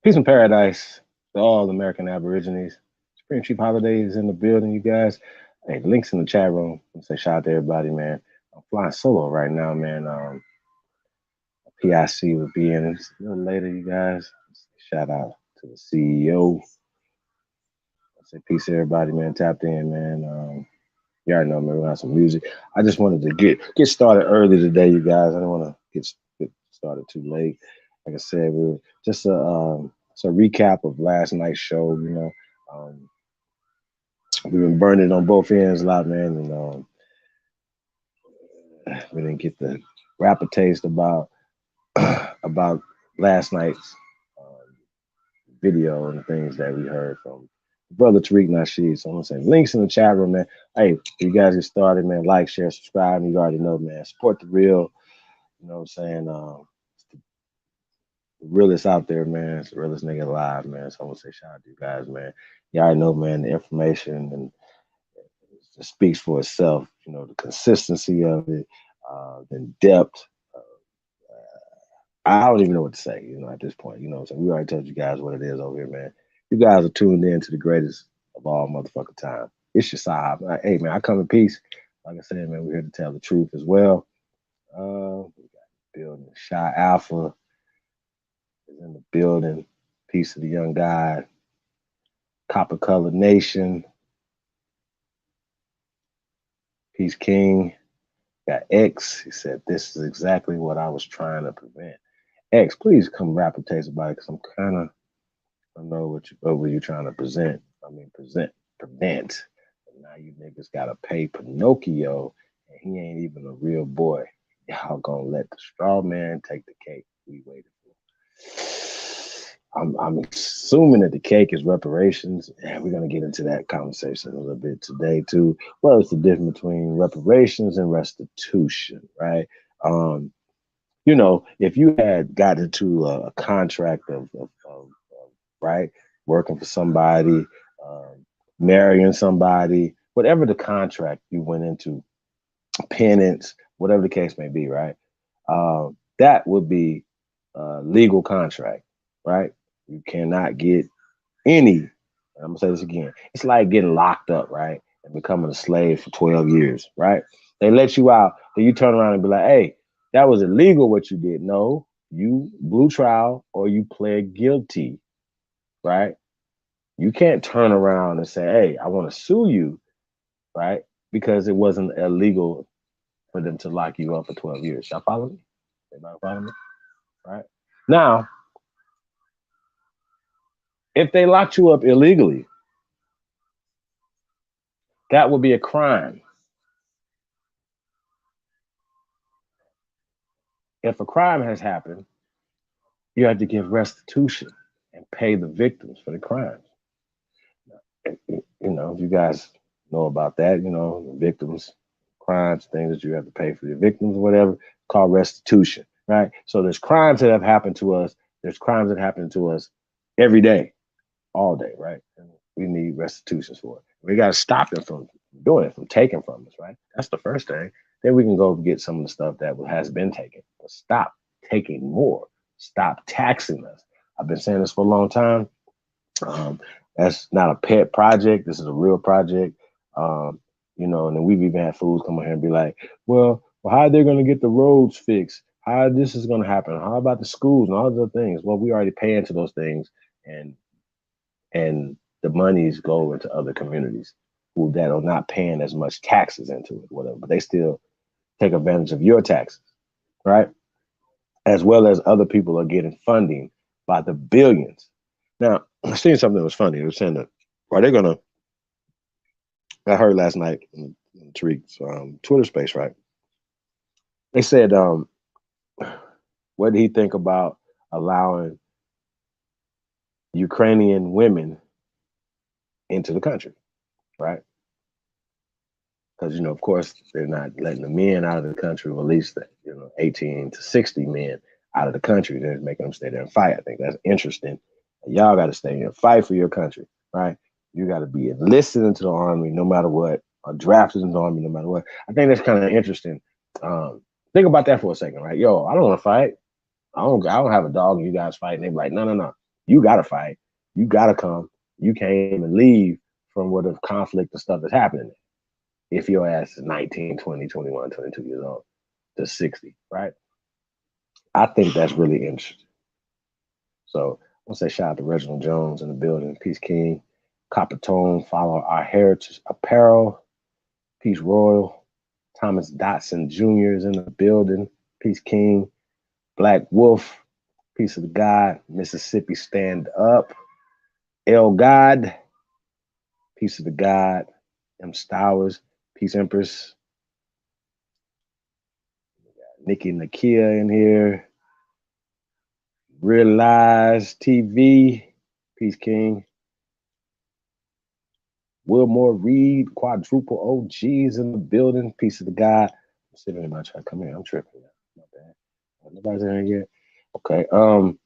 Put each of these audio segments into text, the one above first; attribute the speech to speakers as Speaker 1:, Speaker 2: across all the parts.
Speaker 1: Peace and paradise to all American Aborigines. Spring Chief Holidays in the building, you guys. Hey, links in the chat room. Say shout out to everybody, man. I'm flying solo right now, man. PIC will be in a little later, you guys. Shout out to the CEO. Say peace to everybody, man. Tapped in, man. You already know, man. We're gonna have some music. I just wanted to get started early today, you guys. I don't want to get started too late. Like I said, we were just a recap of last night's show. We've been burning on both ends a lot, man, and we didn't get the rapper taste about about last night's video and the things that we heard from brother Tariq Nasheed. So I'm gonna say links in the chat room, man. Hey, if you guys get started, man, like, share, subscribe. You already know, man. Support the real. You know what I'm saying? The realest out there, man. It's the realest nigga alive, man. So I'm gonna say shout out to you guys, man. You already know, man. The information and it just speaks for itself. You know, the consistency of it, the depth. I don't even know what to say, you know, at this point. You know what I'm saying? We already told you guys what it is over here, man. You guys are tuned in to the greatest of all motherfucking time. It's your side. Hey, man, I come in peace. Like I said, man, we're here to tell the truth as well. We got building. Shy Alpha is in the building. Peace to the young guy. Copper Colored Nation. Peace King. Got X. He said, this is exactly what I was trying to prevent. X, please come rap a taste about it, because I'm kind of, I don't know what you're trying to present. I mean, prevent. And now you niggas got to pay Pinocchio, and he ain't even a real boy. Y'all gonna let the straw man take the cake we waited for. I'm assuming that the cake is reparations, and we're gonna get into that conversation a little bit today too. Well, it's the difference between reparations and restitution, right? You know, if you had got into a contract of right, working for somebody, marrying somebody, whatever the contract you went into, penance, whatever the case may be, right? That would be a legal contract, right? You cannot get any, I'm gonna say this again, it's like getting locked up, right? And becoming a slave for 12 years, right? They let you out, then you turn around and be like, hey, that was illegal what you did. No, you blew trial or you pled guilty, right? You can't turn around and say, hey, I want to sue you, right? Because it wasn't illegal for them to lock you up for 12 years. Y'all follow me? Everybody follow me? Right? Now, if they locked you up illegally, that would be a crime. If a crime has happened, you have to give restitution and pay the victims for the crimes. You know, if you guys know about that, you know, the victims, crimes, things that you have to pay for your victims or whatever, called restitution, right? So there's crimes that have happened to us. There's crimes that happen to us every day, all day, right? And we need restitutions for it. We got to stop them from doing it, from taking from us, right? That's the first thing. Then we can go get some of the stuff that has been taken. But stop taking more. Stop taxing us. I've been saying this for a long time. That's not a pet project. This is a real project. You know, and then we've even had fools come on here and be like, well, how are they going to get the roads fixed? How this is going to happen? How about the schools and all those things? Well, we already pay into those things, and the monies go into other communities who that are not paying as much taxes into it, whatever, but they still take advantage of your taxes, right? As well as other people are getting funding by the billions. Now, I seen something that was funny. It was saying that, are they gonna? I heard last night in Tariq's Twitter space, right? They said, what did he think about allowing Ukrainian women into the country, right? Because, you know, of course, they're not letting the men out of the country, or at least, 18 to 60 men out of the country. They're making them stay there and fight. I think that's interesting. Y'all got to stay here and fight for your country, right? You got to be enlisted into the army no matter what, or drafted into the army no matter what. I think that's kind of interesting. Think about that for a second, right? Yo, I don't want to fight. I don't have a dog and you guys fight. And they be like, no. You got to fight. You got to come. You can't even leave from where the conflict and stuff is happening. If your ass is 19, 20, 21, 22 years old to 60, right? I think that's really interesting. So I want to say shout out to Reginald Jones in the building. Peace King. Copper Tone, follow our heritage apparel. Peace Royal. Thomas Dotson Jr. is in the building. Peace King. Black Wolf. Peace of the God. Mississippi Stand Up. El God. Peace of the God. M. Stowers. Peace Empress. Nikki Nakia in here. Realize TV. Peace King. Wilmore Reed, quadruple OGs in the building. Peace of the God. Let's see if anybody try to come in. I'm tripping. Not bad. Nobody's in here yet. Okay. What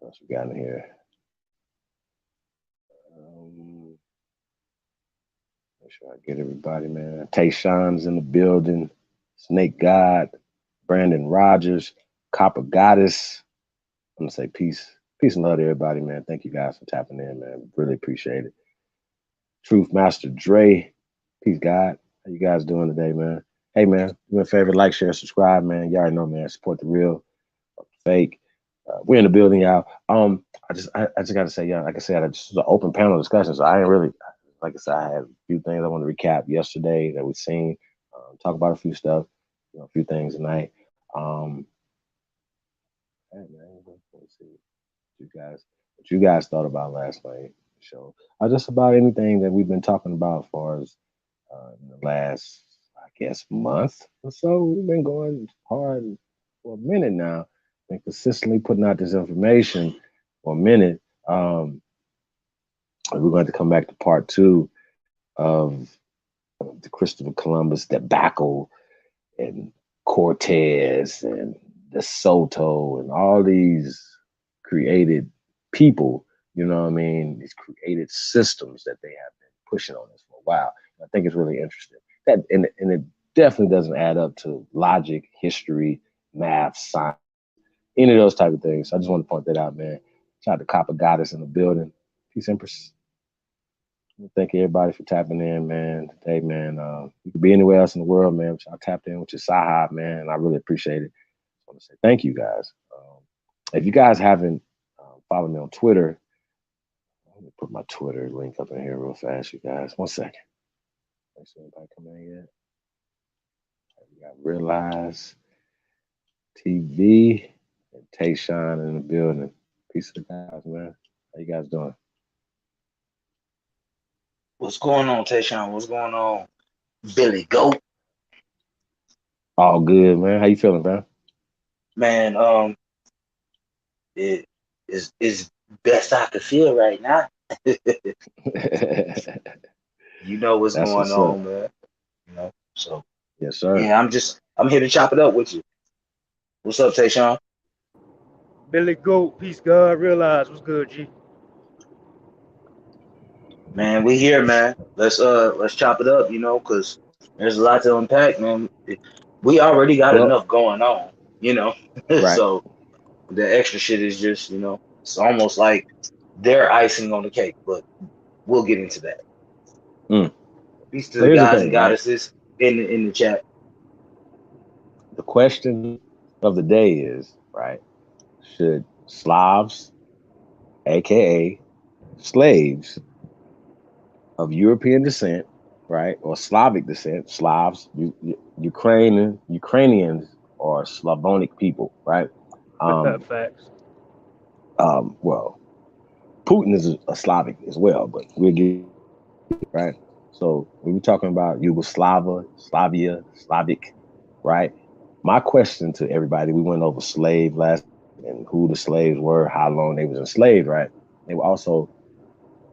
Speaker 1: else we got in here? Make sure I get everybody, man. Tayshawn's in the building. Snake God, Brandon Rogers, Copper Goddess. I'm gonna say peace and love to everybody, man. Thank you guys for tapping in, man. Really appreciate it. Truth Master Dre, peace God. How you guys doing today, man? Hey, man, do me a favor, like, share, subscribe, man. You already know, man. Support the real, fake. We're in the building, y'all. I just gotta say, yeah, like I said, this is an open panel discussion, so I ain't really, like I said, I had a few things I want to recap yesterday that we've seen. Talk about a few stuff, a few things tonight. Hey, man, let's see what you guys thought about last night show. Just about anything that we've been talking about as far as in the last, I guess, month or so. We've been going hard for a minute now and consistently putting out this information for a minute. We're going to come back to part 2 of the Christopher Columbus debacle and Cortez and De Soto and all these created people, you know what I mean? These created systems that they have been pushing on us for a while. I think it's really interesting. That and it definitely doesn't add up to logic, history, math, science, any of those type of things. So I just want to point that out, man. Shout out to Copper Goddess in the building. Peace, Empress. Thank everybody for tapping in, man. Today, man, you could be anywhere else in the world, man. But y'all tapped in with your Sahab, man, and I really appreciate it. I want to say thank you, guys. If you guys haven't followed me on Twitter, let me put my Twitter link up in here real fast, you guys. 1 second. Make sure anybody come in yet. We got Realize TV and Tayshawn in the building. Peace of the guys, man. How you guys doing?
Speaker 2: What's going on, Tayshawn? What's going on, Billy Goat?
Speaker 1: All good, man. How you feeling, man?
Speaker 2: Man, it is best I could feel right now. You know what's
Speaker 1: That's
Speaker 2: going
Speaker 1: what's up.
Speaker 2: on, man. So
Speaker 1: Yes, sir.
Speaker 2: yeah, I'm here to chop it up with you. What's up, Tayshawn?
Speaker 3: Billy Goat, peace, God, realize what's good, G.
Speaker 2: Man, we here, man. Let's chop it up, because there's a lot to unpack, man. We already got
Speaker 1: Well,
Speaker 2: enough going on,
Speaker 1: right.
Speaker 2: so the extra shit is just, it's almost like they're icing on the cake, but we'll get into that. Peace to
Speaker 1: So
Speaker 2: the
Speaker 1: here's the
Speaker 2: guys and
Speaker 1: thing, right?
Speaker 2: goddesses in the chat.
Speaker 1: The question of the day is, right? Should Slavs, aka slaves of European descent, right, or Slavic descent, Slavs, Ukrainians, or Slavonic people, right?
Speaker 3: Facts.
Speaker 1: Well, Putin is a Slavic as well, but we'll get right. So when we're talking about Yugoslavia, Slavia, Slavic, right? My question to everybody: we went over slave last and who the slaves were, how long they was enslaved, right? They were also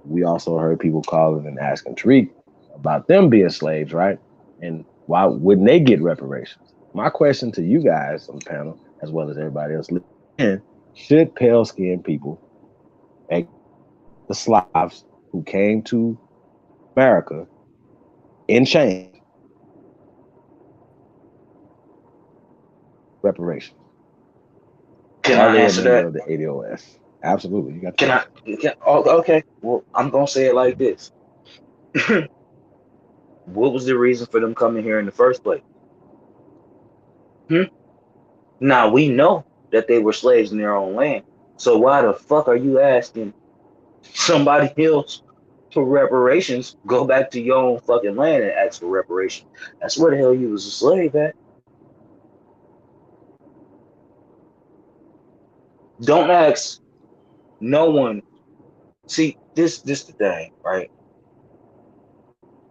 Speaker 1: we also heard people calling and asking Tariq about them being slaves, right? And why wouldn't they get reparations? My question to you guys on the panel, as well as everybody else, should pale skinned people, like the Slavs who came to America in chains, reparations?
Speaker 2: Can
Speaker 1: Are
Speaker 2: I
Speaker 1: they a
Speaker 2: answer
Speaker 1: member
Speaker 2: that?
Speaker 1: of the ADOS? Absolutely, you got the
Speaker 2: Can
Speaker 1: right.
Speaker 2: I? Oh, okay. Well, I'm gonna say it like this. What was the reason for them coming here in the first place? Hmm? Now we know that they were slaves in their own land. So why the fuck are you asking somebody else for reparations? Go back to your own fucking land and ask for reparations. That's where the hell you was a slave at. Don't ask no one. See, this the thing, right?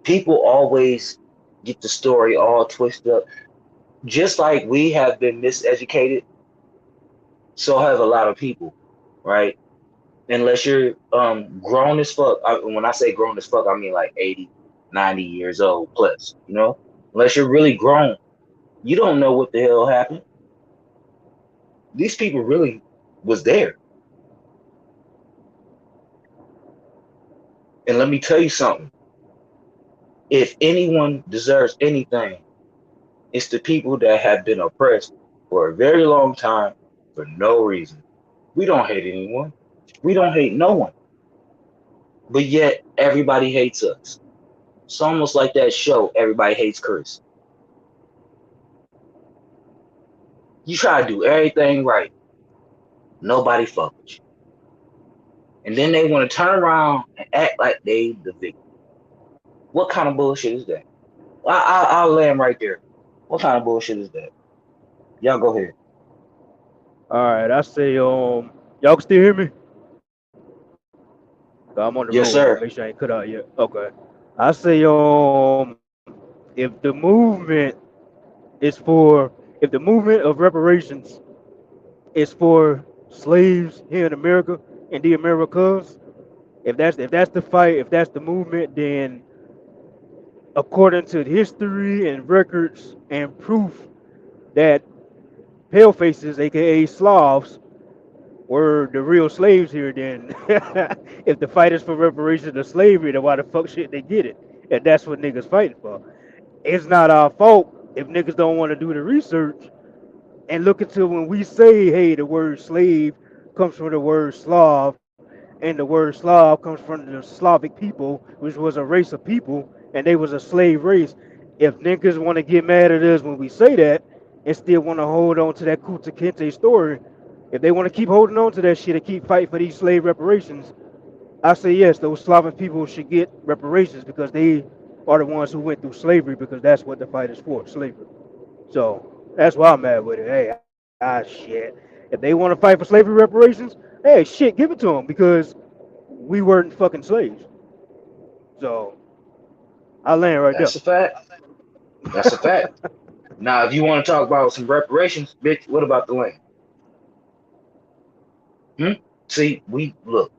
Speaker 2: People always get the story all twisted up. Just like we have been miseducated, so have a lot of people, right? Unless you're grown as fuck. When I say grown as fuck, I mean like 80, 90 years old plus, you know? Unless you're really grown, you don't know what the hell happened. These people really was there. And let me tell you something. If anyone deserves anything, it's the people that have been oppressed for a very long time for no reason. We don't hate anyone. We don't hate no one. But yet everybody hates us. It's almost like that show, Everybody Hates Chris. You try to do everything right. Nobody fuck with you. And then they want to turn around and act like they the victim. What kind of bullshit is that? I'll land right there. What kind of bullshit is that? Y'all go ahead.
Speaker 3: All right, I say y'all can still hear me? I'm on the road. I want
Speaker 2: Yes,
Speaker 3: to make
Speaker 2: sir.
Speaker 3: sure I ain't cut out yet. Okay. I say if the movement is for if the movement of reparations is for slaves here in America and the Americas, if that's the fight, if that's the movement, then according to history and records and proof that palefaces, aka Slavs, were the real slaves here, then if the fight is for reparations of slavery, then why the fuck shit they get it? And that's what niggas fighting for. It's not our fault if niggas don't want to do the research and look into when we say, hey, the word slave comes from the word Slav, and the word Slav comes from the Slavic people, which was a race of people, and they was a slave race. If niggas want to get mad at us when we say that and still want to hold on to that Kuta Kinte story, if they want to keep holding on to that shit and keep fighting for these slave reparations, I say yes, those Slavic people should get reparations because they are the ones who went through slavery because that's what the fight is for, slavery. So that's why I'm mad with it. Hey, shit. If they want to fight for slavery reparations, hey, shit, give it to them because we weren't fucking slaves. So I land right there.
Speaker 2: That's a fact. That's a fact. Now, if you want to talk about some reparations, bitch, what about the land? Hmm? See, we look.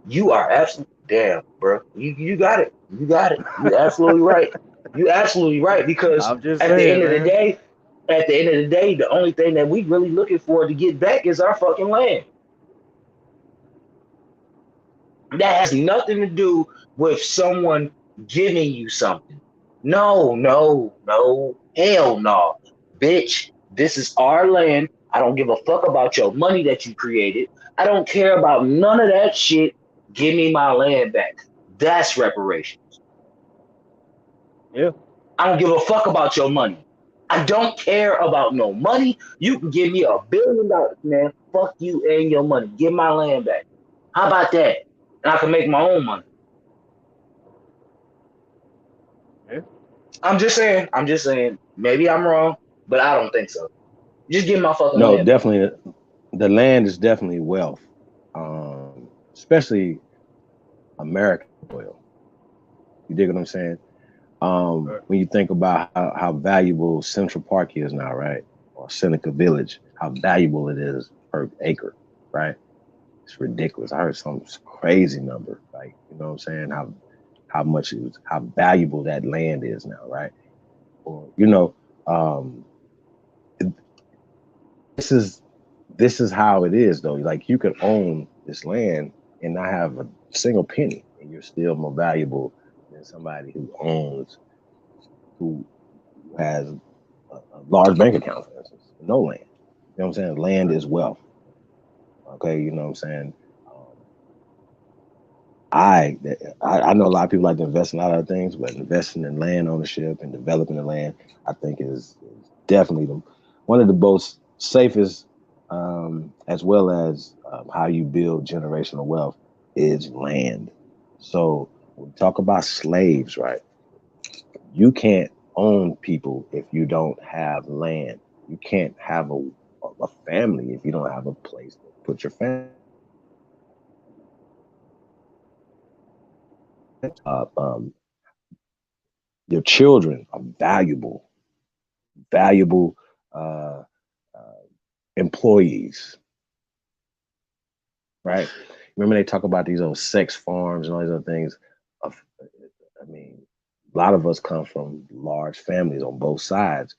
Speaker 2: You are absolutely damn, bro. You got it. You got it. You absolutely right. You absolutely right because
Speaker 3: I'm just
Speaker 2: at the
Speaker 3: saying,
Speaker 2: end of the
Speaker 3: man.
Speaker 2: day, at the end of the day, the only thing that we really looking for to get back is our fucking land. That has nothing to do with someone giving you something. No, no, no, hell no. Bitch, this is our land. I don't give a fuck about your money that you created. I don't care about none of that shit. Give me my land back. That's reparations.
Speaker 3: Yeah.
Speaker 2: I don't give a fuck about your money. I don't care about no money. You can give me $1 billion, man. Fuck you and your money. Give my land back. How about that? And I can make my own money.
Speaker 3: Yeah.
Speaker 2: I'm just saying. I'm just saying. Maybe I'm wrong, but I don't think so. Just give my fucking
Speaker 1: No,
Speaker 2: land back.
Speaker 1: definitely, the land is definitely wealth, especially American oil. You dig what I'm saying?
Speaker 3: Right.
Speaker 1: When you think about how valuable Central Park is now, right? Or Seneca Village, how valuable it is per acre, right? It's ridiculous. I heard some crazy number, like you know what I'm saying? How much it was, how valuable that land is now, right? Or um, this is this is how it is though. Like you could own this land and not have a single penny, and you're still more valuable than somebody who owns who has a large bank account, for instance, no land. You know what I'm saying? Land is wealth. Okay, you know what I'm saying? I know a lot of people like to invest in a lot of things, but investing in land ownership and developing the land, I think is definitely one of the most safest, as well as how you build generational wealth is land. So when we talk about slaves, right? You can't own people if you don't have land. You can't have a family if you don't have a place to put your family. Your children are valuable uh, uh, employees, right? Remember they talk about these old sex farms and all these other things. Of, I mean, a lot of us come from large families on both sides.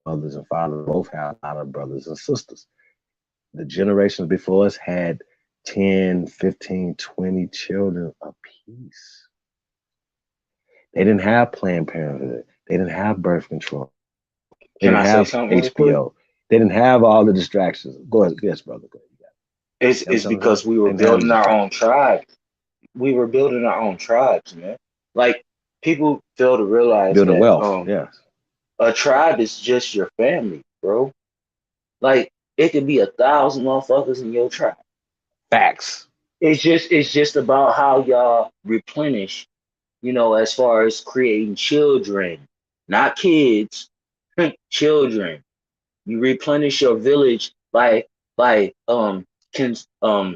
Speaker 1: Mothers and fathers both have a lot of brothers and sisters. The generations before us had 10, 15, 20 children apiece. They didn't have Planned Parenthood. They didn't have birth control. They
Speaker 2: Can
Speaker 1: didn't
Speaker 2: I say
Speaker 1: have
Speaker 2: something real quick?
Speaker 1: HBO. They didn't have all the distractions. Go ahead, yes, brother. Go ahead. You
Speaker 2: It's
Speaker 1: know what I'm saying?
Speaker 2: because we
Speaker 1: They
Speaker 2: were
Speaker 1: didn't have the
Speaker 2: building our own
Speaker 1: distractions.
Speaker 2: tribe. We were building our own tribes, man. Like people fail to realize
Speaker 1: Building
Speaker 2: that
Speaker 1: wealth. Yes.
Speaker 2: a tribe is just your family, bro. Like it could be 1,000 motherfuckers in your tribe.
Speaker 1: Facts.
Speaker 2: It's just about how y'all replenish, as far as creating children, not kids, children. You replenish your village by can uh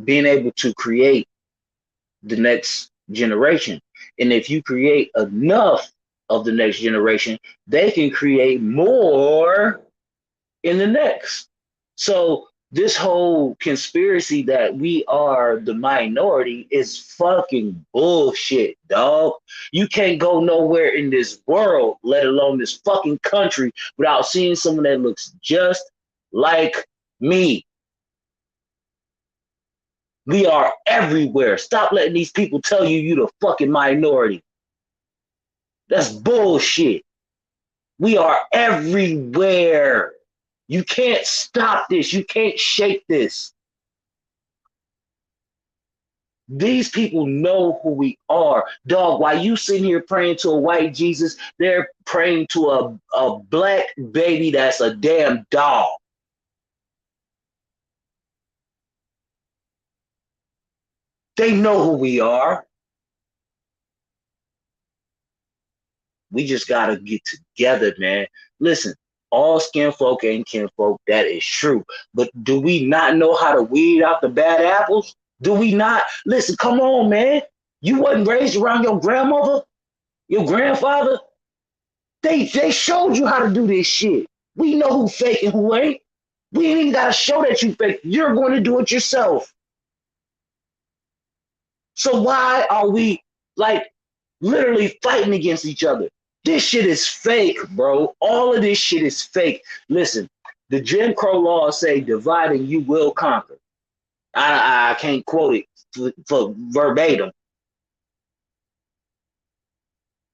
Speaker 2: being able to create the next generation. And if you create enough of the next generation, they can create more in the next. So this whole conspiracy that we are the minority is fucking bullshit, dog. You can't go nowhere in this world, let alone this fucking country, without seeing someone that looks just like me. We are everywhere. Stop letting these people tell you the fucking minority. That's bullshit. We are everywhere. You can't stop this. You can't shake this. These people know who we are. Dog, while you sitting here praying to a white Jesus, they're praying to a black baby that's a damn dog. They know who we are. We just gotta get together, man. Listen, all skin folk ain't kinfolk. That is true. But do we not know how to weed out the bad apples? Do we not? Listen, come on, man. You wasn't raised around your grandmother, your grandfather. They showed you how to do this shit. We know who fake and who ain't. We ain't even gotta show that you fake. You're going to do it yourself. So why are we like literally fighting against each other? This shit is fake, bro. All of this shit is fake. Listen, the Jim Crow laws say divide and you will conquer. I can't quote it for verbatim,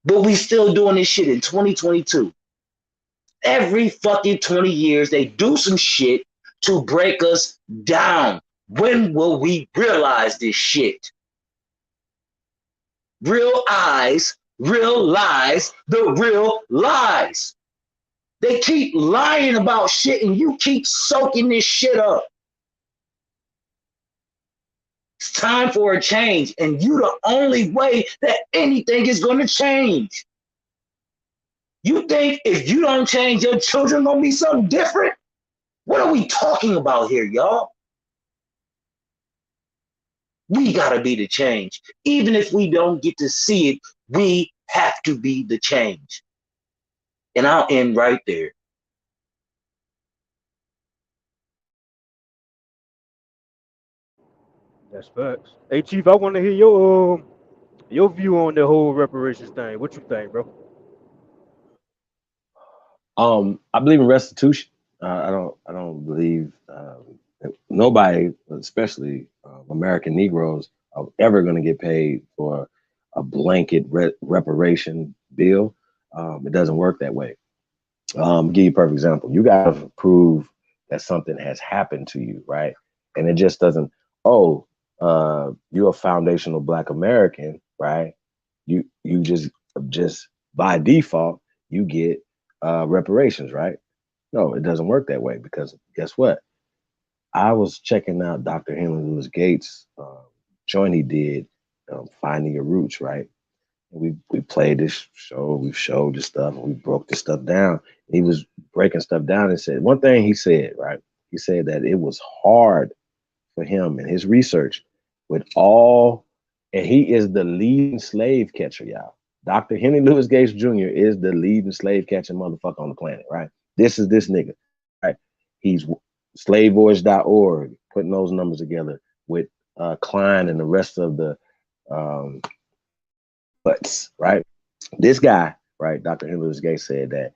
Speaker 2: but we still doing this shit in 2022. Every fucking 20 years, they do some shit to break us down. When will we realize this shit? Real eyes, real lies, the real lies. They keep lying about shit and you keep soaking this shit up. It's time for a change, and you the only way that anything is going to change. You think if you don't change, your children gonna be something different? What are we talking about here, y'all? We gotta be the change. Even if we don't get to see it, we have to be the change. And I'll end right there.
Speaker 3: That's facts. Hey, Chief, I want to hear your view on the whole reparations thing. What you think, bro?
Speaker 1: I believe in restitution. I don't believe nobody, especially American Negroes, are ever going to get paid for a blanket reparation bill. It doesn't work that way. Give you a perfect example. You got to prove that something has happened to you, right? And it just doesn't. Oh, you're a foundational Black American, right? You just by default you get reparations, right? No, it doesn't work that way because guess what? I was checking out Dr. Henry Louis Gates' joint he did, Finding Your Roots, right? And we played this show, we showed this stuff, and we broke this stuff down. He was breaking stuff down and said one thing he said, right? He said that it was hard for him in his research with all, and he is the leading slave catcher, y'all. Dr. Henry Louis Gates Jr. is the leading slave catching motherfucker on the planet, right? This is this nigga, right? He's slavevoyage.org, putting those numbers together with Klein and the rest of the um, butts, right? This guy, right, Dr. Henry Louis Gates said that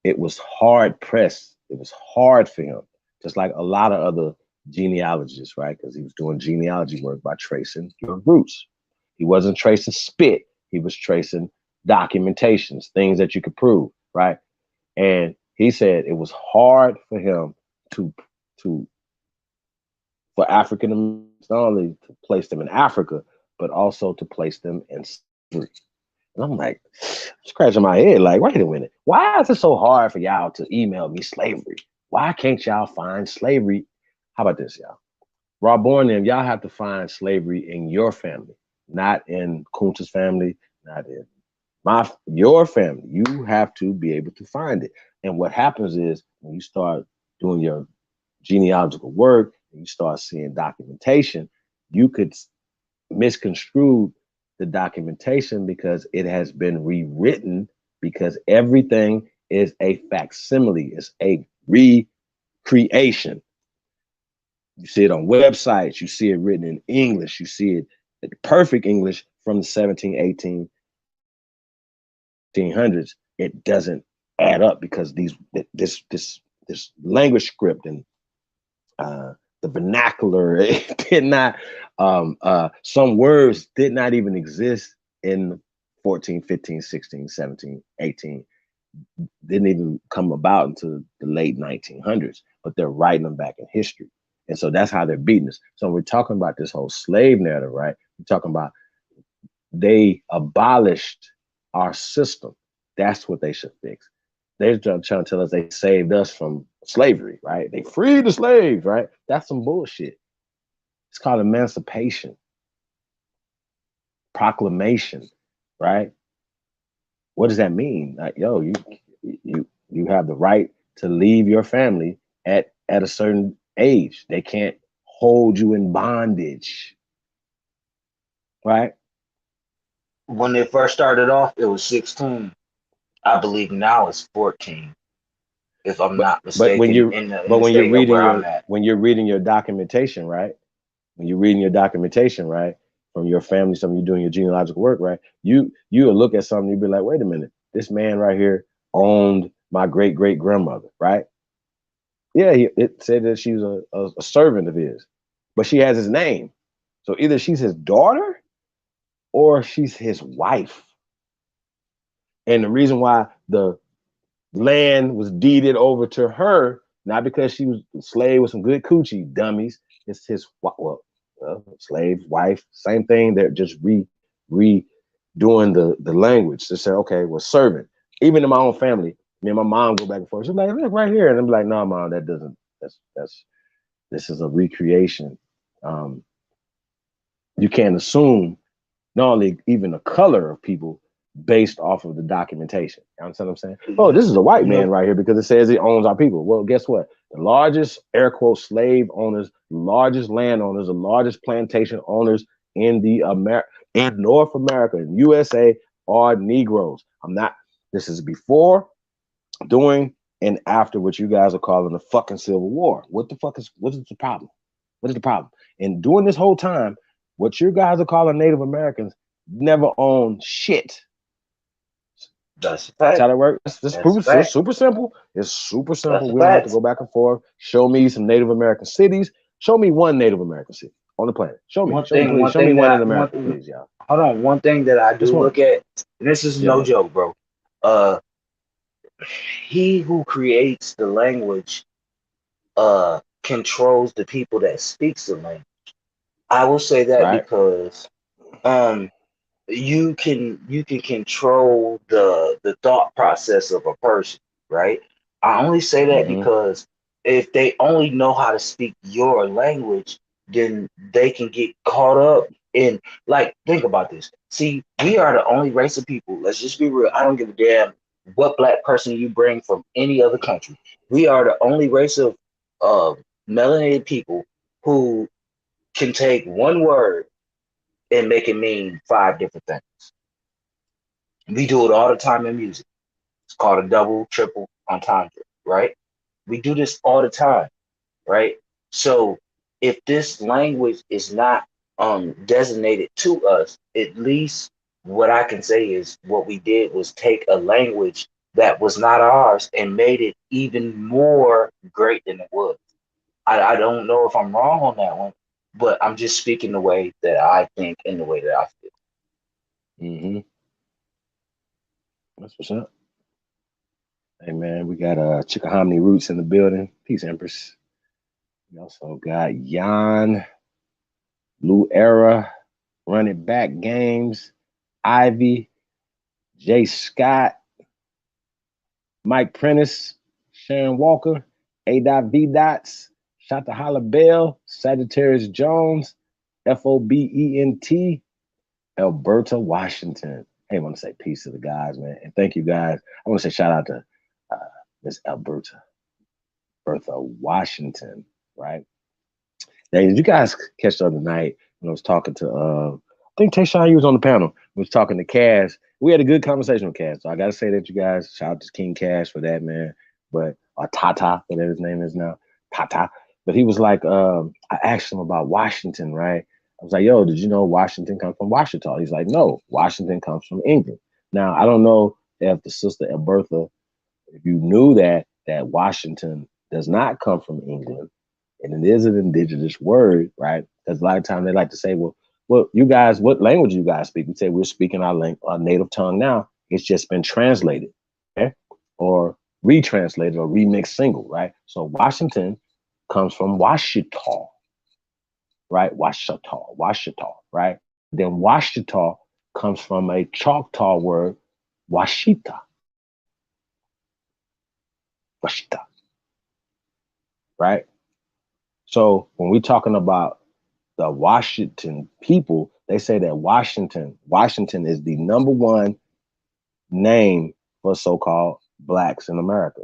Speaker 1: it was hard pressed. It was hard for him, just like a lot of other genealogists, right? Because he was doing genealogy work by tracing your roots. He wasn't tracing spit. He was tracing documentations, things that you could prove, right? And he said it was hard for him to to for African Americans not only to place them in Africa, but also to place them in slavery. And I'm like, scratching my head, like, wait a minute. Why is it so hard for y'all to email me slavery? Why can't y'all find slavery? How about this, y'all? Raw born them, y'all have to find slavery in your family, not in Kunta's family, not in your family. You have to be able to find it. And what happens is when you start doing your genealogical work and you start seeing documentation, you could misconstrue the documentation because it has been rewritten because everything is a facsimile, it's a recreation. You see it on websites, you see it written in English, you see it in perfect English from the 17, 18, 1800s. It doesn't add up because this language script and the vernacular, it did not, some words did not even exist in 14, 15, 16, 17, 18. Didn't even come about until the late 1900s, but they're writing them back in history. And so that's how they're beating us. So we're talking about this whole slave narrative, right? We're talking about they abolished our system. That's what they should fix. They're trying to tell us they saved us from slavery, right? They freed the slaves, right? That's some bullshit. It's called emancipation, proclamation, right? What does that mean? Like, yo, you have the right to leave your family at a certain age. They can't hold you in bondage, right?
Speaker 2: When it first started off, it was 16. I believe now it's 14, if I'm
Speaker 1: But
Speaker 2: not
Speaker 1: but when
Speaker 2: mistaken,
Speaker 1: you
Speaker 2: in
Speaker 1: but
Speaker 2: the
Speaker 1: when you're
Speaker 2: state of
Speaker 1: reading
Speaker 2: where I'm
Speaker 1: your
Speaker 2: at.
Speaker 1: when you're reading your documentation, right? When you're reading your documentation, right, from your family, something you're doing your genealogical work, right? You'll look at something, you'll be like, wait a minute, this man right here owned my great great grandmother, right? Yeah, it said that she was a servant of his, but she has his name. So either she's his daughter or she's his wife. And the reason why the land was deeded over to her, not because she was a slave with some good coochie, dummies. It's his slave wife, same thing. They're just re doing the language to say, okay, well, servant. Even in my own family, me and my mom go back and forth. She's like, look right here, and I'm like, no, mom, that doesn't. That's this is a recreation. Um, you can't assume not only even the color of people based off of the documentation. You understand what I'm saying? Oh, this is a white man right here because it says he owns our people. Well, guess what? The largest, air quote, slave owners, largest landowners, the largest plantation owners in in North America, in USA, are Negroes. This is before, during, and after what you guys are calling the fucking Civil War. What is the problem? What is the problem? And during this whole time, what you guys are calling Native Americans never owned shit.
Speaker 2: That's a
Speaker 1: That's
Speaker 2: fact.
Speaker 1: how that works. This
Speaker 2: That's a
Speaker 1: proof is
Speaker 2: fact.
Speaker 1: super simple. It's super
Speaker 2: That's
Speaker 1: simple.
Speaker 2: a
Speaker 1: We don't have to go
Speaker 2: fact.
Speaker 1: back and forth. Show me some Native American cities. Show me one Native American city on the planet.
Speaker 2: One
Speaker 1: Show me,
Speaker 2: thing,
Speaker 1: please.
Speaker 2: one
Speaker 1: Show me
Speaker 2: thing
Speaker 1: one
Speaker 2: that
Speaker 1: in
Speaker 2: I, one
Speaker 1: America,
Speaker 2: thing,
Speaker 1: please, y'all.
Speaker 2: hold on, one thing that I
Speaker 1: Just
Speaker 2: do
Speaker 1: one.
Speaker 2: look at, and this is
Speaker 1: Yeah,
Speaker 2: no
Speaker 1: man.
Speaker 2: joke, bro. Uh, he who creates the language, controls the people that speaks the language. I will say that
Speaker 1: right?
Speaker 2: because um you can control the thought process of a person, right? I only say that
Speaker 1: Mm-hmm.
Speaker 2: because if they only know how to speak your language, then they can get caught up in, like, think about this. See, we are the only race of people. Let's just be real. I don't give a damn what black person you bring from any other country. We are the only race of uh, melanated people who can take one word and make it mean five different things. We do it all the time in music. It's called a double, triple entendre, right? We do this all the time, right? So if this language is not designated to us, at least what I can say is what we did was take a language that was not ours and made it even more great than it was. I don't know if I'm wrong on that one, but I'm just speaking the way that I think and the way that I feel.
Speaker 1: Mm-hmm. That's what's up. Hey man, we got Chickahominy Roots in the building. Peace, Empress. We also got Jan, Lou Era, Running Back Games, Ivy, Jay Scott, Mike Prentice, Sharon Walker, A. V. Dots, Shata Holla Bell, Sagittarius Jones, FOBENT, Alberta, Washington. Hey, I want to say peace to the guys, man. And thank you guys. I want to say shout out to uh, Miss Bertha Washington, right? Hey, did you guys catch the other night when I was talking to I think Tayshawn, you was on the panel. We was talking to Cass. We had a good conversation with Cass. So I gotta say that you guys, shout out to King Cash for that, man. But or Tata, whatever his name is now. Tata. But he was like, I asked him about Washington, right? I was like, yo, did you know Washington comes from Washita? He's like, no, Washington comes from England. Now I don't know if the sister Alberta, if you knew that Washington does not come from England, and it is an indigenous word, right? Because a lot of times they like to say, well, you guys, what language do you guys speak? We say we're speaking our native tongue now. It's just been translated, okay, or retranslated or remixed single, right? So Washington comes from Washita, right? Washita, right? Then Washita comes from a Choctaw word, Washita, Washita, right? So when we're talking about the Washington people, they say that Washington is the number one name for so-called blacks in America.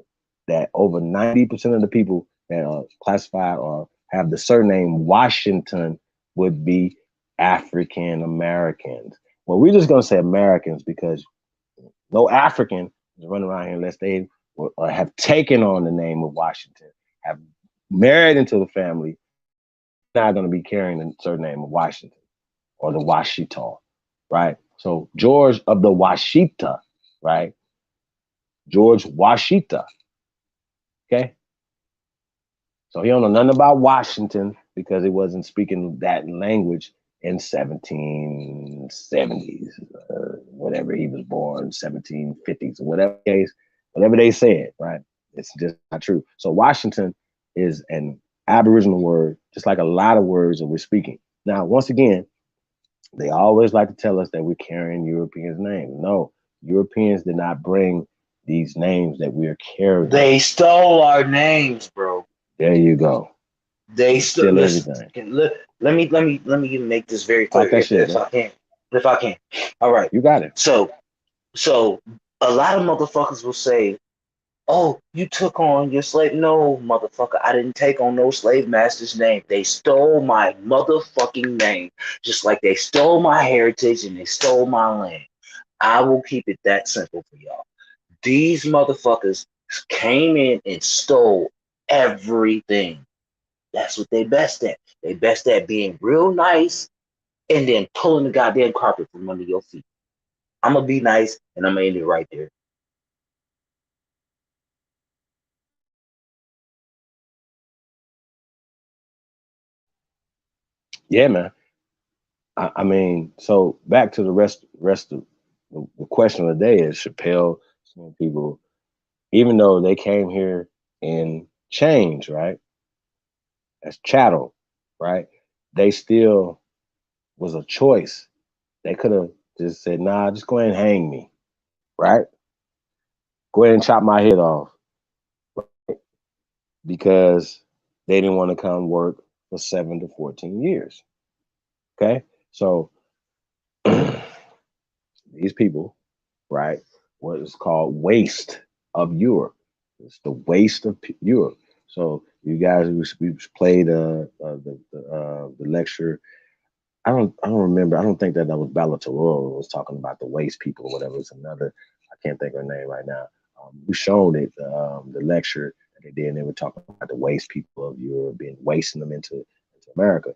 Speaker 1: That over 90% of the people that are classified or have the surname Washington would be African Americans. Well, we're just gonna say Americans because no African is running around here unless they have taken on the name of Washington, have married into the family, not going to be carrying the surname of Washington or the Washita, right? So George of the Washita, right? George Washita, okay? So he don't know nothing about Washington because he wasn't speaking that language in 1770s, whatever he was born, 1750s, or whatever case, whatever they said, right? It's just not true. So Washington is an Aboriginal word, just like a lot of words that we're speaking. Now, once again, they always like to tell us that we're carrying Europeans' names. No, Europeans did not bring these names that we're carrying.
Speaker 2: They stole our names, bro.
Speaker 1: There you go.
Speaker 2: They
Speaker 1: Still
Speaker 2: listen.
Speaker 1: everything.
Speaker 2: Let me make this very
Speaker 1: Talk
Speaker 2: clear,
Speaker 1: that shit,
Speaker 2: if
Speaker 1: man.
Speaker 2: I can, if I can. All right.
Speaker 1: You got it.
Speaker 2: So a lot of motherfuckers will say, "Oh, you took on your slave." No, motherfucker, I didn't take on no slave master's name. They stole my motherfucking name, just like they stole my heritage and they stole my land. I will keep it that simple for y'all. These motherfuckers came in and stole everything. That's what they best at. They best at being real nice and then pulling the goddamn carpet from under your feet. I'm gonna be nice and I'm gonna end it right there.
Speaker 1: Yeah, man. I mean, so back to the rest of the question of the day is Chappelle saying people, even though they came here in chains, right? As chattel, right? they still was a choice. They could have just said, nah, just go ahead and hang me, right? Go ahead and chop my head off because they didn't want to come work for 7 to 14 years. Okay. So these people, right, what is called waste of Europe. It's the waste of Europe. So you guys, we played the lecture. I don't remember. I don't think that was Bellator was talking about the waste people or whatever. It's another. I can't think of her name right now. We showed it the lecture that they did. And they were talking about the waste people of Europe being wasting them into America.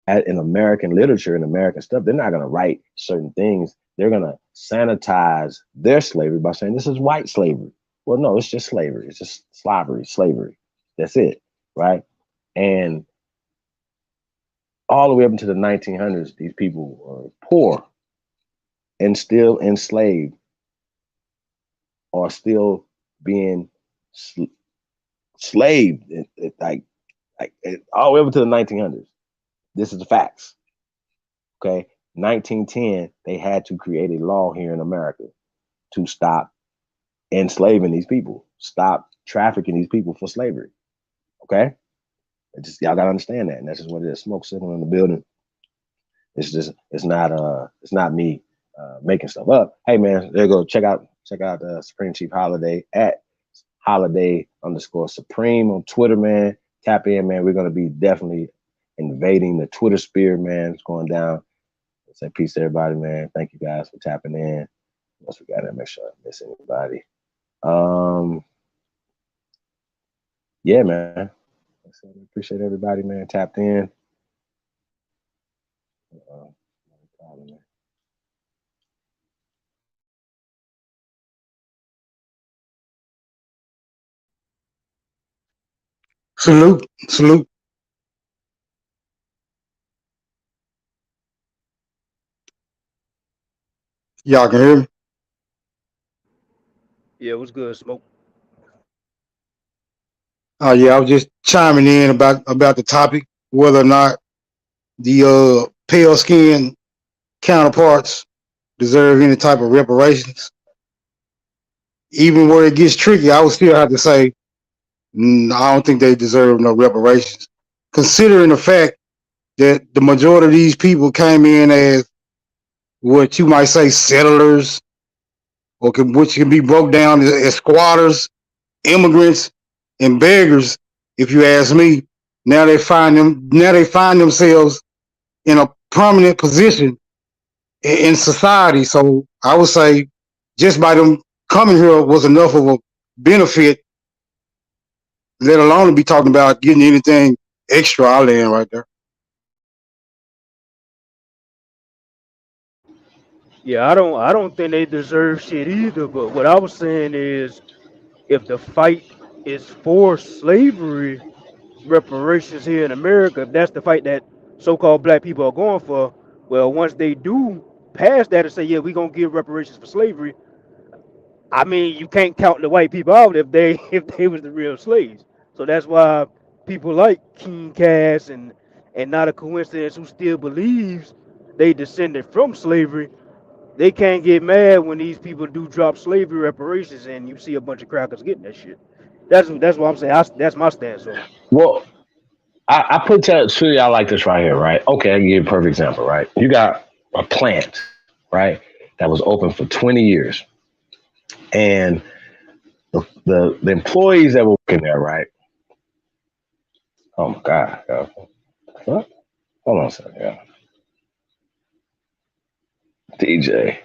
Speaker 1: In American literature and American stuff, they're not going to write certain things. They're going to sanitize their slavery by saying this is white slavery. Well, no, it's just slavery. It's just slavery. That's it, right? And all the way up into the 1900s, these people were poor and still enslaved or still being slaved, all the way up to the 1900s. This is the facts. Okay. 1910, they had to create a law here in America to stop enslaving these people, stop trafficking these people for slavery. Okay. Y'all gotta understand that. And that's just what it is. Smoke signal in the building. It's not me making stuff up. Hey man, there you go. Check out Supreme Chief Holiday at Holiday_Supreme on Twitter, man. Tap in, man. We're gonna be definitely invading the Twitter sphere, man. It's going down. Say peace to everybody, man. Thank you guys for tapping in. Once we got to make sure I don't miss anybody. Yeah, man. Appreciate everybody, man. Tapped in.
Speaker 4: Salute, salute. Y'all can hear me?
Speaker 3: Yeah, what's good, Smoke?
Speaker 4: Oh yeah, I was just chiming in about the topic, whether or not the pale skin counterparts deserve any type of reparations. Even where it gets tricky, I would still have to say I don't think they deserve no reparations, considering the fact that the majority of these people came in as what you might say settlers, which can be broke down as squatters, immigrants, and beggars. If you ask me, now they find themselves in a prominent position in society. So I would say just by them coming here was enough of a benefit, let alone to be talking about getting anything extra. I land right there.
Speaker 3: Yeah, I don't think they deserve shit either. But what I was saying is, if the fight is for slavery reparations here in America, if that's the fight that so-called black people are going for, well, once they do pass that and say, yeah, we're gonna give reparations for slavery, I mean, you can't count the white people out if they if they was the real slaves. So that's why people like King Cass and not a coincidence who still believes they descended from slavery, they can't get mad when these people do drop slavery reparations and you see a bunch of crackers getting that shit. That's what I'm saying. That's my stance on it.
Speaker 1: Well, I put that to y'all like this right here, right? Okay, I give you a perfect example, right? You got a plant, right, that was open for 20 years. And the employees that were working there, right? Oh my God. What? Hold on a second, yeah. DJ.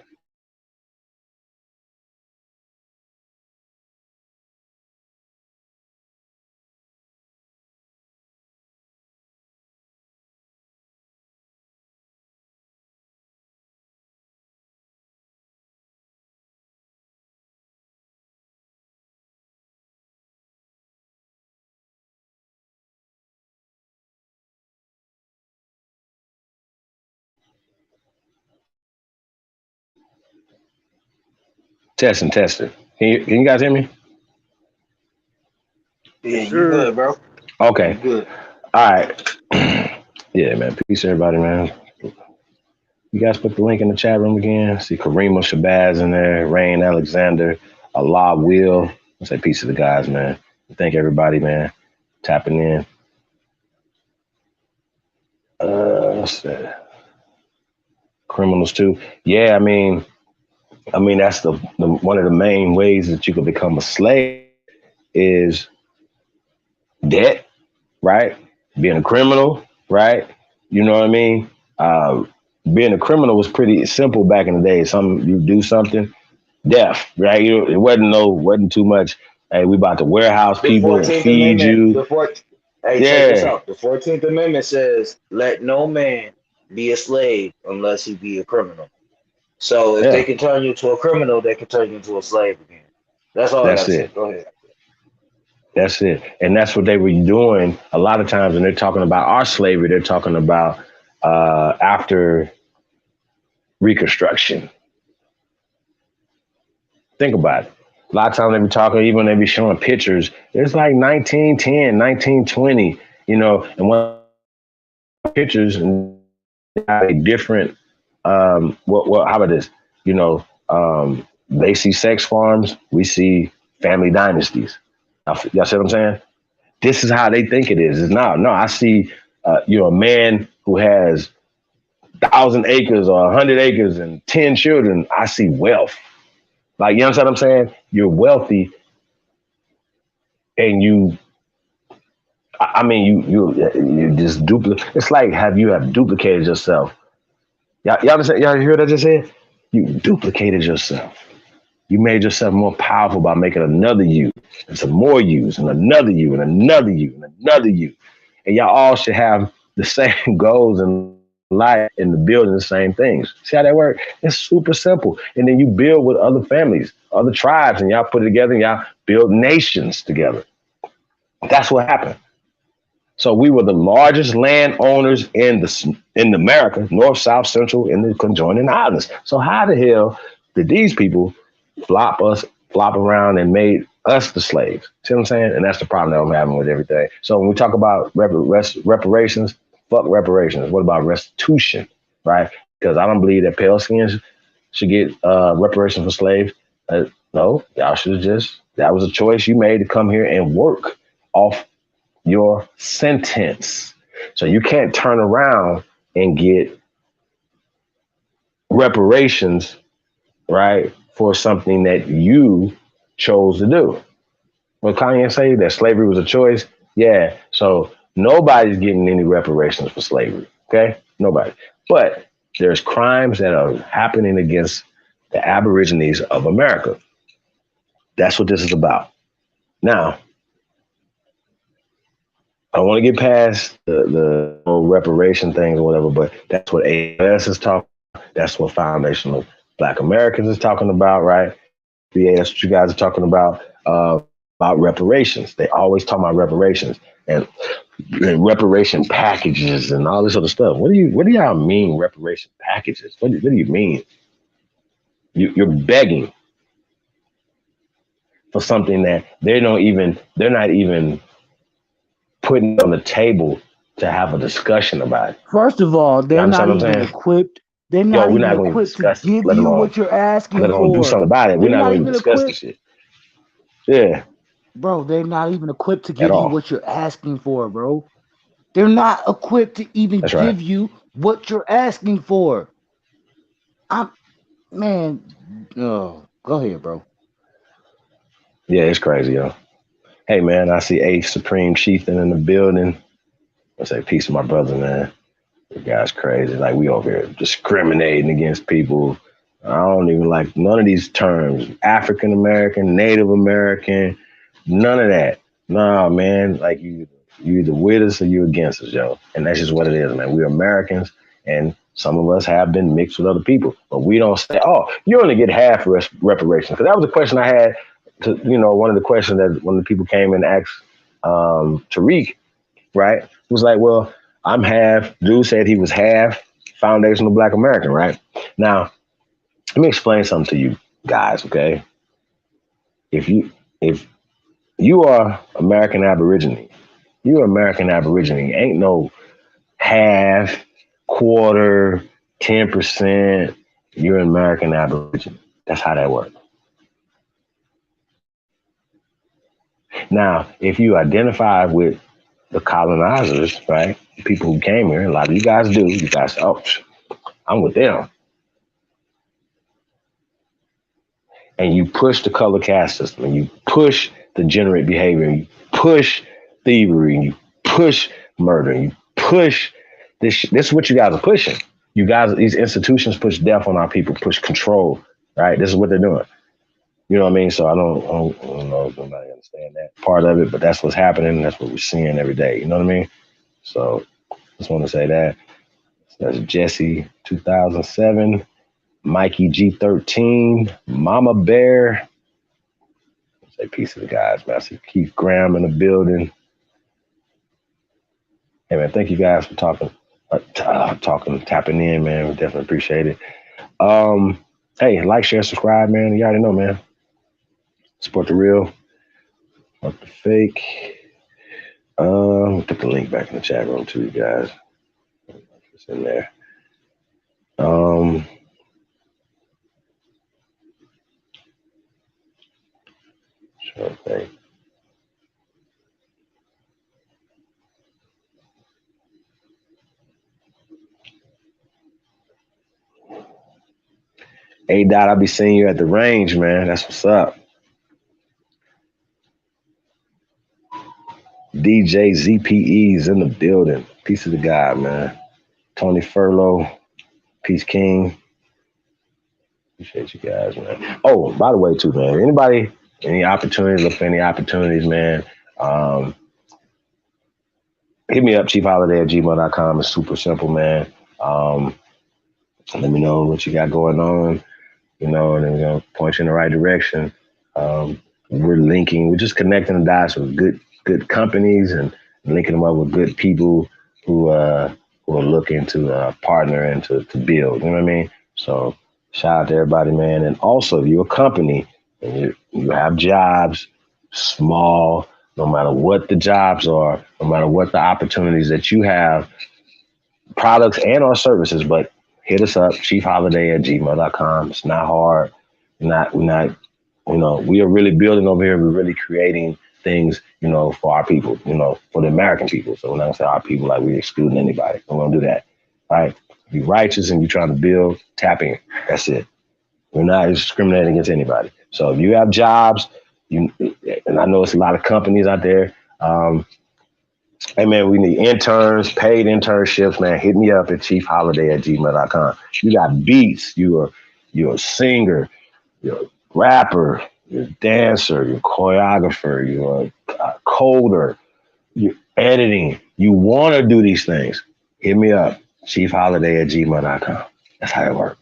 Speaker 1: Testing. Can you guys hear me?
Speaker 2: Yeah,
Speaker 3: Yes,
Speaker 2: you
Speaker 3: sir.
Speaker 2: good, bro. You
Speaker 1: Okay.
Speaker 2: good.
Speaker 1: All right. Yeah, man. Peace, everybody, man. You guys put the link in the chat room again. See Karima Shabazz in there, Rain Alexander, Allah Will. I say peace to the guys, man. Thank everybody, man, tapping in. What's that? Criminals too. Yeah, I mean that's the one of the main ways that you could become a slave is debt, right? Being a criminal, right? You know what I mean? Being a criminal was pretty simple back in the day. You do something, death, right? It wasn't too much. Hey, we about to warehouse
Speaker 2: The
Speaker 1: people and
Speaker 2: 14th
Speaker 1: feed
Speaker 2: Amendment.
Speaker 1: you.
Speaker 2: Hey, check this
Speaker 1: Yeah,
Speaker 2: out. The 14th Amendment says, "Let no man be a slave unless he be a criminal." So if they
Speaker 1: yeah,
Speaker 2: can turn you into a criminal, they can turn you into a slave again. That's all I
Speaker 1: that's
Speaker 2: gotta say.
Speaker 1: it.
Speaker 2: Go ahead.
Speaker 1: That's it. And that's what they were doing a lot of times when they're talking about our slavery. They're talking about after Reconstruction. Think about it. A lot of times they be talking, even when they be showing pictures, it's like 1910, 1920, and one pictures and have a different, how about this? They see sex farms, we see family dynasties. Y'all see what I'm saying? This is how they think it is. It's not, no, I see, a man who has 1,000 acres or 100 acres and 10 children. I see wealth. Like, you understand what I'm saying? You're wealthy and you just duplicate. It's like you have duplicated yourself. Y'all understand? Y'all hear what I just said? You duplicated yourself. You made yourself more powerful by making another you and some more yous and another you and another you and another you. And y'all all should have the same goals in life and the building the same things. See how that works? It's super simple. And then you build with other families, other tribes, and y'all put it together and y'all build nations together. That's what happened. So we were the largest landowners in America, North, South, Central, in the conjoining islands. So how the hell did these people flop around and made us the slaves? See what I'm saying? And that's the problem that I'm having with everything. So when we talk about reparations, fuck reparations. What about restitution, right? Because I don't believe that Paleskins should get reparations for slaves. No, y'all should have that was a choice you made to come here and work off your sentence. So you can't turn around and get reparations, right, for something that you chose to do. Well, Kanye say that slavery was a choice. Yeah. So nobody's getting any reparations for slavery. Okay. Nobody. But there's crimes that are happening against the Aborigines of America. That's what this is about. Now, I want to get past the reparation things or whatever, but that's what AS is talking. That's what Foundational Black Americans is talking about, right? Yeah, that's what you guys are talking about reparations. They always talk about reparations and reparation packages and all this other stuff. What do y'all mean reparation packages? What do you mean? You're begging for something that they're not even putting on the table to have a discussion about it.
Speaker 5: First of all,
Speaker 1: You
Speaker 5: they're
Speaker 1: understand
Speaker 5: not
Speaker 1: what I'm
Speaker 5: even
Speaker 1: saying?
Speaker 5: equipped. They're
Speaker 1: Yo,
Speaker 5: not
Speaker 1: we're
Speaker 5: even
Speaker 1: not going to
Speaker 5: equipped to
Speaker 1: discuss it.
Speaker 5: give you what you're asking
Speaker 1: Let alone do
Speaker 5: for.
Speaker 1: something about it. We're
Speaker 5: They're
Speaker 1: not
Speaker 5: not
Speaker 1: going to
Speaker 5: even
Speaker 1: discuss this
Speaker 5: equipped,
Speaker 1: shit. Yeah,
Speaker 5: bro. They're not even equipped to
Speaker 1: at
Speaker 5: give you
Speaker 1: all.
Speaker 5: what you're asking for, bro. They're not equipped to even
Speaker 1: That's right.
Speaker 5: give you what you're asking for. I'm man. Oh, go ahead, bro.
Speaker 1: Yeah, it's crazy, yo. Hey, man, I see a Supreme Chieftain in the building. I say, peace to my brother, man. The guy's crazy. Like, we over here discriminating against people. I don't even like none of these terms. African American, Native American, none of that. Nah, man. Like, you either with us or you against us, yo. And that's just what it is, man. We're Americans, and some of us have been mixed with other people. But we don't say, oh, you only get half reparations. Because that was a question I had to, one of the questions that one of the people came and asked Tariq, right? It was like, well, I'm half. Dude said he was half foundational Black American, right? Now, let me explain something to you guys, okay? If you are American Aborigine, you're American Aborigine. Ain't no half, quarter, 10%, you're an American Aborigine. That's how that works. Now, if you identify with the colonizers, right? People who came here, a lot of you guys do. You guys, oh, I'm with them. And you push the color caste system, and you push degenerate behavior, and you push thievery, and you push murder, and you push this. This is what you guys are pushing. You guys, these institutions push death on our people, push control, right? This is what they're doing. You know what I mean? So I don't know if nobody understand that part of it, but that's what's happening. That's what we're seeing every day. You know what I mean? So just want to say that. That's Jesse 2007, Mikey G13, Mama Bear. Say peace to the guys, man. I see Keith Graham in the building. Hey man, thank you guys for tapping in, man. We definitely appreciate it. Hey, like, share, subscribe, man. You already know, man. Support the real, fuck the fake. Put the link back in the chat room to you guys. It's in there. Okay. Hey Dot, I'll be seeing you at the range, man. That's what's up. DJ ZPE's in the building. Peace of the God, man. Tony Furlow, Peace King. Appreciate you guys, man. Oh, by the way, too, man. Anybody, any opportunities, look for any opportunities, man. Hit me up, chiefholiday@gmail.com. It's super simple, man. Let me know what you got going on, you know, and then we're going to point you in the right direction. We're just connecting the dots with good companies and linking them up with good people who are looking to partner and to build. You know what I mean? So shout out to everybody, man. And also, if you're a company and you have jobs, small, no matter what the jobs are, no matter what the opportunities that you have, products and or services, but hit us up, chiefholiday@gmail.com. It's not hard. We're not, you know, we are really building over here. We're really creating things, you know, for our people, you know, for the American people. So we're not gonna say our people like we're excluding anybody. We're gonna do that. All right. Be righteous and you're trying to build, tap in. That's it. We're not discriminating against anybody. So if you have jobs, and I know it's a lot of companies out there. Hey man, we need interns, paid internships, man. Hit me up at chiefholiday@gmail.com. You got beats, you're a singer, you're a rapper, you're a dancer, you're a choreographer, you're a coder, you're editing. You want to do these things. Hit me up, chiefholiday@gmail.com. That's how it works.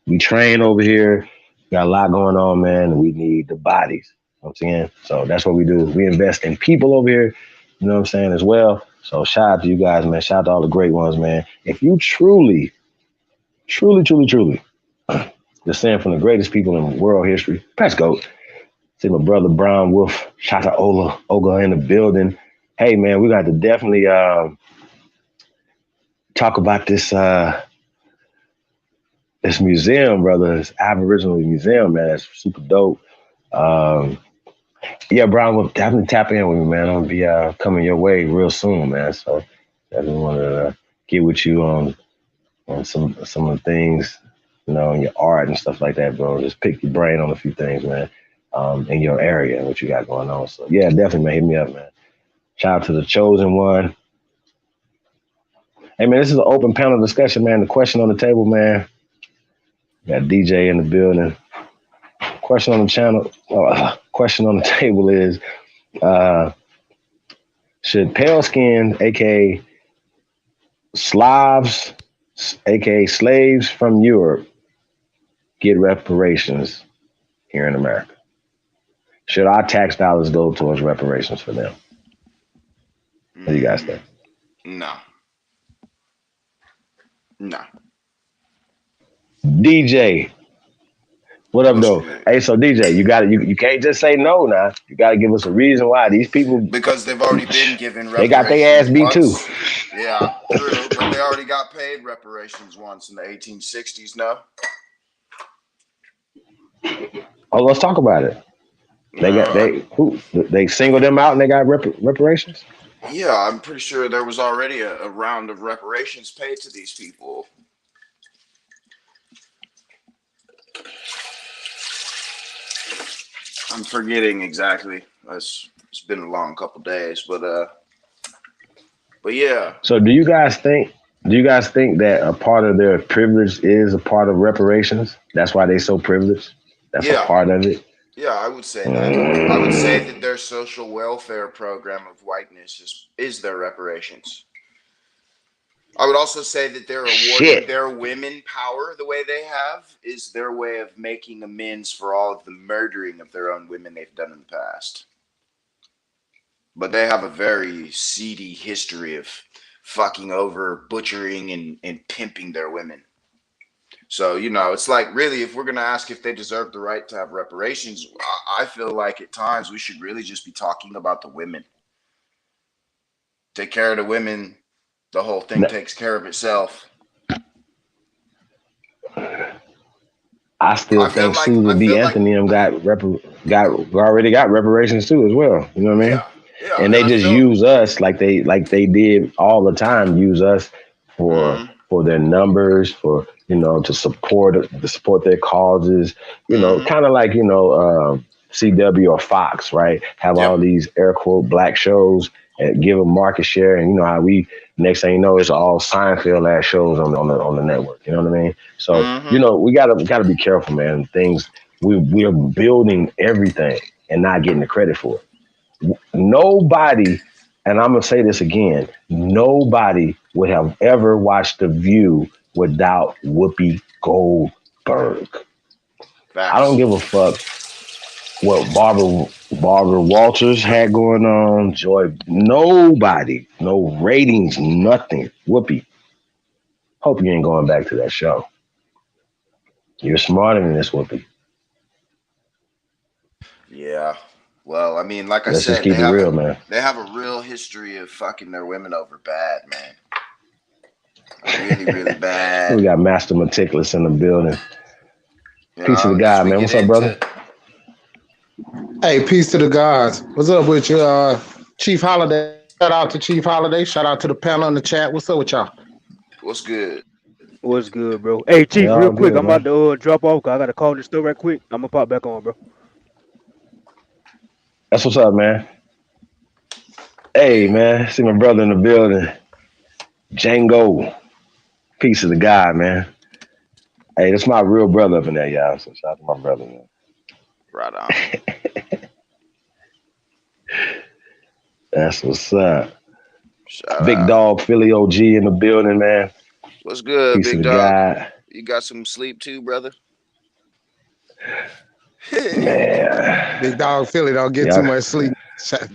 Speaker 1: We train over here. Got a lot going on, man. And we need the bodies. You know what I'm saying? So that's what we do. We invest in people over here, you know what I'm saying, as well. So shout out to you guys, man. Shout out to all the great ones, man. If you truly descend from the greatest people in world history, press go. See my brother Brown Wolf. Shout out to Olga in the building. Hey, man, we got to definitely talk about this this museum, brother. This Aboriginal museum, man. It's super dope. Yeah, Brown will definitely tap in with me, man. I'm gonna be coming your way real soon, man. So definitely want to get with you on some of the things, you know, in your art and stuff like that, bro. Just pick your brain on a few things, man, in your area and what you got going on. So yeah, definitely, man. Hit me up, man. Shout out to the chosen one. Hey, man, this is an open panel discussion, man. The question on the table, man. Got DJ in the building. Question on the channel. Question on the table is: should pale skin, aka Slavs, aka slaves from Europe, get reparations here in America? Should our tax dollars go towards reparations for them? What do you guys think?
Speaker 6: No.
Speaker 1: DJ, what up, though? Hey, so DJ, you can't just say no now. You got to give us a reason why these people.
Speaker 6: Because they've already been given reparations.
Speaker 1: They got their ass beat too.
Speaker 6: Yeah, true. sure they already got paid reparations once in the 1860s. No.
Speaker 1: Oh, let's talk about it. They singled them out and they got reparations.
Speaker 6: Yeah, I'm pretty sure there was already a round of reparations paid to these people. I'm forgetting exactly. It's been a long couple days, but yeah.
Speaker 1: So do you guys think that a part of their privilege is a part of reparations? That's why they so privileged. That's a
Speaker 6: Yeah.
Speaker 1: part of it.
Speaker 6: Yeah, I would say that. I would say that their social welfare program of whiteness is their reparations. I would also say that they're awarding their women power the way they have is their way of making amends for all of the murdering of their own women they've done in the past. But they have a very seedy history of fucking over, butchering, and pimping their women. So, it's like, really, if we're going to ask if they deserve the right to have reparations, I feel like at times we should really just be talking about the women. Take care of the women. The whole thing takes care of itself.
Speaker 1: I still think Susan B. Anthony already got reparations too as well. You know what I mean?
Speaker 6: Yeah,
Speaker 1: and they just use us like they did all the time. Use us for their numbers, for to support their causes. Kind of like CW or Fox, right? Have all these air quote black shows and give them market share, and how we next thing you know it's all Seinfeld ass shows on the network. You know what I mean? So we gotta be careful, man. Things we're building everything and not getting the credit for it. Nobody, and I'm gonna say this again, nobody would have ever watched The View without Whoopi Goldberg.
Speaker 6: Facts.
Speaker 1: I don't give a fuck what Barbara Walters had going on, Joy, nobody, no ratings, nothing. Whoopi. Hope you ain't going back to that show. You're smarter than this, Whoopi.
Speaker 6: Yeah. Well, I mean, like
Speaker 1: Let's
Speaker 6: I said,
Speaker 1: just keep it real, man.
Speaker 6: They have a real history of fucking their women over bad, man. Really, really bad.
Speaker 1: We got Master Meticulous in the building. Peace to the God, man. What's up, brother?
Speaker 7: Hey, peace to the gods. What's up with you, Chief Holiday? Shout out to Chief Holiday. Shout out to the panel in the chat. What's up with y'all?
Speaker 6: What's good?
Speaker 3: What's good, bro? Hey, Chief, real quick, I'm about to drop off because I got to call this store right quick. I'm going to pop back on, bro.
Speaker 1: That's what's up, man. Hey, man. See my brother in the building. Django. Peace to the God, man. Hey, that's my real brother up in there, y'all. So shout out to my brother, man.
Speaker 6: Right on.
Speaker 1: That's what's up. Big Dog Philly OG in the building, man.
Speaker 6: What's good,
Speaker 1: Peace
Speaker 6: Big
Speaker 1: to the
Speaker 6: Dog?
Speaker 1: God.
Speaker 6: You got some sleep too, brother?
Speaker 1: Man.
Speaker 7: Big Dog Philly don't get too much sleep.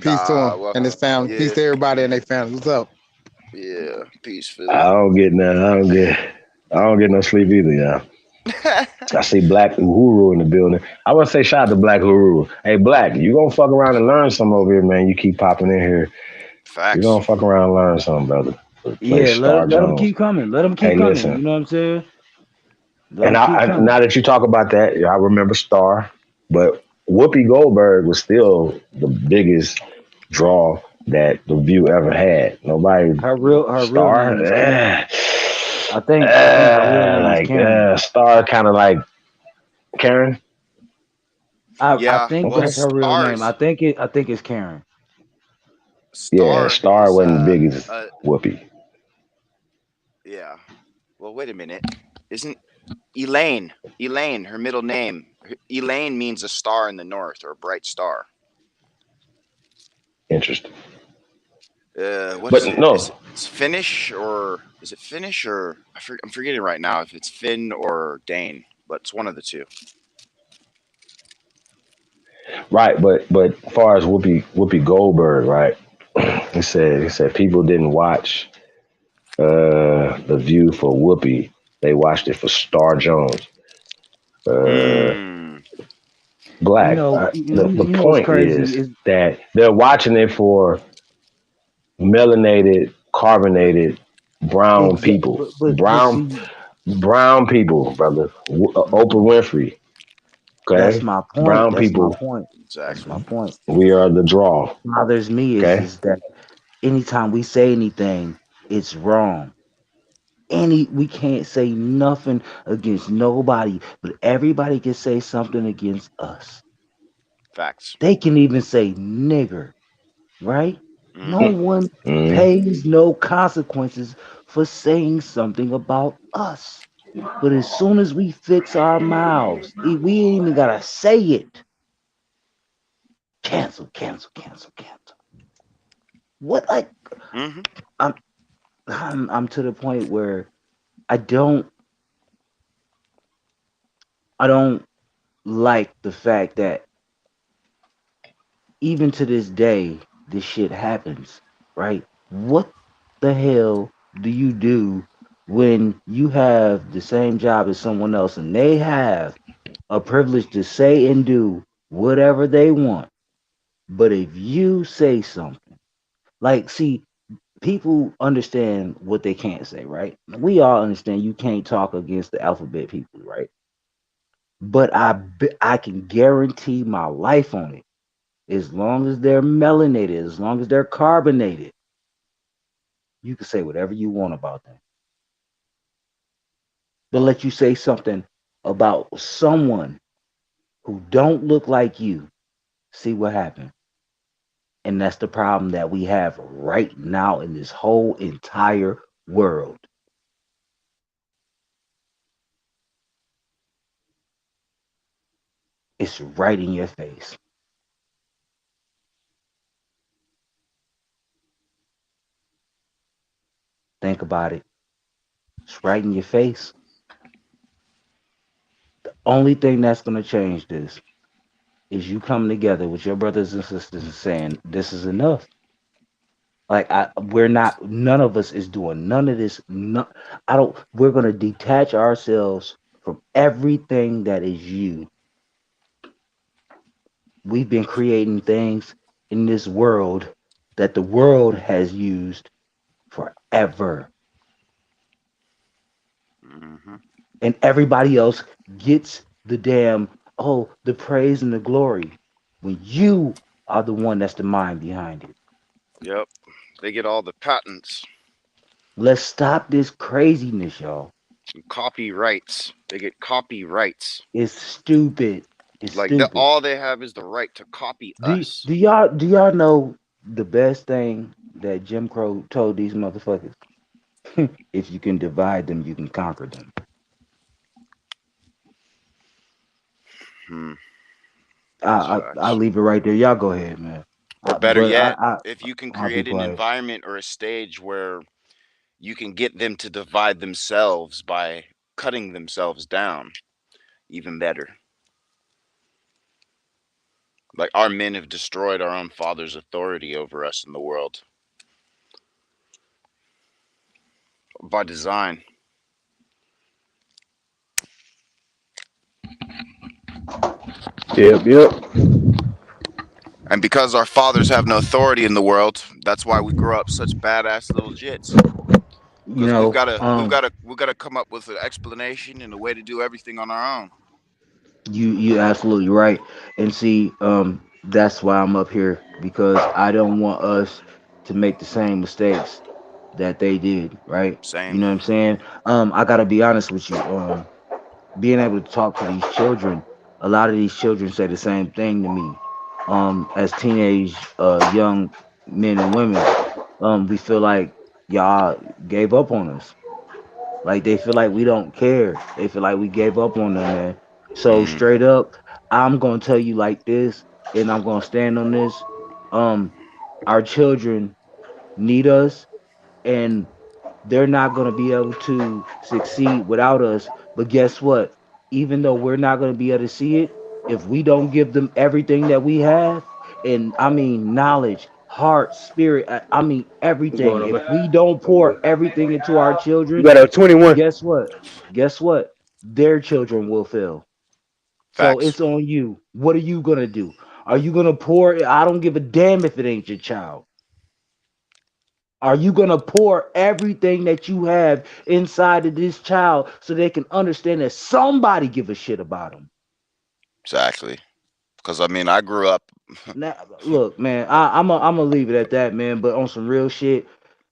Speaker 7: Peace to him and his family.
Speaker 6: Yeah.
Speaker 7: Peace to everybody and their families. What's up?
Speaker 6: Yeah, peace, Philly.
Speaker 1: I don't get no sleep either, y'all. I see Black Uhuru in the building. I want to say shout out to Black Uhuru. Hey, Black, you gonna fuck around and learn something over here, man. You keep popping in here.
Speaker 6: Facts.
Speaker 1: You gonna fuck around and learn something, brother.
Speaker 5: Yeah, let them keep coming. Let them keep coming. Listen. You know what I'm saying?
Speaker 1: Now that you talk about that, I remember Star, but Whoopi Goldberg was still the biggest draw that The View ever had. Nobody.
Speaker 5: Her real
Speaker 1: Star.
Speaker 5: Name is I think her real name is Karen.
Speaker 1: Star, kind of like Karen.
Speaker 5: I think that's her real name. I think it's Karen.
Speaker 1: Star wasn't the biggest Whoopi.
Speaker 6: Yeah. Well, wait a minute. Isn't Elaine, her middle name? Elaine means a star in the north or a bright star.
Speaker 1: Interesting.
Speaker 6: It's Finnish or is it Finnish or I'm forgetting right now if it's Finn or Dane, but it's one of the two.
Speaker 1: Right, but as far as Whoopi Goldberg, right? He said people didn't watch The View for Whoopi. They watched it for Star Jones. Black. The point is that they're watching it for melanated, carbonated Brown
Speaker 5: Exactly.
Speaker 1: people,
Speaker 5: But see,
Speaker 1: brown people, brother. Oprah
Speaker 5: mhm,
Speaker 1: Winfrey.
Speaker 5: that's
Speaker 1: Okay,
Speaker 5: my point.
Speaker 1: brown
Speaker 5: That's my
Speaker 1: people.
Speaker 5: point. That's
Speaker 6: Exactly.
Speaker 5: my point.
Speaker 1: We are the draw.
Speaker 5: Bothers me
Speaker 1: Okay.
Speaker 5: is that anytime we say anything, it's wrong. We can't say nothing against nobody, but everybody can say something against us.
Speaker 6: Facts.
Speaker 5: They can even say nigger, right? No
Speaker 6: Mm-hmm.
Speaker 5: one
Speaker 1: Mm,
Speaker 5: pays no consequences for saying something about us. But as soon as we fix our mouths, we ain't even gotta say it. Cancel, cancel, cancel, cancel. What
Speaker 6: Mm-hmm.
Speaker 5: I'm I'm to the point where I don't I don't like the fact that even to this day this shit happens, right? What the hell do you do when you have the same job as someone else and they have a privilege to say and do whatever they want? But if you say something, like, see, people understand what they can't say, right? We all understand you can't talk against the alphabet people, right? But I can guarantee my life on it. As long as they're melanated, as long as they're carbonated, you can say whatever you want about them. They'll let you say something about someone who don't look like you. See what happens. And that's the problem that we have right now in this whole entire world. It's right in your face. Think about it. It's right in your face. Only thing that's going to change this is you coming together with your brothers and sisters and saying, this is enough. Like, we're not, none of us is doing none of this. No, I don't, we're going to detach ourselves from everything that is you. We've been creating things in this world that the world has used forever.
Speaker 6: Mm-hmm.
Speaker 5: And everybody else gets the damn, oh, the praise and the glory when you are the one that's the mind behind it.
Speaker 6: Yep. They get all the patents
Speaker 5: Let's stop this craziness, y'all.
Speaker 6: and copyrights. They get copyrights.
Speaker 5: It's stupid. It's
Speaker 6: Like the
Speaker 5: stupid.
Speaker 6: all they have is the right to copy us.
Speaker 5: Do y'all know the best thing that Jim Crow told these motherfuckers? If you can divide them, you can conquer them.
Speaker 6: Hmm. That's
Speaker 5: I'll
Speaker 6: facts.
Speaker 5: leave it right there. Y'all go ahead, man.
Speaker 6: Or better
Speaker 5: But
Speaker 6: yet, if you can
Speaker 5: I'll be
Speaker 6: create an
Speaker 5: quiet.
Speaker 6: environment or a stage where you can get them to divide themselves by cutting themselves down, even better. Like our men have destroyed our own father's authority over us in the world by design.
Speaker 3: Yep, yep.
Speaker 6: And because our fathers have no authority in the world, that's why we grow up such badass little jits.
Speaker 5: You
Speaker 6: Because we've
Speaker 5: know,
Speaker 6: got to, we've got to, we've got to come up with an explanation and a way to do everything on our own.
Speaker 5: you absolutely right. And see, that's why I'm up here because I don't want us to make the same mistakes that they did, right? You
Speaker 6: Same.
Speaker 5: know what I'm saying? I gotta be honest with you. Being able to talk to these children, a lot of these children say the same thing to me. As teenage young men and women, we feel like y'all gave up on us. Like they feel like we don't care. They feel like we gave up on them, man. So
Speaker 6: Mm,
Speaker 5: straight up, I'm gonna tell you like this, and I'm gonna stand on this. Um, our children need us, and they're not going to be able to succeed without us. But guess what? Even though we're not going to be able to see it, if we don't give them everything that we have, and I mean knowledge, heart, spirit, I mean
Speaker 3: What's going
Speaker 5: everything,
Speaker 3: on,
Speaker 5: if
Speaker 3: man?
Speaker 5: we don't pour everything into our
Speaker 3: You
Speaker 5: children,
Speaker 3: got a 21.
Speaker 5: guess what? Guess what? Their children will fail. So
Speaker 6: facts.
Speaker 5: it's on you. What are you going to do? Are you going to pour? I don't give a damn if it ain't your child. Are you gonna pour everything that you have inside of this child so they can understand that somebody give a shit about them?
Speaker 6: Exactly. Because I mean, I grew up.
Speaker 5: Now, look, man, I'm gonna leave it at that, man. But on some real shit,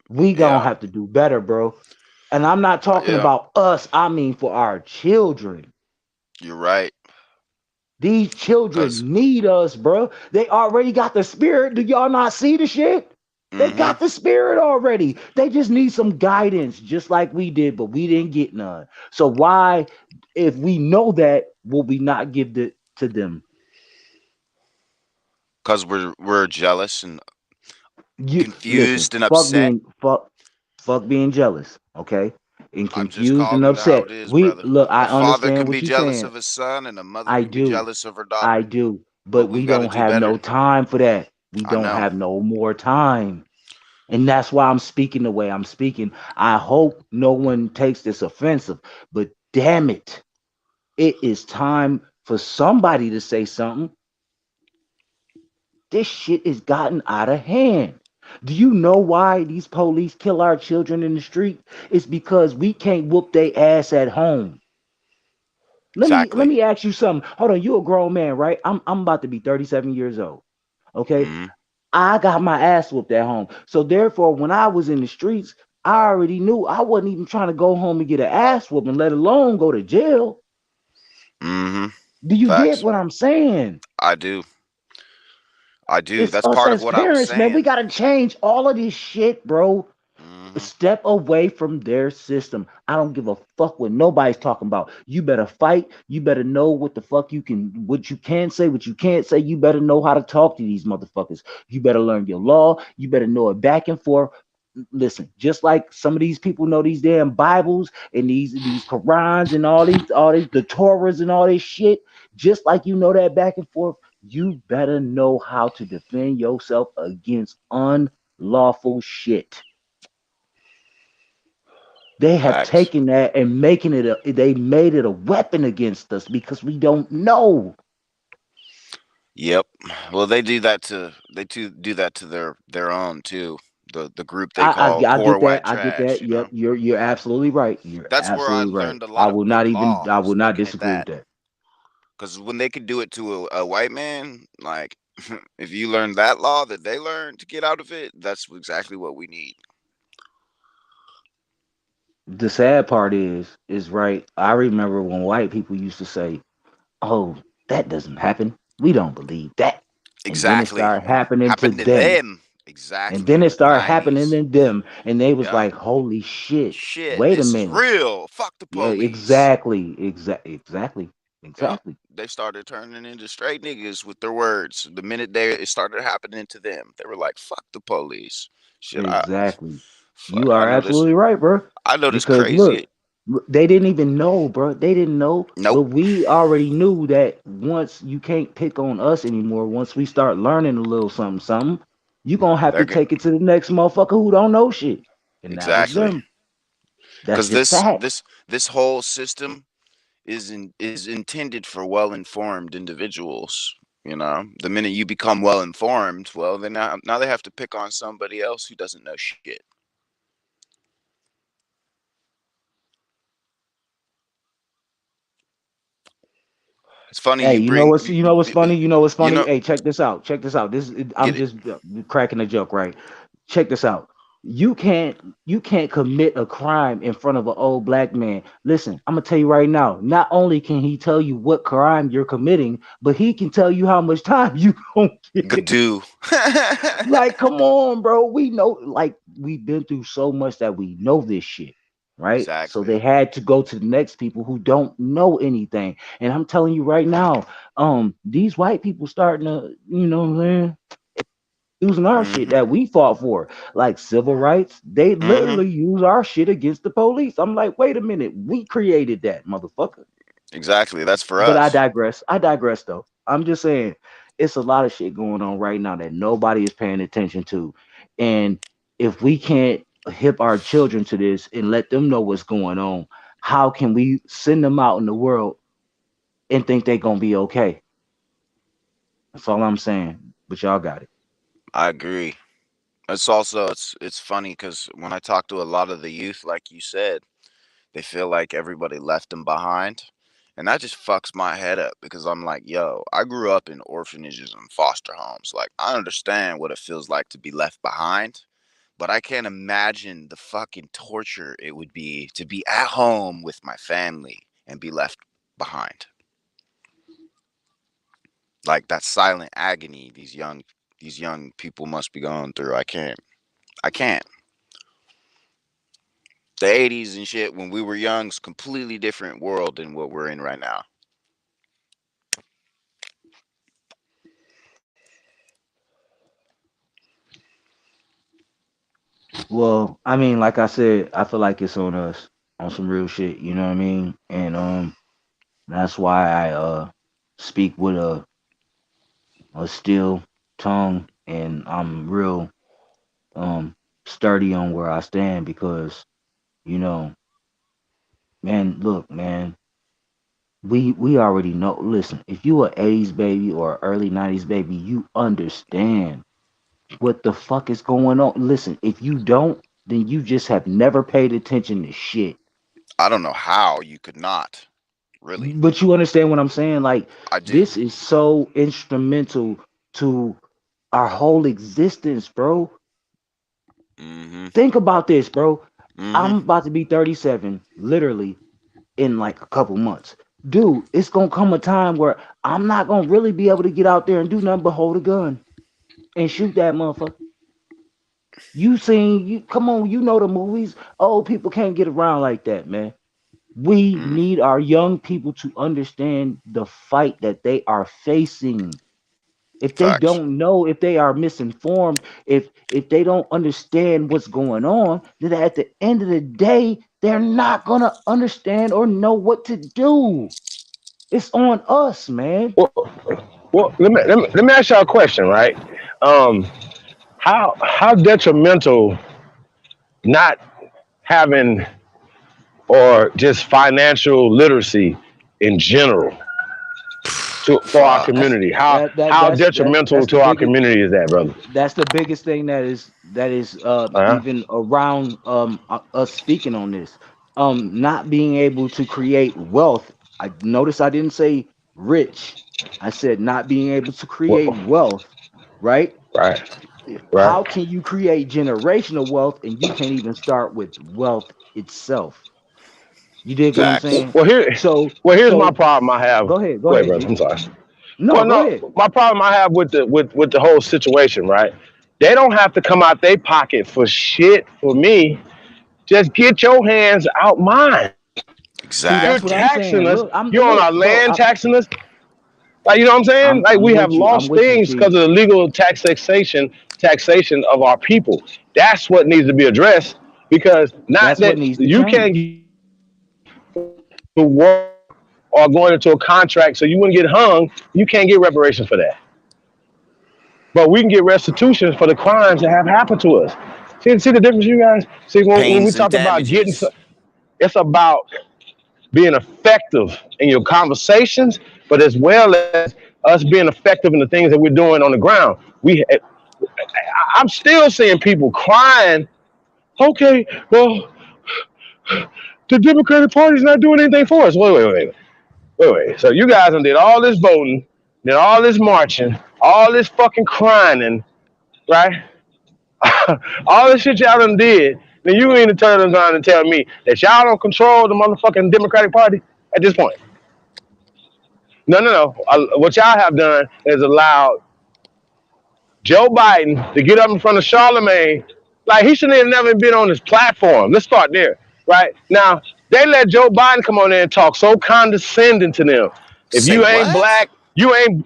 Speaker 5: we gonna
Speaker 6: Yeah,
Speaker 5: have to do better, bro. And I'm not talking
Speaker 6: yeah.
Speaker 5: about us. I mean for our children.
Speaker 6: You're right.
Speaker 5: These
Speaker 6: Because,
Speaker 5: children need us, bro. They already got the spirit. Do y'all not see the shit? They
Speaker 6: mm-hmm.
Speaker 5: got the spirit already. They just need some guidance, just like we did, but we didn't get none. So why, if we know that, will we not give it to them?
Speaker 6: Because we're jealous and
Speaker 5: You listen,
Speaker 6: confused and upset.
Speaker 5: fuck being jealous, okay? And
Speaker 6: I'm just
Speaker 5: confused and
Speaker 6: calling it how
Speaker 5: upset.
Speaker 6: it is,
Speaker 5: We
Speaker 6: brother.
Speaker 5: look, I
Speaker 6: A father
Speaker 5: understand
Speaker 6: can
Speaker 5: what
Speaker 6: be
Speaker 5: you're
Speaker 6: jealous
Speaker 5: saying.
Speaker 6: of his son, and a mother
Speaker 5: I
Speaker 6: can be
Speaker 5: do.
Speaker 6: jealous of her
Speaker 5: I
Speaker 6: daughter.
Speaker 5: do.
Speaker 6: But
Speaker 5: But we
Speaker 6: we've got to
Speaker 5: don't
Speaker 6: do
Speaker 5: have no
Speaker 6: better.
Speaker 5: time for that. We
Speaker 6: I
Speaker 5: don't
Speaker 6: know.
Speaker 5: have no more time. And that's why I'm speaking the way I'm speaking. I hope no one takes this offensive, but damn it, it is time for somebody to say something. This shit is gotten out of hand. Do you know why these police kill our children in the street? It's because we can't whoop their ass at home. Let
Speaker 6: Exactly.
Speaker 5: me ask you something. Hold on, you a grown man, right? I'm about to be 37 years old. Okay?
Speaker 6: Mm-hmm.
Speaker 5: I got my ass whooped at home. So therefore, when I was in the streets, I already knew I wasn't even trying to go home and get an ass whooping, let alone go to jail.
Speaker 6: Mm-hmm.
Speaker 5: Do you get
Speaker 6: Facts.
Speaker 5: what I'm saying?
Speaker 6: I do. I do.
Speaker 5: It's
Speaker 6: That's
Speaker 5: us
Speaker 6: part of
Speaker 5: as
Speaker 6: what I was
Speaker 5: parents, man. We
Speaker 6: saying.
Speaker 5: gotta change all of this shit, bro.
Speaker 6: Mm-hmm.
Speaker 5: Step away from their system. I don't give a fuck what nobody's talking about. You better fight. You better know what the fuck what you can say, what you can't say. You better know how to talk to these motherfuckers. You better learn your law. You better know it back and forth. Listen, just like some of these people know these damn Bibles and these Qurans and all these the Torahs and all this shit, just like you know that back and forth, you better know how to defend yourself against unlawful shit. They have
Speaker 6: Facts.
Speaker 5: taken that and they made it a weapon against us because we don't know.
Speaker 6: Yep. Well, they do that to their own too. The group they
Speaker 5: I,
Speaker 6: call
Speaker 5: I I
Speaker 6: poor
Speaker 5: get that.
Speaker 6: white
Speaker 5: I get
Speaker 6: trash.
Speaker 5: that.
Speaker 6: You know.
Speaker 5: Yep, you're absolutely right. You're
Speaker 6: That's where I
Speaker 5: absolutely right.
Speaker 6: learned a lot of good law.
Speaker 5: I
Speaker 6: Was
Speaker 5: would not
Speaker 6: looking at
Speaker 5: disagree with
Speaker 6: that.
Speaker 5: that.
Speaker 6: Because when they could do it to a white man, like if you learn that law that they learned to get out of it, that's exactly what we need.
Speaker 5: The sad part is right. I remember when white people used to say, "Oh, that doesn't happen. We don't believe that." And then it
Speaker 6: Exactly.
Speaker 5: started happening to
Speaker 6: Happened to
Speaker 5: them.
Speaker 6: them.
Speaker 5: And
Speaker 6: Exactly.
Speaker 5: then
Speaker 6: In
Speaker 5: it
Speaker 6: the
Speaker 5: started happening
Speaker 6: 90s.
Speaker 5: to them. And they was
Speaker 6: Yeah.
Speaker 5: like, holy shit.
Speaker 6: Shit,
Speaker 5: Wait a
Speaker 6: this is
Speaker 5: minute.
Speaker 6: real. Fuck the
Speaker 5: Yeah,
Speaker 6: police.
Speaker 5: exactly.
Speaker 6: Yep.
Speaker 5: Exactly.
Speaker 6: They started turning into straight niggas with their words. The minute they it started happening to them, they were like, "Fuck the police." Shit,
Speaker 5: Exactly.
Speaker 6: fuck,
Speaker 5: You
Speaker 6: I
Speaker 5: are
Speaker 6: know this.
Speaker 5: absolutely right, bro.
Speaker 6: I know this
Speaker 5: Because
Speaker 6: crazy.
Speaker 5: look, they didn't even know, bro. They didn't know, but
Speaker 6: Nope.
Speaker 5: we already knew that once you can't pick on us anymore, once we start learning a little something, something, you gonna have
Speaker 6: They're
Speaker 5: to
Speaker 6: good.
Speaker 5: take it to the next motherfucker who don't know shit. And that was
Speaker 6: Exactly.
Speaker 5: them. That's
Speaker 6: Because
Speaker 5: just
Speaker 6: this
Speaker 5: facts.
Speaker 6: this this whole system is intended for well informed individuals. You know, the minute you become well informed, well, then now they have to pick on somebody else who doesn't know shit. It's funny
Speaker 5: Hey,
Speaker 6: you bring
Speaker 5: you know what's funny? You know what's
Speaker 6: you
Speaker 5: funny?
Speaker 6: know
Speaker 5: Hey, check this out. Check this out. I'm
Speaker 6: get it.
Speaker 5: just cracking a joke, right? Check this out. You can't you can't commit a crime in front of an old black man. Listen, I'm gonna tell you right now. Not only can he tell you what crime you're committing, but he can tell you how much time you gonna
Speaker 6: Could
Speaker 5: get.
Speaker 6: do.
Speaker 5: Like, come on, bro. We know, like, we've been through so much that we know this shit, right? So
Speaker 6: Exactly.
Speaker 5: they had to go to the next people who don't know anything. And I'm telling you right now, these white people starting to, you know what I'm saying, using our shit
Speaker 6: Mhm.
Speaker 5: that we fought for, like civil rights. They
Speaker 6: Mhm.
Speaker 5: literally use our shit against the police. I'm like, wait a minute, we created that, motherfucker.
Speaker 6: Exactly. That's for
Speaker 5: But I
Speaker 6: us.
Speaker 5: digress. I digress though. I'm just saying it's a lot of shit going on right now that nobody is paying attention to. And if we can't hip our children to this and let them know what's going on, how can we send them out in the world and think they're gonna be okay? That's all I'm saying. But y'all got it.
Speaker 6: I agree. it's funny because when I talk to a lot of the youth, like you said, they feel like everybody left them behind. And that just fucks my head up because I'm like, yo, I grew up in orphanages and foster homes. Like, I understand what it feels like to be left behind, but I can't imagine the fucking torture it would be to be at home with my family and be left behind. Like that silent agony these young people must be going through. I can't. The 80s and shit when we were young is completely different world than what we're in right now.
Speaker 5: Well, I mean, like I said, I feel like it's on us on some real shit. You know what I mean? And that's why I speak with a still tongue, and I'm real sturdy on where I stand because you know, man, look, man, we already know. Listen, if you a '80s baby or a early '90s baby, you understand what the fuck is going on. Listen, if you don't, then you just have never paid attention to shit.
Speaker 6: I don't know how you could not, really.
Speaker 5: But you understand what I'm saying? Like,
Speaker 6: I do.
Speaker 5: this is so instrumental to our whole existence, bro.
Speaker 6: Mhm.
Speaker 5: Think about this, bro.
Speaker 6: Mhm.
Speaker 5: I'm about to be 37, literally, in like a couple months. Dude, it's gonna come a time where I'm not gonna really be able to get out there and do nothing but hold a gun and shoot that motherfucker. You seen you come on, you know the movies. Old people can't get around like that, man. We
Speaker 6: Mm.
Speaker 5: need our young people to understand the fight that they are facing. If they
Speaker 6: Facts.
Speaker 5: don't know, if they are misinformed, if they don't understand what's going on, then at the end of the day, they're not gonna understand or know what to do. It's on us, man.
Speaker 1: Well, let me ask y'all a question, right? Um, how detrimental not having or just financial literacy in general to for our
Speaker 6: Fuck.
Speaker 5: That's
Speaker 1: community? How detrimental
Speaker 5: that's the
Speaker 1: to our
Speaker 5: biggest
Speaker 1: community is that, brother?
Speaker 5: that's the biggest thing that is
Speaker 1: Uh-huh.
Speaker 5: even around us speaking on this. Not being able to create wealth. I notice I didn't say rich. I said not being able to create
Speaker 1: Well,
Speaker 5: wealth, right?
Speaker 1: right, right.
Speaker 5: How can you create generational wealth and you can't even start with wealth itself? You dig what I'm
Speaker 6: Facts.
Speaker 5: saying?
Speaker 1: Well, here,
Speaker 5: So
Speaker 1: well, here's my
Speaker 5: so
Speaker 1: problem. I have.
Speaker 5: go
Speaker 1: Go ahead,
Speaker 5: ahead,
Speaker 1: brother.
Speaker 5: G.
Speaker 1: I'm sorry.
Speaker 5: No,
Speaker 1: Well,
Speaker 5: go
Speaker 1: no,
Speaker 5: ahead.
Speaker 1: my problem I have with the whole situation, right? They don't have to come out their pocket for shit for me. Just get your hands out mine.
Speaker 5: See,
Speaker 1: You're
Speaker 5: that's what
Speaker 6: Exactly.
Speaker 5: I'm
Speaker 1: taxing
Speaker 5: saying.
Speaker 1: us.
Speaker 5: Look, I'm
Speaker 1: You're on our
Speaker 5: look, bro.
Speaker 1: land taxing us. Like, you know what I'm saying? Like,
Speaker 5: I'm
Speaker 1: we have
Speaker 5: with you. I'm
Speaker 1: lost
Speaker 5: with you,
Speaker 1: things
Speaker 5: Chief.
Speaker 1: because of the legal taxation of our people. That's what needs to be addressed. Because not
Speaker 5: That's what
Speaker 1: that
Speaker 5: needs to
Speaker 1: you can't
Speaker 5: change.
Speaker 1: get to work or going into a contract so you wouldn't get hung, you can't get reparations for that. But we can get restitution for the crimes that have happened to us. See the difference, you guys? See, when we
Speaker 6: Pains and
Speaker 1: talk about
Speaker 6: damages.
Speaker 1: it's about being effective in your conversations, but as well as us being effective in the things that we're doing on the ground. I'm still seeing people crying. Okay, well, the Democratic Party's not doing anything for us. Wait. So you guys done did all this voting, did all this marching, all this fucking crying, right? All this shit y'all done did. Then you ain't turn around and tell me that y'all don't control the motherfucking Democratic Party at this point. No. What y'all have done is allowed Joe Biden to get up in front of Charlemagne. Like, he shouldn't have never been on this platform. Let's start there, right? Now, they let Joe Biden come on there and talk so condescending to them. If
Speaker 6: Say
Speaker 1: you ain't
Speaker 6: what?
Speaker 1: black, you ain't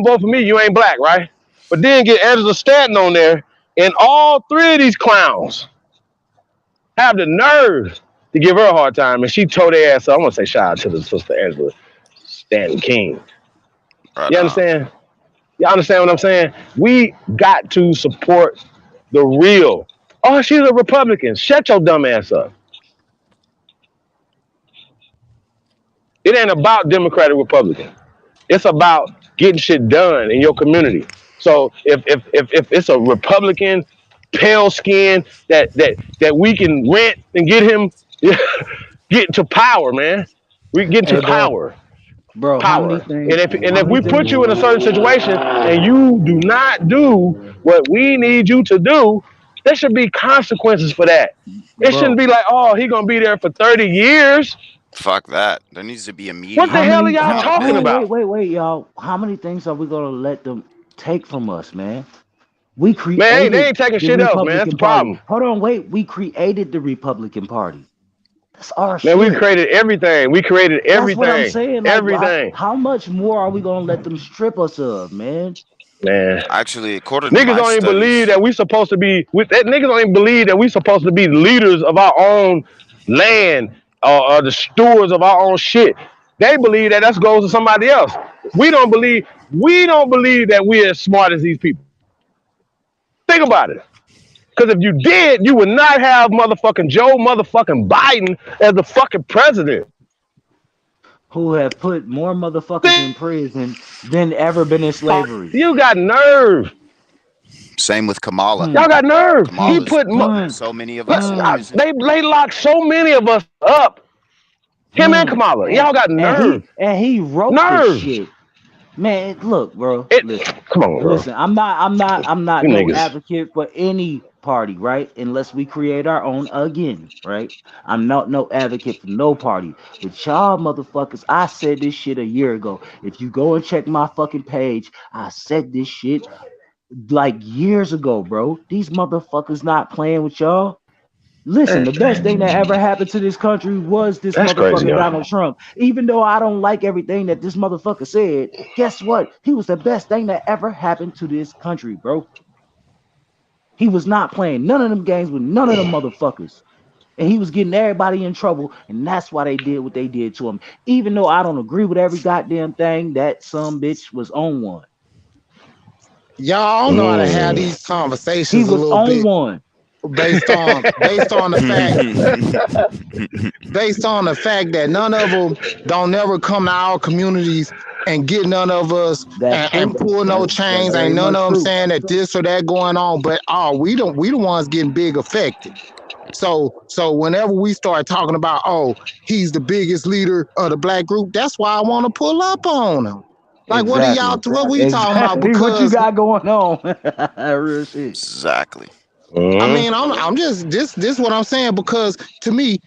Speaker 1: vote for me, you ain't black, right? But then get Angela Stanton on there, and all three of these clowns have the nerve to give her a hard time, and she told their ass up. I'm gonna say shout out to the sister Angela Stanton King.
Speaker 6: Right
Speaker 1: You
Speaker 6: on.
Speaker 1: understand? Y'all understand what I'm saying? We got to support the real. Oh, she's a Republican. Shut your dumb ass up. It ain't about Democratic Republican. It's about getting shit done in your community. So if it's a Republican pale skin that we can rent and get him get to power, man. We get to
Speaker 5: Hey, bro,
Speaker 1: power.
Speaker 5: bro, how many
Speaker 1: Power.
Speaker 5: things?
Speaker 1: And
Speaker 5: How
Speaker 1: if
Speaker 5: many
Speaker 1: we put
Speaker 5: things?
Speaker 1: you in a certain situation and you do not do what we need you to do, there should be consequences for that. It shouldn't
Speaker 5: Bro,
Speaker 1: be like, oh, he gonna be there for 30 years.
Speaker 6: Fuck that. There needs to be
Speaker 1: What the
Speaker 5: how
Speaker 6: immediate
Speaker 1: hell are
Speaker 5: many?
Speaker 1: y'all talking
Speaker 5: Wait,
Speaker 6: accountability.
Speaker 5: wait,
Speaker 1: about?
Speaker 5: wait, wait, y'all. How many things are we gonna let them take from us, man? We
Speaker 1: Man, they
Speaker 5: created
Speaker 1: ain't taking
Speaker 5: the
Speaker 1: shit else, man. That's the
Speaker 5: Republican Party.
Speaker 1: problem.
Speaker 5: Hold on, wait. We created the Republican Party. That's our
Speaker 1: Man, we
Speaker 5: shit.
Speaker 1: created everything. We created
Speaker 5: That's what I'm
Speaker 1: everything.
Speaker 5: saying. Like,
Speaker 1: Everything.
Speaker 5: how much more are we gonna let them strip us of, man?
Speaker 1: Man.
Speaker 6: Actually, according to
Speaker 1: Niggas
Speaker 6: my
Speaker 1: don't even believe
Speaker 6: studies,
Speaker 1: that we supposed to be with that. Niggas don't even believe that we supposed to be leaders of our own land or the stewards of our own shit. They believe that that goes to somebody else. We don't believe that we're as smart as these people. Think about it. Because if you did, you would not have motherfucking Joe motherfucking Biden as the fucking president.
Speaker 5: Who have put more motherfuckers
Speaker 1: Think
Speaker 5: in prison than ever been in slavery?
Speaker 1: you got nerve.
Speaker 6: same with Kamala.
Speaker 5: Hmm,
Speaker 1: Y'all got nerve. He
Speaker 5: hmm,
Speaker 6: Kamala's
Speaker 1: put
Speaker 6: put
Speaker 5: hmm,
Speaker 6: so many of us in
Speaker 5: hmm.
Speaker 6: prison.
Speaker 1: they locked so many of us up. Him and
Speaker 5: Hmm.
Speaker 1: Kamala.
Speaker 5: And
Speaker 1: Y'all got
Speaker 5: and
Speaker 1: nerve.
Speaker 5: he wrote the
Speaker 1: Nerve.
Speaker 5: shit. Man, look, bro.
Speaker 1: It.
Speaker 5: Listen.
Speaker 1: Come on, bro.
Speaker 5: Listen. I'm not
Speaker 1: You
Speaker 5: no
Speaker 1: niggas.
Speaker 5: advocate for any party, right? Unless we create our own again, right? I'm not no advocate for no party. But y'all motherfuckers, I said this shit a year ago. If you go and check my fucking page, I said this shit like years ago, bro. These motherfuckers not playing with y'all. Listen, the best thing that ever happened to this country was this
Speaker 1: That's crazy,
Speaker 5: motherfucker
Speaker 1: yo.
Speaker 5: Donald Trump. Even though I don't like everything that this motherfucker said, guess what? He was the best thing that ever happened to this country, bro. He was not playing none of them games with none of them motherfuckers. And he was getting everybody in trouble, and that's why they did what they did to him. Even though I don't agree with every goddamn thing, that some bitch was on one.
Speaker 7: Y'all don't know how to have
Speaker 1: Mm.
Speaker 7: these
Speaker 5: He
Speaker 7: conversations a
Speaker 5: was
Speaker 7: little
Speaker 5: on
Speaker 7: bit
Speaker 5: one.
Speaker 7: based on the fact that none of them don't never come to our communities and get none of us
Speaker 5: That's
Speaker 7: and
Speaker 5: true.
Speaker 7: pull no
Speaker 5: That's
Speaker 7: chains. Ain't
Speaker 5: very
Speaker 7: none
Speaker 5: much
Speaker 7: of them
Speaker 5: true.
Speaker 7: saying that this or that going on, but we the ones getting big affected. So whenever we start talking about, oh, he's the biggest leader of the black group, that's why I want to pull up on him. Like,
Speaker 5: Exactly.
Speaker 7: what we talking about?
Speaker 5: Exactly what you
Speaker 7: Because
Speaker 5: got going on. Real shit.
Speaker 6: Exactly.
Speaker 7: I
Speaker 1: Mm.
Speaker 7: mean, I'm just this what I'm saying, because to me,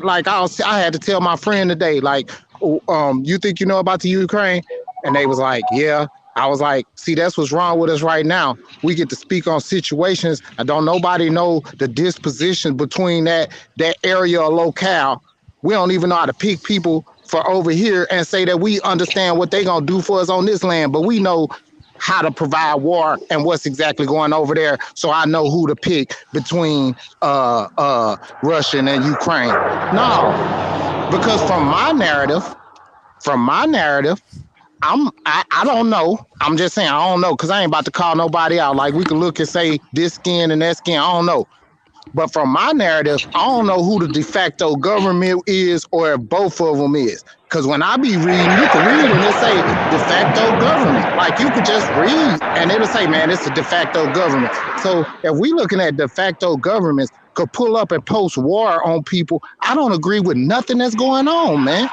Speaker 7: like I had to tell my friend today, like, oh, you think you know about the Ukraine? And they was like, yeah. I was like, see, that's what's wrong with us right now. We get to speak on situations. I don't nobody know the disposition between that area or locale. We don't even know how to pick people for over here and say that we understand what they gonna do for us on this land, but we know how to provide war and what's exactly going over there, so I know who to pick between Russia and Ukraine. No, because from my narrative, I don't know. I'm just saying I don't know, because I ain't about to call nobody out. Like, we can look and say this skin and that skin. I don't know. But from my narrative, I don't know who the de facto government is or if both of them is. Because when I be reading, you can read and it say de facto government. Like, you could just read and it'll say, man, it's a de facto government. So if we looking at de facto governments could pull up and post war on people, I don't agree with nothing that's going on, man.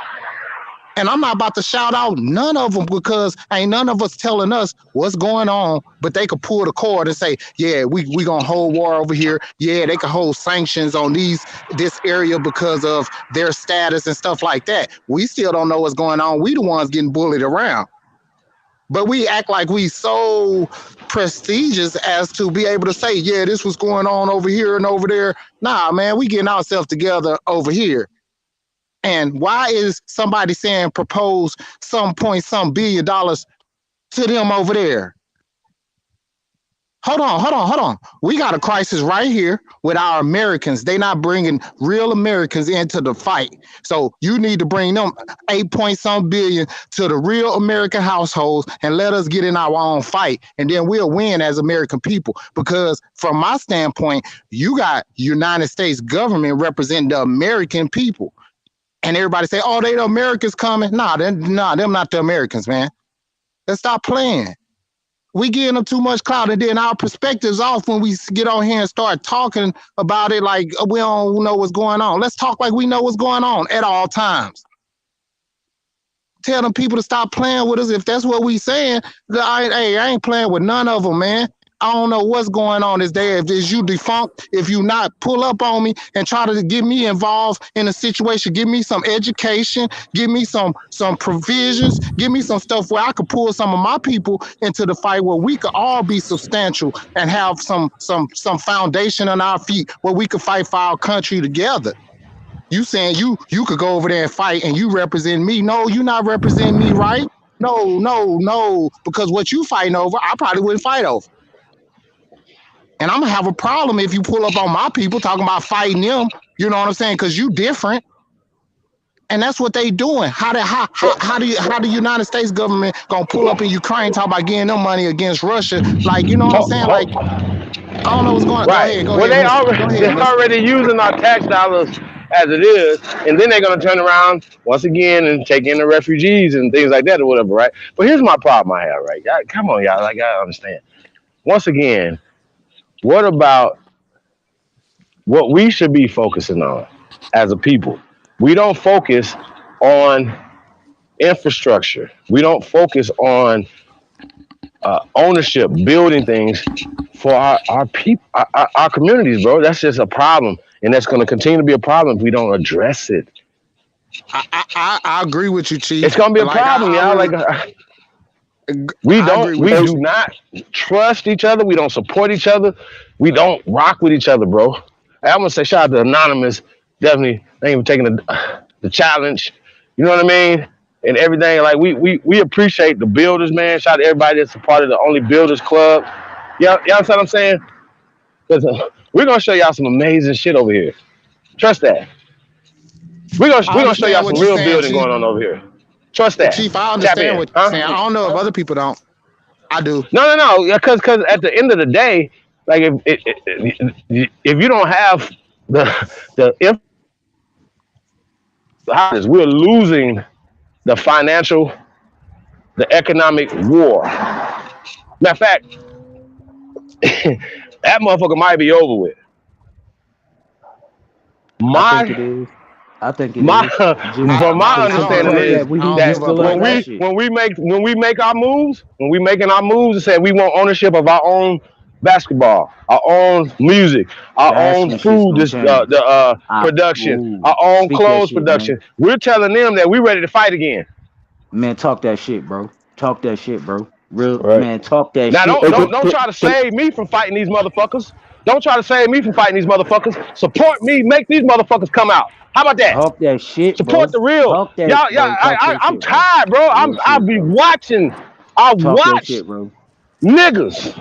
Speaker 7: And I'm not about to shout out none of them, because ain't none of us telling us what's going on, but they could pull the cord and say, yeah, we gonna hold war over here. Yeah, they could hold sanctions on this area because of their status and stuff like that. We still don't know what's going on. We the ones getting bullied around. But we act like we so prestigious as to be able to say, yeah, this was going on over here and over there. Nah, man, we getting ourselves together over here. And why is somebody saying propose some $billion to them over there? Hold on. We got a crisis right here with our Americans. They not bringing real Americans into the fight. So you need to bring them 8 point some billion to the real American households and let us get in our own fight. And then we'll win as American people. Because from my standpoint, you got United States government representing the American people. And everybody say, oh, they the Americans coming. Nah, them not the Americans, man. Let's stop playing. We giving them too much clout, and then our perspectives off when we get on here and start talking about it like we don't know what's going on. Let's talk like we know what's going on at all times. Tell them people to stop playing with us. If that's what we saying, I ain't playing with none of them, man. I don't know what's going on this day. If it's you defunct, if you not pull up on me and try to get me involved in a situation, give me some education, give me some provisions, give me some stuff where I could pull some of my people into the fight where we could all be substantial and have some foundation on our feet where we could fight for our country together. You saying you could go over there and fight and you represent me. No, you not representing me, right? No. Because what you fighting over, I probably wouldn't fight over. And I'm gonna have a problem if you pull up on my people talking about fighting them. You know what I'm saying? Because you different. And that's what they doing. How the United States government gonna pull up in Ukraine talk about getting them money against Russia? Like, you know what I'm saying? Like, I don't know what's going on.
Speaker 1: Right.
Speaker 7: Go ahead,
Speaker 1: They're already using our tax dollars as it is, and then they're gonna turn around once again and take in the refugees and things like that or whatever, right? But here's my problem I have, right? Come on, y'all, like I understand. Once again, what about what we should be focusing on as a people? We don't focus on infrastructure. We don't focus on ownership, building things for our people, our communities, bro. That's just a problem, and that's going to continue to be a problem if we don't address it.
Speaker 7: I agree with you, Chief.
Speaker 1: It's going to be a problem, y'all. We do not trust each other. We don't support each other. We don't rock with each other, bro. I'm gonna say shout out to Anonymous. Definitely, they ain't even taking the challenge. You know what I mean? And everything. Like we appreciate the builders, man. Shout out to everybody that's a part of the OnlyBuilders Club. Y'all understand what I'm saying? Because we're gonna show y'all some amazing shit over here. Trust that. We're gonna show y'all some real building going on over here. Trust that.
Speaker 7: Chief, I understand what you're saying. I don't know if other people don't. I do.
Speaker 1: No. Yeah, because at the end of the day, like if you don't have the we're losing the financial, the economic war. Matter of fact, that motherfucker might be over with.
Speaker 5: I think it is. From
Speaker 1: my understanding is that when we make our moves, when we making our moves and say we want ownership of our own basketball, our own music, our own food, production, our own clothes production, man. We're telling them that we're ready to fight again.
Speaker 5: Man, talk that shit, bro. Real right. Man, talk that
Speaker 1: now,
Speaker 5: shit.
Speaker 1: Now don't try to save me from fighting these motherfuckers. Don't try to save me from fighting these motherfuckers. Support me, make these motherfuckers come out. How about that?
Speaker 5: Talk that shit,
Speaker 1: Support
Speaker 5: bro.
Speaker 1: the real. I'm tired, bro. I'll be watching. I watch
Speaker 5: shit, bro.
Speaker 1: Niggas.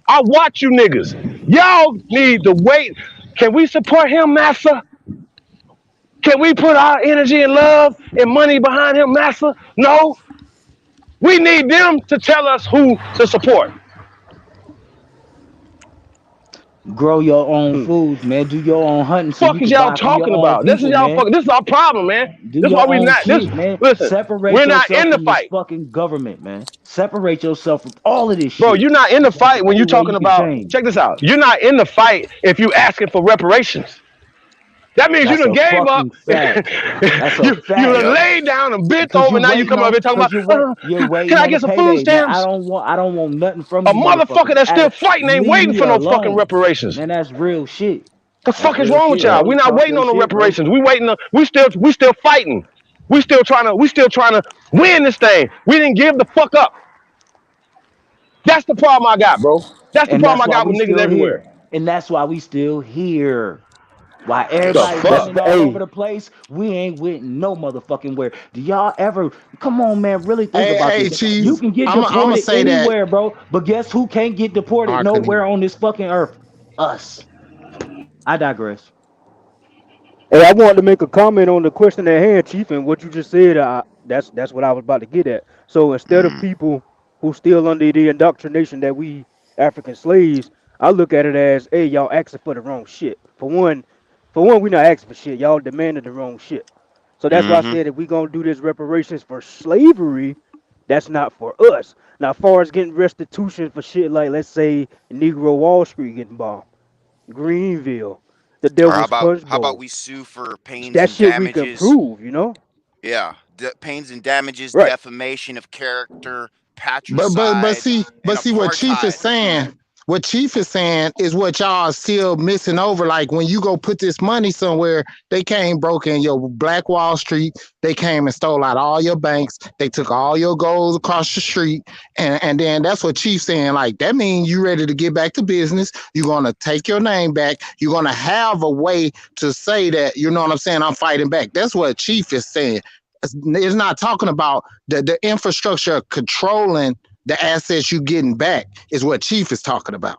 Speaker 1: I watch you niggas. Y'all need to wait. Can we support him, Massa? Can we put our energy and love and money behind him, Massa? No. We need them to tell us who to support.
Speaker 5: Grow your own foods, man. Do your own hunting.
Speaker 1: So fuck is y'all talking about? This is y'all fucking. This is our problem, man. This is why we not.
Speaker 5: Shit, man.
Speaker 1: Listen,
Speaker 5: separate
Speaker 1: we're not in the fight.
Speaker 5: Fucking government, man. Separate yourself from all of this shit.
Speaker 1: Bro, you're not in the fight when you're talking about. Check this out. You're not in the fight if you asking for reparations. That means you done gave up. You done laid down and bent over. Now you come over here talking about. Can I get some food stamps?
Speaker 5: I don't want nothing from
Speaker 1: a motherfucker that's still fighting ain't waiting for no fucking reparations.
Speaker 5: Man, that's real shit.
Speaker 1: The fuck is wrong with y'all? We're not waiting on no reparations. We waiting. We still fighting. We still trying to win this thing. We didn't give the fuck up. That's the problem I got, bro. That's the problem I got with niggas everywhere.
Speaker 5: And that's why we still here. Why everybody running all over the place, we ain't with no motherfucking where. Do y'all ever, come on, man, really think about this.
Speaker 7: Chief,
Speaker 5: you can get deported anywhere, bro, but guess who can't get deported nowhere on this fucking earth? Us. I digress.
Speaker 3: Hey, I wanted to make a comment on the question at hand, Chief, and what you just said. That's what I was about to get at. So instead of people who still under the indoctrination that we African slaves, I look at it as, hey, y'all asking for the wrong shit. For one, we're not asking for shit. Y'all demanded the wrong shit. So that's why I said if we gonna do this reparations for slavery, That's not for us. Now, as far as getting restitution for shit like, let's say, Negro Wall Street getting bombed, Greenville, the
Speaker 6: Or
Speaker 3: Devil's Punch
Speaker 6: how about
Speaker 3: Bowl,
Speaker 6: we sue for pains
Speaker 3: that
Speaker 6: and
Speaker 3: shit we can
Speaker 6: damages?
Speaker 3: prove, you know?
Speaker 6: Yeah, pains and damages,
Speaker 3: Right.
Speaker 6: defamation of character,
Speaker 7: But
Speaker 6: patricide,
Speaker 7: see,
Speaker 6: and
Speaker 7: what Chief is
Speaker 6: apartheid.
Speaker 7: saying, is what y'all are still missing over. Like when you go put this money somewhere, they came broke in your Black Wall Street. They came and stole out all your banks. They took all your gold across the street, and then that's what Chief saying. Like that means you ready to get back to business. You're gonna take your name back. You're gonna have a way to say that you know what I'm saying. I'm fighting back. That's what Chief is saying. It's not talking about the infrastructure controlling the assets you getting back is what Chief is talking about.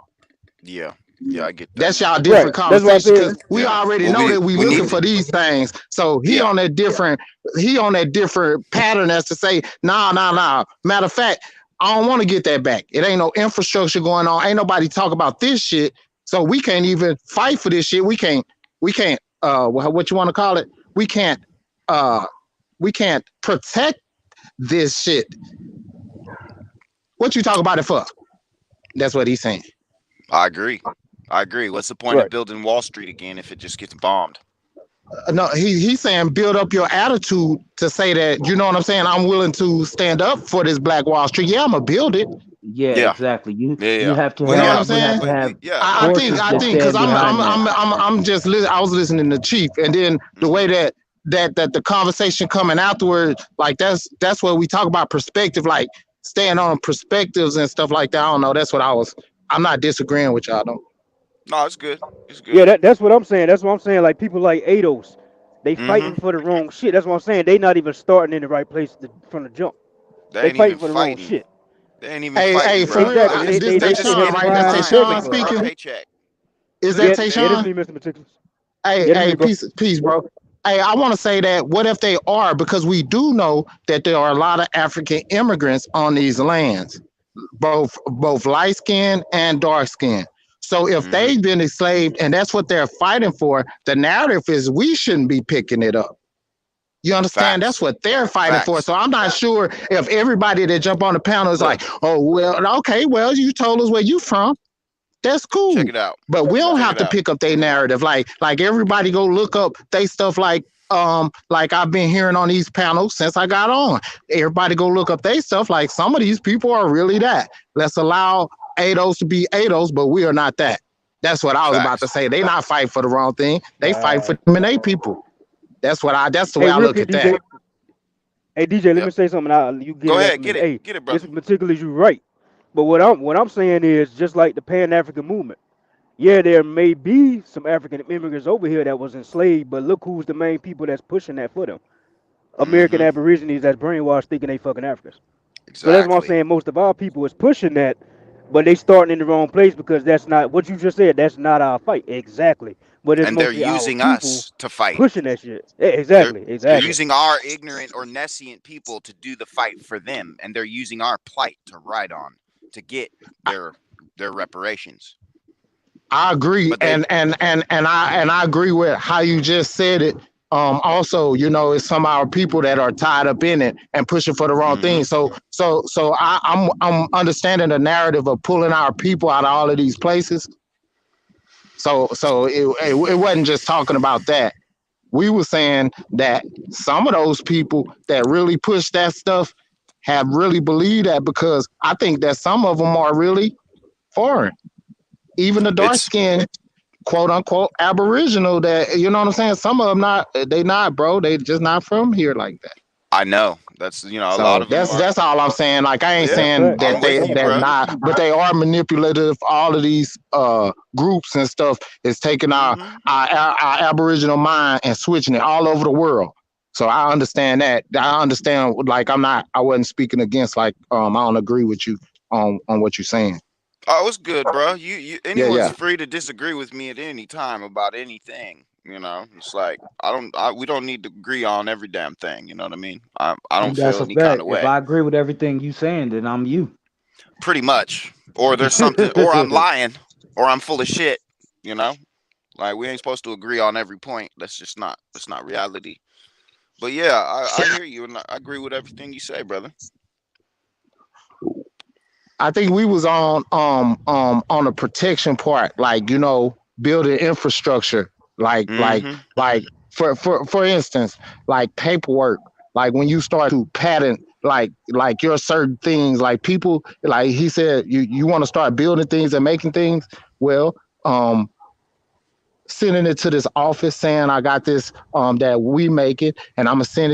Speaker 6: Yeah, yeah, I get that.
Speaker 7: That's y'all
Speaker 3: Right.
Speaker 7: different
Speaker 3: That's why I
Speaker 7: conversation because
Speaker 3: said,
Speaker 7: we
Speaker 6: Yeah.
Speaker 7: already
Speaker 6: Well,
Speaker 7: know that we
Speaker 6: we
Speaker 7: looking
Speaker 6: need
Speaker 7: for
Speaker 6: to.
Speaker 7: these things. So
Speaker 6: Yeah.
Speaker 7: he on that different pattern as to say, nah. Matter of fact, I don't want to get that back. It ain't no infrastructure going on. Ain't nobody talk about this shit. So we can't even fight for this shit. We can't what you want to call it? We can't uh we can't protect this shit. What you talk about it for? That's what he's saying.
Speaker 6: I agree. I agree. What's the point of
Speaker 3: right.
Speaker 6: building Wall Street again if it just gets bombed?
Speaker 7: No, he's saying build up your attitude to say that you know what I'm saying. I'm willing to stand up for this Black Wall Street. Yeah, I'm gonna build it.
Speaker 5: Yeah,
Speaker 6: Yeah.
Speaker 5: exactly.
Speaker 6: Yeah.
Speaker 5: You
Speaker 6: Yeah.
Speaker 5: have to
Speaker 7: You
Speaker 6: But
Speaker 7: know what
Speaker 5: have
Speaker 7: I'm
Speaker 6: yeah,
Speaker 5: you
Speaker 6: but
Speaker 5: have
Speaker 7: saying?
Speaker 5: to
Speaker 6: but
Speaker 5: have
Speaker 6: we yeah,
Speaker 7: I,
Speaker 6: but
Speaker 7: I
Speaker 6: we
Speaker 7: think
Speaker 5: forces
Speaker 7: I
Speaker 5: that
Speaker 7: think because
Speaker 5: stand behind that.
Speaker 7: I'm just I was listening to Chief, and then the way
Speaker 6: mhm.
Speaker 7: that the conversation coming afterward, like that's what we talk about perspective, like staying on perspectives and stuff like that. I don't know. That's what I was. I'm not disagreeing with y'all. Though.
Speaker 6: No, it's good. It's
Speaker 3: Yeah,
Speaker 6: good.
Speaker 3: that's what I'm saying. That's what I'm saying. Like people like Ados, they fighting
Speaker 6: Mhm.
Speaker 3: for the wrong shit. That's what I'm saying. They not even starting in the right place from the jump.
Speaker 6: They
Speaker 3: They
Speaker 6: ain't even
Speaker 3: fighting for the wrong
Speaker 6: fighting.
Speaker 3: shit.
Speaker 6: They ain't even
Speaker 7: Hey,
Speaker 6: fighting,
Speaker 7: for
Speaker 6: bro.
Speaker 7: real.
Speaker 3: Exactly. They
Speaker 7: This
Speaker 3: they
Speaker 6: They're
Speaker 3: they
Speaker 7: that
Speaker 6: just
Speaker 3: sitting here
Speaker 7: Sean,
Speaker 6: getting
Speaker 7: right?
Speaker 6: in
Speaker 7: That's
Speaker 3: crying
Speaker 7: that
Speaker 3: and
Speaker 6: line
Speaker 3: begging
Speaker 7: Sean
Speaker 6: for
Speaker 3: for
Speaker 6: a
Speaker 3: it.
Speaker 7: speaking.
Speaker 6: paycheck.
Speaker 7: Is that
Speaker 3: Yeah,
Speaker 7: Tay
Speaker 6: They
Speaker 3: yeah, that's
Speaker 7: Sean?
Speaker 3: me, Mr. Meticulous.
Speaker 7: Hey,
Speaker 3: Yeah, that's me, bro.
Speaker 7: peace, bro. Hey, I want to say that what if they are? Because we do know that there are a lot of African immigrants on these lands, both light skinned and dark skinned. So if
Speaker 6: mhm.
Speaker 7: they've been enslaved and that's what they're fighting for, the narrative is we shouldn't be picking it up. You understand? That's
Speaker 6: Facts.
Speaker 7: what they're fighting for.
Speaker 6: Facts.
Speaker 7: So I'm not sure if everybody that jump on the panel is
Speaker 6: Look,
Speaker 7: like, oh well, okay, well you told us where you from. That's
Speaker 6: check
Speaker 7: cool.
Speaker 6: it out.
Speaker 7: But we don't
Speaker 6: Check
Speaker 7: have
Speaker 6: it
Speaker 7: to
Speaker 6: out.
Speaker 7: pick up their narrative. Like everybody go look up they stuff like I've been hearing on these panels since I got on. Everybody go look up they stuff like some of these people are really that. Let's allow ADOS to be ADOS, but we are not that. That's what I was about to
Speaker 6: Facts.
Speaker 7: say. They not fighting for the wrong thing. They fight for
Speaker 3: Right.
Speaker 7: them and they people. That's the way
Speaker 3: Hey,
Speaker 7: I
Speaker 3: real
Speaker 7: look
Speaker 3: quick,
Speaker 7: at that.
Speaker 3: DJ. Hey, DJ, let
Speaker 6: Yep.
Speaker 3: me say something. You get
Speaker 6: Go
Speaker 3: it
Speaker 6: ahead.
Speaker 3: after
Speaker 6: Get
Speaker 3: me.
Speaker 6: it.
Speaker 3: Hey,
Speaker 6: Get it, brother.
Speaker 3: Mr. Meticulous, you right. But what I'm saying is just like the Pan African movement. Yeah, there may be some African immigrants over here that was enslaved, but look who's the main people that's pushing that for them. American
Speaker 6: Mhm.
Speaker 3: Aborigines that's brainwashed thinking they fucking Africans. So that's why I'm
Speaker 6: Exactly.
Speaker 3: saying most of our people is pushing that, but they starting in the wrong place because that's not what you just said. That's not our fight exactly. But it's
Speaker 6: And they're
Speaker 3: mostly our
Speaker 6: using
Speaker 3: people
Speaker 6: us to fight.
Speaker 3: pushing that shit. Yeah,
Speaker 6: They're
Speaker 3: exactly,
Speaker 6: they're
Speaker 3: exactly.
Speaker 6: using our ignorant or nescient people to do the fight for them, and they're using our plight to ride on to get their reparations.
Speaker 7: I agree,
Speaker 6: But they
Speaker 7: and I agree with how you just said it. Also, it's some of our people that are tied up in it and pushing for the wrong
Speaker 6: mhm.
Speaker 7: thing. So I'm understanding the narrative of pulling our people out of all of these places. So it wasn't just talking about that. We were saying that some of those people that really push that stuff have really believed that because I think that some of them are really foreign. Even the dark
Speaker 6: It's
Speaker 7: skin quote unquote aboriginal that you know what I'm saying. Some of them not they not bro. They just not from here like that.
Speaker 6: I know. That's a lot
Speaker 7: So
Speaker 6: of them
Speaker 7: that's
Speaker 6: are.
Speaker 7: that's all I'm saying. Like I ain't
Speaker 6: Yeah,
Speaker 3: That's
Speaker 7: saying
Speaker 3: facts.
Speaker 6: I'm
Speaker 7: that
Speaker 3: That's
Speaker 7: they
Speaker 6: with you,
Speaker 3: facts.
Speaker 7: they're
Speaker 6: bruh.
Speaker 7: not, but they are manipulative. All of these groups and stuff is taking
Speaker 6: Mhm.
Speaker 7: our aboriginal mind and switching it all over the world. So I understand that. I understand. Like I wasn't speaking against. Like I don't agree with you on what you're saying.
Speaker 6: Oh, it's good, bro.
Speaker 7: Yeah,
Speaker 6: Anyone's
Speaker 7: yeah.
Speaker 6: free to disagree with me at any time about anything. It's like we don't need to agree on every damn thing. You know what I mean? I don't
Speaker 5: And that's
Speaker 6: feel
Speaker 5: a
Speaker 6: any kind
Speaker 5: fact.
Speaker 6: of
Speaker 5: If
Speaker 6: way.
Speaker 5: I agree with everything you saying, then I'm you.
Speaker 6: Pretty much, or there's something, or I'm lying, or I'm full of shit. You know, like we ain't supposed to agree on every point. That's not reality. But yeah, I hear you, and I agree with everything you say, brother.
Speaker 7: I think we was on the protection part, like building infrastructure, like like
Speaker 6: Mm-hmm.
Speaker 7: like for instance, like paperwork, like when you start to patent like your certain things, like people, like he said, you want to start building things and making things. Well, um sending it to this office saying I got this that we make it, and I'm gonna send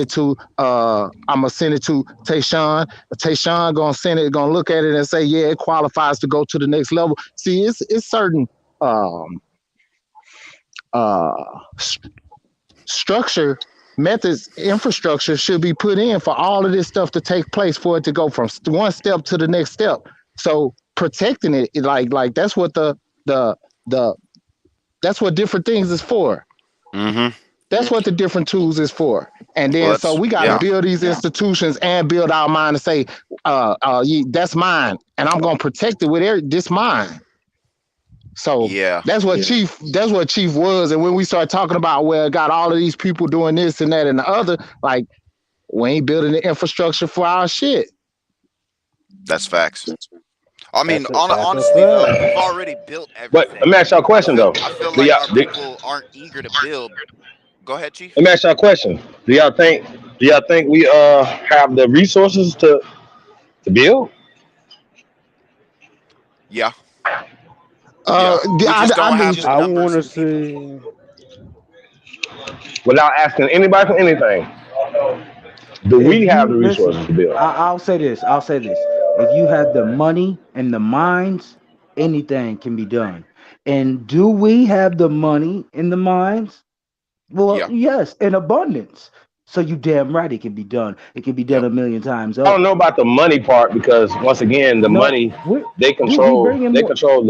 Speaker 7: it to Tayshawn. Tayshawn gonna send it, gonna look at it and say, yeah, it qualifies to go to the next level. See, it's certain um uh st- structure, methods, infrastructure should be put in for all of this stuff to take place, for it to go from one step to the next step. So protecting it, like that's what the the that's what different things is for.
Speaker 6: Mm-hmm.
Speaker 7: That's what the different tools is for. And
Speaker 6: Well,
Speaker 7: then so
Speaker 6: that's
Speaker 7: we got to
Speaker 6: yeah.
Speaker 7: build these institutions and build our mind to say, that's mine, and I'm gonna protect it with this mine. So
Speaker 6: Yeah.
Speaker 7: that's what Chief was. And when we start talking about, well, got all of these people doing this and that and the other, like we ain't building the infrastructure for our shit.
Speaker 6: That's facts. I mean,
Speaker 3: That's a
Speaker 6: honestly though, we've
Speaker 3: fact.
Speaker 6: already built
Speaker 1: But let
Speaker 6: everything.
Speaker 1: me ask y'all a
Speaker 6: I
Speaker 1: question
Speaker 6: feel
Speaker 1: though.
Speaker 6: I feel
Speaker 1: Do
Speaker 6: like
Speaker 1: y'all
Speaker 6: our
Speaker 1: do,
Speaker 6: people aren't eager to build. Go ahead, Chief.
Speaker 1: let me ask y'all a question. Do y'all think we have the resources to build
Speaker 6: Yeah.
Speaker 7: Uh,
Speaker 6: Yeah. We
Speaker 7: I,
Speaker 6: just
Speaker 7: I
Speaker 6: don't
Speaker 7: do.
Speaker 6: have the
Speaker 3: I want
Speaker 6: numbers
Speaker 3: to
Speaker 6: and people.
Speaker 3: say,
Speaker 1: without asking anybody for anything? Do
Speaker 5: If
Speaker 1: we have
Speaker 5: you
Speaker 1: the
Speaker 5: listen,
Speaker 1: resources to build?
Speaker 5: I'll say this. I'll say this. If you have the money and the minds, anything can be done. And do we have the money and the minds? Well,
Speaker 6: Yeah.
Speaker 5: yes, in abundance. So you damn right it can be done. It can be done
Speaker 6: Yep.
Speaker 5: a million times
Speaker 1: I don't know
Speaker 5: over.
Speaker 1: about the money part because once again, the
Speaker 5: No,
Speaker 1: money
Speaker 5: we
Speaker 1: they
Speaker 5: we
Speaker 1: control.
Speaker 5: bring in
Speaker 1: They
Speaker 5: more,
Speaker 1: control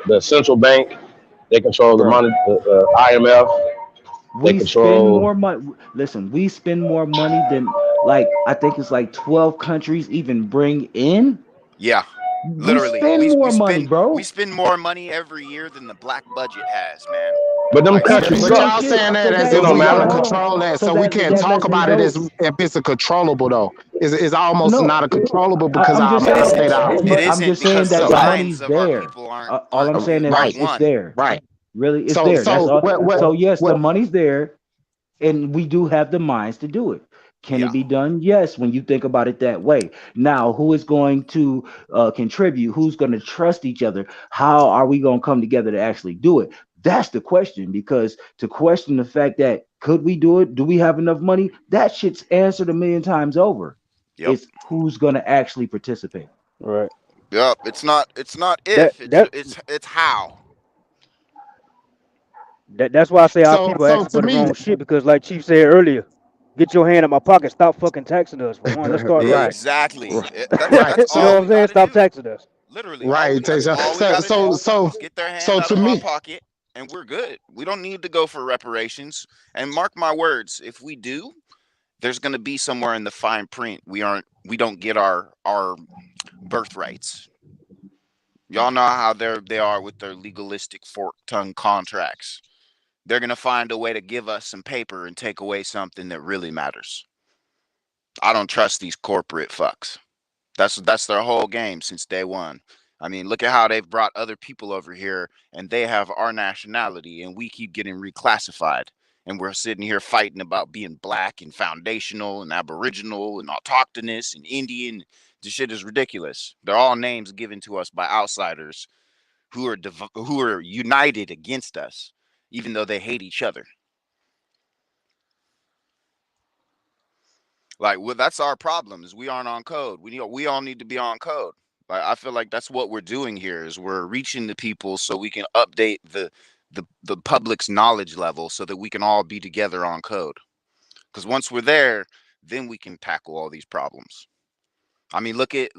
Speaker 1: the central bank. They control the
Speaker 5: bro.
Speaker 1: money, the IMF. They
Speaker 5: We spend
Speaker 1: control.
Speaker 5: more money. Listen, we spend more money than, like, I think it's like 12 countries even bring in.
Speaker 6: Yeah.
Speaker 5: We
Speaker 6: Literally.
Speaker 5: spend more money,
Speaker 6: We
Speaker 5: bro.
Speaker 6: spend more money every year than the black budget has, man.
Speaker 1: But them
Speaker 6: Like
Speaker 5: That's
Speaker 1: countries
Speaker 5: some
Speaker 7: But
Speaker 5: real
Speaker 1: suck.
Speaker 7: y'all
Speaker 5: shit.
Speaker 7: saying that
Speaker 5: So
Speaker 7: as
Speaker 1: It
Speaker 7: if
Speaker 1: don't
Speaker 7: we
Speaker 5: so
Speaker 7: gonna
Speaker 1: matter.
Speaker 5: hold on.
Speaker 7: control that,
Speaker 5: So
Speaker 7: so we can't
Speaker 5: that
Speaker 7: talk
Speaker 5: lets me
Speaker 7: about it as
Speaker 5: know.
Speaker 7: if it's a controllable though. It's almost
Speaker 5: No,
Speaker 7: not a controllable because
Speaker 5: I'm
Speaker 7: our
Speaker 5: just
Speaker 6: it
Speaker 7: mind
Speaker 5: saying,
Speaker 7: state
Speaker 6: isn't.
Speaker 7: our
Speaker 6: It
Speaker 5: I'm
Speaker 6: isn't
Speaker 5: just saying
Speaker 6: because the
Speaker 5: that
Speaker 7: so
Speaker 5: the
Speaker 6: minds
Speaker 5: money's
Speaker 6: of our
Speaker 5: there.
Speaker 6: people
Speaker 5: All
Speaker 6: aren't
Speaker 5: I'm saying is
Speaker 7: right,
Speaker 6: one.
Speaker 5: it's there.
Speaker 7: right.
Speaker 5: Really, it's
Speaker 7: So
Speaker 5: there. That's all.
Speaker 7: what
Speaker 5: So yes, the
Speaker 7: what
Speaker 5: money's there, and we do have the minds to do it. Can it
Speaker 6: Yeah.
Speaker 5: be done? Yes, when you think about it that way. Now, who is going to contribute? Who's going to trust each other? How are we going to come together to actually do it? That's the question. Because to question the fact that could we do it? Do we have enough money? That shit's answered a million times over.
Speaker 6: Yep.
Speaker 5: It's who's going to actually participate.
Speaker 3: right.
Speaker 6: Yep. It's not
Speaker 3: That
Speaker 6: if,
Speaker 3: that
Speaker 6: it's how.
Speaker 3: that's why I say our people
Speaker 7: so
Speaker 3: asking
Speaker 7: to
Speaker 3: for the
Speaker 7: me,
Speaker 3: wrong shit because, like Chief said earlier, get your hand in my pocket. Stop fucking taxing us. For one, let's start there.
Speaker 7: right,
Speaker 6: Exactly.
Speaker 7: right.
Speaker 6: That's
Speaker 3: You know
Speaker 6: all
Speaker 3: what
Speaker 7: So
Speaker 3: I'm
Speaker 6: we
Speaker 3: saying?
Speaker 6: got to
Speaker 3: Stop
Speaker 6: do.
Speaker 3: taxing us.
Speaker 6: Literally,
Speaker 7: right, Tayshaun.
Speaker 6: all we
Speaker 7: so
Speaker 6: got to
Speaker 7: so
Speaker 6: do
Speaker 7: so
Speaker 6: is get their hand
Speaker 7: so
Speaker 6: out
Speaker 7: to
Speaker 6: of our
Speaker 7: me,
Speaker 6: pocket, and we're good. We don't need to go for reparations. And mark my words, if we do, there's going to be somewhere in the fine print we don't get our birthrights. Y'all know how they are with their legalistic fork tongue contracts. They're going to find a way to give us some paper and take away something that really matters. I don't trust these corporate fucks. That's their whole game since day one. I mean, look at how they've brought other people over here and they have our nationality and we keep getting reclassified. And we're sitting here fighting about being black and foundational and aboriginal and autochthonous and Indian. This shit is ridiculous. They're all names given to us by outsiders who are united against us, even though they hate each other. Like, well, that's our problem is we aren't on code. We all need to be on code. Like, I feel like that's what we're doing here is we're reaching the people so we can update the public's knowledge level so that we can all be together on code. Because once we're there, then we can tackle all these problems. I mean, look at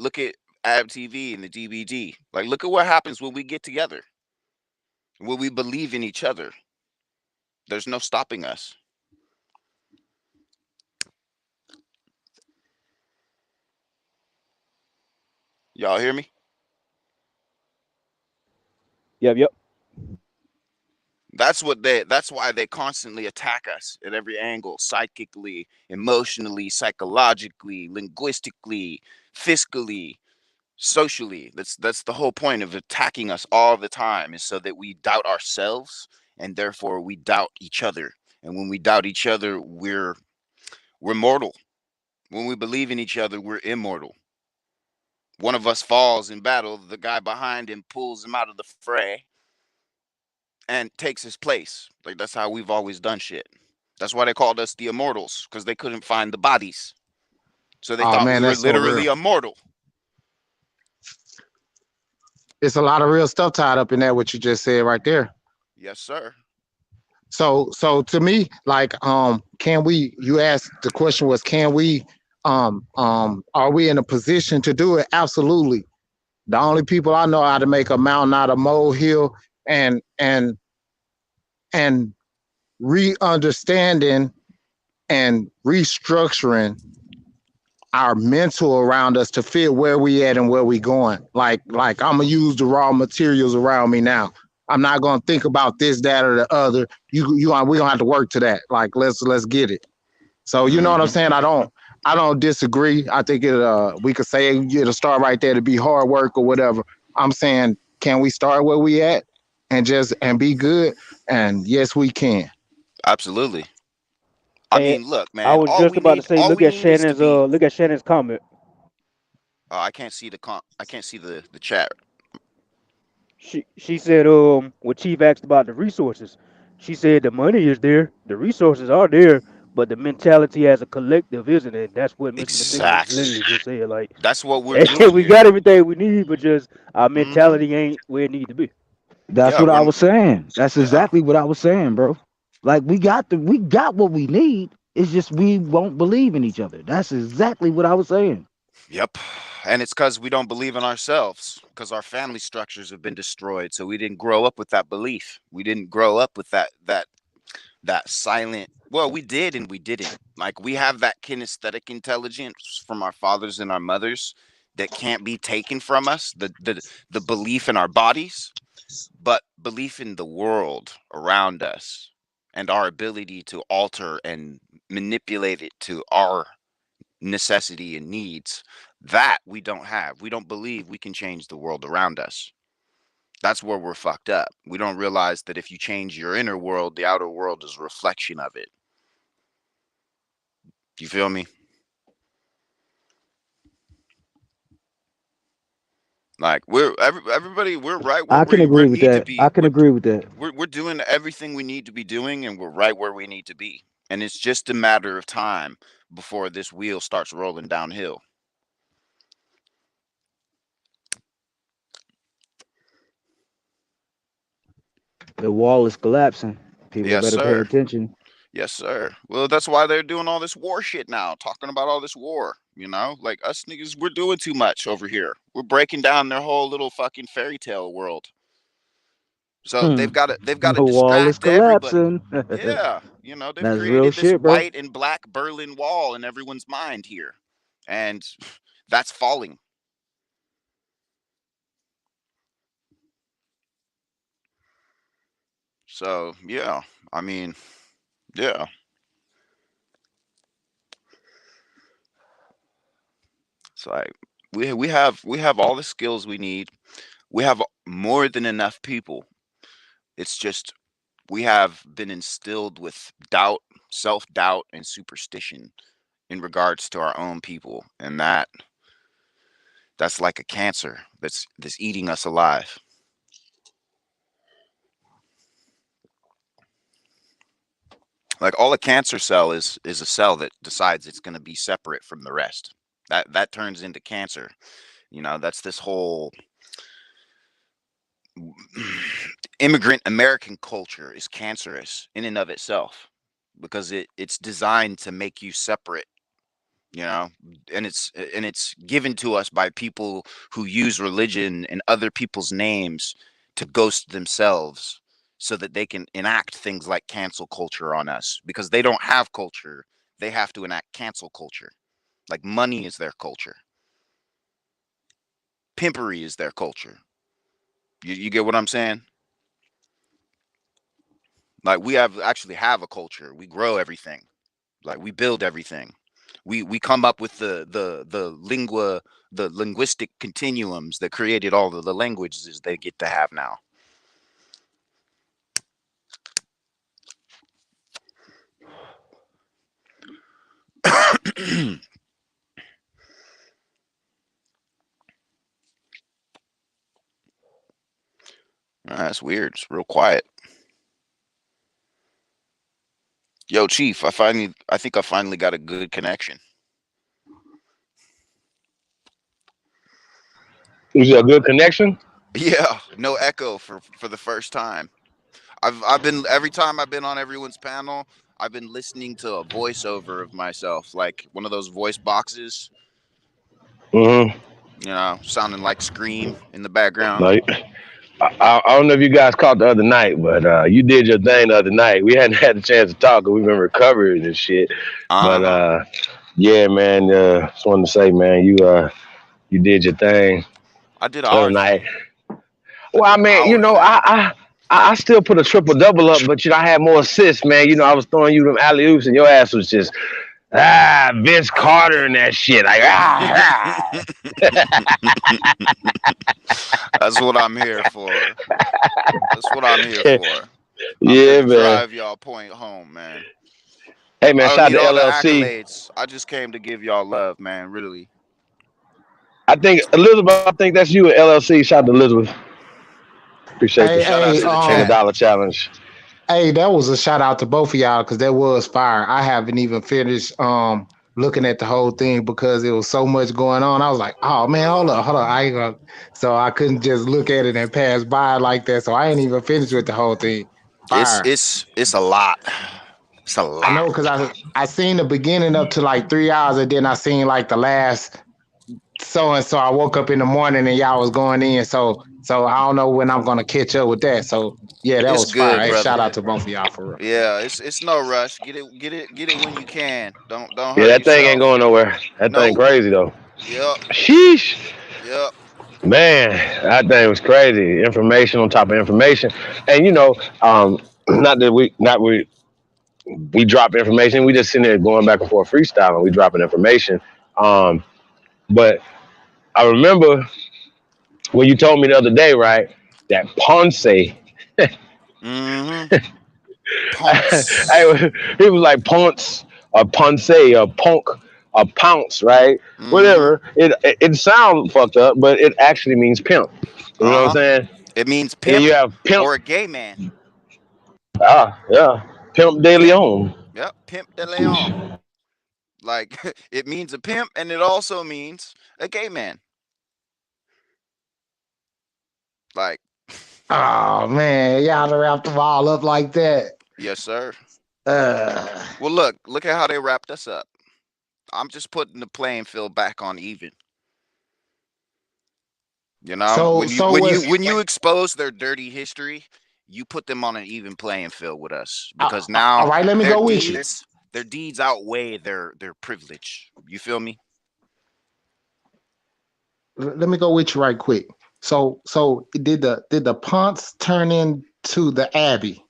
Speaker 6: Ab TV and the DBD. Like, look at what happens when we get together, when we believe in each other. There's no stopping us. Y'all hear me?
Speaker 3: Yep, yep.
Speaker 6: That's why they constantly attack us at every angle, psychically, emotionally, psychologically, linguistically, fiscally. socially. That's the whole point of attacking us all the time, is so that we doubt ourselves, and therefore we doubt each other. And when we doubt each other, we're mortal. When we believe in each other, we're immortal. One of us falls in battle, the guy behind him pulls him out of the fray and takes his place. Like, that's how we've always done shit. That's why they called us the immortals, because they couldn't find the bodies. So they
Speaker 7: Oh
Speaker 6: thought we
Speaker 7: man,
Speaker 6: were
Speaker 7: that's so
Speaker 6: literally
Speaker 7: real.
Speaker 6: immortal.
Speaker 7: It's a lot of real stuff tied up in that what you just said right there.
Speaker 6: Yes, sir.
Speaker 7: So to me, like, can we? You asked the question was, can we? Are we in a position to do it? Absolutely. The only people I know how to make a mountain out of molehill, and and re-understanding and restructuring our mental around us to fit where we at and where we going. Like I'm gonna use the raw materials around me now. I'm not gonna think about this, that, or the other. We gonna have to work to that. Like let's get it. So you know what I'm
Speaker 6: Mm-hmm.
Speaker 7: saying? I don't disagree. I think we could say it'll start right there to be hard work or whatever. I'm saying, can we start where we at and be good? And yes, we can.
Speaker 6: Absolutely. I
Speaker 3: And
Speaker 6: mean, look,
Speaker 3: I
Speaker 6: man.
Speaker 3: was just about to say,
Speaker 6: All we need is to be.
Speaker 3: look at Shannon's comment.
Speaker 6: I can't see I can't see the chat.
Speaker 3: She said, when Chief asked about the resources, she said the money is there, the resources are there, but the mentality as a collective isn't it? That's what Mr. Meticulous
Speaker 6: Exactly.
Speaker 3: literally just said. Like,
Speaker 6: That's what we're
Speaker 3: hey,
Speaker 6: doing
Speaker 3: we
Speaker 6: here.
Speaker 3: got everything we need, but just our
Speaker 6: Mm-hmm.
Speaker 3: mentality ain't where it need to be.
Speaker 5: That's
Speaker 6: Yeah,
Speaker 5: what I
Speaker 6: we're
Speaker 5: was saying. That's
Speaker 6: yeah.
Speaker 5: exactly what I was saying, bro. Like we got what we need. It's just we won't believe in each other. That's exactly what I was saying.
Speaker 6: Yep. And it's because we don't believe in ourselves, because our family structures have been destroyed. So we didn't grow up with that belief. We didn't grow up with that silent. Well, we did and we didn't. Like, we have that kinesthetic intelligence from our fathers and our mothers that can't be taken from us. The belief in our bodies, but belief in the world around us and our ability to alter and manipulate it to our necessity and needs, that we don't have. We don't believe we can change the world around us. That's where we're fucked up. We don't realize that if you change your inner world, the outer world is a reflection of it. You feel me? Like, everybody, we're right where
Speaker 5: I can
Speaker 6: we
Speaker 5: agree with
Speaker 6: need to
Speaker 5: that.
Speaker 6: be.
Speaker 5: I can agree with that.
Speaker 6: We're doing everything we need to be doing, and we're right where we need to be. And it's just a matter of time before this wheel starts rolling downhill.
Speaker 5: The wall is collapsing. People
Speaker 6: Yes,
Speaker 5: better pay
Speaker 6: sir.
Speaker 5: attention.
Speaker 6: Yes, sir. Well, that's why they're doing all this war shit now, talking about all this war. Like, us niggas, we're doing too much over here. We're breaking down their whole little fucking fairy tale world. So
Speaker 5: Hmm.
Speaker 6: they've got to
Speaker 5: The wall is
Speaker 6: distract everybody.
Speaker 5: collapsing.
Speaker 6: Yeah, they've
Speaker 5: That's real
Speaker 6: created this
Speaker 5: shit, bro.
Speaker 6: white and black Berlin Wall in everyone's mind here, and that's falling. So yeah, I mean, yeah, it's like we have all the skills we need. We have more than enough people. It's just we have been instilled with doubt, self doubt, and superstition in regards to our own people, and that's like a cancer that's eating us alive. Like, all a cancer cell is a cell that decides it's going to be separate from the rest. That turns into cancer. That's this whole immigrant American culture is cancerous in and of itself, because it's designed to make you separate, you know and it's given to us by people who use religion and other people's names to ghost themselves, so that they can enact things like cancel culture on us, because they don't have culture. They have to enact cancel culture. Like, money is their culture. Pimpery is their culture. You get what I'm saying? Like, we actually have a culture. We grow everything. Like, we build everything. We come up with the linguistic continuums that created all of the languages they get to have now. That's weird. It's real quiet. Yo, Chief, I think I finally got a good connection.
Speaker 1: Is it a good connection?
Speaker 6: Yeah, no echo for the first time. I've been every time I've been on everyone's panel, I've been listening to a voiceover of myself, like one of those voice boxes,
Speaker 1: Mm-hmm.
Speaker 6: sounding like Scream in the background.
Speaker 1: Like, I don't know if you guys caught the other night, but you did your thing the other night. We hadn't had a chance to talk, 'cause we've been recovering and shit. But
Speaker 6: Uh-huh.
Speaker 1: yeah, man. Just wanted to say, man, you did your thing
Speaker 6: I did
Speaker 1: the other
Speaker 6: our
Speaker 1: night.
Speaker 6: thing. I
Speaker 1: Well, I
Speaker 6: did
Speaker 1: mean,
Speaker 6: our thing.
Speaker 1: I still put a triple double up, but I had more assists, man. I was throwing you them alley oops, and your ass was just Vince Carter and that shit, like
Speaker 6: That's what I'm here for. That's what I'm here for. I'm here
Speaker 1: Yeah,
Speaker 6: to
Speaker 1: man.
Speaker 6: drive y'all point home, man.
Speaker 1: Hey, man,
Speaker 6: I don't
Speaker 1: shout out
Speaker 6: need
Speaker 1: to
Speaker 6: all the
Speaker 1: LLC.
Speaker 6: accolades. I just came to give y'all love, man. Really.
Speaker 1: I think Elizabeth. I think that's you at LLC. Shout out to Elizabeth. Appreciate
Speaker 7: Hey,
Speaker 6: Shout out
Speaker 7: hey,
Speaker 6: to the
Speaker 1: the
Speaker 6: chat.
Speaker 1: dollar challenge.
Speaker 7: hey, that was a shout out to both of y'all because that was fire. I haven't even finished looking at the whole thing because it was so much going on. I was like, oh man, hold up. I ain't gonna so I couldn't just look at it and pass by like that. So I ain't even finished with the whole thing.
Speaker 6: It's
Speaker 7: Fire.
Speaker 6: it's it's a lot. It's a
Speaker 7: I
Speaker 6: lot.
Speaker 7: know because I seen the beginning up to like 3 hours and then I seen like the last so and so. I woke up in the morning and y'all was going in. So I don't know when I'm gonna catch up with that. So yeah, that
Speaker 6: It's
Speaker 7: was fire.
Speaker 6: good,
Speaker 7: Hey,
Speaker 6: brother.
Speaker 7: shout out to both of y'all for real.
Speaker 6: Yeah, it's no rush. Get it when you can. Don't
Speaker 1: Yeah,
Speaker 6: hurry
Speaker 1: that thing ain't
Speaker 6: yourself.
Speaker 1: going nowhere. That thing
Speaker 6: Nope.
Speaker 1: crazy though.
Speaker 6: Yep.
Speaker 1: Sheesh.
Speaker 6: Yep.
Speaker 1: Man, that thing was crazy. Information on top of information, and not that we drop information. We just sitting there going back and forth freestyling. We dropping information. Um, but I remember when you told me the other day, right? That Ponce,
Speaker 6: Mm-hmm. Ponce.
Speaker 1: it was like Ponce or Ponce or Punk or Pounce, right?
Speaker 6: Mm-hmm.
Speaker 1: Whatever. It sounds fucked up, but it actually means pimp. You know what I'm
Speaker 6: Uh-huh.
Speaker 1: saying?
Speaker 6: It means
Speaker 1: And then
Speaker 6: pimp
Speaker 1: you have pimp.
Speaker 6: or a gay man.
Speaker 1: Yeah, Pimp De
Speaker 6: Pimp.
Speaker 1: Leon.
Speaker 6: Yep. Pimp de Leon. Like it means a pimp and it also means a gay man. Like
Speaker 7: Oh man, y'all done wrapped them all up like that.
Speaker 6: yes, sir.
Speaker 7: Uh,
Speaker 6: Well, look at how they wrapped us up. I'm just putting the playing field back on even.
Speaker 7: so so was
Speaker 6: When you expose their dirty history, you put them on an even playing field with us because
Speaker 7: all
Speaker 6: now
Speaker 7: right. Let me
Speaker 6: their
Speaker 7: go with you.
Speaker 6: deeds their deeds outweigh their privilege. You feel me?
Speaker 7: Let me go with you right quick. So did the Ponce turn into the Abbey?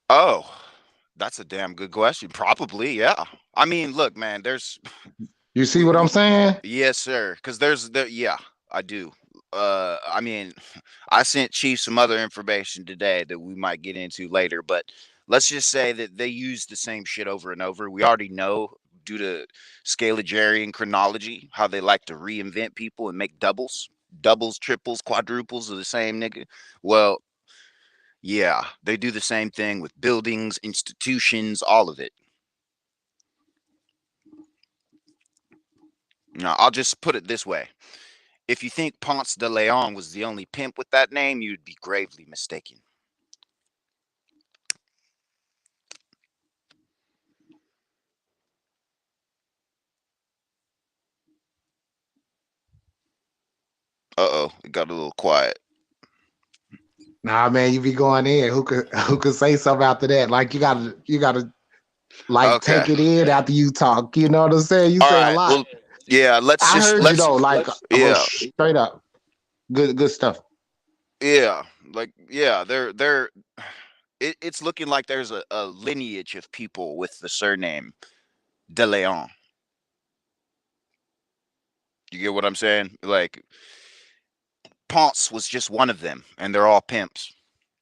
Speaker 6: Oh, that's a damn good question. Probably, yeah. I mean, look, man, there's
Speaker 7: You see what I'm
Speaker 6: we
Speaker 7: saying?
Speaker 6: yes, sir. Because yeah, I do. I mean, I sent Chief some other information today that we might get into later, but let's just say that they use the same shit over and over. We already know due to Scalagerian chronology how they like to reinvent people and make doubles, triples, quadruples of the same nigga. Well, yeah, they do the same thing with buildings, institutions, all of it. Now, I'll just put it this way. If you think Ponce de Leon was the only pimp with that name, you'd be gravely mistaken. Uh-oh, it got a little quiet.
Speaker 7: Nah, man, you be going in. Who could say something after that? Like you gotta like
Speaker 6: Okay.
Speaker 7: take it in after you talk. You know what I'm saying? You
Speaker 6: All
Speaker 7: say a
Speaker 6: right.
Speaker 7: lot.
Speaker 6: Well, yeah,
Speaker 7: I heard you though. Like
Speaker 6: yeah.
Speaker 7: straight up, good stuff.
Speaker 6: Yeah. Like yeah, they're it's looking like there's a lineage of people with the surname De Leon. You get what I'm saying? Like Ponce was just one of them, and they're all pimps.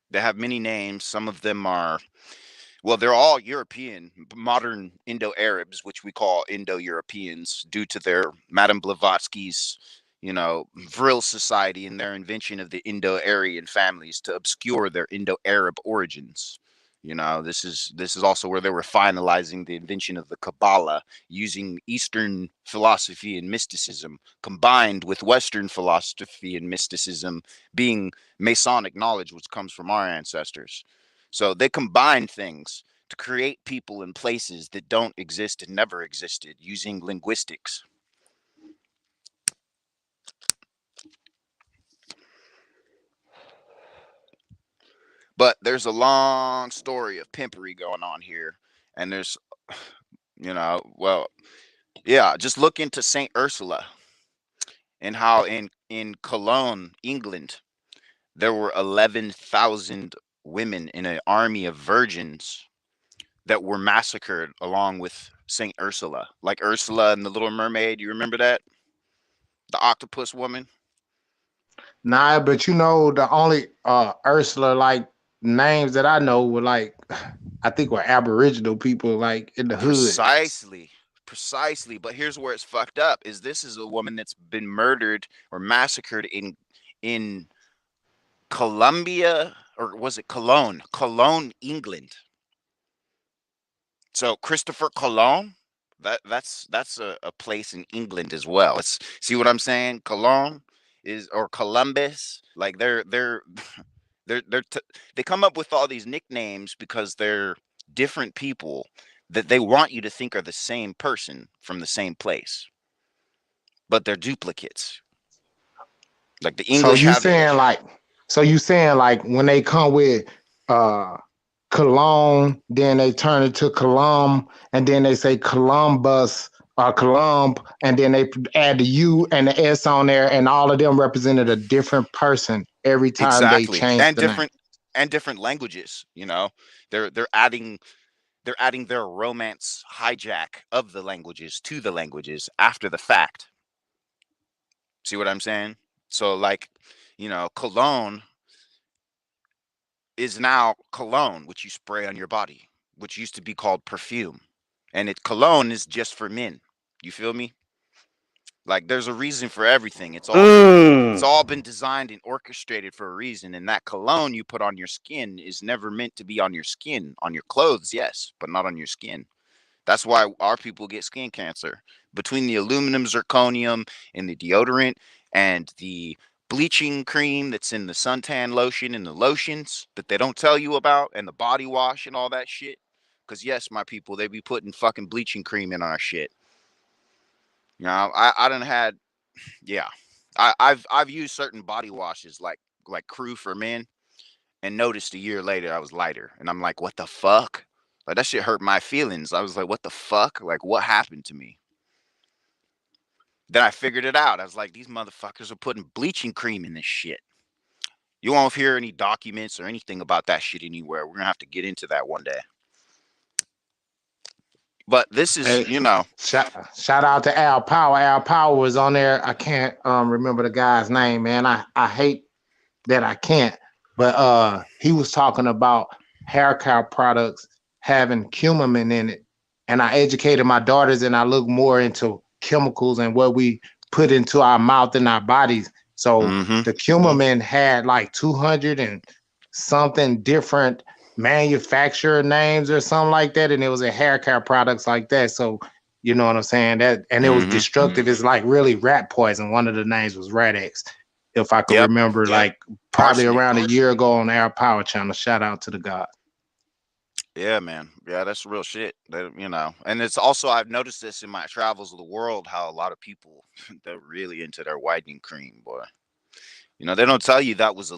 Speaker 6: They have many names. Some of them are, well, they're all European, modern Indo-Arabs, which we call Indo-Europeans, due to their Madame Blavatsky's, Vril society and their invention of the Indo-Aryan families to obscure their Indo-Arab origins. This is also where they were finalizing the invention of the Kabbalah, using Eastern philosophy and mysticism combined with Western philosophy and mysticism, being Masonic knowledge, which comes from our ancestors. So they combine things to create people in places that don't exist and never existed using linguistics. But there's a long story of pimpery going on here. And there's, well, yeah, just look into St. Ursula and how in Cologne, England, there were 11,000 women in an army of virgins that were massacred along with St. Ursula. Like Ursula and the Little Mermaid, you remember that? The octopus woman?
Speaker 7: Nah, but the only Ursula like names that I know were like I think were Aboriginal people like in the hood.
Speaker 6: Precisely. But here's where it's fucked up: is this is a woman that's been murdered or massacred in Colombia, or was it Cologne? Cologne, England. So Christopher Cologne, that's a place in England as well. See what I'm saying? Cologne is, or Columbus. Like they come up with all these nicknames because they're different people that they want you to think are the same person from the same place, but they're duplicates. Like the
Speaker 7: So
Speaker 6: English
Speaker 7: you
Speaker 6: have
Speaker 7: saying like when they come with uh Cologne, then they turn it to Columb, and then they say Columbus or Columb, and then they add the U and the S on there, and all of them represented a different person every time they
Speaker 6: exactly,
Speaker 7: change the name.
Speaker 6: and different languages. They're adding their romance hijack of the languages to the languages after the fact. See what I'm saying? So like, cologne is now cologne, which you spray on your body, which used to be called perfume. And cologne is just for men. You feel me? Like there's a reason for everything. It's all been designed and orchestrated for a reason. And that cologne you put on your skin is never meant to be on your skin. On your clothes, yes, but not on your skin. That's why our people get skin cancer. Between the aluminum zirconium in the deodorant and the bleaching cream that's in the suntan lotion and the lotions that they don't tell you about, and the body wash and all that shit. Because yes, my people, they be putting fucking bleaching cream in our shit. I done had, yeah. I've used certain body washes like Crew for Men, and noticed a year later I was lighter, and I'm like, what the fuck? Like that shit hurt my feelings. I was like, what the fuck? Like what happened to me? Then I figured it out. I was like, these motherfuckers are putting bleaching cream in this shit. You won't hear any documents or anything about that shit anywhere. We're gonna have to get into that one day. But this is,
Speaker 7: Hey, shout out to Al Power. Al Power was on there. I can't remember the guy's name, man. I hate that I can't. But he was talking about hair care products having cumin in it. And I educated my daughters and I look more into chemicals and what we put into our mouth and our bodies. So the cumin had like 200 and something different manufacturer names or something like that, and it was a hair care products like that. So you know what I'm saying? That and it was destructive. It's like really rat poison. One of the names was Rat X, if I could remember, like probably around a year ago on our Power channel. Shout out to the God.
Speaker 6: Yeah, man. Yeah, that's real shit. And it's also, I've noticed this in my travels of the world, how a lot of people they're really into their whitening cream, boy. They don't tell you that was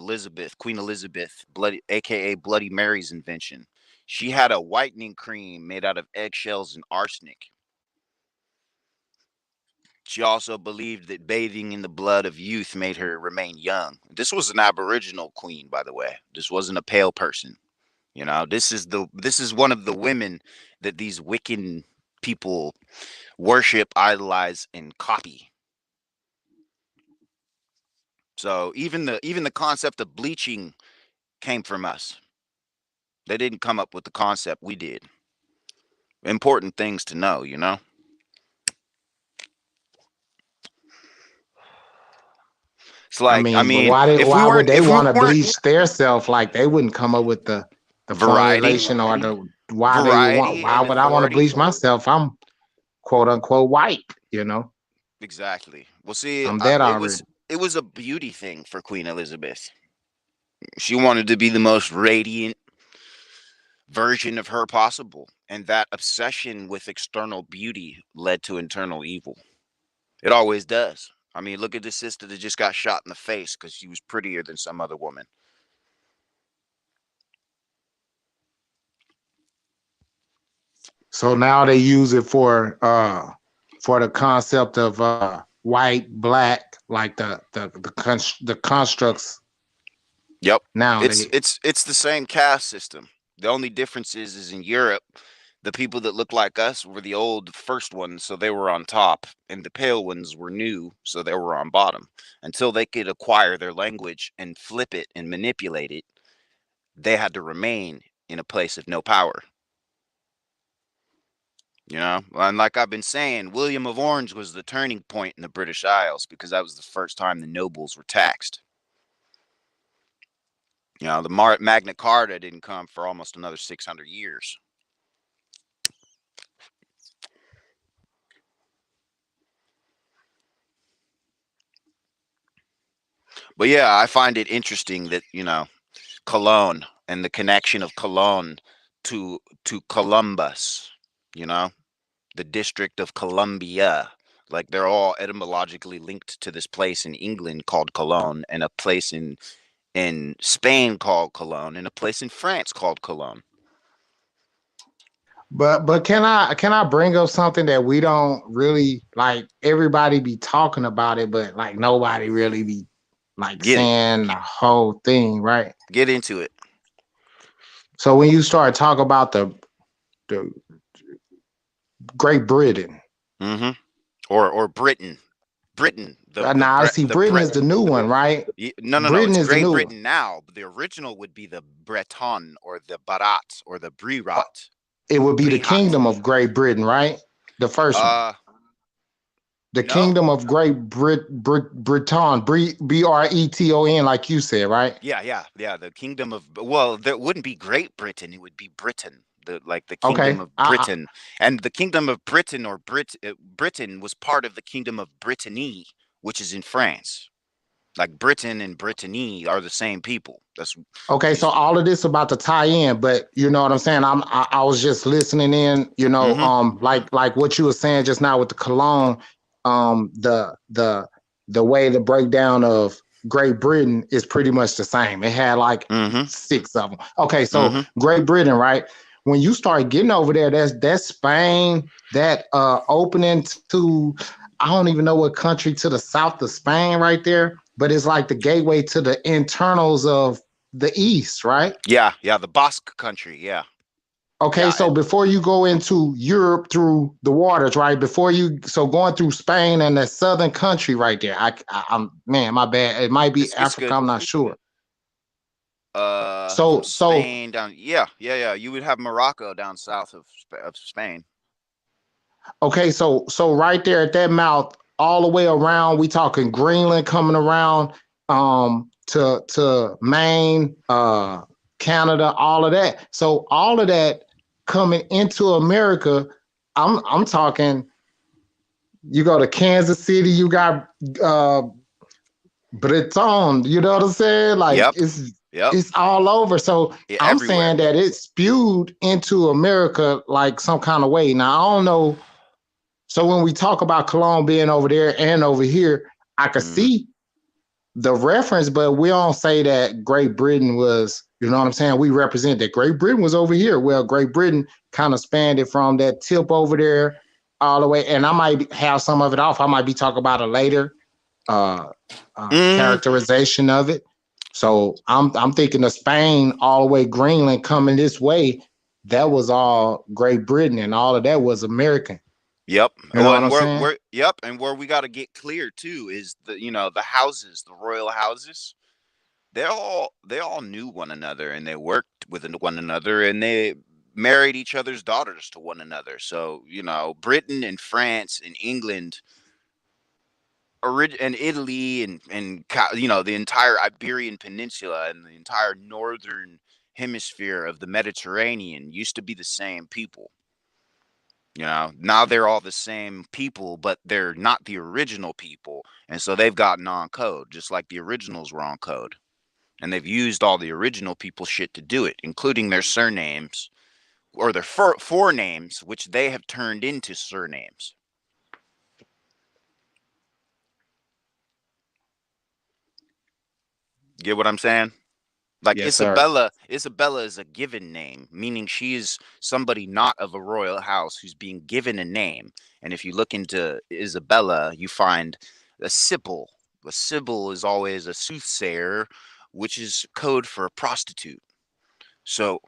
Speaker 6: Queen Elizabeth, aka Bloody Mary's invention. She had a whitening cream made out of eggshells and arsenic. She also believed that bathing in the blood of youth made her remain young. This was an Aboriginal queen, by the way. This wasn't a pale person. You know, this is one of the women that these Wiccan people worship, idolize, and copy. So even the concept of bleaching came from us. They didn't come up with the concept, we did. Important things to know, you know. It's
Speaker 7: I
Speaker 6: like, I
Speaker 7: mean, but
Speaker 6: mean, if we
Speaker 7: why would
Speaker 6: weren't
Speaker 7: they
Speaker 6: if we
Speaker 7: want to
Speaker 6: weren't
Speaker 7: bleach their self? Like they wouldn't come up with the
Speaker 6: variety,
Speaker 7: formulation or the why they would want.
Speaker 6: variety
Speaker 7: Why
Speaker 6: and
Speaker 7: would I want to
Speaker 6: authority.
Speaker 7: bleach myself? I'm quote unquote white. You know,
Speaker 6: Exactly. Well, see,
Speaker 7: I'm that
Speaker 6: it
Speaker 7: already.
Speaker 6: was a beauty thing for Queen Elizabeth. She wanted to be the most radiant version of her possible, and that obsession with external beauty led to internal evil. It always does. I mean, look at the sister that just got shot in the face because she was prettier than some other woman.
Speaker 7: So now they use it for the concept of white, black, like the constructs.
Speaker 6: Yep.
Speaker 7: Now
Speaker 6: It's the same caste system. The only difference is in Europe, the people that look like us were the old first ones, so they were on top, and the pale ones were new, so they were on bottom. Until they could acquire their language and flip it and manipulate it, they had to remain in a place of no power. You know, and like I've been saying, William of Orange was the turning point in the British Isles because that was the first time the nobles were taxed. You know, the Magna Carta didn't come for almost another 600 years. But yeah, I find it interesting that, you know, Cologne and the connection of Cologne to Columbus, you know, the District of Columbia. Like they're all etymologically linked to this place in England called Cologne, and a place in Spain called Cologne, and a place in France called Cologne.
Speaker 7: but can I bring up something that we don't really like? Everybody be talking about it, but like nobody really be like
Speaker 6: Get it.
Speaker 7: saying the whole thing, right?
Speaker 6: Get into it.
Speaker 7: So when you start talking about the Great Britain,
Speaker 6: Mm-hmm. Or Britain. Britain.
Speaker 7: now see Britain is the new one, right?
Speaker 6: No.
Speaker 7: Britain
Speaker 6: It's
Speaker 7: is the
Speaker 6: Great
Speaker 7: new one.
Speaker 6: Britain now. But the original would be the Breton or the Barat or the Brirat.
Speaker 7: It would be the
Speaker 6: Brihat.
Speaker 7: Kingdom of Great Britain, right? The first one. The
Speaker 6: No.
Speaker 7: Kingdom of Great Britain, Breton, like you said, right?
Speaker 6: Yeah. The Kingdom of, well, there wouldn't be Great Britain. It would be Britain. The
Speaker 7: Okay.
Speaker 6: Kingdom of Britain, and the Kingdom of Britain or Britain was part of the Kingdom of Brittany, which is in France. Like Britain and Brittany are the same people. That's
Speaker 7: Okay, so all of this about to tie in, but you know what I'm saying. I was just listening in, you know, like what you were saying just now with the cologne, the way the breakdown of Great Britain is pretty much the same. It had like 6 of them. Okay, so Great Britain, right? When you start getting over there, that's Spain, that opening to I don't even know what country to the south of Spain right there, but it's like the gateway to the internals of the east, right?
Speaker 6: Yeah, the Basque country, yeah.
Speaker 7: Okay,
Speaker 6: Yeah,
Speaker 7: so before you go into Europe through the waters, right? So going through Spain and that southern country right there, I'm man, my bad. It might be
Speaker 6: it's
Speaker 7: Africa.
Speaker 6: good.
Speaker 7: I'm not sure.
Speaker 6: From Spain down, yeah. You would have Morocco down south of Spain.
Speaker 7: Okay, so right there at that mouth, all the way around, we talking Greenland coming around, to Maine, Canada, all of that. So all of that coming into America, I'm talking. You go to Kansas City, you got Breton. You know what I'm saying? Like it's all over. So I'm saying that it spewed into America like some kind of way. Now I don't know. So when we talk about Cologne being over there and over here, I could see the reference, but we don't say that Great Britain was, you know what I'm saying? We represent that Great Britain was over here. Well, Great Britain kind of spanned it from that tip over there all the way. And I might have some of it off. I might be talking about a later characterization of it. So I'm thinking of Spain all the way Greenland coming this way. That was all Great Britain, and all of that was American.
Speaker 8: Yep.
Speaker 7: You know
Speaker 8: Oh,
Speaker 7: what
Speaker 8: and
Speaker 7: I'm saying?
Speaker 8: where we got to get clear too is the houses, the royal houses. They all knew one another, and they worked with one another, and they married each other's daughters to one another. So Britain and France and England, and Italy and the entire Iberian Peninsula and the entire northern hemisphere of the Mediterranean used to be the same people. Now they're all the same people, but they're not the original people, and so they've gotten on code, just like the originals were on code, and they've used all the original people shit to do it, including their surnames or their forenames, which they have turned into surnames. Get what I'm saying? Like
Speaker 7: Yes, sir.
Speaker 8: Isabella is a given name, meaning she is somebody not of a royal house who's being given a name. And if you look into Isabella, you find a Sibyl. A Sibyl is always a soothsayer, which is code for a prostitute. So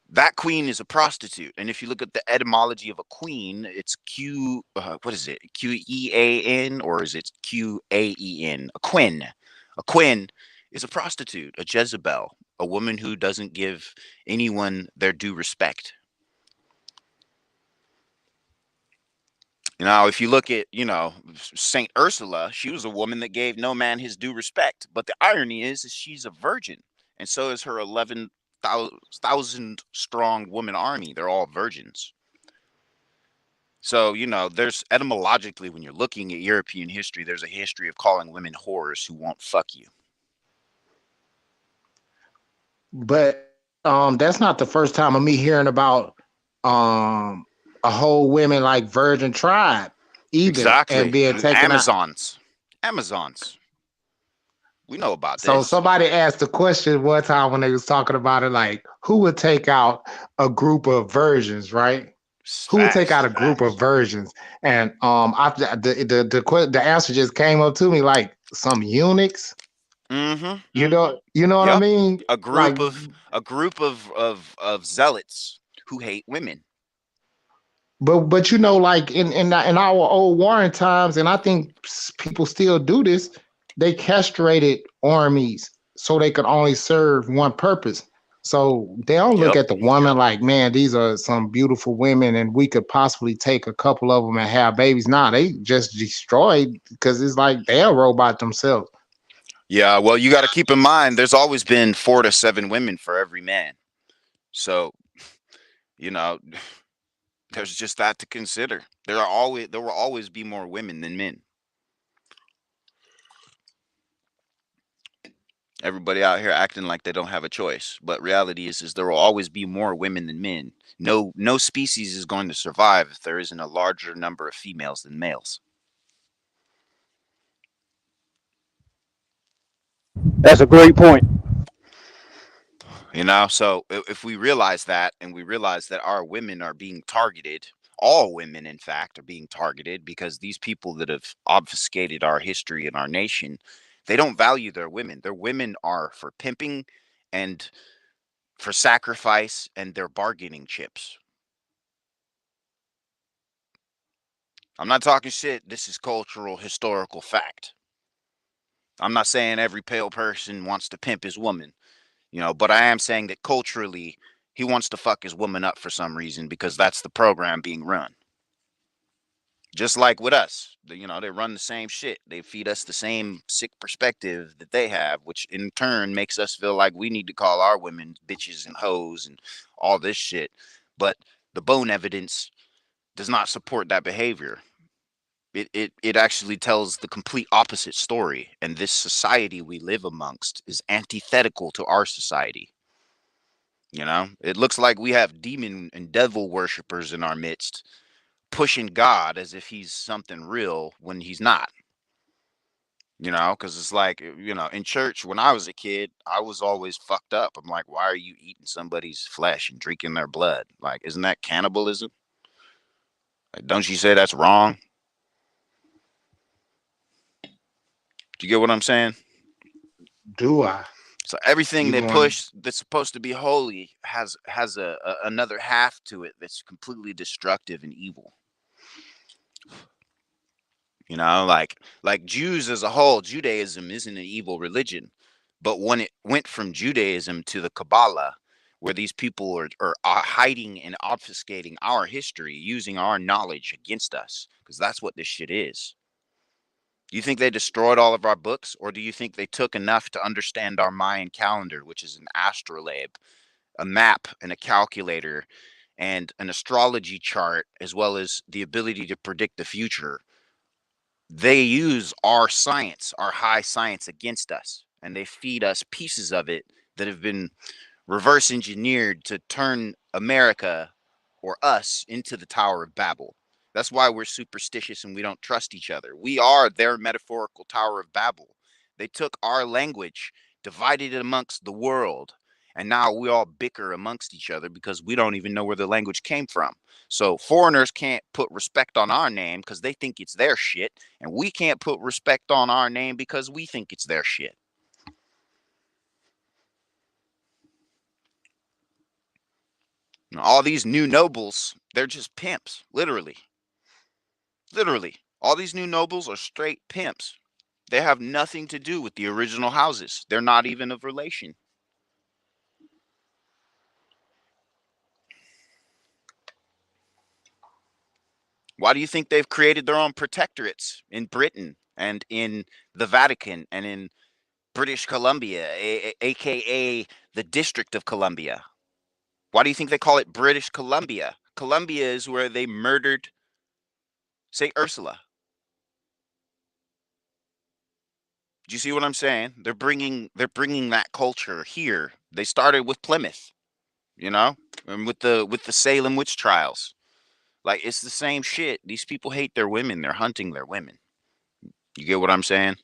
Speaker 8: that queen is a prostitute. And if you look at the etymology of a queen, it's what is it? Quean, or is it Qaen? A queen. A queen is a prostitute, a Jezebel, a woman who doesn't give anyone their due respect. Now, if you look at, Saint Ursula, she was a woman that gave no man his due respect. But the irony is she's a virgin, and so is her 11,000 strong woman army. They're all virgins. So, there's etymologically, when you're looking at European history, there's a history of calling women whores who won't fuck you.
Speaker 7: But that's not the first time of me hearing about um a whole women like virgin tribe either and
Speaker 8: Exactly.
Speaker 7: being taken out.
Speaker 8: Amazons. We know about
Speaker 7: So
Speaker 8: this.
Speaker 7: somebody asked a question one time when they was talking about it, like who would take out a group of virgins, right? Who would take out
Speaker 8: Facts.
Speaker 7: a group of virgins? And the answer just came up to me like some eunuchs.
Speaker 8: Mm-hmm.
Speaker 7: You know what I
Speaker 8: Yep.
Speaker 7: mean?
Speaker 8: A
Speaker 7: Like,
Speaker 8: group of zealots who hate women.
Speaker 7: but like in our old warring times, and I think people still do this. They castrated armies so they could only serve one purpose. So they don't look
Speaker 8: Yep.
Speaker 7: at the woman like, man, these are some beautiful women, and we could possibly take a couple of them and have babies. Nah, they just destroyed because it's like they're a robot themselves.
Speaker 8: Yeah, well, you got to keep in mind there's always been 4 to 7 women for every man. So, you know, there's just that to consider. There will always be more women than men. Everybody out here acting like they don't have a choice, but reality is there will always be more women than men. No species is going to survive if there isn't a larger number of females than males.
Speaker 3: That's a great point.
Speaker 8: So if we realize that, and we realize that our women are being targeted, all women in fact are being targeted, because these people that have obfuscated our history and our nation, they don't value their women. Their women are for pimping and for sacrifice, and their bargaining chips. I'm not talking shit. This is cultural historical fact. I'm not saying every pale person wants to pimp his woman, but I am saying that culturally he wants to fuck his woman up for some reason, because that's the program being run. Just like with us, they run the same shit. They feed us the same sick perspective that they have, which in turn makes us feel like we need to call our women bitches and hoes and all this shit. But the bone evidence does not support that behavior. It actually tells the complete opposite story. And this society we live amongst is antithetical to our society. It looks like we have demon and devil worshippers in our midst, pushing God as if he's something real when he's not. Because it's like, in church when I was a kid, I was always fucked up. I'm like, why are you eating somebody's flesh and drinking their blood? Like, isn't that cannibalism? Like, don't you say that's wrong? Do you get what I'm saying?
Speaker 7: Do I?
Speaker 8: So everything
Speaker 4: You
Speaker 8: they
Speaker 4: going?
Speaker 8: push that's supposed to be holy has a another half to it that's completely destructive and evil. Like Jews as a whole, Judaism isn't an evil religion, but when it went from Judaism to the Kabbalah, where these people are hiding and obfuscating our history, using our knowledge against us, because that's what this shit is. Do you think they destroyed all of our books, or do you think they took enough to understand our Mayan calendar, which is an astrolabe, a map, and a calculator, and an astrology chart, as well as the ability to predict the future? They use our science, our high science, against us, and they feed us pieces of it that have been reverse engineered to turn America or us into the Tower of Babel. That's why we're superstitious and we don't trust each other. We are their metaphorical Tower of Babel. They took our language, divided it amongst the world, and now we all bicker amongst each other because we don't even know where the language came from. So foreigners can't put respect on our name because they think it's their shit, and we can't put respect on our name because we think it's their shit. All these new nobles, they're just pimps, literally. Literally. All these new nobles are straight pimps. They have nothing to do with the original houses. They're not even of relation. Why do you think they've created their own protectorates in Britain and in the Vatican and in British Columbia, aka the District of Columbia? Why do you think they call it British Columbia? Columbia is where they murdered St. Ursula. Do you see what I'm saying? They're bringing that culture here. They started with Plymouth, you know, and with the Salem witch trials. Like it's the same shit. These people hate their women. They're hunting their women. You get what I'm saying?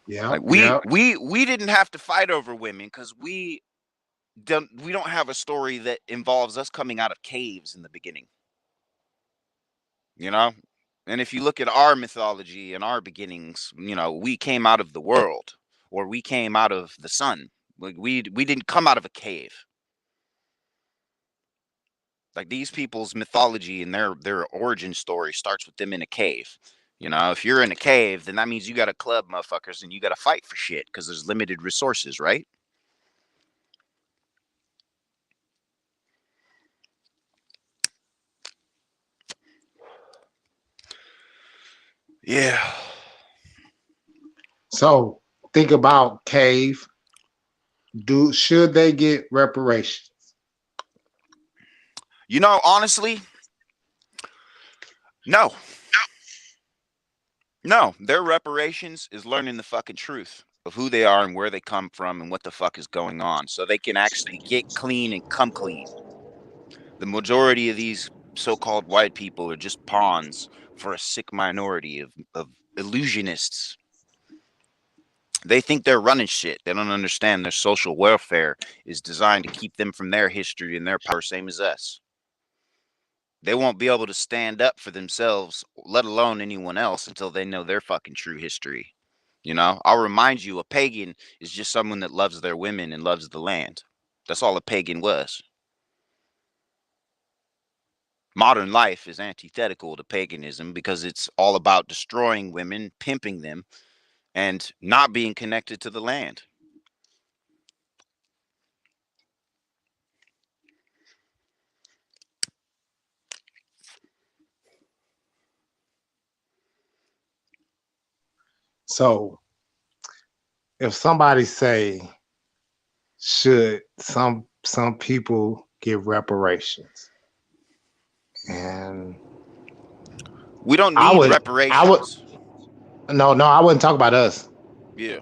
Speaker 4: Yeah,
Speaker 8: Like we
Speaker 4: yeah.
Speaker 8: we we didn't have to fight over women because we don't have a story that involves us coming out of caves in the beginning, you know? And if you look at our mythology and our beginnings, we came out of the world or we came out of the sun. Like we didn't come out of a cave. Like these people's mythology and their origin story starts with them in a cave. If you're in a cave, then that means you got to club motherfuckers and you got to fight for shit because there's limited resources, right? Yeah.
Speaker 7: So think about cave. Should they get reparations?
Speaker 8: Honestly, no. No, their reparations is learning the fucking truth of who they are and where they come from and what the fuck is going on so they can actually get clean and come clean. The majority of these so-called white people are just pawns for a sick minority of illusionists. They think they're running shit. They don't understand their social welfare is designed to keep them from their history and their power, same as us. They won't be able to stand up for themselves, let alone anyone else, until they know their fucking true history. I'll remind you, a pagan is just someone that loves their women and loves the land. That's all a pagan was. Modern life is antithetical to paganism because it's all about destroying women, pimping them, and not being connected to the land.
Speaker 7: So if somebody say, should some people get reparations? And
Speaker 8: We don't
Speaker 7: I
Speaker 8: need
Speaker 7: would I would
Speaker 8: reparations.
Speaker 7: no, I wouldn't talk about us.
Speaker 8: Yeah.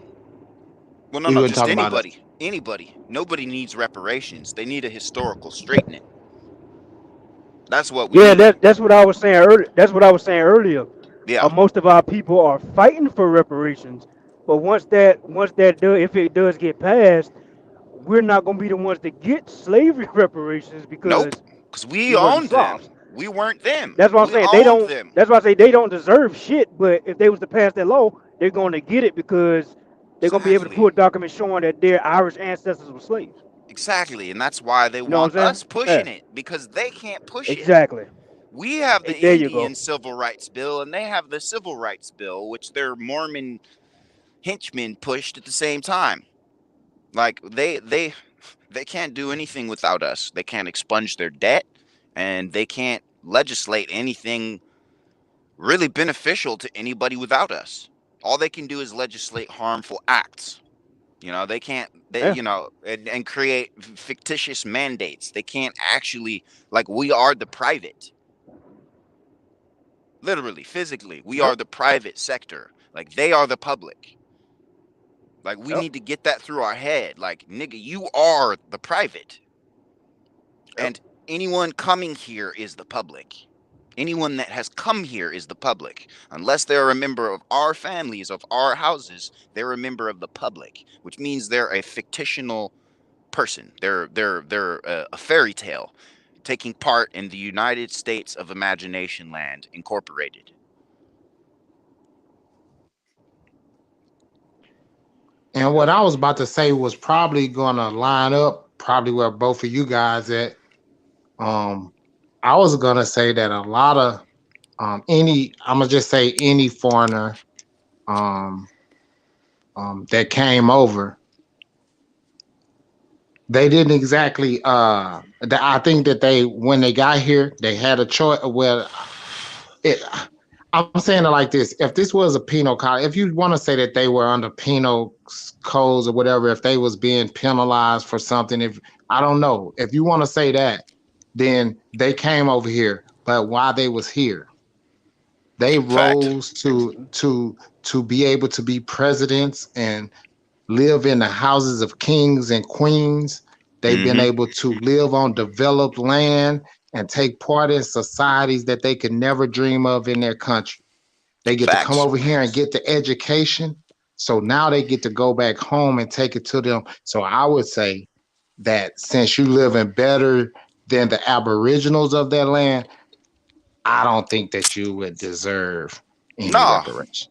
Speaker 8: Well, no,
Speaker 7: We
Speaker 8: no,
Speaker 7: wouldn't
Speaker 8: just
Speaker 7: talk about us.
Speaker 8: anybody. Anybody. Nobody needs reparations. They need a historical straightening. That's what we
Speaker 3: Yeah,
Speaker 8: need.
Speaker 3: that's what I was saying earlier. That's what I was saying earlier.
Speaker 8: Yeah.
Speaker 3: Most of our people are fighting for reparations, but once that if it does get passed, we're not gonna be the ones to get slavery reparations
Speaker 8: Nope.
Speaker 3: because
Speaker 8: Because we
Speaker 3: we wasn't
Speaker 8: owned them.
Speaker 3: Slavs.
Speaker 8: We weren't them.
Speaker 3: That's what I'm
Speaker 8: We
Speaker 3: saying. They
Speaker 8: owned
Speaker 3: don't.
Speaker 8: them.
Speaker 3: That's why I say they don't deserve shit. But if they was to pass that law, they're going to get it because They're gonna be able to
Speaker 8: Exactly.
Speaker 3: pull documents showing that their Irish ancestors were slaves.
Speaker 8: Exactly. And that's why they
Speaker 3: You know
Speaker 8: want
Speaker 3: what I'm
Speaker 8: us
Speaker 3: saying? Yeah,
Speaker 8: pushing it, because they can't push it.
Speaker 3: exactly.
Speaker 8: We have
Speaker 3: Hey,
Speaker 8: the
Speaker 3: there you go.
Speaker 8: Indian Civil Rights Bill and they have the Civil Rights Bill, which their Mormon henchmen pushed at the same time. Like they can't do anything without us. They can't expunge their debt, and they can't legislate anything really beneficial to anybody without us. All they can do is legislate harmful acts. You know, they can't, they,
Speaker 3: Yeah.
Speaker 8: you know, and create fictitious mandates. They can't actually, like, we are the private, literally, physically, we
Speaker 3: Yep.
Speaker 8: are the private sector. Like, they are the public. Like, we
Speaker 3: Yep.
Speaker 8: need to get that through our head. Like, nigga, you are the private.
Speaker 3: Yep.
Speaker 8: And anyone coming here is the public. Anyone that has come here is the public. Unless they're a member of our families, of our houses, they're a member of the public, which means they're a fictional person. They're a fairy tale taking part in the United States of Imagination Land Incorporated.
Speaker 7: And what I was about to say was probably gonna line up probably where both of you guys at. Um, I was gonna say that a lot of any I'm gonna just say any foreigner um that came over, they didn't exactly I think that they when they got here they had a choice. Well, it, I'm saying it like this: if this was a penal colony, if you want to say that they were under penal codes or whatever, if they was being penalized for something, if I don't know, if you want to say that, then they came over here. But while they was here, they
Speaker 8: Fact.
Speaker 7: rose to be able to be presidents and live in the houses of kings and queens. They've been
Speaker 8: Mm-hmm.
Speaker 7: able to live on developed land and take part in societies that they could never dream of in their country. They get to come
Speaker 8: Facts.
Speaker 7: over here and get the education. So now they get to go back home and take it to them. So I would say that since you live in better than the aboriginals of that land, I don't think that you would deserve any
Speaker 8: Nah.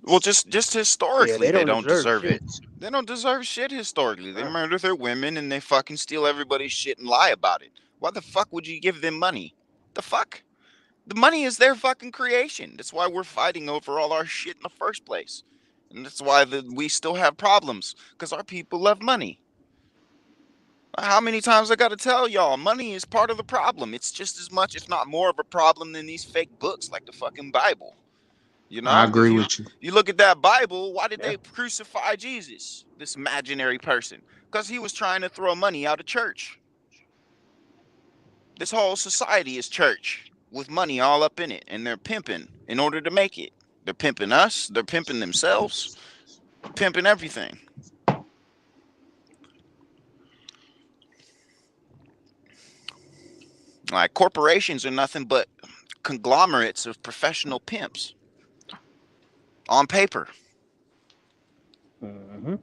Speaker 8: Well,
Speaker 7: reparations.
Speaker 8: just
Speaker 3: Yeah,
Speaker 8: historically,
Speaker 3: they
Speaker 8: they
Speaker 3: don't
Speaker 8: don't
Speaker 3: deserve
Speaker 8: deserve
Speaker 3: shit.
Speaker 8: it. They don't deserve shit historically. They
Speaker 3: Yeah.
Speaker 8: murder their women and they fucking steal everybody's shit and lie about it. Why the fuck would you give them money? The fuck? The money is their fucking creation. That's why we're fighting over all our shit in the first place. And that's why we still have problems, because our people love money. How many times I got to tell y'all, money is part of the problem. It's just as much, if not more, of a problem than these fake books like the fucking Bible. You
Speaker 7: I
Speaker 8: know, if
Speaker 7: agree
Speaker 8: you
Speaker 7: with you.
Speaker 8: you look at that Bible, why did
Speaker 3: Yeah.
Speaker 8: they crucify Jesus, this imaginary person? Because he was trying to throw money out of church. This whole society is church with money all up in it, and they're pimping in order to make it. They're pimping us, they're pimping themselves, pimping everything. Like corporations are nothing but conglomerates of professional pimps on paper.
Speaker 3: Mm-hmm.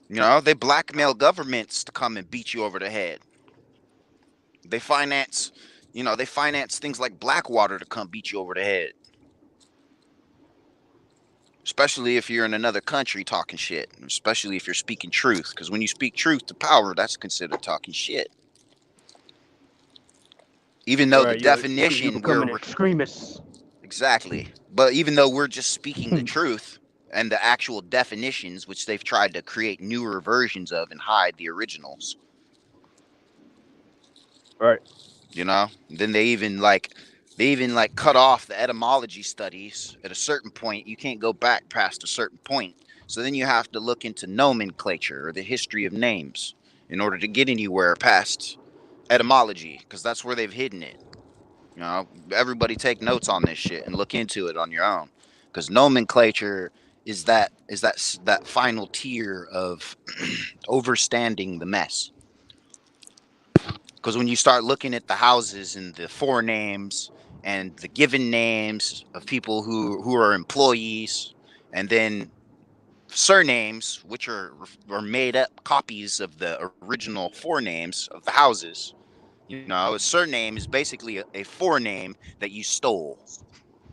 Speaker 8: You know, they blackmail governments to come and beat you over the head. They finance, they finance things like Blackwater to come beat you over the head. Especially if you're in another country talking shit. Especially if you're speaking truth. Because when you speak truth to power, that's considered talking shit. Even though the
Speaker 3: Right. You
Speaker 8: definition
Speaker 3: become an extremist.
Speaker 8: exactly. But even though we're just speaking the truth and the actual definitions, which they've tried to create newer versions of and hide the originals,
Speaker 3: Right.
Speaker 8: then they even like cut off the etymology studies at a certain point. You can't go back past a certain point. So then you have to look into nomenclature or the history of names in order to get anywhere past etymology, because that's where they've hidden it. Everybody take notes on this shit and look into it on your own, because nomenclature is that final tier of overstanding the mess. Because when you start looking at the houses and the forenames and the given names of people who are employees, and then surnames, which are made up copies of the original forenames of the houses. A surname is basically a forename that you stole,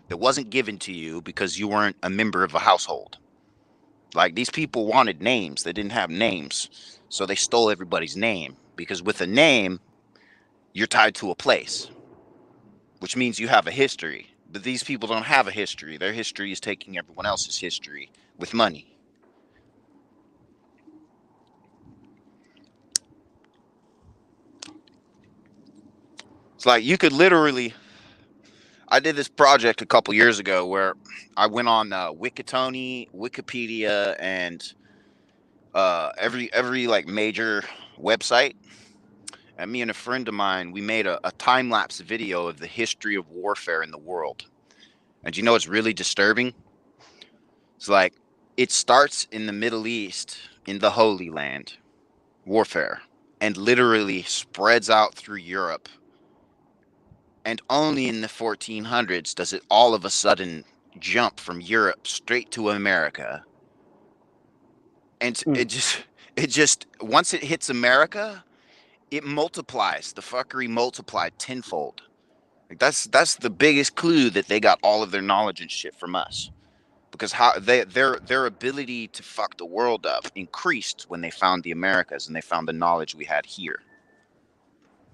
Speaker 8: that wasn't given to you because you weren't a member of a household. Like these people wanted names. They didn't have names. So they stole everybody's name because with a name, you're tied to a place, which means you have a history. But these people don't have a history. Their history is taking everyone else's history with money. It's like you could literally. I did this project a couple years ago where I went on Wikitoni, Wikipedia, and every like major website. And me and a friend of mine, we made a time lapse video of the history of warfare in the world. And you know what's really disturbing? It's like it starts in the Middle East, in the Holy Land, warfare, and literally spreads out through Europe. And only in the 1400s does it all of a sudden jump from Europe straight to America. And it just once it hits America, it multiplies. The fuckery multiplied tenfold. Like that's the biggest clue that they got all of their knowledge and shit from us. Because how their ability to fuck the world up increased when they found the Americas and they found the knowledge we had here.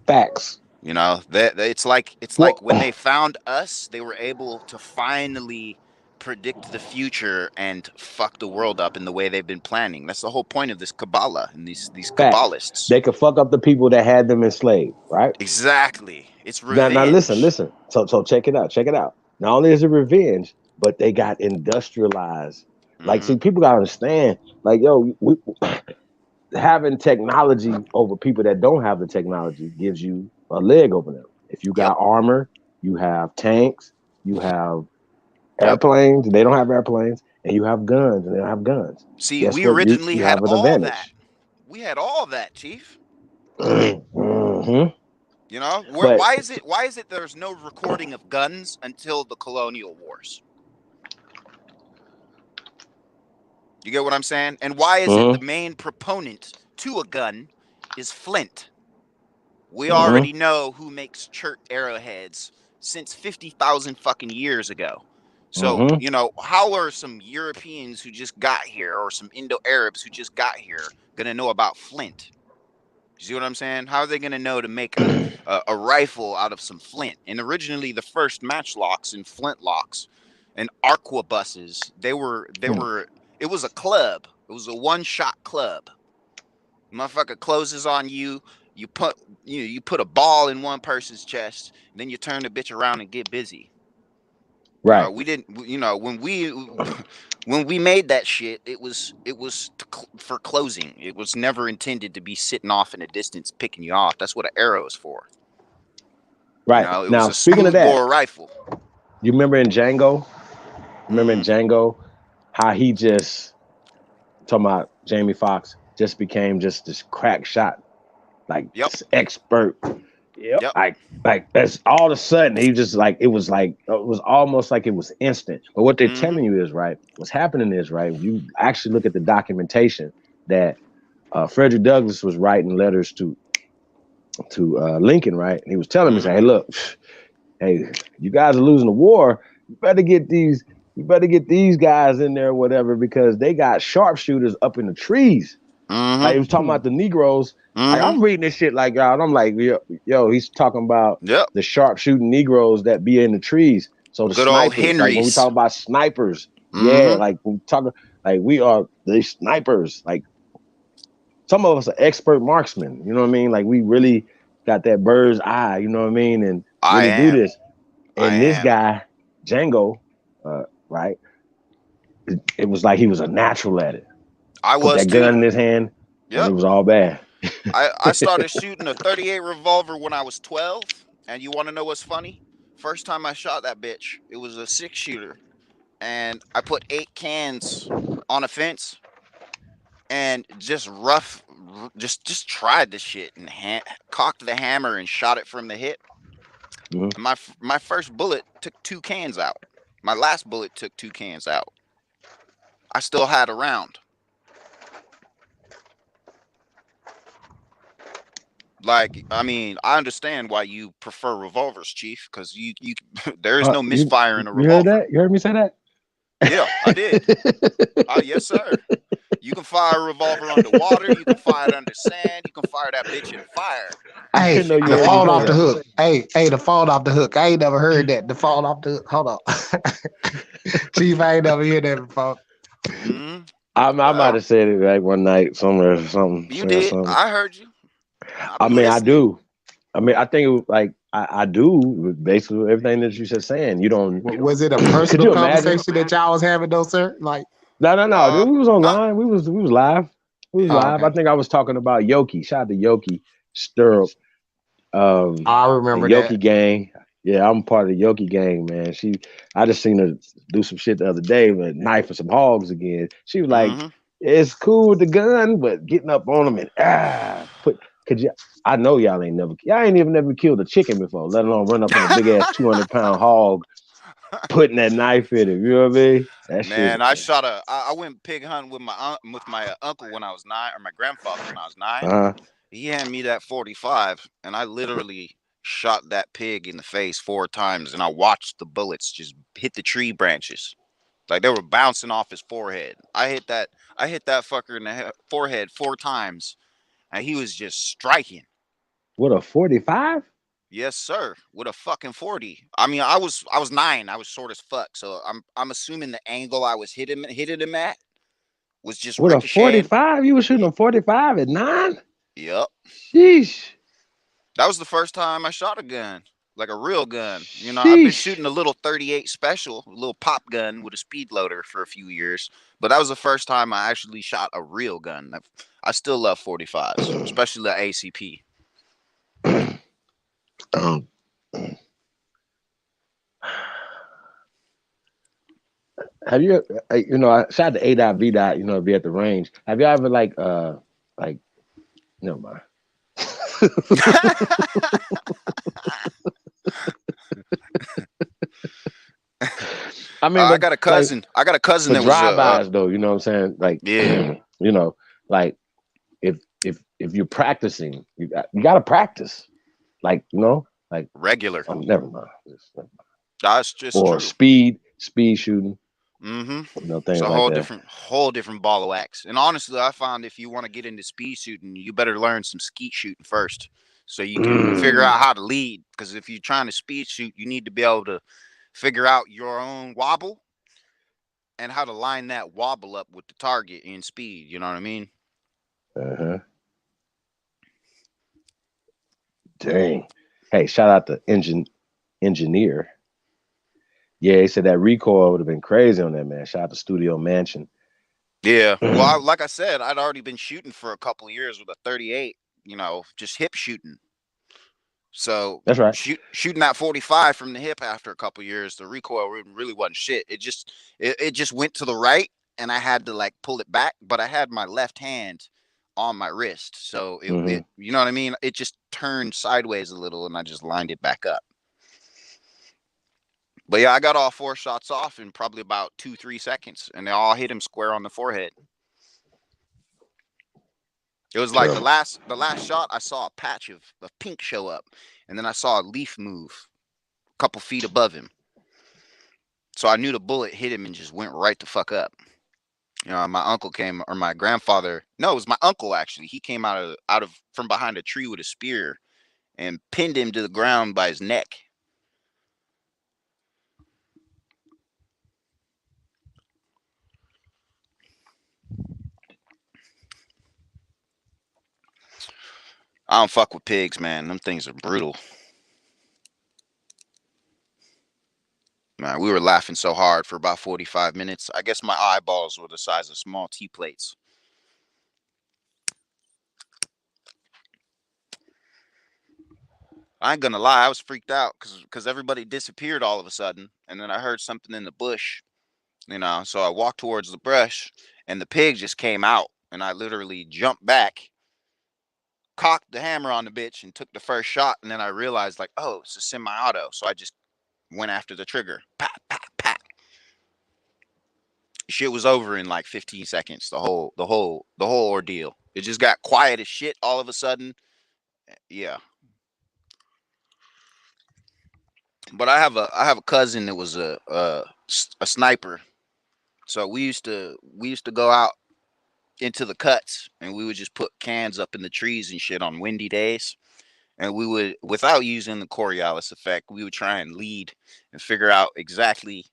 Speaker 1: Facts.
Speaker 8: You know, it's like
Speaker 1: Well,
Speaker 8: when they found us, they were able to finally predict the future and fuck the world up in the way they've been planning. That's the whole point of this Kabbalah and these
Speaker 1: facts.
Speaker 8: Kabbalists.
Speaker 1: They could fuck up the people that had them enslaved, right?
Speaker 8: Exactly. It's
Speaker 1: Now listen,
Speaker 8: revenge.
Speaker 1: listen. So check it out. Check it out. Not only is it revenge, but they got industrialized. Like,
Speaker 8: Mm-hmm.
Speaker 1: see, people gotta understand. Like, yo, having technology over people that don't have the technology gives you a leg over them. If you
Speaker 8: Yep.
Speaker 1: got armor, you have tanks, you have
Speaker 8: Yep.
Speaker 1: airplanes. They don't have airplanes, and you have guns, and they don't have guns.
Speaker 8: See,
Speaker 1: Guess
Speaker 8: we
Speaker 1: what?
Speaker 8: originally
Speaker 1: You
Speaker 8: had
Speaker 1: have an
Speaker 8: all that.
Speaker 1: advantage.
Speaker 8: We had all that, Chief.
Speaker 1: Hmm.
Speaker 8: You know,
Speaker 1: But
Speaker 8: why is it there's no recording of guns until the colonial wars? You get what I'm saying? And why is it the
Speaker 1: mhm,
Speaker 8: main proponent to a gun is flint? We
Speaker 1: mhm,
Speaker 8: already know who makes chert arrowheads since 50,000 fucking years ago. So,
Speaker 1: mhm.
Speaker 8: you know, how are some Europeans who just got here or some Indo-Arabs who just got here going to know about flint? You see what I'm saying? How are they going to know to make a rifle out of some flint? And originally the first matchlocks and flintlocks and arquebuses, it was a club. It was a one-shot club. Motherfucker closes on you. You put you put a ball in one person's chest, then you turn the bitch around and get busy.
Speaker 1: Right.
Speaker 8: We didn't. You know, when we made that shit, it was for closing. It was never intended to be sitting off in a distance picking you off. That's what an arrow is for. You
Speaker 1: Right.
Speaker 8: know, it was
Speaker 1: Now,
Speaker 8: a
Speaker 1: speaking of
Speaker 8: smooth
Speaker 1: that,
Speaker 8: bore rifle.
Speaker 1: you remember in Django? Remember in
Speaker 8: Mm-hmm.
Speaker 1: Django how he just talking about Jamie Foxx just became just this crack shot, like
Speaker 8: Yep.
Speaker 1: this expert.
Speaker 3: Yep.
Speaker 8: Yep.
Speaker 1: Like that's all of a sudden he just like it was almost like it was instant. But what they're
Speaker 8: Mm-hmm.
Speaker 1: telling you is right. What's happening is right. You actually look at the documentation that Frederick Douglass was writing letters to Lincoln, right? And he was telling me,
Speaker 8: Mm-hmm.
Speaker 1: say, hey, look, hey, you guys are losing the war. You better get these guys in there, or whatever, because they got sharpshooters up in the trees. Like he
Speaker 8: Mm-hmm.
Speaker 1: was talking about the Negroes. Like
Speaker 8: Mm-hmm.
Speaker 1: I'm reading this shit like y'all, and I'm like, yo, he's talking about
Speaker 8: Yep.
Speaker 1: the sharpshooting Negroes that be in the trees. So the
Speaker 8: Good old
Speaker 1: snipers, like when we talk
Speaker 8: Henrys.
Speaker 1: about snipers, yeah,
Speaker 8: Mm-hmm.
Speaker 1: like when we talk, like we are the snipers. Like some of us are expert marksmen. You know what I mean? Like we really got that bird's eye. You know what I mean? And
Speaker 8: I
Speaker 1: really do
Speaker 8: am.
Speaker 1: this.
Speaker 8: I
Speaker 1: And this
Speaker 8: am.
Speaker 1: guy, Django, right? It was like he was a natural at it.
Speaker 8: I
Speaker 1: Put
Speaker 8: was
Speaker 1: that
Speaker 8: too.
Speaker 1: gun in his hand, and it
Speaker 8: Yep.
Speaker 1: was all bad.
Speaker 8: I started shooting a 38 revolver when I was 12. And you want to know what's funny? First time I shot that bitch, it was a 6 shooter. And I put 8 cans on a fence and just just tried the shit and cocked the hammer and shot it from the hip.
Speaker 1: Mhm.
Speaker 8: And my first bullet took 2 cans out. My last bullet took 2 cans out. I still had a round. Like, I mean, I understand why you prefer revolvers, Chief, because you there is no
Speaker 1: You
Speaker 8: misfire in a
Speaker 1: you heard
Speaker 8: revolver.
Speaker 1: that? You heard me say that?
Speaker 8: Yeah, I did. Yes, sir. You can fire a revolver underwater. You can fire it under sand. You can fire that bitch in fire.
Speaker 1: I
Speaker 7: Hey,
Speaker 1: didn't know you
Speaker 7: the
Speaker 1: heard me
Speaker 7: fall
Speaker 1: say
Speaker 7: off the
Speaker 1: that.
Speaker 7: hook. Hey, the fall off the hook. I ain't never heard that. The fall off the hook. Hold on. Chief, I ain't never heard that before.
Speaker 8: Mm-hmm.
Speaker 1: I might
Speaker 8: Well,
Speaker 1: have said it like one night somewhere or something.
Speaker 8: you
Speaker 1: Said
Speaker 8: did.
Speaker 1: something.
Speaker 8: I heard you. I've
Speaker 1: I
Speaker 8: been
Speaker 1: mean, I
Speaker 8: listening.
Speaker 1: do. I mean, I think it was like I do with basically everything that you just saying. You don't.
Speaker 7: Was it a
Speaker 1: Could
Speaker 7: personal
Speaker 1: you imagine?
Speaker 7: conversation that y'all was having though, sir? Like,
Speaker 1: No. Dude, we was
Speaker 8: No.
Speaker 1: online. We was live. We was
Speaker 8: Yeah.
Speaker 7: oh,
Speaker 1: live. I
Speaker 7: okay.
Speaker 1: think I was talking about Yoki. Shout out to Yoki Stirrup.
Speaker 7: I
Speaker 1: The
Speaker 7: remember that.
Speaker 1: Yoki gang. Yeah, I'm part of the Yoki gang, man. I just seen her do some shit the other day with knife and some hogs again. She was like,
Speaker 8: Mm-hmm.
Speaker 1: "It's cool with the gun, but getting up on them and could you? I know y'all ain't even never killed a chicken before, let alone run up on a big ass 200-pound hog, putting that knife in it. You know what I mean? That shit.
Speaker 8: Man, I went pig hunting with my uncle when I was 9, or my grandfather when I was 9.
Speaker 1: Uh,
Speaker 8: He handed me that 45, and I literally shot that pig in the face 4 times, and I watched the bullets just hit the tree branches. Like they were bouncing off his forehead. I hit that fucker in the forehead 4 times, and he was just striking.
Speaker 1: what a 45?
Speaker 8: Yes, sir. With a fucking 40. I mean, I was 9. I was short as fuck. So I'm assuming the angle I was hitting him at was just
Speaker 1: What a
Speaker 8: ricocheting.
Speaker 1: 45? You were shooting a 45 at 9?
Speaker 8: Yep.
Speaker 1: Sheesh.
Speaker 8: That was the first time I shot a gun, like a real gun. You know, I've been
Speaker 1: Sheesh.
Speaker 8: shooting a little 38 special, a little pop gun with a speed loader for a few years, but that was the first time I actually shot a real gun. I still love 45s, especially the ACP.
Speaker 1: um, have you, I shot the A dot V dot, be at the range. Have you ever like, never mind. I mean,
Speaker 8: I
Speaker 1: but
Speaker 8: got a
Speaker 1: like
Speaker 8: cousin. I got a cousin
Speaker 1: for
Speaker 8: that was
Speaker 1: drive-bys though, you know what I'm saying? Like,
Speaker 8: yeah,
Speaker 1: like if you're practicing, you gotta practice. Like, like
Speaker 8: regular.
Speaker 1: never mind.
Speaker 8: That's just
Speaker 1: Or
Speaker 8: true.
Speaker 1: speed shooting,
Speaker 8: Mm-hmm. It's
Speaker 1: things
Speaker 8: a
Speaker 1: like that.
Speaker 8: whole different ball of wax. And honestly, I found if you want to get into speed shooting, you better learn some skeet shooting first, so you can figure out how to lead. Because if you're trying to speed shoot, you need to be able to figure out your own wobble and how to line that wobble up with the target in speed. You know what I mean?
Speaker 1: Uh-huh. Dang. Hey, shout out to engineer. Yeah, he said that recoil would have been crazy on that, man. Shout out to Studio Mansion.
Speaker 8: Yeah. Well, like I said, I'd already been shooting for a couple of years with a 38. You know, just hip shooting. So
Speaker 1: That's right.
Speaker 8: shooting that 45 from the hip after a couple years, the recoil really wasn't shit. It just went to the right, and I had to like pull it back, but I had my left hand on my wrist, so
Speaker 1: Hmm.
Speaker 8: it you know what I mean. It just turned sideways a little, and I just lined it back up. But yeah, I got all 4 shots off in probably about 2-3 seconds, and they all hit him square on the forehead. It was like
Speaker 1: Yeah.
Speaker 8: the last shot, I saw a patch of pink show up, and then I saw a leaf move a couple feet above him. So I knew the bullet hit him and just went right the fuck up. You know, my uncle came, or my grandfather. No, it was my uncle actually. He came out of from behind a tree with a spear and pinned him to the ground by his neck. I don't fuck with pigs, man. Them things are brutal. Man, we were laughing so hard for about 45 minutes. I guess my eyeballs were the size of small tea plates. I ain't gonna lie, I was freaked out because everybody disappeared all of a sudden, and then I heard something in the bush, So I walked towards the brush, and the pig just came out, and I literally jumped back, cocked the hammer on the bitch, and took the first shot, and then I realized like, oh, it's a semi-auto, so I just went after the trigger. Pat, pat, pat. Shit was over in like 15 seconds. The whole ordeal. It just got quiet as shit all of a sudden. Yeah. But I have a cousin that was a sniper. So we used to go out into the cuts, and we would just put cans up in the trees and shit on windy days. And we would, without using the Coriolis effect, we would try and lead and figure out exactly,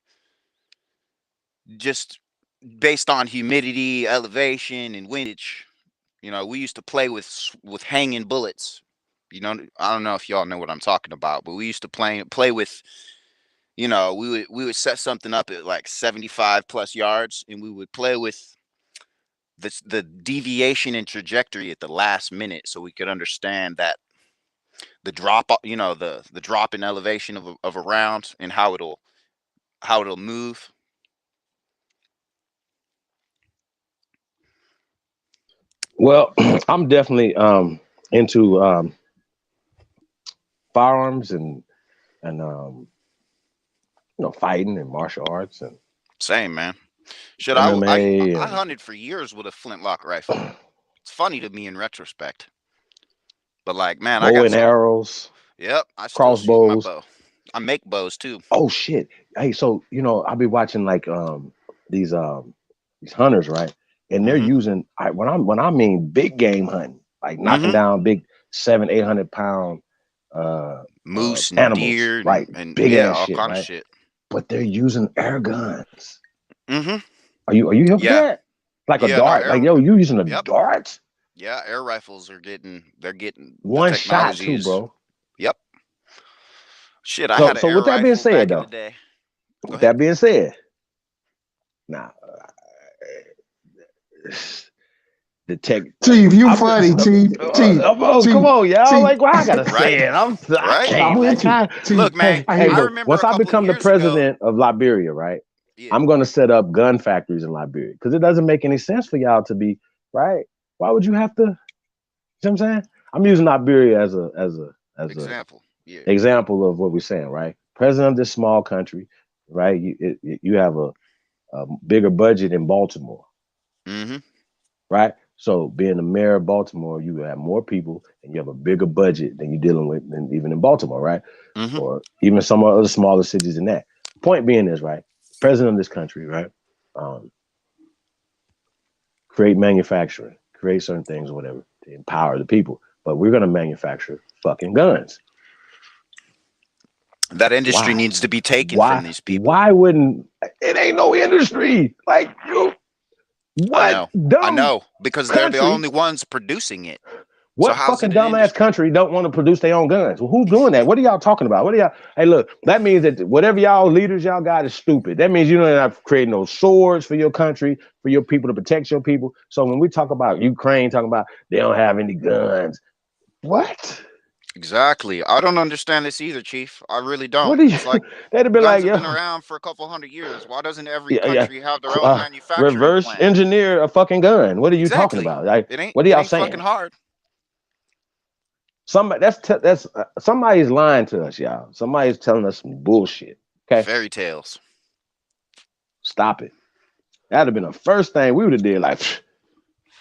Speaker 8: just based on humidity, elevation, and windage. You know, we used to play with hanging bullets. You know, I don't know if y'all know what I'm talking about, but we used to play with. You know, we would set something up at like 75 plus yards, and we would play with the deviation and trajectory at the last minute, so we could understand that the drop, the drop in elevation of a round and how it'll move.
Speaker 1: Well, I'm definitely into firearms and fighting and martial arts and
Speaker 8: Same, man. Shit,
Speaker 1: MMA
Speaker 8: I
Speaker 1: and
Speaker 8: hunted for years with a flintlock rifle. It's funny to me in retrospect, but like, man, I
Speaker 1: bow
Speaker 8: got
Speaker 1: and
Speaker 8: some.
Speaker 1: arrows,
Speaker 8: Yep, I still shoot my
Speaker 1: crossbows.
Speaker 8: bow. I make bows too.
Speaker 1: Oh shit! Hey, so I'll be watching like these hunters, right? And they're
Speaker 8: Mm-hmm.
Speaker 1: using when I mean big game hunting, like knocking
Speaker 8: Mm-hmm.
Speaker 1: down big 700-800 pound
Speaker 8: Moose and
Speaker 1: animals,
Speaker 8: deer
Speaker 1: right?
Speaker 8: and
Speaker 1: Big
Speaker 8: yeah,
Speaker 1: ass
Speaker 8: all
Speaker 1: shit,
Speaker 8: kind of
Speaker 1: right?
Speaker 8: shit.
Speaker 1: But they're using air guns.
Speaker 8: Mm-hmm.
Speaker 1: Are you here for
Speaker 8: Yeah.
Speaker 1: that? Like a
Speaker 8: Yeah, no,
Speaker 1: dart? Like yo, you using a
Speaker 8: Yep.
Speaker 1: dart?
Speaker 8: Yeah, air rifles they're getting the
Speaker 1: One shot
Speaker 8: technology
Speaker 1: too,
Speaker 8: is.
Speaker 1: bro.
Speaker 8: Yep. Shit, I
Speaker 1: So
Speaker 8: had an
Speaker 1: so
Speaker 8: air
Speaker 1: with that being
Speaker 8: rifle
Speaker 1: said,
Speaker 8: back in the
Speaker 1: though,
Speaker 8: day. Go
Speaker 1: with
Speaker 8: ahead.
Speaker 1: that being said, now the tech.
Speaker 7: Chief, you
Speaker 1: I'm,
Speaker 7: funny, Chief. Chief,
Speaker 1: come
Speaker 7: Chief,
Speaker 1: on, y'all.
Speaker 7: Chief.
Speaker 1: Like, well, I gotta
Speaker 8: Right?
Speaker 1: say it. I
Speaker 8: Right?
Speaker 1: can't.
Speaker 7: I'm
Speaker 1: Like,
Speaker 7: with you, Chief.
Speaker 8: Look, man,
Speaker 7: I
Speaker 1: hey,
Speaker 7: hear
Speaker 8: I
Speaker 7: you.
Speaker 1: look.
Speaker 8: remember
Speaker 1: Once
Speaker 8: a
Speaker 1: I
Speaker 8: couple of
Speaker 1: become the
Speaker 8: years ago.
Speaker 1: president of Liberia, right?
Speaker 8: Yeah.
Speaker 1: I'm gonna set up gun factories in Liberia because it doesn't make any sense for y'all to be right. Why would you have to? You know what I'm saying? I'm using Liberia as a
Speaker 8: Example. Yeah.
Speaker 1: example of what we're saying, right? President of this small country, right? You have a bigger budget in Baltimore,
Speaker 8: Mm-hmm.
Speaker 1: right? So being the mayor of Baltimore, you have more people and you have a bigger budget than you're dealing with than even in Baltimore, right?
Speaker 8: Mm-hmm.
Speaker 1: Or even some other smaller cities than that. Point being is, right? President of this country, right? Um, create manufacturing, create certain things or whatever to empower the people. But we're gonna manufacture fucking guns.
Speaker 8: That industry
Speaker 1: Why?
Speaker 8: needs to be taken from
Speaker 1: Why?
Speaker 8: these people.
Speaker 1: Why wouldn't it ain't no industry? Like you
Speaker 8: I
Speaker 1: what
Speaker 8: know. I
Speaker 1: dumb
Speaker 8: know. Because they're the
Speaker 1: country?
Speaker 8: only ones producing it. So
Speaker 1: What
Speaker 8: how's it
Speaker 1: fucking
Speaker 8: an
Speaker 1: dumbass
Speaker 8: industry?
Speaker 1: country don't want to produce their own guns? Well, who's doing that? What are y'all talking about? What are y'all? Hey, look, that means that whatever y'all leaders y'all got is stupid. That means you don't have creating no swords for your country, for your people to protect your people. So when we talk about Ukraine, talking about they don't have any guns, what?
Speaker 8: Exactly. I don't understand this either, Chief. I really
Speaker 1: What
Speaker 8: don't.
Speaker 1: do you?
Speaker 8: It's like
Speaker 1: They'd have been
Speaker 8: guns
Speaker 1: like,
Speaker 8: have been
Speaker 1: yo,
Speaker 8: around for a couple hundred years. Why doesn't every
Speaker 1: yeah, yeah,
Speaker 8: country have their own manufacturing
Speaker 1: reverse
Speaker 8: plant?
Speaker 1: engineer a fucking gun. What are you talking
Speaker 8: Exactly.
Speaker 1: about? Like,
Speaker 8: It ain't
Speaker 1: what are
Speaker 8: it
Speaker 1: y'all
Speaker 8: ain't fucking
Speaker 1: saying?
Speaker 8: hard.
Speaker 1: Somebody that's somebody's lying to us, y'all. Somebody's telling us some bullshit. Okay,
Speaker 8: Fairy tales.
Speaker 1: stop it. That'd have been the first thing we would have did. Like,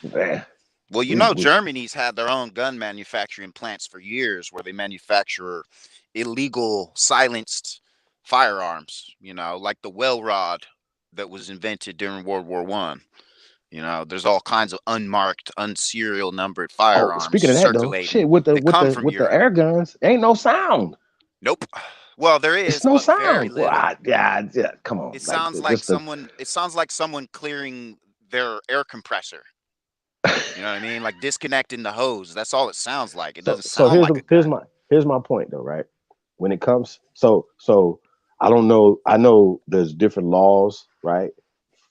Speaker 1: man,
Speaker 8: Well,
Speaker 1: we
Speaker 8: Germany's had their own gun manufacturing plants for years where they manufacture illegal silenced firearms, like the well rod that was invented during World War One. There's all kinds of unmarked, unserial numbered
Speaker 1: Oh,
Speaker 8: firearms
Speaker 1: speaking of that though, shit
Speaker 8: circulating
Speaker 1: with the
Speaker 8: that
Speaker 1: with
Speaker 8: come
Speaker 1: the
Speaker 8: from
Speaker 1: with the
Speaker 8: Europe.
Speaker 1: air guns, ain't no sound.
Speaker 8: Nope. Well, there
Speaker 1: It's
Speaker 8: is,
Speaker 1: no
Speaker 8: but very
Speaker 1: sound. Well,
Speaker 8: little.
Speaker 1: yeah, come on,
Speaker 8: It
Speaker 1: like
Speaker 8: sounds like
Speaker 1: just the.
Speaker 8: someone clearing their air compressor. You know what I mean? Like disconnecting the hose. That's all it sounds like. It
Speaker 1: So
Speaker 8: doesn't
Speaker 1: so
Speaker 8: sound
Speaker 1: here's
Speaker 8: like
Speaker 1: the
Speaker 8: a gun.
Speaker 1: here's my point though, right? When it comes so I don't know. I know there's different laws, right?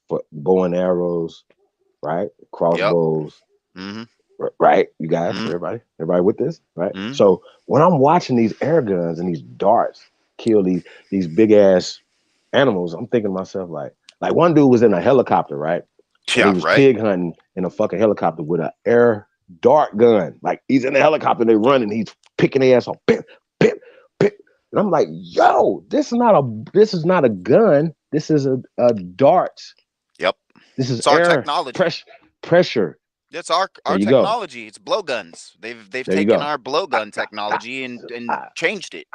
Speaker 1: For bow and arrows, right?
Speaker 8: Yep.
Speaker 1: Crossbows,
Speaker 8: Mm-hmm.
Speaker 1: right? You guys,
Speaker 8: Mm-hmm.
Speaker 1: everybody with this, right?
Speaker 8: Mm-hmm.
Speaker 1: So when I'm watching these air guns and these darts kill these big ass animals, I'm thinking to myself like one dude was in a helicopter, right? And he
Speaker 8: Yeah,
Speaker 1: was
Speaker 8: right.
Speaker 1: pig hunting in a fucking helicopter with an air dart gun. Like he's in the helicopter, they running, he's picking their ass off, pip, pip, pip. And I'm like, yo, this is not a gun. This is a dart.
Speaker 8: Yep.
Speaker 1: This is
Speaker 8: It's our
Speaker 1: air
Speaker 8: technology.
Speaker 1: pressure.
Speaker 8: It's
Speaker 1: There
Speaker 8: our
Speaker 1: you go.
Speaker 8: technology. It's blowguns. They've
Speaker 1: There you
Speaker 8: taken
Speaker 1: go.
Speaker 8: our blowgun technology and
Speaker 1: I,
Speaker 8: changed it.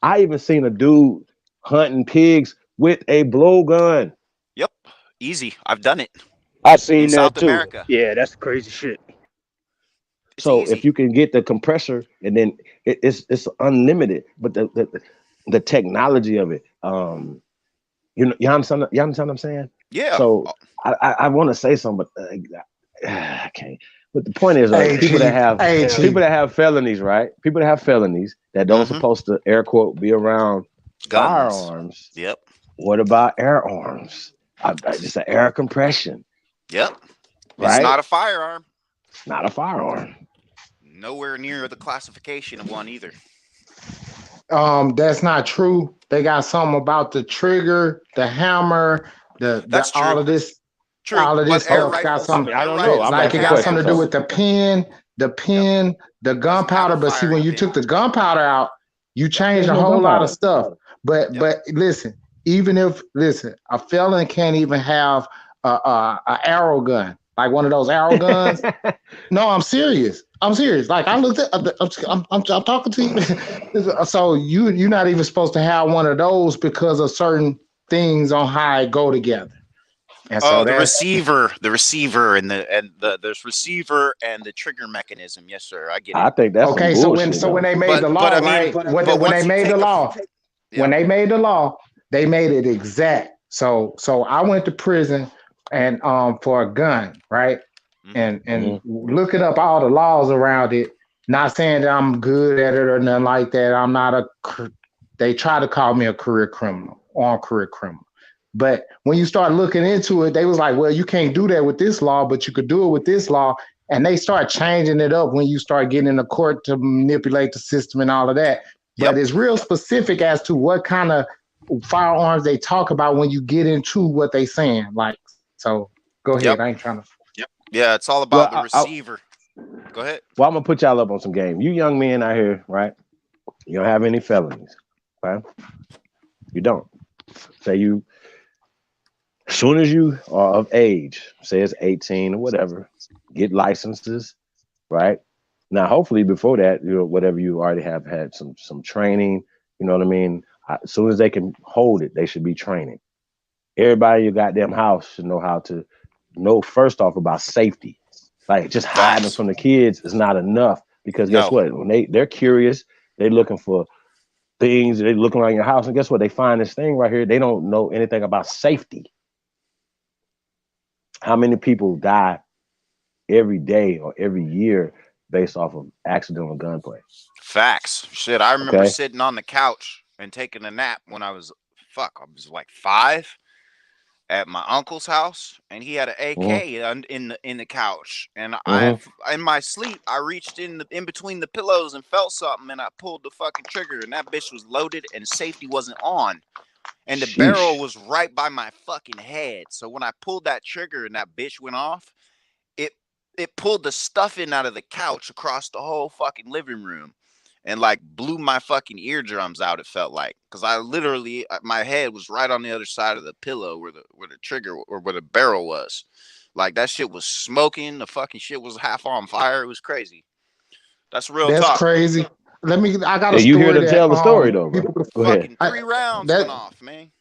Speaker 1: I even seen a dude hunting pigs with a blowgun.
Speaker 8: Yep. Easy. I've done it.
Speaker 3: I
Speaker 8: in
Speaker 3: seen
Speaker 8: South
Speaker 3: that too.
Speaker 8: America.
Speaker 3: Yeah, that's crazy shit.
Speaker 8: It's
Speaker 1: So if
Speaker 8: easy.
Speaker 1: you can get the compressor, and then it's unlimited, but the technology of it, you understand what I'm saying?
Speaker 8: Yeah.
Speaker 1: So I want to say something, but I can't. But the point is, like
Speaker 7: Hey Chief, hey
Speaker 3: Yeah.
Speaker 7: Chief.
Speaker 1: people that have felonies, right? People that have felonies that don't
Speaker 8: Mm-hmm.
Speaker 1: supposed to air quote be around
Speaker 8: Guns.
Speaker 1: firearms.
Speaker 8: Yep.
Speaker 1: What about air arms? Just an air compression,
Speaker 8: Yep. It's
Speaker 1: right?
Speaker 8: not a firearm.
Speaker 1: Not a firearm.
Speaker 8: Nowhere near the classification of one either.
Speaker 7: That's not true. They got something about the trigger, the hammer, the
Speaker 8: That's true. True.
Speaker 7: all of
Speaker 8: But
Speaker 7: this
Speaker 8: air
Speaker 7: stuff got
Speaker 8: rifles,
Speaker 7: something.
Speaker 1: I
Speaker 8: air
Speaker 1: don't know.
Speaker 8: rifles
Speaker 1: I'm
Speaker 8: don't
Speaker 7: Like it
Speaker 1: asking
Speaker 7: got
Speaker 8: have
Speaker 7: something
Speaker 1: questions.
Speaker 7: to do
Speaker 1: So
Speaker 7: with
Speaker 8: handles.
Speaker 7: the pin,
Speaker 8: Yep.
Speaker 7: the
Speaker 8: Doesn't have a
Speaker 7: gunpowder. But see,
Speaker 8: firing
Speaker 7: when you
Speaker 8: pin.
Speaker 7: took the gunpowder out, you changed
Speaker 1: there's
Speaker 7: a
Speaker 1: no
Speaker 7: whole lot of
Speaker 1: gunpowder.
Speaker 7: stuff. But
Speaker 8: Yep.
Speaker 7: listen, a felon can't even have a arrow gun, like one of those arrow guns. No, I'm serious. I'm serious. Like I looked at, I'm talking to you. So you're not even supposed to have one of those because of certain things on how it go together. And so
Speaker 8: Oh, the
Speaker 7: that's
Speaker 8: receiver, and the there's receiver and the trigger mechanism. Yes, sir. I get it.
Speaker 1: I think that's some
Speaker 7: okay. So when
Speaker 1: bullshit, though.
Speaker 7: they made the
Speaker 8: But
Speaker 7: law,
Speaker 8: I mean,
Speaker 7: right?
Speaker 8: but
Speaker 7: When they
Speaker 8: once you
Speaker 7: made the
Speaker 8: take a,
Speaker 7: law,
Speaker 8: yeah,
Speaker 7: they made it exact. So I went to prison and for a gun, right?
Speaker 8: mm-hmm.
Speaker 7: And looking up all the laws around it. Not saying that I'm good at it or nothing like that. I'm not they try to call me a career criminal, armed career criminal. But when you start looking into it, they was like, well, you can't do that with this law, but you could do it with this law. And they start changing it up when you start getting in the court to manipulate the system and all of that. But
Speaker 8: Yep.
Speaker 7: it's real specific as to what kind of firearms they talk about when you get into what they saying. Like, so go ahead.
Speaker 8: Yep.
Speaker 7: I ain't trying to.
Speaker 8: Yeah, it's all
Speaker 1: Well,
Speaker 8: about the receiver. Go ahead.
Speaker 1: well, I'm gonna put y'all up on some game. You young men out here, right? You don't have any felonies, right? You don't. Say you, as soon as you are of age, say it's 18 or whatever, get licenses, right? Now, hopefully, before that, whatever you already have had some training. You know what I mean? As soon as they can hold it, they should be training. Everybody in your goddamn house should know how to know first off about safety. Like just hiding
Speaker 8: Facts.
Speaker 1: from the kids is not enough because guess
Speaker 8: No.
Speaker 1: what? When they're curious, they're looking for things. They're looking around your house, and guess what? They find this thing right here. They don't know anything about safety. How many people die every day or every year based off of accidental gunplay?
Speaker 8: Facts. Shit, I remember
Speaker 1: Okay.
Speaker 8: sitting on the couch and taking a nap when I was like 5 at my uncle's house, and he had an
Speaker 1: Mm-hmm.
Speaker 8: AK in the couch, and
Speaker 1: Mm-hmm.
Speaker 8: in my sleep I reached in between the pillows and felt something, and I pulled the fucking trigger, and that bitch was loaded, and safety wasn't on, and the barrel
Speaker 1: Sheesh.
Speaker 8: was right by my fucking head. So when I pulled that trigger and that bitch went off, it it pulled the stuffing out of the couch across the whole fucking living room and like blew my fucking eardrums out. It felt like, because I literally my head was right on the other side of the pillow where the trigger or where the barrel was. Like that shit was smoking. The fucking shit was half on fire. It was crazy. That's real
Speaker 7: That's
Speaker 8: talk.
Speaker 7: crazy. I got
Speaker 1: Yeah,
Speaker 7: a
Speaker 1: you here
Speaker 7: story
Speaker 1: to
Speaker 7: that
Speaker 1: tell the story though, bro. Go ahead.
Speaker 8: Fucking 3 rounds went
Speaker 7: that
Speaker 8: off, man.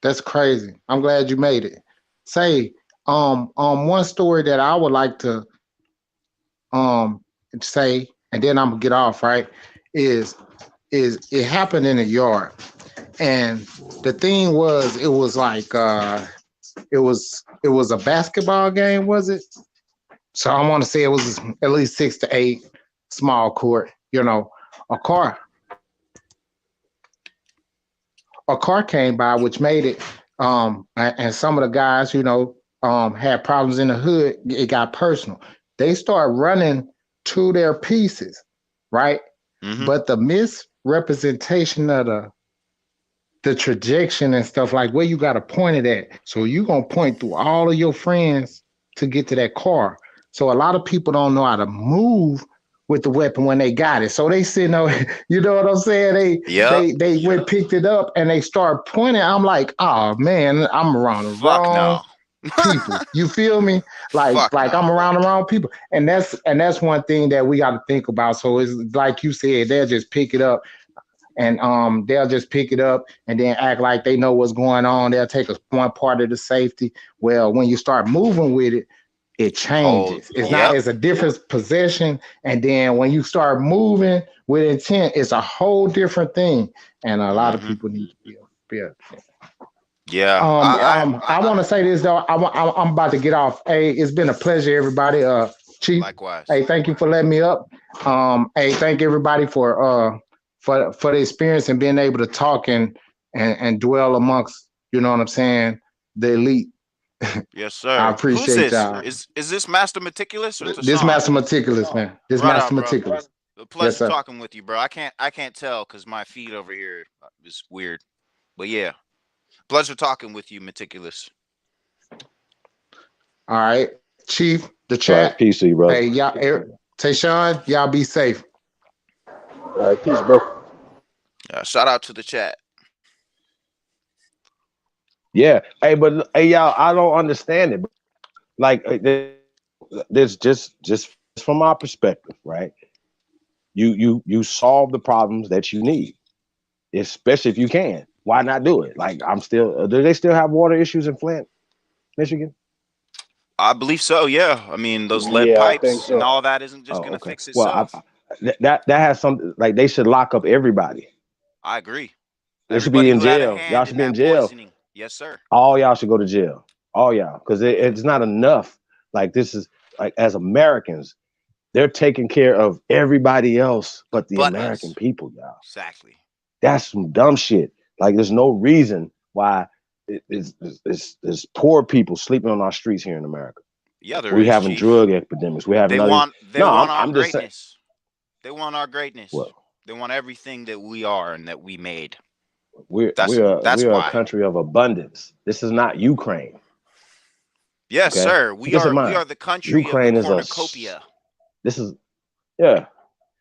Speaker 7: that's crazy. I'm glad you made it. Say, one story that I would like to um say, and then I'm gonna get off, right? Is it happened in a yard. And the thing was, it was like it was a basketball game, was it? So I want to say it was at least 6 to 8, small court, a car came by, which made it and some of the guys, had problems in the hood. It got personal. They start running to their pieces, right?
Speaker 8: Mm-hmm.
Speaker 7: But the misrepresentation of the trajectory and stuff, like where you got to point it at. So you gonna point through all of your friends to get to that car. So a lot of people don't know how to move with the weapon when they got it. So they sitting over, you know what I'm saying? They went picked it up and they start pointing. I'm like, oh man, I'm around the
Speaker 8: Fuck
Speaker 7: wrong
Speaker 8: no.
Speaker 7: people. You feel me?
Speaker 8: Fuck
Speaker 7: Like
Speaker 8: no.
Speaker 7: I'm around the wrong people. And that's one thing that we got to think about. So it's like you said, they'll just pick it up. and they'll just pick it up and then act like they know what's going on. They'll take a one part of the safety. Well, when you start moving with it, it
Speaker 8: Whole,
Speaker 7: changes. It's not,
Speaker 8: yep.
Speaker 7: it's a different possession. And then when you start moving with intent, it's a whole different thing. And a lot of
Speaker 8: Hmm.
Speaker 7: people need to be
Speaker 8: Yeah.
Speaker 7: I want to say this though. I'm about to get off. Hey, it's been a pleasure, everybody. Chief.
Speaker 8: Likewise.
Speaker 7: Hey, thank you for letting me up. Hey, thank everybody for the experience and being able to talk and dwell amongst. You know what I'm saying? The elite.
Speaker 8: Yes,
Speaker 7: I
Speaker 8: sir. Who's
Speaker 7: appreciate
Speaker 8: this?
Speaker 7: y'all.
Speaker 8: Is this Master Meticulous or
Speaker 7: This
Speaker 8: Tashawn?
Speaker 7: master meticulous, man. This
Speaker 8: Right
Speaker 7: master
Speaker 8: on, bro.
Speaker 7: meticulous.
Speaker 8: A
Speaker 7: Yes,
Speaker 8: pleasure
Speaker 7: sir.
Speaker 8: talking with you, bro. I can't tell because my feed over here is weird. But yeah, pleasure talking with you, Meticulous.
Speaker 7: All right, Chief. The
Speaker 1: All right,
Speaker 7: chat.
Speaker 1: peace to you,
Speaker 7: Hey,
Speaker 1: brother.
Speaker 7: y'all. Tayshawn, y'all be safe.
Speaker 9: All right, peace, bro.
Speaker 8: Shout out to the chat.
Speaker 1: Yeah. Hey, but hey, y'all, I don't understand it. Like, there's just from our perspective, right? You solve the problems that you need, especially if you can. Why not do it? Like, I'm still. Do they still have water issues in Flint, Michigan?
Speaker 8: I believe so. Yeah. I mean, those lead
Speaker 9: Yeah, I think
Speaker 8: pipes and
Speaker 9: so.
Speaker 8: all that isn't just
Speaker 1: Oh,
Speaker 8: gonna
Speaker 1: okay.
Speaker 8: fix
Speaker 1: Well,
Speaker 8: itself.
Speaker 1: that has something like they should lock up everybody.
Speaker 8: I agree.
Speaker 1: They should be
Speaker 8: Everybody
Speaker 1: in
Speaker 8: who had a
Speaker 1: jail. Y'all
Speaker 8: hand
Speaker 1: should
Speaker 8: in
Speaker 1: be in
Speaker 8: that
Speaker 1: jail.
Speaker 8: poisoning. Yes, sir.
Speaker 1: All y'all should go to jail. All y'all, because
Speaker 8: Yeah.
Speaker 1: it's not enough. Like, this is like, as Americans, they're taking care of everybody else but the
Speaker 8: But
Speaker 1: American
Speaker 8: us.
Speaker 1: people, y'all.
Speaker 8: Exactly.
Speaker 1: That's some dumb shit. Like, there's no reason why it's poor people sleeping on our streets here in America.
Speaker 8: Yeah, there
Speaker 1: We
Speaker 8: is,
Speaker 1: having
Speaker 8: Chief.
Speaker 1: drug epidemics. We having
Speaker 8: They
Speaker 1: other.
Speaker 8: want they
Speaker 1: No,
Speaker 8: want our
Speaker 1: I'm just saying.
Speaker 8: greatness. They want our greatness.
Speaker 1: Well,
Speaker 8: They want everything that we are and that we made.
Speaker 1: we're
Speaker 8: That's
Speaker 1: we're
Speaker 8: that's
Speaker 1: we're a
Speaker 8: why.
Speaker 1: country of abundance. This is not Ukraine.
Speaker 8: Yes,
Speaker 1: Okay,
Speaker 8: sir.
Speaker 1: keep this in
Speaker 8: We
Speaker 1: mind.
Speaker 8: are the country of the
Speaker 1: Ukraine is
Speaker 8: cornucopia.
Speaker 1: this is yeah.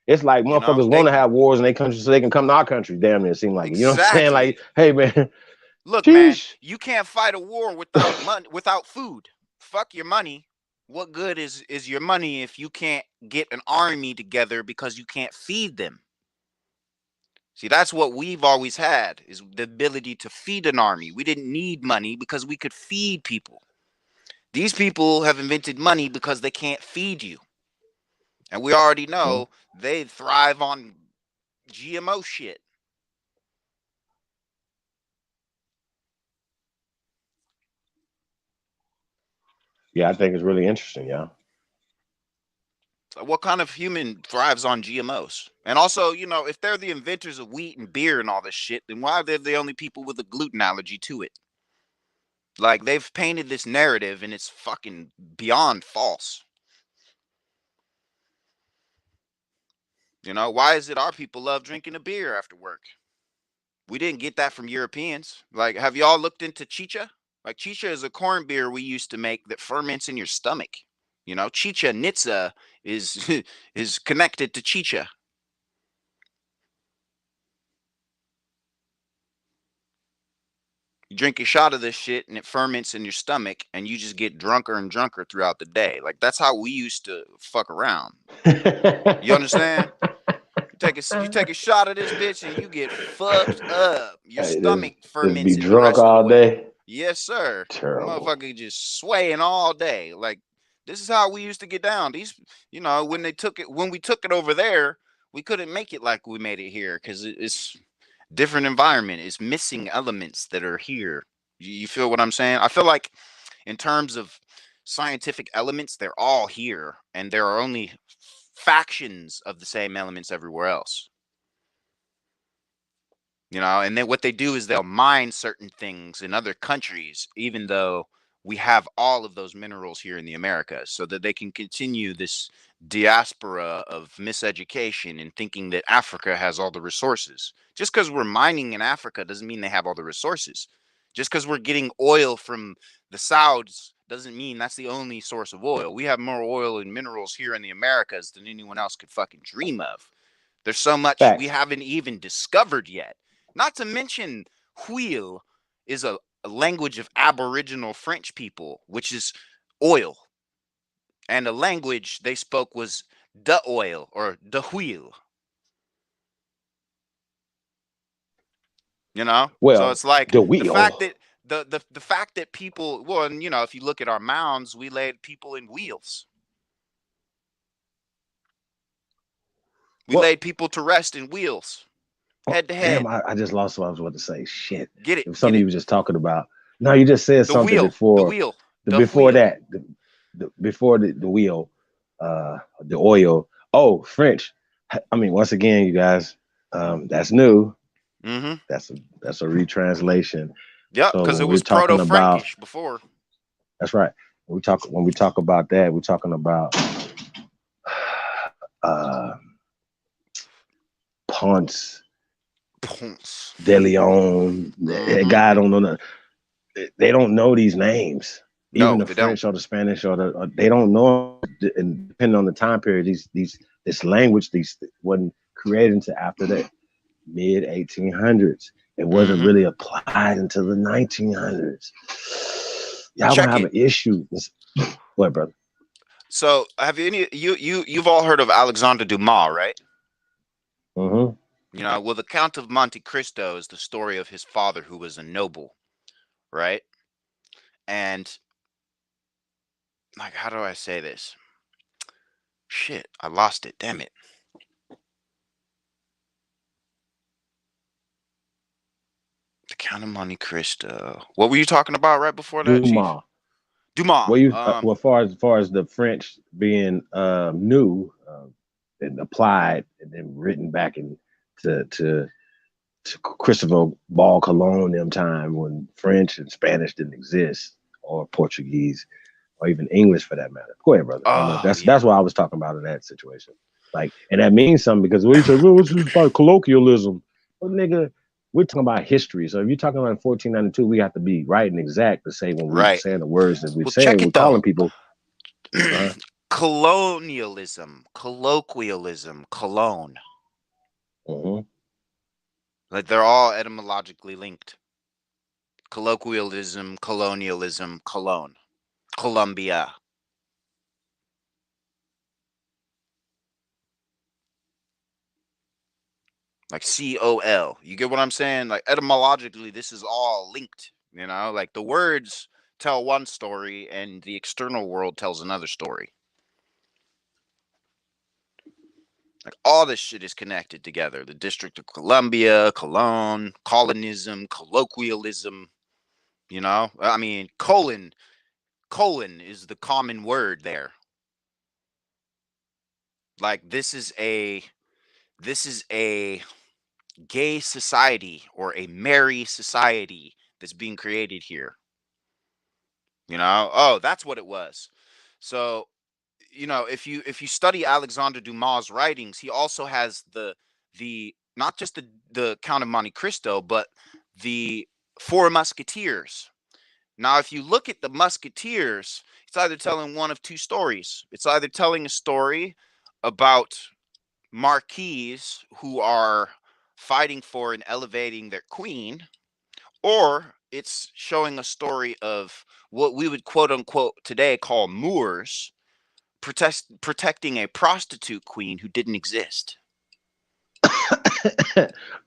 Speaker 1: It's like
Speaker 8: You know,
Speaker 1: motherfuckers
Speaker 8: they
Speaker 1: want to have wars in their country so they can come to our country. Damn, it seem like it. You know what I'm saying? Like,
Speaker 8: exactly.
Speaker 1: hey man,
Speaker 8: Look, man,
Speaker 1: sheesh.
Speaker 8: you can't fight a war without money, without food. Fuck your money. What good is your money if you can't get an army together because you can't feed them? See, that's what we've always had is the ability to feed an army. We didn't need money because we could feed people. These people have invented money because they can't feed you. And we already know they thrive on GMO shit.
Speaker 1: Yeah, I think it's really interesting, y'all.
Speaker 8: So what kind of human thrives on GMOs? And also, if they're the inventors of wheat and beer and all this shit, then why are they the only people with a gluten allergy to it? Like, they've painted this narrative and it's fucking beyond false. Why is it our people love drinking a beer after work? We didn't get that from Europeans. Like, have y'all looked into chicha? Like, chicha is a corn beer we used to make that ferments in your stomach. Chicha Nitza is is connected to chicha. You drink a shot of this shit and it ferments in your stomach and you just get drunker and drunker throughout the day. Like, that's how we used to fuck around. You understand? You take a shot of this bitch and you get fucked up. Your
Speaker 1: Hey,
Speaker 8: stomach
Speaker 1: just be
Speaker 8: ferments it the
Speaker 1: drunk
Speaker 8: rest of the
Speaker 1: all
Speaker 8: way.
Speaker 1: day.
Speaker 8: Yes, sir.
Speaker 1: Terrible.
Speaker 8: Motherfucker just swaying all day. Like, this is how we used to get down. These, when we took it over there, we couldn't make it like we made it here because it's different environment. It's missing elements that are here. You feel what I'm saying? I feel like in terms of scientific elements, they're all here, and there are only factions of the same elements everywhere else. And then what they do is they'll mine certain things in other countries, even though we have all of those minerals here in the Americas, so that they can continue this diaspora of miseducation and thinking that Africa has all the resources. Just because we're mining in Africa doesn't mean they have all the resources. Just because we're getting oil from the Sauds doesn't mean that's the only source of oil. We have more oil and minerals here in the Americas than anyone else could fucking dream of. There's so much we
Speaker 1: Facts.
Speaker 8: haven't even discovered yet. Not to mention, wheel is a language of Aboriginal French people, which is oil. And the language they spoke was the oil or the wheel. You know, so
Speaker 1: Well,
Speaker 8: it's like
Speaker 1: the
Speaker 8: the fact
Speaker 1: wheel.
Speaker 8: that the fact that people, well, and if you look at our mounds, we laid people in wheels. We
Speaker 1: Well,
Speaker 8: laid people to rest in wheels, head to
Speaker 1: damn,
Speaker 8: head.
Speaker 1: I just lost what I was about to say. Shit.
Speaker 8: Get
Speaker 1: It was
Speaker 8: it, get
Speaker 1: something you
Speaker 8: it.
Speaker 1: were just talking about. No, you just said
Speaker 8: The
Speaker 1: something
Speaker 8: wheel, the
Speaker 1: before
Speaker 8: wheel,
Speaker 1: the
Speaker 8: the
Speaker 1: before
Speaker 8: wheel.
Speaker 1: that. Before the wheel, the oil. Oh, French. I mean, once again, you guys, that's new.
Speaker 8: Mm-hmm.
Speaker 1: That's a retranslation.
Speaker 8: Yep,
Speaker 1: So
Speaker 8: because it
Speaker 1: when we're
Speaker 8: was
Speaker 1: talking about,
Speaker 8: Proto-Frankish before.
Speaker 1: that's right. When we talk about that, we're talking about uh Ponce
Speaker 8: Ponce.
Speaker 1: de Leon.
Speaker 8: Mm-hmm.
Speaker 1: Guy don't know that. They don't know these names. Even
Speaker 8: No,
Speaker 1: the
Speaker 8: they don't.
Speaker 1: French or the Spanish they don't know. And depending on the time period, this language wasn't created until after the mid 1800s. It wasn't
Speaker 8: Mm-hmm.
Speaker 1: really applied until the 1900s. Y'all gonna
Speaker 8: Check
Speaker 1: have
Speaker 8: it.
Speaker 1: an issue. What, brother?
Speaker 8: So, have you've all heard of Alexander Dumas, right?
Speaker 1: Mm-hmm.
Speaker 8: Well, the Count of Monte Cristo is the story of his father, who was a noble, right? And like, how do I say this? Shit, I lost it. Damn it. The Count of Monte Cristo. What were you talking about right before that, Chief?
Speaker 1: Dumas.
Speaker 8: Dumas.
Speaker 1: Well, far as the French being new and applied and then written back to Christopher Ball Cologne them time when French and Spanish didn't exist, or Portuguese, or even English for that matter. Go ahead, brother. I don't know.
Speaker 8: Oh
Speaker 1: That's
Speaker 8: yeah.
Speaker 1: what I was talking about in that situation. Like, and that means something because we say, well, this is about colloquialism. Well, nigga, we're talking about history. So if you're talking about 1492, we have to be right and exact to say when we're
Speaker 8: Right.
Speaker 1: saying the words that we're
Speaker 8: Well,
Speaker 1: saying,
Speaker 8: check
Speaker 1: we're
Speaker 8: it though.
Speaker 1: calling people.
Speaker 8: Colonialism, colloquialism, cologne.
Speaker 1: Mm-hmm.
Speaker 8: Like they're all etymologically linked. Colloquialism, colonialism, cologne, Colombia. Like COL. You get what I'm saying? Like etymologically, this is all linked. Like the words tell one story and the external world tells another story. Like all this shit is connected together. The District of Columbia, Cologne, colonism, colloquialism. I mean, colon is the common word there. Like this is a gay society or a merry society that's being created here. Oh, that's what it was. So, if you study Alexander Dumas' writings, he also has the not just the Count of Monte Cristo, but the Four Musketeers. Now, if you look at the Musketeers, it's either telling one of two stories. It's either telling a story about marquises who are fighting for and elevating their queen, or it's showing a story of what we would quote unquote today call Moors protecting a prostitute queen who didn't exist.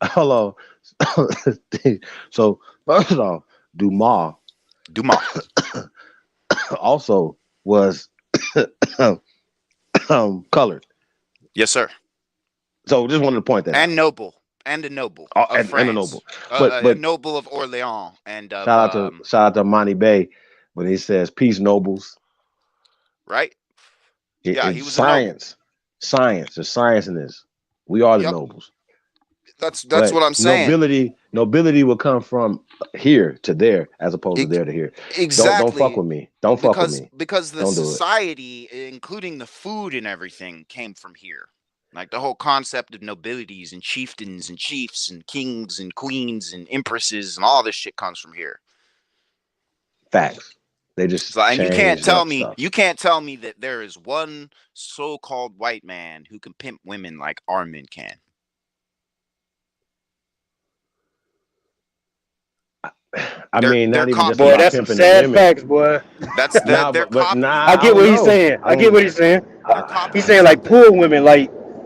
Speaker 1: Hold on. So first off, Dumas also was colored.
Speaker 8: Yes, sir.
Speaker 1: So just wanted to point that
Speaker 8: and
Speaker 1: out.
Speaker 8: noble and a noble of
Speaker 1: And a
Speaker 8: France,
Speaker 1: noble.
Speaker 8: a
Speaker 1: But
Speaker 8: noble of Orleans, and of
Speaker 1: shout out to Monty Bay when he says peace nobles.
Speaker 8: right. Yeah, he
Speaker 1: It's
Speaker 8: was a noble.
Speaker 1: science. There's science in this. We are the
Speaker 8: Yep,
Speaker 1: nobles.
Speaker 8: that's
Speaker 1: But
Speaker 8: what I'm saying.
Speaker 1: nobility will come from here to there as opposed to
Speaker 8: E-
Speaker 1: there to here. Don't fuck
Speaker 8: exactly,
Speaker 1: with me. Don't fuck with me.
Speaker 8: because the
Speaker 1: Don't do it.
Speaker 8: society, including the food and everything, came from here. Like the whole concept of nobilities and chieftains and chiefs and kings and queens and empresses and all this shit comes from here.
Speaker 1: Facts. They
Speaker 8: So,
Speaker 1: just
Speaker 8: and
Speaker 1: changed up stuff.
Speaker 8: you can't tell me that there is one so-called white man who can pimp women like our men can.
Speaker 1: I mean, not even just
Speaker 3: Boy,
Speaker 1: about
Speaker 8: copies.
Speaker 3: that's some
Speaker 1: pimping the
Speaker 3: sad
Speaker 1: women.
Speaker 3: facts, boy.
Speaker 8: That's
Speaker 1: Nah,
Speaker 8: they're
Speaker 1: but
Speaker 8: copying.
Speaker 3: I
Speaker 1: I
Speaker 3: get
Speaker 1: don't
Speaker 3: what he's
Speaker 1: know.
Speaker 3: saying. I get what he's saying.
Speaker 8: They're
Speaker 3: He's
Speaker 8: copying
Speaker 3: saying like
Speaker 8: something.
Speaker 3: pull women,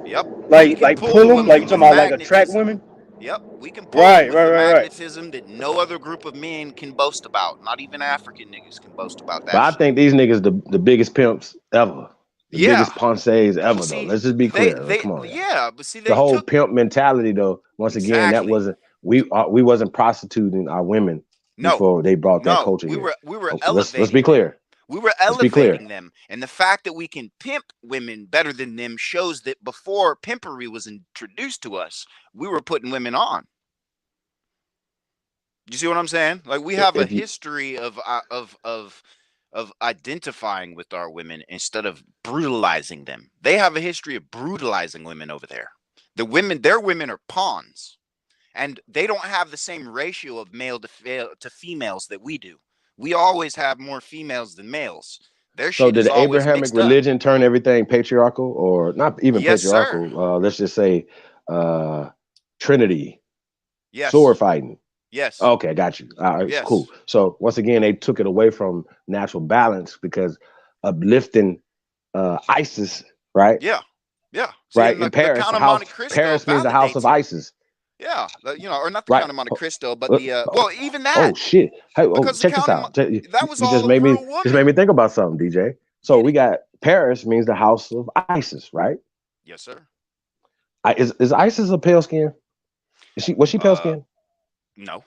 Speaker 8: Yep. You can
Speaker 3: like
Speaker 8: pull
Speaker 3: pull
Speaker 8: the
Speaker 3: them,
Speaker 8: woman
Speaker 3: like you
Speaker 8: with
Speaker 3: talking about like attract
Speaker 8: magnetism.
Speaker 3: women.
Speaker 8: Yep, we can pull them
Speaker 3: Right,
Speaker 8: with
Speaker 3: right,
Speaker 8: a
Speaker 3: right, right.
Speaker 8: magnetism that no other group of men can boast about. Not even African niggas can boast about
Speaker 1: But
Speaker 8: that
Speaker 1: I
Speaker 8: shit.
Speaker 1: think these niggas the biggest pimps ever, the
Speaker 8: Yeah,
Speaker 1: biggest ponces
Speaker 8: but
Speaker 1: ever though.
Speaker 8: see,
Speaker 1: Let's just be clear. Like,
Speaker 8: they
Speaker 1: come on, y'all.
Speaker 8: yeah, but see,
Speaker 1: The
Speaker 8: they
Speaker 1: whole
Speaker 8: took
Speaker 1: pimp mentality though. Once again, that
Speaker 8: exactly.
Speaker 1: wasn't we wasn't prostituting our women
Speaker 8: No,
Speaker 1: before they brought that
Speaker 8: no,
Speaker 1: culture here.
Speaker 8: we were
Speaker 1: Oh, let's be
Speaker 8: elevating them.
Speaker 1: clear.
Speaker 8: We were
Speaker 1: Let's be clear.
Speaker 8: elevating them, and the fact that we can pimp women better than them shows that before pimpery was introduced to us, we were putting women on. You see what I'm saying? Like we have a
Speaker 1: If you
Speaker 8: history of identifying with our women instead of brutalizing them. They have a history of brutalizing women over there. Their women are pawns, and they don't have the same ratio of male to females that we do. We always have more females than males. Their
Speaker 1: so
Speaker 8: shit
Speaker 1: did
Speaker 8: is
Speaker 1: the
Speaker 8: always
Speaker 1: Abrahamic
Speaker 8: mixed up.
Speaker 1: religion turn everything patriarchal, or not even
Speaker 8: Yes, sir.
Speaker 1: patriarchal? Let's just say Trinity, sword
Speaker 8: Yes.
Speaker 1: fighting.
Speaker 8: Yes.
Speaker 1: Okay, got you. All right, it's cool.
Speaker 8: Yes.
Speaker 1: So once again, they took it away from natural balance because uplifting ISIS, right?
Speaker 8: Yeah. Yeah. See,
Speaker 1: Right
Speaker 8: in
Speaker 1: in
Speaker 8: the
Speaker 1: Paris,
Speaker 8: Count
Speaker 1: the
Speaker 8: of
Speaker 1: house.
Speaker 8: Monte Cristo
Speaker 1: Paris means the house of
Speaker 8: validates it.
Speaker 1: ISIS,
Speaker 8: Yeah, or not the
Speaker 1: right?
Speaker 8: Count of Monte Cristo, but
Speaker 1: Uh,
Speaker 8: the
Speaker 1: oh,
Speaker 8: well, even that
Speaker 1: oh, shit! Hey, oh,
Speaker 8: because the
Speaker 1: check this
Speaker 8: Count of
Speaker 1: out.
Speaker 8: that was
Speaker 1: You just
Speaker 8: all a
Speaker 1: made me
Speaker 8: real
Speaker 1: just made me
Speaker 8: woman.
Speaker 1: think about something, DJ. So
Speaker 8: Get
Speaker 1: we
Speaker 8: it?
Speaker 1: got Paris means the house of ISIS, right?
Speaker 8: Yes, sir.
Speaker 1: Is ISIS a pale skin? Was she pale
Speaker 8: Uh,
Speaker 1: skin?
Speaker 8: no.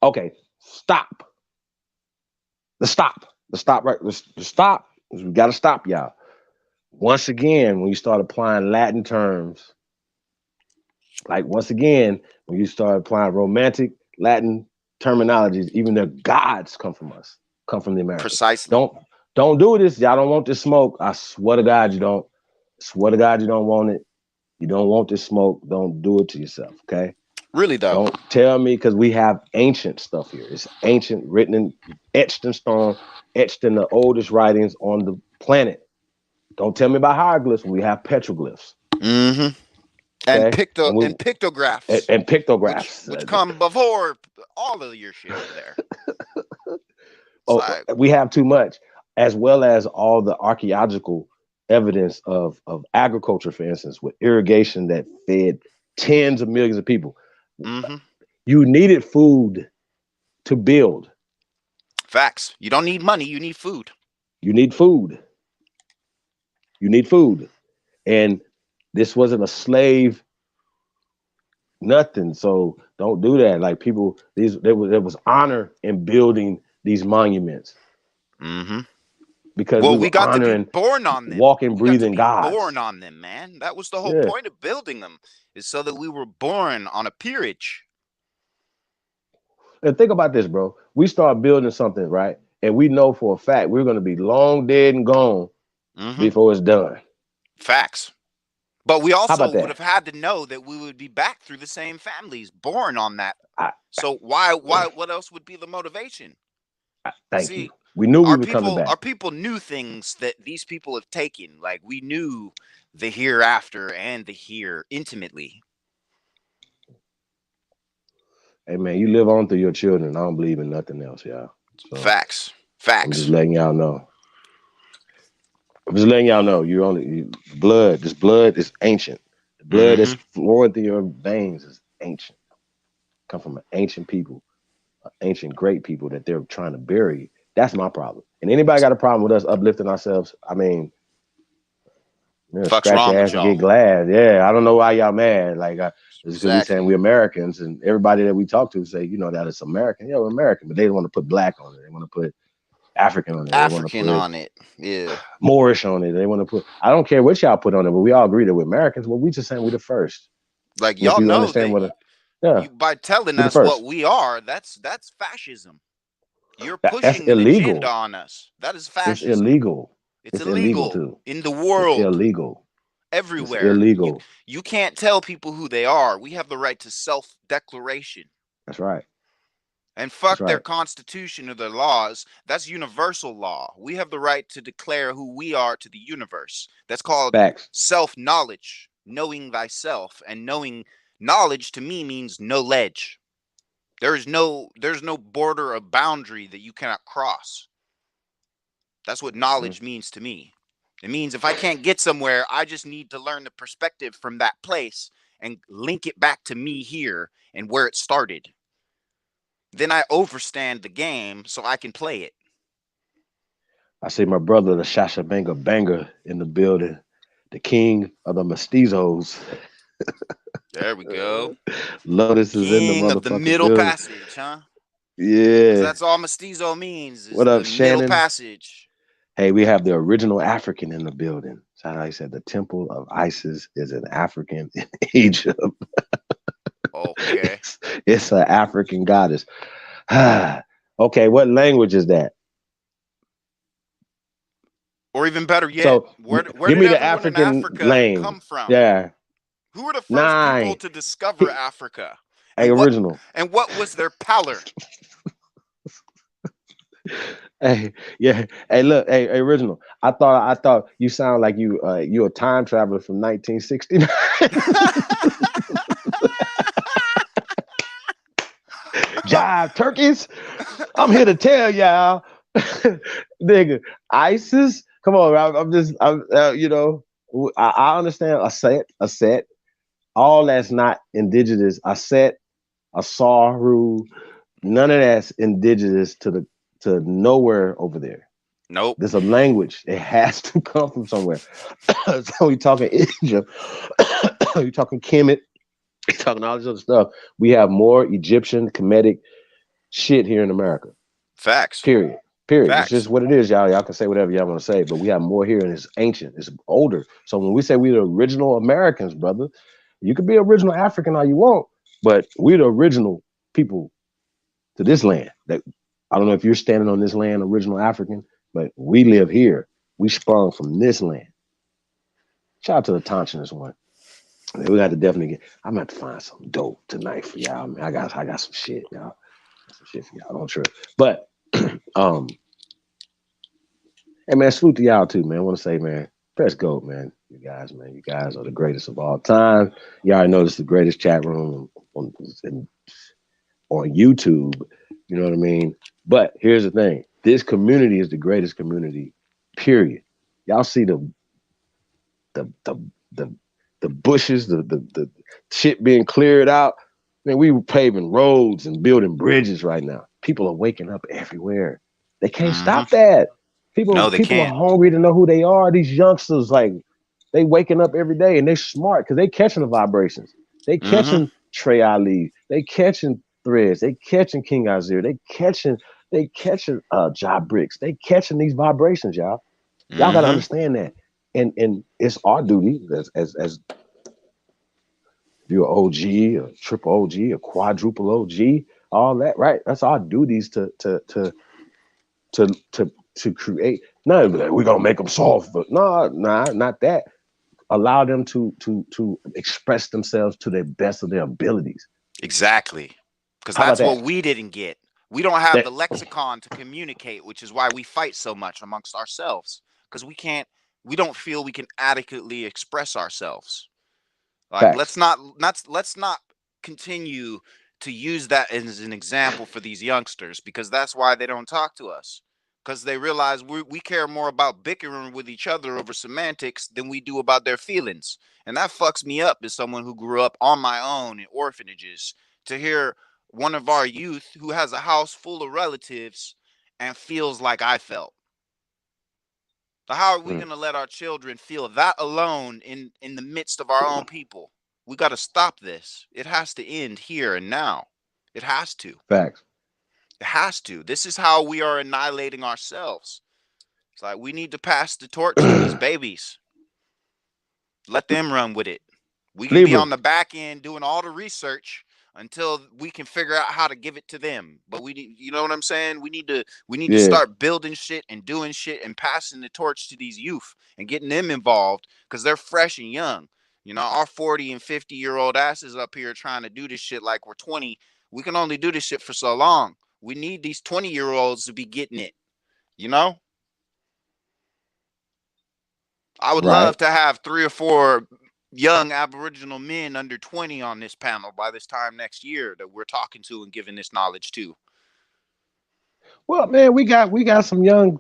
Speaker 1: Okay, stop. The stop right. The stop. We got to stop, y'all. Once again, when you start applying Latin terms, like once again, when you start applying romantic Latin terminologies, even the gods come from us, come from the Americans.
Speaker 8: Precisely.
Speaker 1: Don't do this. Y'all don't want this smoke. I swear to God, you don't. Swear to God, you don't want it. You don't want this smoke. Don't do it to yourself. Okay.
Speaker 8: Really though.
Speaker 1: Don't tell me because we have ancient stuff here. It's ancient, written in, etched in stone, etched in the oldest writings on the planet. Don't tell me about hieroglyphs when we have petroglyphs.
Speaker 8: Mm-hmm.
Speaker 1: Okay, and we
Speaker 8: And pictographs,
Speaker 1: and pictographs.
Speaker 8: which come before all of your shit over there. It's
Speaker 1: Oh,
Speaker 8: like,
Speaker 1: we have too much, as well as all the archaeological evidence of agriculture, for instance, with irrigation that fed tens of millions of people.
Speaker 8: mm-hmm.
Speaker 1: You needed food to build.
Speaker 8: Facts. You don't need money, you need food.
Speaker 1: You need food. You need food. And this wasn't a slave nothing. So don't do that. Like people, there was honor in building these monuments
Speaker 8: Mm-hmm.
Speaker 1: because we
Speaker 8: Well, we
Speaker 1: were
Speaker 8: got to be
Speaker 1: honoring
Speaker 8: born on them.
Speaker 1: walking,
Speaker 8: We got to
Speaker 1: breathing
Speaker 8: be
Speaker 1: gods.
Speaker 8: born on them, man. That was the whole
Speaker 1: Yeah.
Speaker 8: point of building them, is so that we were born on a peerage.
Speaker 1: And think about this, bro. We start building something, right? And we know for a fact we're going to be long dead and gone
Speaker 8: Mm-hmm.
Speaker 1: before it's done.
Speaker 8: Facts. But we
Speaker 1: How
Speaker 8: also
Speaker 1: about
Speaker 8: would
Speaker 1: that?
Speaker 8: have had to know that we would be back through the same families, born on that.
Speaker 1: I,
Speaker 8: So what else would be the motivation?
Speaker 1: thank
Speaker 8: See,
Speaker 1: you. We knew we were coming
Speaker 8: our
Speaker 1: back.
Speaker 8: people knew things that these people have taken. Like we knew the hereafter and the here intimately.
Speaker 1: Hey man, you live on through your children. I don't believe in nothing else, y'all. So
Speaker 8: Facts.
Speaker 1: I'm just
Speaker 8: Facts.
Speaker 1: letting y'all know. I'm just letting y'all know. This blood is ancient. The blood that's
Speaker 8: Mm-hmm.
Speaker 1: flowing through your veins is ancient. Come from an ancient people, ancient great people that they're trying to bury. That's my problem. And anybody got a problem with us uplifting ourselves? I mean,
Speaker 8: Fuck's
Speaker 1: scratch
Speaker 8: wrong
Speaker 1: your
Speaker 8: with
Speaker 1: ass and
Speaker 8: y'all.
Speaker 1: get glad. Yeah, I don't know why y'all mad. Like, it's because we saying
Speaker 8: Exactly.
Speaker 1: we're Americans, and everybody that we talk to say, that it's American. Yeah, we're American, but they don't want to put black on it. They want to put African on it. They want to
Speaker 8: African
Speaker 1: put
Speaker 8: on it. Yeah.
Speaker 1: Moorish on it. They want to put. I don't care what y'all put on it, but we all agree that we're Americans. Well, we just saying we're the first.
Speaker 8: Like
Speaker 1: And if
Speaker 8: y'all
Speaker 1: you
Speaker 8: know
Speaker 1: understand
Speaker 8: that
Speaker 1: yeah,
Speaker 8: you by telling
Speaker 1: we're the
Speaker 8: us what
Speaker 1: first.
Speaker 8: we are, that's fascism. You're
Speaker 1: That's
Speaker 8: pushing an agenda
Speaker 1: illegal.
Speaker 8: on us. That is
Speaker 1: It's
Speaker 8: fascism.
Speaker 1: illegal.
Speaker 8: It's
Speaker 1: It's illegal
Speaker 8: illegal
Speaker 1: too.
Speaker 8: in the
Speaker 1: It's
Speaker 8: world,
Speaker 1: illegal. It's
Speaker 8: everywhere.
Speaker 1: illegal.
Speaker 8: You can't tell people who they are. We have the right to self-declaration.
Speaker 1: That's right.
Speaker 8: And
Speaker 1: That's
Speaker 8: fuck their
Speaker 1: right.
Speaker 8: constitution or their laws. That's universal law. We have the right to declare who we are to the universe. That's called
Speaker 1: Facts.
Speaker 8: self-knowledge, knowing thyself. And knowing knowledge to me means no ledge. There's no border of boundary that you cannot cross. That's what
Speaker 1: Mm-hmm.
Speaker 8: knowledge means to me. It means if I can't get somewhere, I just need to learn the perspective from that place, and link it back to me here and where it started. Then I overstand the game so I can play it.
Speaker 1: I see my brother, the Shasha Banga Banger, in the building, the king of the mestizos.
Speaker 8: There we go.
Speaker 1: Lotus is in the
Speaker 8: King of the
Speaker 1: motherfucking
Speaker 8: middle
Speaker 1: building.
Speaker 8: passage, huh? Because
Speaker 1: Yeah.
Speaker 8: that's all mestizo means is
Speaker 1: What up,
Speaker 8: the middle
Speaker 1: Shannon?
Speaker 8: passage.
Speaker 1: Hey, we have the original African in the building. So I said the temple of Isis is an African in Egypt.
Speaker 8: Okay.
Speaker 1: It's an African goddess. Okay, what language is that?
Speaker 8: Or even better yet,
Speaker 1: So
Speaker 8: where
Speaker 1: give
Speaker 8: did
Speaker 1: me the
Speaker 8: everyone in
Speaker 1: African
Speaker 8: Africa
Speaker 1: lane.
Speaker 8: come from?
Speaker 1: Yeah.
Speaker 8: Who were the first people
Speaker 1: 9.
Speaker 8: to discover Africa?
Speaker 1: Hey,
Speaker 8: And
Speaker 1: original.
Speaker 8: what was their pallor?
Speaker 1: Hey, yeah. Hey, look. Hey, original. I thought you sound like you a time traveler from 1969. Jive turkeys. I'm here to tell y'all, nigga. ISIS. Come on, I understand a set. All that's not indigenous. A set, a Saru. None of that's indigenous to nowhere over there.
Speaker 8: Nope.
Speaker 1: There's a language. It has to come from somewhere. So we talking Egypt. You talking Kemet. You talking all this other stuff. We have more Egyptian Kemetic shit here in America.
Speaker 8: Facts.
Speaker 1: Period.
Speaker 8: Facts.
Speaker 1: It's just what it is, y'all. Y'all can say whatever y'all want to say, but we have more here, and it's ancient. It's older. So when we say we're the original Americans, brother, you could be original African all you want, but we're the original people to this land. That I don't know if you're standing on this land, original African, but we live here. We sprung from this land. Shout out to the Tonsinus one. We got to definitely get. I'm gonna have to find some dope tonight for y'all. Man, I got some shit, y'all. Some shit for y'all. Don't trip. But hey man, salute to y'all too, man. I want to say, man, press gold, man. You guys, man, you guys are the greatest of all time. You already know this is the greatest chat room on YouTube. You know what I mean? But here's the thing: this community is the greatest community. Period. Y'all see the bushes, the shit being cleared out. Man, we were paving roads and building bridges right now. People are waking up everywhere. They can't stop that.
Speaker 8: No, they
Speaker 1: People are
Speaker 8: can't.
Speaker 1: hungry to know who they are. These youngsters, like, they waking up every day and they smart because they catching the vibrations. They catching Trey Ali. They catching Threads. They catching King Azir. They catching Job Bricks. They catching these vibrations, y'all. Y'all gotta understand that. And it's our duty as if you're an OG, a triple OG, a quadruple OG, all that, right? That's our duties to create. No, we're gonna make them soft, but no, not that. Allow them to express themselves to the best of their abilities.
Speaker 8: Exactly. Because
Speaker 1: How about
Speaker 8: that's what
Speaker 1: that?
Speaker 8: we didn't get. We don't have the lexicon to communicate, which is why we fight so much amongst ourselves. Because we don't feel we can adequately express ourselves. Like
Speaker 1: Facts.
Speaker 8: let's not continue to use that as an example for these youngsters, because that's why they don't talk to us. Because they realize we care more about bickering with each other over semantics than we do about their feelings. And that fucks me up as someone who grew up on my own in orphanages, to hear one of our youth who has a house full of relatives and feels like I felt. So how are we going to let our children feel that alone in the midst of our own people? We got to stop this. It has to end here and now. It has to.
Speaker 1: Facts.
Speaker 8: It has to. This is how we are annihilating ourselves. It's like we need to pass the torch to these babies. Let them run with it. We can be on the back end doing all the research until we can figure out how to give it to them. But you know what I'm saying? We need to start building shit and doing shit and passing the torch to these youth and getting them involved, because they're fresh and young. You know, our 40 and 50-year-old asses up here trying to do this shit like we're 20. We can only do this shit for so long. We need these 20-year-olds to be getting it, you know? I would love to have 3 or 4 young Aboriginal men under 20 on this panel by this time next year that we're talking to and giving this knowledge to.
Speaker 1: Well, man, we got some young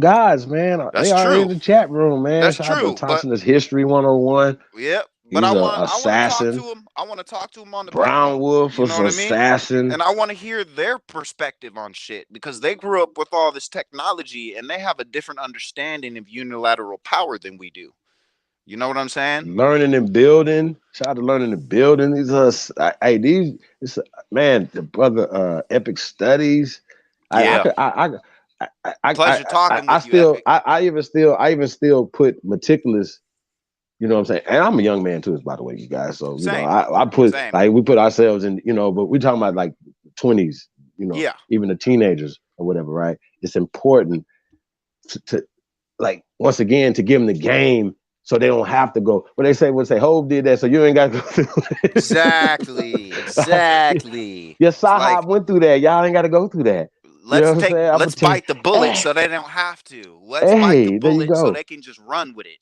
Speaker 1: guys, man.
Speaker 8: That's
Speaker 1: They are
Speaker 8: true.
Speaker 1: in the chat room, man.
Speaker 8: That's
Speaker 1: Shout out to
Speaker 8: true. But
Speaker 1: Thompson's History 101.
Speaker 8: yep. But
Speaker 1: He's a
Speaker 8: I want to talk
Speaker 1: assassin.
Speaker 8: to him. I want to talk to him on the
Speaker 1: Brown
Speaker 8: panel.
Speaker 1: Wolf
Speaker 8: You
Speaker 1: was
Speaker 8: know what I mean?
Speaker 1: assassin.
Speaker 8: And I want to hear their perspective on shit because they grew up with all this technology and they have a different understanding of unilateral power than we do. You know what I'm saying?
Speaker 1: Learning and building. Shout out to learning and building. These are hey, these it's, man, the brother Epic Studies. I
Speaker 8: Yeah.
Speaker 1: could
Speaker 8: Pleasure talking
Speaker 1: I
Speaker 8: with you,
Speaker 1: still
Speaker 8: Epic.
Speaker 1: I even still put meticulous, you know what I'm saying? And I'm a young man too, by the way, you guys. So, you know,
Speaker 8: Same.
Speaker 1: I put
Speaker 8: Same.
Speaker 1: like we put ourselves in, you know, but we're talking about like 20s, you know,
Speaker 8: Yeah.
Speaker 1: even the teenagers or whatever, right? It's important to like once again to give them the game so they don't have to go. But they say Hove did that, so you ain't got to go through it.
Speaker 8: Exactly. Exactly.
Speaker 1: Your
Speaker 8: It's like
Speaker 1: Sahab went through that. Y'all ain't got to go through that. You know what I'm saying? I'm gonna
Speaker 8: let's
Speaker 1: tell you,
Speaker 8: bite the bullet
Speaker 1: hey,
Speaker 8: so they don't have to. Let's bite the
Speaker 1: hey, there you
Speaker 8: bullet so
Speaker 1: go.
Speaker 8: they can just run with it.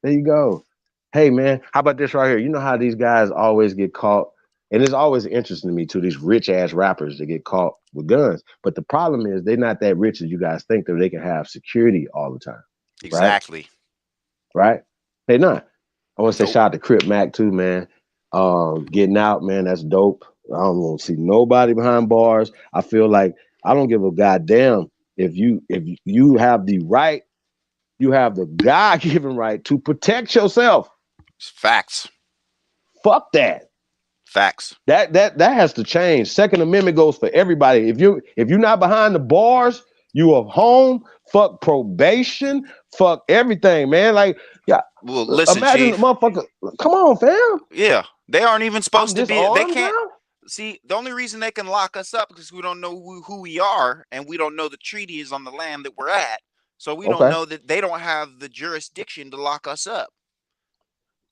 Speaker 1: There you go. Hey man, how about this right here? You know how these guys always get caught, and it's always interesting to me too. These rich ass rappers that get caught with guns, but the problem is they're not that rich as you guys think that they can have security all the time, right?
Speaker 8: Exactly.
Speaker 1: Right? They not. I want to say
Speaker 8: Nope.
Speaker 1: shout out to Crip Mac too, man. Getting out, man, that's dope. I don't want to see nobody behind bars. I feel like I don't give a goddamn if you have the right, you have the God given right to protect yourself.
Speaker 8: Facts.
Speaker 1: Fuck that.
Speaker 8: Facts.
Speaker 1: That has to change. Second Amendment goes for everybody. If you're not behind the bars, you are home. Fuck probation. Fuck everything, man. Like, yeah.
Speaker 8: Well, listen,
Speaker 1: Imagine the
Speaker 8: Chief.
Speaker 1: motherfucker. Come on, fam.
Speaker 8: Yeah, they aren't even
Speaker 1: I'm
Speaker 8: supposed to be. They
Speaker 1: disarmed
Speaker 8: can't
Speaker 1: now.
Speaker 8: see. The only reason they can lock us up because we don't know who we are, and we don't know the treaties on the land that we're at. So we don't
Speaker 1: Okay.
Speaker 8: know that they don't have the jurisdiction to lock us up.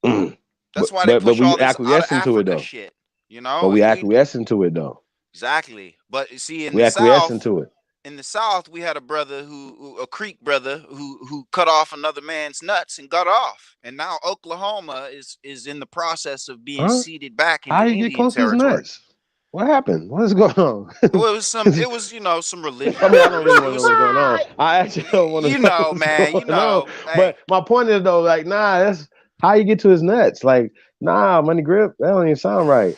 Speaker 1: Mm.
Speaker 8: That's why they
Speaker 1: But
Speaker 8: push
Speaker 1: we
Speaker 8: all this out of
Speaker 1: acquiescing to it
Speaker 8: Africa
Speaker 1: though.
Speaker 8: shit. You
Speaker 1: But
Speaker 8: know,
Speaker 1: we acquiescing to it though.
Speaker 8: exactly. But you see,
Speaker 1: We acquiescing to it.
Speaker 8: in the South, we had a brother a Creek brother who cut off another man's nuts and got off, and now Oklahoma is in the process of being
Speaker 1: Huh?
Speaker 8: ceded back
Speaker 1: How
Speaker 8: into
Speaker 1: you get
Speaker 8: Indian
Speaker 1: close to his
Speaker 8: territory.
Speaker 1: nuts? What happened? What is going on?
Speaker 8: Well, it was some religion.
Speaker 1: I mean, I don't really
Speaker 8: It
Speaker 1: want to know
Speaker 8: was
Speaker 1: what's going on. I actually don't want to
Speaker 8: you
Speaker 1: know
Speaker 8: know,
Speaker 1: what's
Speaker 8: man,
Speaker 1: going on.
Speaker 8: hey,
Speaker 1: But my point is though, like, nah, that's how you get to his nuts. Like, nah, money grip, that don't even sound right.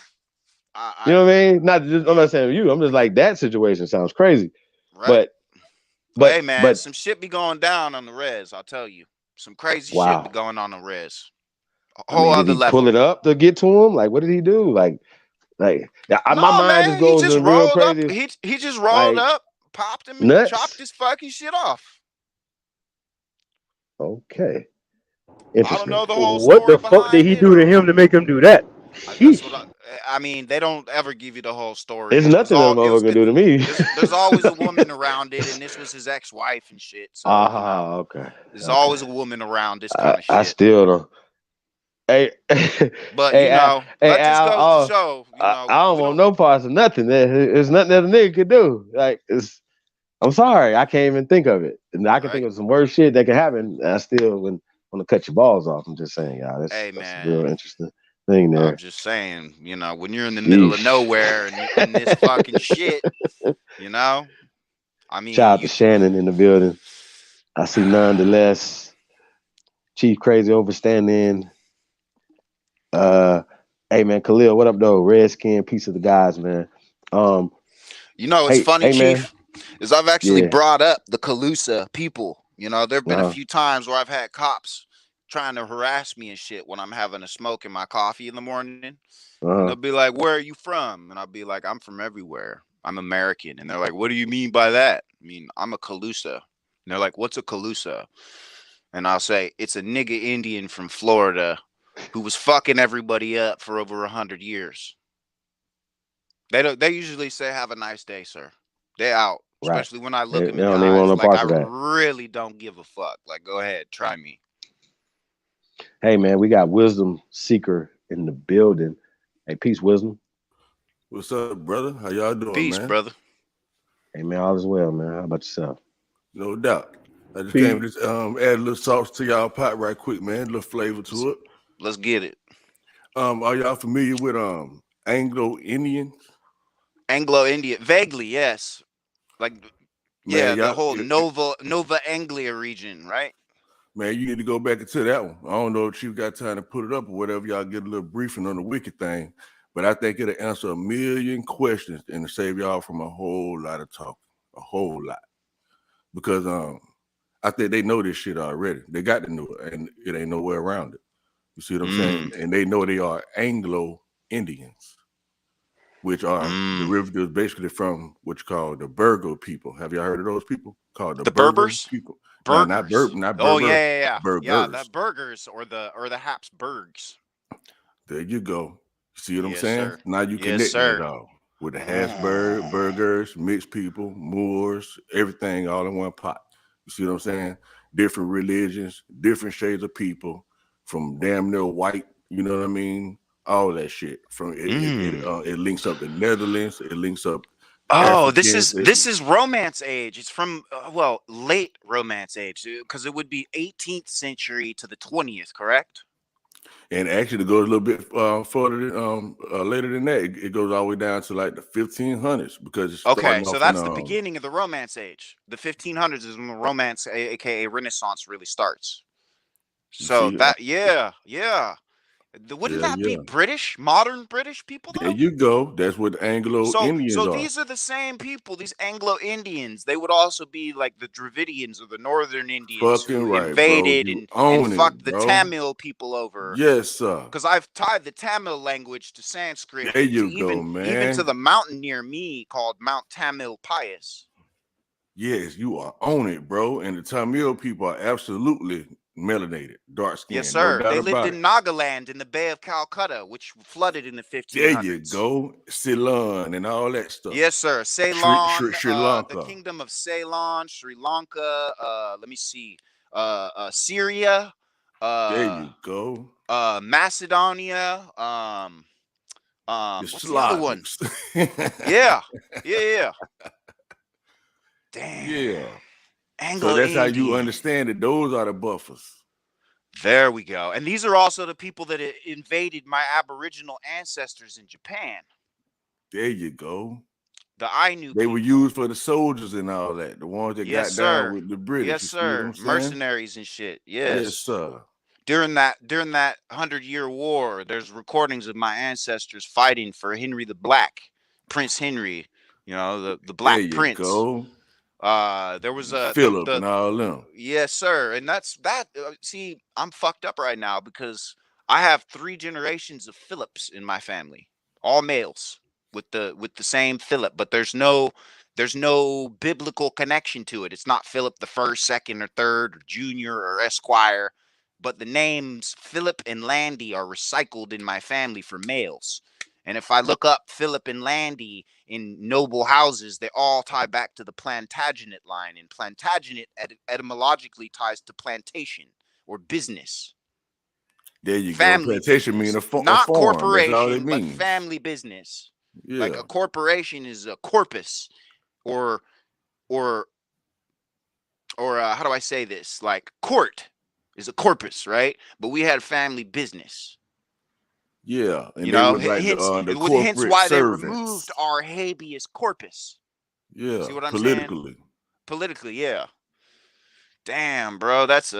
Speaker 1: You
Speaker 8: I
Speaker 1: know what I mean? I'm
Speaker 8: yeah,
Speaker 1: not saying you. I'm just like that situation sounds crazy.
Speaker 8: right.
Speaker 1: But
Speaker 8: Hey man,
Speaker 1: but
Speaker 8: some shit be going down on the res, I'll tell you. Some crazy shit be
Speaker 1: wow.
Speaker 8: going on the res. A
Speaker 1: I
Speaker 8: whole
Speaker 1: mean, did
Speaker 8: other
Speaker 1: he pull
Speaker 8: level.
Speaker 1: it up to get to him? Like, what did he do? Like my
Speaker 8: No,
Speaker 1: mind just
Speaker 8: man, he
Speaker 1: goes
Speaker 8: just
Speaker 1: to real
Speaker 8: rolled up.
Speaker 1: crazy.
Speaker 8: He just rolled
Speaker 1: Like
Speaker 8: up, popped him, and chopped
Speaker 1: nuts.
Speaker 8: his fucking shit off.
Speaker 1: Okay,
Speaker 8: I don't
Speaker 1: interesting.
Speaker 8: know the whole
Speaker 3: What the
Speaker 8: story
Speaker 3: fuck did
Speaker 8: behind
Speaker 3: he
Speaker 8: it,
Speaker 3: do to
Speaker 8: or
Speaker 3: him to make him do that?
Speaker 8: that's what
Speaker 3: Sheesh.
Speaker 8: I mean. They don't ever give you the whole story.
Speaker 1: It's
Speaker 8: It was
Speaker 1: nothing that a
Speaker 8: all it was.
Speaker 1: motherfucker can do to me.
Speaker 8: There's always a woman around it, and this was his ex-wife and shit. So
Speaker 1: Ah, okay,
Speaker 8: there's
Speaker 1: okay.
Speaker 8: always a woman around this kind of
Speaker 1: I
Speaker 8: shit.
Speaker 1: still don't. Hey,
Speaker 8: But
Speaker 1: hey, Al, hey,
Speaker 8: that just
Speaker 1: Al.
Speaker 8: goes to show,
Speaker 1: I don't
Speaker 8: we
Speaker 1: want
Speaker 8: don't.
Speaker 1: no parts of nothing. There's nothing that a nigga could do. Like, I'm sorry, I can't even think of it. And I can think
Speaker 8: Right?
Speaker 1: of some worse shit that can happen. And I still want to cut your balls off. I'm just saying, y'all.
Speaker 8: Hey
Speaker 1: That's a real
Speaker 8: man,
Speaker 1: interesting thing
Speaker 8: I'm
Speaker 1: there.
Speaker 8: just saying, when you're in the middle of
Speaker 1: Sheesh.
Speaker 8: nowhere and in this fucking shit, you know, I
Speaker 1: Shout
Speaker 8: mean,
Speaker 1: out to Shannon in the building. I see nonetheless. Chief Crazy overstanding. Uh, hey man, Khalil, what up though? Redskin, piece of the guys, man. Um,
Speaker 8: it's funny,
Speaker 1: hey man,
Speaker 8: Chief, is I've actually
Speaker 1: yeah.
Speaker 8: brought up the Calusa people. There've been a
Speaker 1: Uh-huh.
Speaker 8: few times where I've had cops trying to harass me and shit when I'm having a smoke in my coffee in the morning. And they'll
Speaker 1: Uh-huh.
Speaker 8: be like, "Where are you from?" And I'll be like, "I'm from everywhere. I'm American." And they're like, "What do you mean by that?" I mean, I'm a Calusa. And they're like, "What's a Calusa?" And I'll say, "It's a nigga Indian from Florida who was fucking everybody up for over 100 years." They don't. They usually say, "Have a nice day, sir." They out,
Speaker 1: Right.
Speaker 8: especially when I
Speaker 1: They
Speaker 8: look them in the
Speaker 1: don't even want
Speaker 8: eyes.
Speaker 1: no
Speaker 8: Like I
Speaker 1: parts of that.
Speaker 8: really don't give a fuck. Like, go ahead, try me.
Speaker 1: Hey man, we got Wisdom Seeker in the building. Hey, peace, Wisdom.
Speaker 10: What's up, brother? How y'all doing,
Speaker 8: Peace,
Speaker 10: man?
Speaker 8: brother.
Speaker 1: Hey man, all is well, man. How about yourself?
Speaker 10: No doubt. I just came
Speaker 3: Peace.
Speaker 10: to just add a little sauce to y'all pot right quick, man. A little flavor
Speaker 8: Let's,
Speaker 10: to it.
Speaker 8: let's get it.
Speaker 10: Are y'all familiar with Anglo Indians?
Speaker 8: Anglo-Indian, vaguely, yes. Like, yeah,
Speaker 10: Man,
Speaker 8: the
Speaker 10: y'all
Speaker 8: whole Nova Anglia region, right?
Speaker 10: Man, you need to go back into that one. I don't know if Chief got time to put it up or whatever. Y'all get a little briefing on the wicked thing, but I think it'll answer a million questions and save y'all from a whole lot of talk, a whole lot. Because I think they know this shit already. They got to know it, and it ain't nowhere around it. You see what I'm saying? And they know they are Anglo Indians, which are derivatives basically from what you call the Berger people. Have y'all heard of those people? Called the Berger
Speaker 8: Berbers?
Speaker 10: people. No,
Speaker 8: Burgers.
Speaker 10: not
Speaker 8: Oh
Speaker 10: Berber.
Speaker 8: yeah. Yeah,
Speaker 10: Burgers.
Speaker 8: the burgers or the Habsburgs.
Speaker 10: There you go. See what I'm
Speaker 8: Yes,
Speaker 10: saying?
Speaker 8: sir.
Speaker 10: Now you
Speaker 8: Yes,
Speaker 10: connecting it
Speaker 8: sir.
Speaker 10: all with the Habsburg, burgers, mixed people, Moors, everything all in one pot. You see what I'm saying? Different religions, different shades of people, from damn near white, you know what I mean? All that shit. From it links up the Netherlands, it links up
Speaker 8: Oh,
Speaker 10: Africans.
Speaker 8: this is Romance age. It's from well, late Romance age because it would be 18th century to the 20th, correct?
Speaker 10: And actually, it goes a little bit further later than that. It goes all the way down to like the 1500s because it's
Speaker 8: Okay,
Speaker 10: starting
Speaker 8: so
Speaker 10: off in
Speaker 8: that's the beginning of the Romance age. The 1500s is when the Romance, aka Renaissance, really starts.
Speaker 10: you
Speaker 8: So
Speaker 10: see,
Speaker 8: that, yeah. Wouldn't that be
Speaker 10: yeah.
Speaker 8: British, modern British people
Speaker 10: There
Speaker 8: though?
Speaker 10: you go. That's what the Anglo
Speaker 8: So
Speaker 10: Indians are.
Speaker 8: these are the same people, these Anglo Indians. They would also be like the Dravidians or the Northern Indians
Speaker 10: Fucking
Speaker 8: who
Speaker 10: right, bro.
Speaker 8: invaded
Speaker 10: You
Speaker 8: and
Speaker 10: own it,
Speaker 8: fucked the
Speaker 10: bro.
Speaker 8: Tamil people over.
Speaker 10: Yes, sir.
Speaker 8: Because I've tied the Tamil language to Sanskrit
Speaker 10: There
Speaker 8: and to
Speaker 10: you go,
Speaker 8: even to
Speaker 10: man.
Speaker 8: the mountain near me called Mount Tamil Pius.
Speaker 10: Yes, you are on it, bro. And the Tamil people are absolutely melanated, dark
Speaker 8: Yes,
Speaker 10: skinned, no
Speaker 8: sir.
Speaker 10: doubt
Speaker 8: They lived
Speaker 10: about it.
Speaker 8: in Nagaland in the Bay of Calcutta, which flooded in the
Speaker 10: There you
Speaker 8: 1500s.
Speaker 10: go. Ceylon and all that stuff.
Speaker 8: Yes, sir. Ceylon,
Speaker 10: Sri
Speaker 8: the
Speaker 10: Lanka.
Speaker 8: kingdom of Ceylon, Sri Lanka. Let me see. Syria.
Speaker 10: There you go.
Speaker 8: Macedonia.
Speaker 10: The
Speaker 8: What's the other one?
Speaker 10: Slavics.
Speaker 8: Yeah. Damn.
Speaker 10: Yeah. So
Speaker 8: Anglo
Speaker 10: that's how you
Speaker 8: Indian.
Speaker 10: understand it. Those are the buffers.
Speaker 8: There we go. And these are also the people that invaded my Aboriginal ancestors in Japan.
Speaker 10: There you go.
Speaker 8: The Ainu
Speaker 10: They were
Speaker 8: people.
Speaker 10: used for the soldiers and all that. The ones that
Speaker 8: Yes,
Speaker 10: got down
Speaker 8: sir.
Speaker 10: with the British.
Speaker 8: Yes,
Speaker 10: You see what
Speaker 8: sir.
Speaker 10: I'm saying?
Speaker 8: Mercenaries and shit. Yes.
Speaker 10: Yes, sir.
Speaker 8: During that 100-year war, there's recordings of my ancestors fighting for Henry the Black, Prince Henry, you know, the Black
Speaker 10: There you
Speaker 8: Prince.
Speaker 10: go.
Speaker 8: There was a
Speaker 10: Philip and all them.
Speaker 8: Yes, sir. And that's that. See, I'm fucked up right now because I have 3 generations of Philips in my family, all males with the same Philip, but there's no biblical connection to it. It's not Philip the first, second, or third, or junior, or Esquire, but the names Philip and Landy are recycled in my family for males. And if I look up Philip and Landy in noble houses, they all tie back to the Plantagenet line. And Plantagenet etymologically ties to plantation or business.
Speaker 10: There you
Speaker 8: Family
Speaker 10: go. Plantation
Speaker 8: business.
Speaker 10: mean a
Speaker 8: Not
Speaker 10: farm. That's all it
Speaker 8: corporation, but
Speaker 10: means.
Speaker 8: family business.
Speaker 10: Yeah.
Speaker 8: Like a corporation is a corpus, or how do I say this? Like court is a corpus, right? But we had family business.
Speaker 10: Yeah, and
Speaker 8: You
Speaker 10: they
Speaker 8: know,
Speaker 10: would like
Speaker 8: hence
Speaker 10: the corporate
Speaker 8: why they
Speaker 10: servants.
Speaker 8: removed our habeas corpus.
Speaker 10: Yeah,
Speaker 8: See what I'm
Speaker 10: politically.
Speaker 8: saying? Politically, yeah. Damn, bro, that's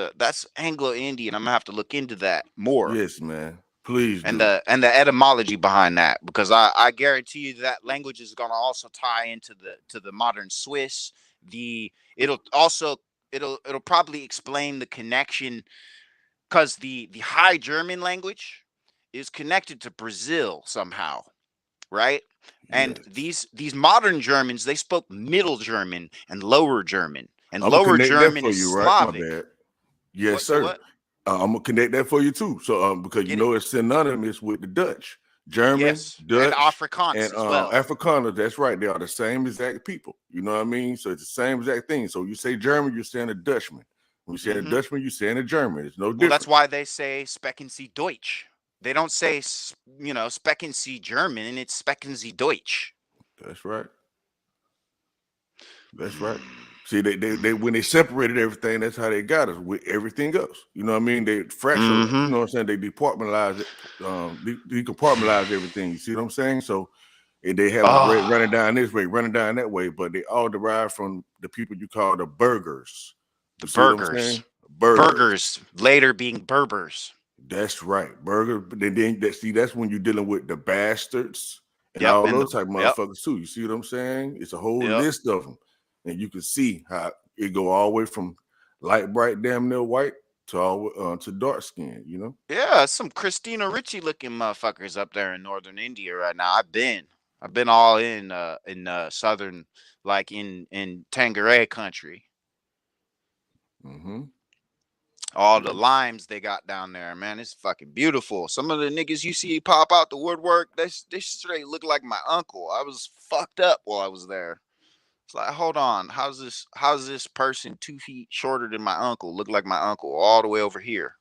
Speaker 8: Anglo-Indian. I'm gonna have to look into that more.
Speaker 10: Yes, man. Please
Speaker 8: And
Speaker 10: do.
Speaker 8: the etymology behind that, because I guarantee you that language is gonna also tie into the modern Swiss. It'll probably explain the connection, because the High German language is connected to Brazil somehow, right? And
Speaker 10: Yes.
Speaker 8: these modern Germans, they spoke Middle German and Lower German, and
Speaker 10: I'm gonna
Speaker 8: Lower
Speaker 10: connect that
Speaker 8: German
Speaker 10: for
Speaker 8: is
Speaker 10: you, right? My
Speaker 8: Slavic.
Speaker 10: bad. Yes,
Speaker 8: What? So
Speaker 10: sir.
Speaker 8: what?
Speaker 10: I'm gonna connect that for you too. So because
Speaker 8: Get
Speaker 10: you
Speaker 8: it?
Speaker 10: know it's synonymous with the Dutch, German,
Speaker 8: Yes, and
Speaker 10: Dutch,
Speaker 8: Afrikaans
Speaker 10: and
Speaker 8: as well.
Speaker 10: Afrikaners. That's right. They are the same exact people. You know what I mean? So it's the same exact thing. So you say German, you're saying a Dutchman. When you say a Dutchman, you're saying a German. It's no different.
Speaker 8: Well, that's why they say Sprechen Sie Deutsch. They don't say, Sprechen Sie German, and it's Sprechen Sie Deutsch.
Speaker 10: That's right. That's right. See, they when they separated everything, that's how they got us with everything else. You know what I mean? They fractionalized, you know what I'm saying? They departmentalized it, they compartmentalized everything. You see what I'm saying? So they have them running down this way, running down that way, but they all derive from the people you call the burgers.
Speaker 8: The
Speaker 10: You see what I'm
Speaker 8: burgers.
Speaker 10: saying?
Speaker 8: Burgers, later being Berbers.
Speaker 10: That's right. Burger. Then that's when you're dealing with the bastards and
Speaker 8: Yep,
Speaker 10: all
Speaker 8: and
Speaker 10: those type of motherfuckers too. You see what I'm saying? It's a whole
Speaker 8: yep.
Speaker 10: list of them, and you can see how it go all the way from light bright, damn near white to all to dark skin. You know.
Speaker 8: Yeah, some Christina Ricci looking motherfuckers up there in northern India right now. I've been all in southern, like in Tangeray country.
Speaker 10: Mm-hmm.
Speaker 8: All the limes they got down there, man, it's fucking beautiful. Some of the niggas you see pop out the woodwork, they straight look like my uncle. I was fucked up while I was there. It's like, hold on, how's this person 2 feet shorter than my uncle look like my uncle all the way over here?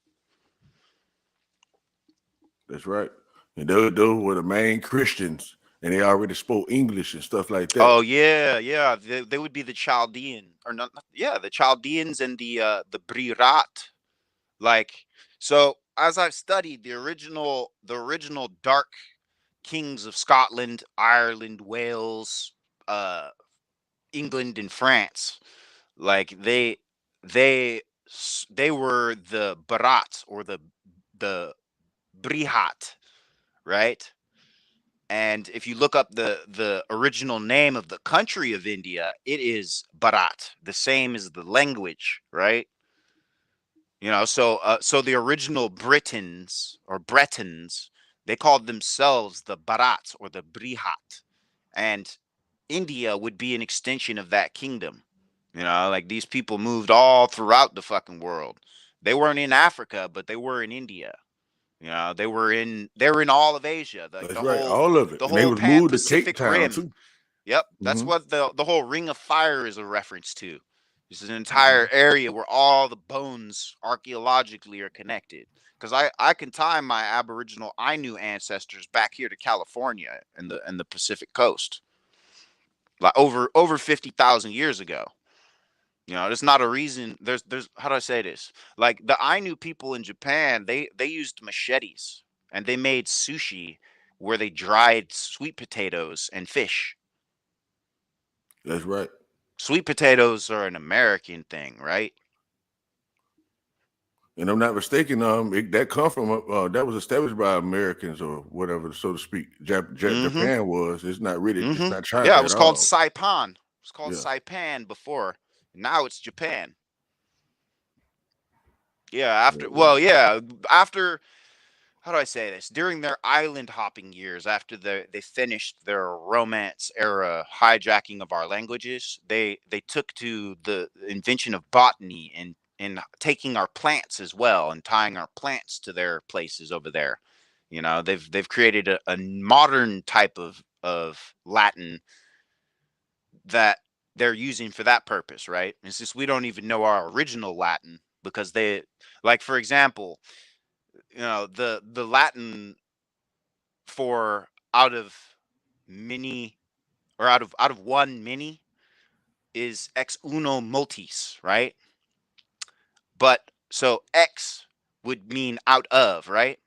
Speaker 10: That's right. And those were the main Christians, and they already spoke English and stuff like that.
Speaker 8: Oh yeah. They would be the Chaldean or not? Yeah, the Chaldeans and the Brirat. Like, so as I've studied the original dark kings of Scotland, Ireland, Wales, England, and France, like they were the Bharat or the Brihat, right? And if you look up the original name of the country of India, it is Bharat, the same as the language, right? So the original Britons or Bretons, they called themselves the Bharat or the Brihat, and India would be an extension of that kingdom. Like these people moved all throughout the fucking world. They weren't in Africa, but they were in India. They were in all of Asia, like
Speaker 10: That's right, all of it,
Speaker 8: the
Speaker 10: and they
Speaker 8: whole
Speaker 10: was moved to Cape
Speaker 8: Pan-Pacific
Speaker 10: Town
Speaker 8: Rim.
Speaker 10: too.
Speaker 8: Yep, that's
Speaker 10: Mm-hmm.
Speaker 8: what the whole Ring of Fire is a reference to. This is an entire area where all the bones archaeologically are connected. Because I can tie my Aboriginal Ainu ancestors back here to California and the Pacific Coast, like over 50,000 years ago. There's not a reason. There's how do I say this? Like the Ainu people in Japan, they used machetes and they made sushi where they dried sweet potatoes and fish.
Speaker 10: That's right.
Speaker 8: Sweet potatoes are an American thing, right?
Speaker 10: And I'm not mistaken, that come from that was established by Americans or whatever, so to speak. Japan was. It's not really. It's not China
Speaker 8: Yeah, it
Speaker 10: at
Speaker 8: was called
Speaker 10: all.
Speaker 8: Saipan. It was called
Speaker 10: Yeah.
Speaker 8: Saipan before. Now it's Japan. Yeah, after how do I say this? During their island hopping years, after they finished their Romance era hijacking of our languages, they took to the invention of botany and taking our plants as well and tying our plants to their places over there. They've created a modern type of Latin that they're using for that purpose, right? It's just we don't even know our original Latin because they, like, for example, the Latin for out of many or out of one many is ex uno multis, right? But so ex would mean out of, right?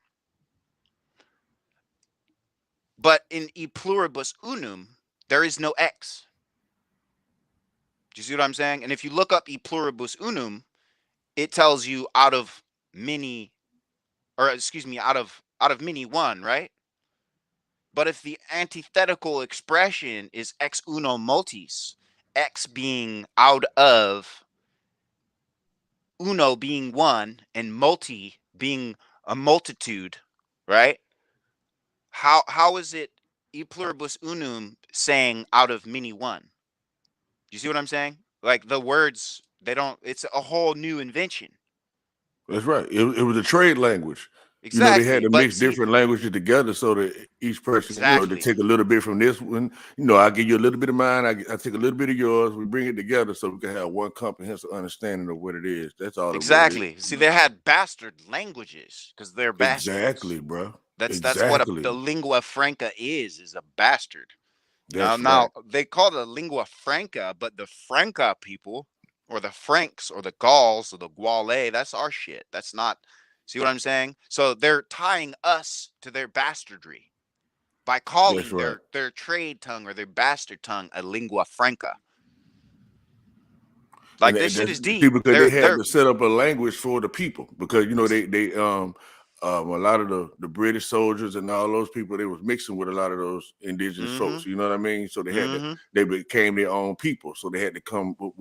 Speaker 8: But in e pluribus unum, there is no ex. Do you see what I'm saying? And if you look up e pluribus unum, it tells you out of many, or excuse me, out of many one, right? But if the antithetical expression is ex uno multis, x being out of, uno being one, and multi being a multitude, right? How is it e pluribus unum saying out of many one? Do you see what I'm saying? Like the words, they don't. It's a whole new invention.
Speaker 10: That's right. It was a trade language. They had
Speaker 8: Exactly,
Speaker 10: to
Speaker 8: but
Speaker 10: mix
Speaker 8: see,
Speaker 10: different languages together so that each person, they
Speaker 8: exactly.
Speaker 10: take a little bit from this one. I give you a little bit of mine. I take a little bit of yours. We bring it together so we can have one comprehensive understanding of what it is. That's all it really
Speaker 8: Exactly.
Speaker 10: is.
Speaker 8: See, they had bastard languages because they're bastards.
Speaker 10: Exactly, bro.
Speaker 8: That's what the
Speaker 10: Exactly.
Speaker 8: lingua franca is a bastard. Now,
Speaker 10: That's right.
Speaker 8: they call it a lingua franca, but the Franca people, or the Franks, or the Gauls, or the Gauls, that's our shit. That's not. See what I'm saying? So they're tying us to their bastardry by
Speaker 10: That's
Speaker 8: calling
Speaker 10: right.
Speaker 8: their trade tongue or their bastard tongue a lingua franca. Like this
Speaker 10: And
Speaker 8: shit
Speaker 10: that's
Speaker 8: is deep.
Speaker 10: see, because they had
Speaker 8: They're
Speaker 10: to set up a language for the people, because you know a lot of the British soldiers and all those people, they was mixing with a lot of those indigenous folks. You know what I mean? So they became their own people. So they had to come up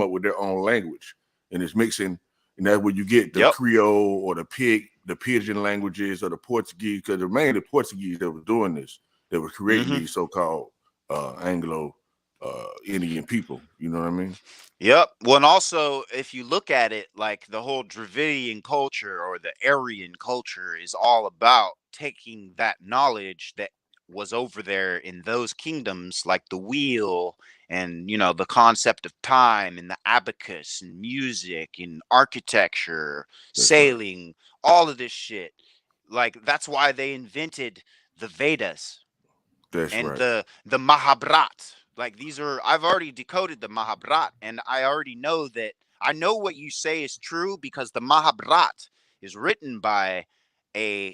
Speaker 10: with their own language, and it's mixing, and that's where you get the Creole or the pidgin languages or the Portuguese, because they're mainly Portuguese that was doing this, that was creating these so-called Anglo Indian people. You know what I mean?
Speaker 8: Yep. Well, and also, if you look at it, like the whole Dravidian culture or the Aryan culture is all about taking that knowledge that was over there in those kingdoms, like the wheel and, the concept of time and the abacus and music and architecture,
Speaker 10: That's right.
Speaker 8: sailing, all of this shit. Like, that's why they invented the Vedas
Speaker 10: That's
Speaker 8: and
Speaker 10: right.
Speaker 8: the Mahabharat. Like these are, I've already decoded the Mahabharat, and I already know that I know what you say is true because the Mahabharat is written by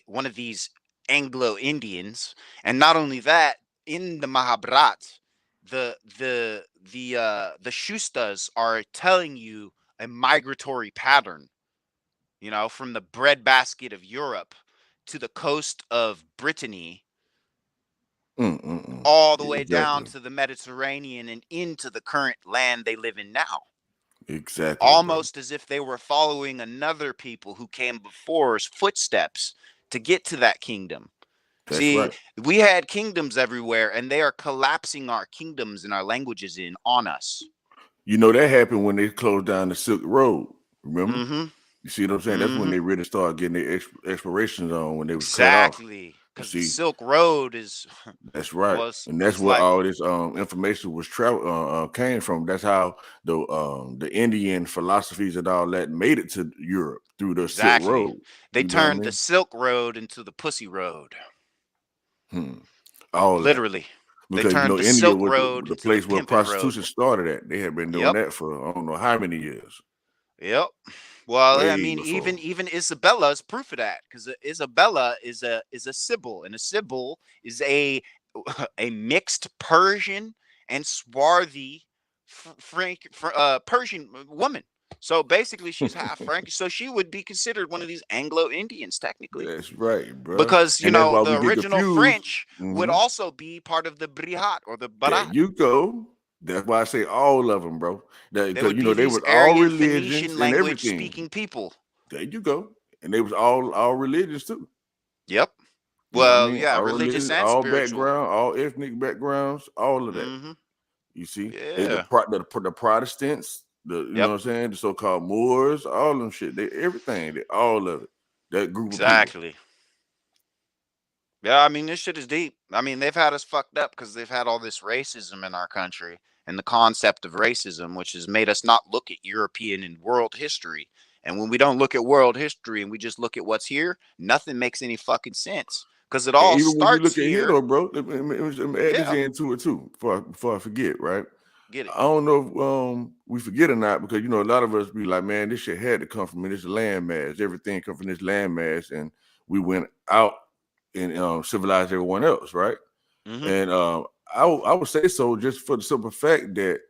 Speaker 8: one of these Anglo Indians, and not only that, in the Mahabharat, the Shustas are telling you a migratory pattern, from the breadbasket of Europe to the coast of Brittany, all the way down
Speaker 10: Exactly.
Speaker 8: to the Mediterranean and into the current land they live in now.
Speaker 10: Exactly, bro.
Speaker 8: Almost as if they were following another people who came before's footsteps to get to that kingdom.
Speaker 10: That's
Speaker 8: See,
Speaker 10: right.
Speaker 8: we had kingdoms everywhere, and they are collapsing our kingdoms and our languages in on us.
Speaker 10: You know, that happened when they closed down the Silk Road. Remember?
Speaker 8: Mm-hmm.
Speaker 10: You see what I'm saying? That's when
Speaker 8: Mm-hmm.
Speaker 10: they really started getting their explorations on, when they was cut off.
Speaker 8: Exactly,
Speaker 10: You
Speaker 8: because the
Speaker 10: see,
Speaker 8: Silk Road is
Speaker 10: that's right,
Speaker 8: was
Speaker 10: and that's
Speaker 8: is
Speaker 10: where
Speaker 8: like
Speaker 10: all this information was came from. That's how the Indian philosophies and all that made it to Europe through the Silk
Speaker 8: exactly.
Speaker 10: Road.
Speaker 8: They
Speaker 10: You know what I
Speaker 8: turned the
Speaker 10: mean?
Speaker 8: Silk Road into the Pussy Road.
Speaker 10: All that.
Speaker 8: Literally. They
Speaker 10: Because
Speaker 8: turned the
Speaker 10: India
Speaker 8: Silk
Speaker 10: was
Speaker 8: Road
Speaker 10: the
Speaker 8: into the
Speaker 10: place where
Speaker 8: Pimpin' Road.
Speaker 10: prostitution started at. They had been doing
Speaker 8: Yep.
Speaker 10: that for I don't know how many years.
Speaker 8: Yep. Well, I
Speaker 10: Way
Speaker 8: mean,
Speaker 10: before.
Speaker 8: even Isabella is proof of that, because Isabella is a Sibyl, and a Sibyl is a a mixed Persian and swarthy Persian woman. So basically, she's half Frank. So she would be considered one of these Anglo Indians, technically,
Speaker 10: That's right, bro.
Speaker 8: because
Speaker 10: And that's why we
Speaker 8: the
Speaker 10: get
Speaker 8: original
Speaker 10: confused.
Speaker 8: French would also be part of the Brihat or the
Speaker 10: There
Speaker 8: Barat.
Speaker 10: you go. That's why I say all of them, bro.
Speaker 8: They
Speaker 10: Because
Speaker 8: would be
Speaker 10: they
Speaker 8: these
Speaker 10: was all
Speaker 8: Aryan
Speaker 10: religions
Speaker 8: Phoenician
Speaker 10: and
Speaker 8: language
Speaker 10: everything.
Speaker 8: speaking people.
Speaker 10: There you go. And they was all religions too.
Speaker 8: Yep.
Speaker 10: You know what I
Speaker 8: Well,
Speaker 10: mean?
Speaker 8: yeah,
Speaker 10: All
Speaker 8: religious
Speaker 10: religions,
Speaker 8: and
Speaker 10: all
Speaker 8: spiritual.
Speaker 10: background, all ethnic backgrounds, all of that.
Speaker 8: Mm-hmm.
Speaker 10: You see,
Speaker 8: Yeah.
Speaker 10: the Protestants, you know
Speaker 8: Yep.
Speaker 10: what I'm saying, the so-called Moors, all them shit, they everything, all of it, that group of people.
Speaker 8: Exactly. Yeah, I mean, this shit is deep. I mean, they've had us fucked up because they've had all this racism in our country and the concept of racism, which has made us not look at European and world history. And when we don't look at world history and we just look at what's here, nothing makes any fucking sense because it
Speaker 10: And
Speaker 8: all
Speaker 10: even when you
Speaker 8: starts
Speaker 10: look at here,
Speaker 8: here.
Speaker 10: though, bro, let me add this
Speaker 8: Yeah,
Speaker 10: into it too, before I forget, right?
Speaker 8: get it.
Speaker 10: I don't know if we forget or not, because a lot of us be like, man, this shit had to come from this landmass. Everything come from this landmass, and we went out and civilized everyone else, right?
Speaker 8: Mm-hmm.
Speaker 10: And I would say so, just for the simple fact that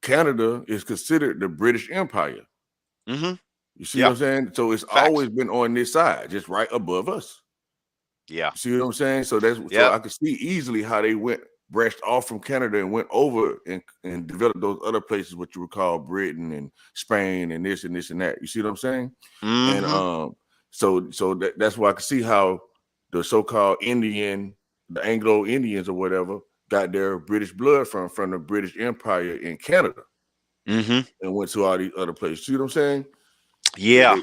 Speaker 10: Canada is considered the British Empire.
Speaker 8: Mm-hmm.
Speaker 10: You see what
Speaker 8: Yep.
Speaker 10: I'm saying? So it's
Speaker 8: Facts.
Speaker 10: always been on this side, just right above us.
Speaker 8: Yeah.
Speaker 10: You see what I'm saying? So
Speaker 8: Yep.
Speaker 10: I could see easily how they branched off from Canada and went over and developed those other places, what you would call Britain and Spain and this and this and that. You see what I'm saying? And
Speaker 8: Mm-hmm.
Speaker 10: so that's why I can see how the so-called the Anglo Indians or whatever, got their British blood from the British Empire in Canada
Speaker 8: Mm-hmm.
Speaker 10: and went to all these other places. See what I'm saying?
Speaker 8: Yeah.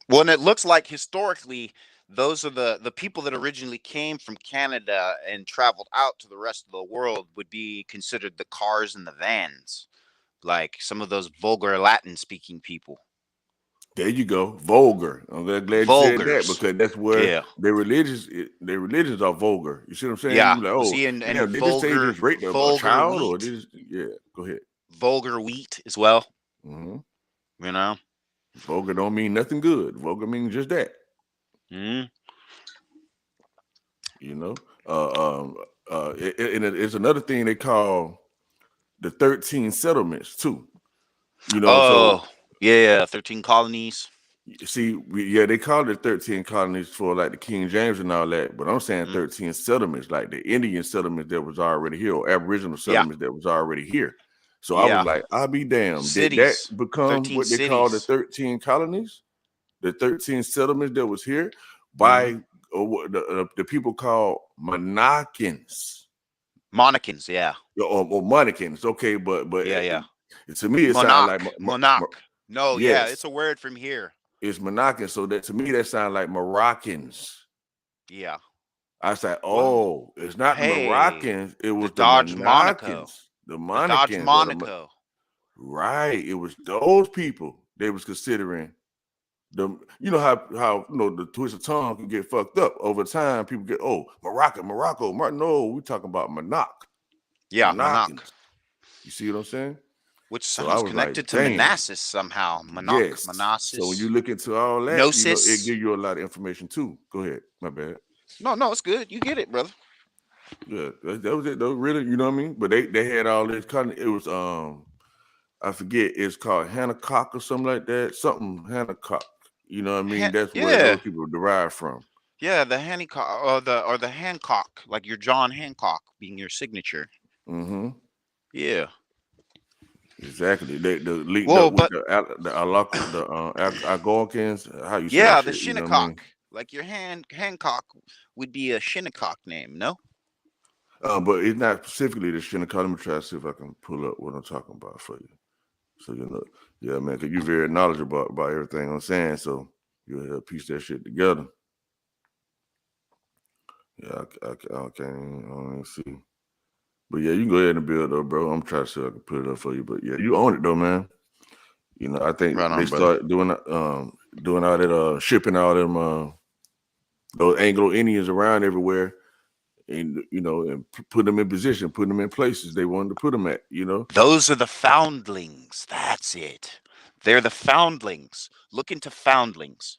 Speaker 8: Well, and it looks like historically, those are the people that originally came from Canada and traveled out to the rest of the world would be considered the cars and the vans, like some of those vulgar Latin speaking people.
Speaker 10: There you go, vulgar. I'm glad you said that,
Speaker 8: Vulgars.
Speaker 10: because that's where
Speaker 8: Yeah.
Speaker 10: their religions are vulgar. You see what I'm saying?
Speaker 8: Yeah.
Speaker 10: You like,
Speaker 8: Well,
Speaker 10: oh,
Speaker 8: see, and
Speaker 10: damn, did this say
Speaker 8: vulgar
Speaker 10: just rape a
Speaker 8: vulgar
Speaker 10: child or
Speaker 8: wheat.
Speaker 10: this? Yeah, go ahead.
Speaker 8: Vulgar wheat as well.
Speaker 10: Mm-hmm.
Speaker 8: You know?
Speaker 10: Vulgar don't mean nothing good. Vulgar means just that.
Speaker 8: Mm-hmm.
Speaker 10: You know, and it's another thing they call the 13 settlements too. You know, so
Speaker 8: Oh, yeah, 13 colonies.
Speaker 10: see, yeah, they called it 13 colonies for like the King James and all that, but I'm saying
Speaker 8: Mm,
Speaker 10: 13 settlements, like the Indian settlements that was already here, or Aboriginal
Speaker 8: yeah,
Speaker 10: settlements that was already here. So I was
Speaker 8: yeah.
Speaker 10: like, I'll be damned. Did that
Speaker 8: Cities.
Speaker 10: become
Speaker 8: 13
Speaker 10: what they call the
Speaker 8: cities.
Speaker 10: 13 colonies? The 13 settlements that was here
Speaker 8: Mm-hmm.
Speaker 10: by what the people called Monakins
Speaker 8: Monarchins, yeah.
Speaker 10: or Monikins. Okay, but
Speaker 8: Yeah, yeah.
Speaker 10: to me it sounds like
Speaker 8: Monarch. No, yeah, it's
Speaker 10: yes,
Speaker 8: a word from here.
Speaker 10: it's Monakins. So that to me that sounds like Moroccans.
Speaker 8: Yeah.
Speaker 10: I said,
Speaker 8: Well,
Speaker 10: oh, it's not the
Speaker 8: hey,
Speaker 10: Moroccans, it
Speaker 8: the
Speaker 10: was the
Speaker 8: Dodge Monaco.
Speaker 10: Monakins, the
Speaker 8: The Dodge
Speaker 10: Monakins,
Speaker 8: Monaco.
Speaker 10: right. It was those people they was considering the, you know how you know the twist of tongue can get fucked up over time. People get, oh, Morocco. No, we talking about
Speaker 8: Yeah, Monac.
Speaker 10: Monakins. You see what I'm saying?
Speaker 8: Which
Speaker 10: So I
Speaker 8: sounds
Speaker 10: was like,
Speaker 8: connected to
Speaker 10: damn,
Speaker 8: Manassas somehow. Monac,
Speaker 10: yes. So when you
Speaker 8: Manassas,
Speaker 10: look into all that, you know, it
Speaker 8: Gnosis.
Speaker 10: give you a lot of information too. Go ahead, my bad.
Speaker 8: No, no, it's good. You get it, brother.
Speaker 10: Yeah, that was it though. Really, you know what I mean? But they had all this kind of. It was I forget. It's called Hancock or something like that. Something Hancock. You know what I mean? That's where
Speaker 8: Yeah,
Speaker 10: those people derived from.
Speaker 8: yeah. The Hancock or the Hancock, like your John Hancock being your signature.
Speaker 10: Mm-hmm.
Speaker 8: Yeah.
Speaker 10: Exactly. They linked
Speaker 8: Well,
Speaker 10: up with
Speaker 8: but
Speaker 10: the Algonquins. How you say that
Speaker 8: yeah, the
Speaker 10: shit? You know what I mean?
Speaker 8: Shinnecock, like your Hancock would be a Shinnecock name, no?
Speaker 10: But it's not specifically the Shinnecock. Let me try to see if I can pull up what I'm talking about for you. So you know, yeah, man, because you're very knowledgeable about everything I'm saying. So you'll help piece that shit together. Yeah, I can't see. But yeah, you can go ahead and build though, bro. I'm trying to see if I can put it up for you. But yeah, you own it though, man. You know, I think
Speaker 8: Right
Speaker 10: they
Speaker 8: on, brother.
Speaker 10: start doing all that shipping all them those Anglo Indians around everywhere, and you know, and put them in position, put them in places they wanted to put them at. You know.
Speaker 8: Those are the foundlings. That's it. They're the foundlings. Look into foundlings,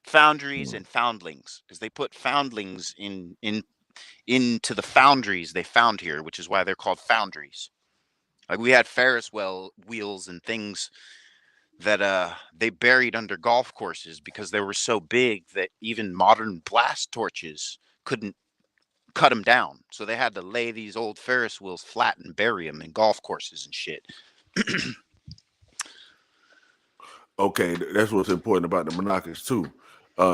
Speaker 8: foundries,
Speaker 10: Mm.
Speaker 8: and foundlings, because they put foundlings into the foundries they found here, which is why they're called foundries. Like we had Ferris wheels and things that they buried under golf courses because they were so big that even modern blast torches couldn't cut them down. So they had to lay these old Ferris wheels flat and bury them in golf courses and shit.
Speaker 10: Okay, that's what's important about the Monaco too.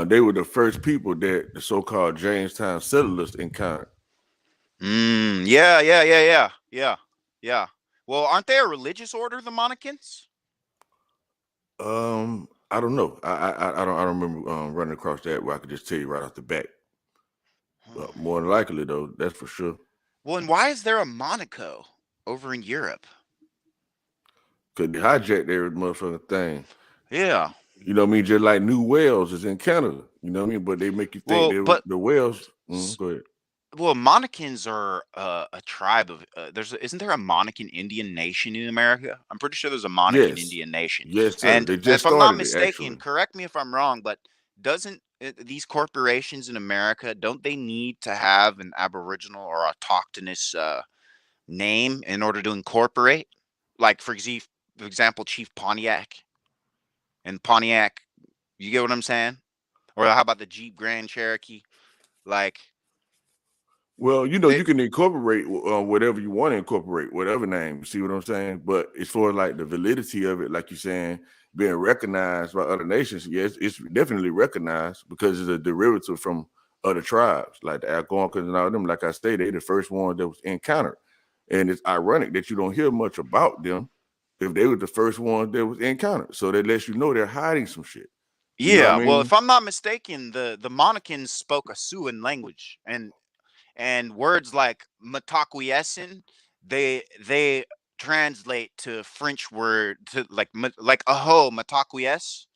Speaker 10: They were the first people that the so-called Jamestown settlers encountered.
Speaker 8: Yeah, yeah, yeah, yeah, yeah, yeah. Well, aren't they a religious order, the Monacans?
Speaker 10: I don't know. I don't remember running across that where I could just tell you right off the bat. More than likely though, that's for sure.
Speaker 8: Well, and why is there a Monaco over in Europe?
Speaker 10: Cause they hijacked every motherfucking thing.
Speaker 8: Yeah.
Speaker 10: You know what I mean? Just like New Wales is in Canada. You know what I mean? But they make you think
Speaker 8: Well,
Speaker 10: they
Speaker 8: but
Speaker 10: the Wales. Go ahead.
Speaker 8: well, Monacans are a tribe of. Isn't there a Monacan Indian nation in America? I'm pretty sure there's a Monacan
Speaker 10: Yes.
Speaker 8: Indian nation.
Speaker 10: Yes, sir.
Speaker 8: And
Speaker 10: They just
Speaker 8: if I'm not
Speaker 10: started it
Speaker 8: mistaken,
Speaker 10: actually.
Speaker 8: correct me if I'm wrong, but doesn't these corporations in America, don't they need to have an Aboriginal or autochthonous name in order to incorporate? Like for example, Chief Pontiac and Pontiac. You get what I'm saying? Or how about the Jeep Grand Cherokee? Like
Speaker 10: Well, you know,
Speaker 8: they,
Speaker 10: you can incorporate whatever you want to incorporate, whatever name. You see what I'm saying? But as far as like the validity of it, like you're saying, being recognized by other nations, yes, it's definitely recognized because it's a derivative from other tribes, like the Algonquins and all them. Like I say, they the first one that was encountered, and it's ironic that you don't hear much about them if they were the first ones that was encountered. So that lets you know they're hiding some shit. You know what
Speaker 8: yeah,
Speaker 10: I
Speaker 8: well,
Speaker 10: mean?
Speaker 8: if I'm not mistaken, the Monacans spoke a Siouan language, and words like Mataquiescent, they translate to French word to like aho Mataquies.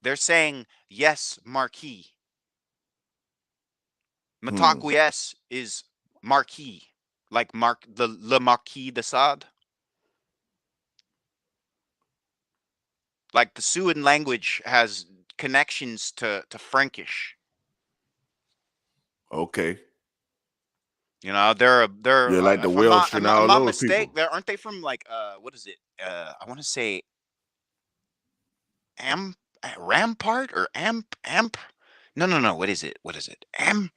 Speaker 8: They're saying yes, Marquis.
Speaker 10: Hmm.
Speaker 8: Mataquies is Marquis, like the Le Marquis de Sade. Like the Siouan language has connections to Frankish.
Speaker 10: Okay.
Speaker 8: You know,
Speaker 10: Yeah, like the
Speaker 8: if I'm not
Speaker 10: Welsh and
Speaker 8: I'm
Speaker 10: all
Speaker 8: not
Speaker 10: those people.
Speaker 8: mistaken, there aren't they from like what is it? I want to say Rampart or Amp? No. What is it? I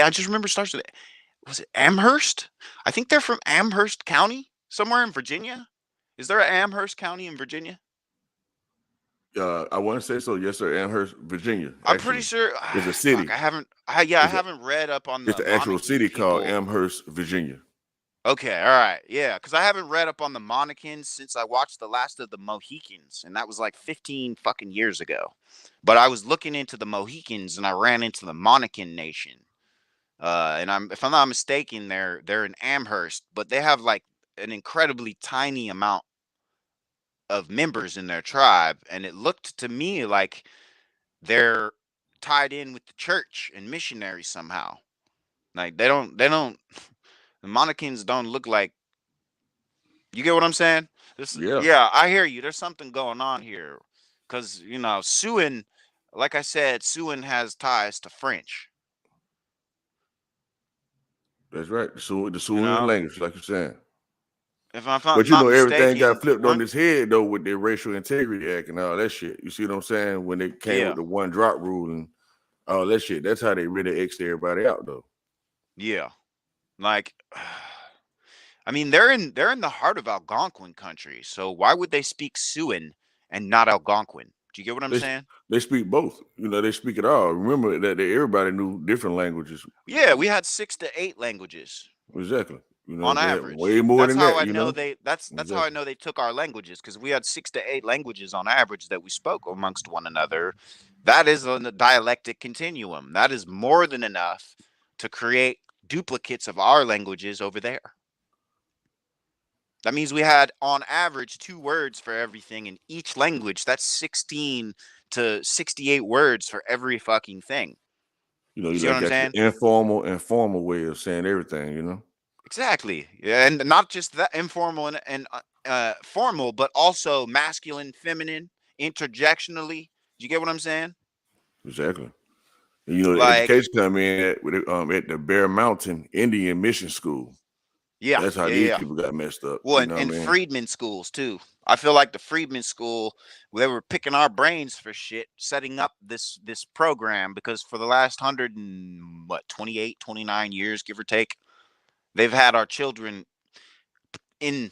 Speaker 8: just remember it starts with, was it Amherst? I think they're from Amherst County, somewhere in Virginia. Is there an Amherst County in Virginia?
Speaker 10: I want to say so. Yes, sir. Amherst, Virginia.
Speaker 8: I'm pretty
Speaker 10: Actually,
Speaker 8: sure.
Speaker 10: it's a
Speaker 8: Fuck,
Speaker 10: city.
Speaker 8: I haven't read up on
Speaker 10: It's
Speaker 8: the
Speaker 10: the actual
Speaker 8: Monacan
Speaker 10: city called
Speaker 8: people.
Speaker 10: Amherst, Virginia.
Speaker 8: Okay, all right, yeah, because I haven't read up on the Monacans since I watched the last of the Mohicans, and that was like 15 fucking years ago. But I was looking into the Mohicans, and I ran into the Monacan Nation. And if I'm not mistaken, they're in Amherst, but they have like an incredibly tiny amount of members in their tribe, and it looked to me like they're tied in with the church and missionaries somehow. Like they don't the Monacans don't look like, you get what I'm saying?
Speaker 10: Yeah,
Speaker 8: Yeah, I hear you. There's something going on here. Cause Siouan, like I said, Siouan has ties to French.
Speaker 10: that's right. The
Speaker 8: You
Speaker 10: Siouan
Speaker 8: know?
Speaker 10: language, like you're saying.
Speaker 8: If I'm
Speaker 10: But
Speaker 8: not
Speaker 10: everything got
Speaker 8: mistaken,
Speaker 10: flipped on
Speaker 8: weren't
Speaker 10: his head though with their racial integrity act and all that shit. You see what I'm saying? When they came
Speaker 8: yeah,
Speaker 10: with the one drop rule and all that shit. That's how they really X'd everybody out though.
Speaker 8: yeah. Like I mean, they're in the heart of Algonquin country, so why would they speak Siouan and not Algonquin? Do you get what I'm
Speaker 10: They
Speaker 8: saying?
Speaker 10: they speak both. They speak it all. Remember that everybody knew different languages.
Speaker 8: Yeah, we had 6 to 8 languages
Speaker 10: Exactly.
Speaker 8: on
Speaker 10: They had way
Speaker 8: average.
Speaker 10: more
Speaker 8: That's
Speaker 10: than
Speaker 8: how
Speaker 10: that,
Speaker 8: I know that's how I
Speaker 10: Exactly.
Speaker 8: know they took our languages, because we had 6 to 8 languages on average that we spoke amongst one another. That is on the dialectic continuum. That is more than enough to create duplicates of our languages over there. That means we had on average 2 words for everything in each language. That's 16 to 68 words for every fucking thing. You
Speaker 10: You
Speaker 8: see what
Speaker 10: like
Speaker 8: I'm
Speaker 10: got
Speaker 8: saying?
Speaker 10: the informal and formal way of saying everything.
Speaker 8: Exactly. Yeah, and not just that informal and formal, but also masculine, feminine, interjectionally. Do you get what I'm saying?
Speaker 10: Exactly. And, the
Speaker 8: Like,
Speaker 10: education come in at the Bear Mountain Indian Mission School.
Speaker 8: yeah,
Speaker 10: That's how
Speaker 8: yeah,
Speaker 10: these
Speaker 8: yeah.
Speaker 10: people got messed up.
Speaker 8: Well,
Speaker 10: You
Speaker 8: and,
Speaker 10: know
Speaker 8: and
Speaker 10: what I mean?
Speaker 8: freedmen schools too. I feel like the freedmen school, they were picking our brains for shit, setting up this program, because for the last 28, 29 years, give or take, they've had our children in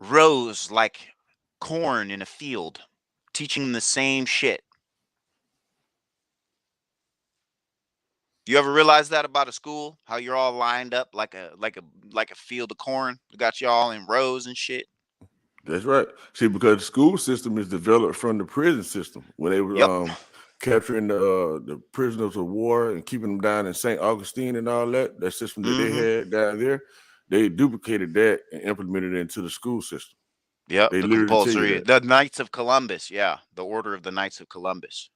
Speaker 8: rows like corn in a field, teaching them the same shit. You ever realize that about a school? How you're all lined up like a field of corn? You got you all in rows and shit.
Speaker 10: That's right. See, because the school system is developed from the prison system when they were
Speaker 8: Yep.
Speaker 10: capturing the prisoners of war and keeping them down in St. Augustine and all that system that they
Speaker 8: Mm-hmm.
Speaker 10: had down there. They duplicated that and implemented it into the school system.
Speaker 8: Yep.
Speaker 10: They
Speaker 8: The
Speaker 10: literally tell you
Speaker 8: compulsory,
Speaker 10: that.
Speaker 8: the Knights of Columbus. Yeah, the Order of the Knights of Columbus.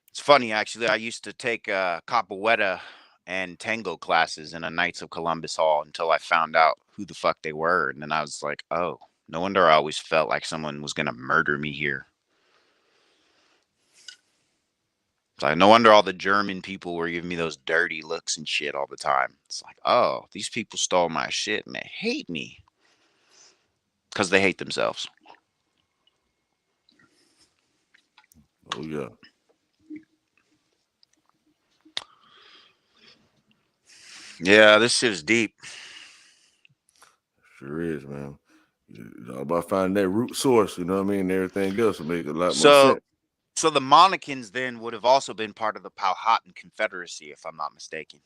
Speaker 8: It's funny, actually. I used to take capoeira and tango classes in a Knights of Columbus hall until I found out who the fuck they were, and then I was like, oh, no wonder I always felt like someone was gonna murder me here. It's like, no wonder all the German people were giving me those dirty looks and shit all the time. It's like, oh, these people stole my shit and they hate me because they hate themselves.
Speaker 10: Oh yeah.
Speaker 8: Yeah, this shit is deep.
Speaker 10: Sure is, man. It's all about finding that root source, you know what I mean? And everything else will make a lot more
Speaker 8: So,
Speaker 10: sense.
Speaker 8: so the Monacans then would have also been part of the Powhatan Confederacy, if I'm not mistaken.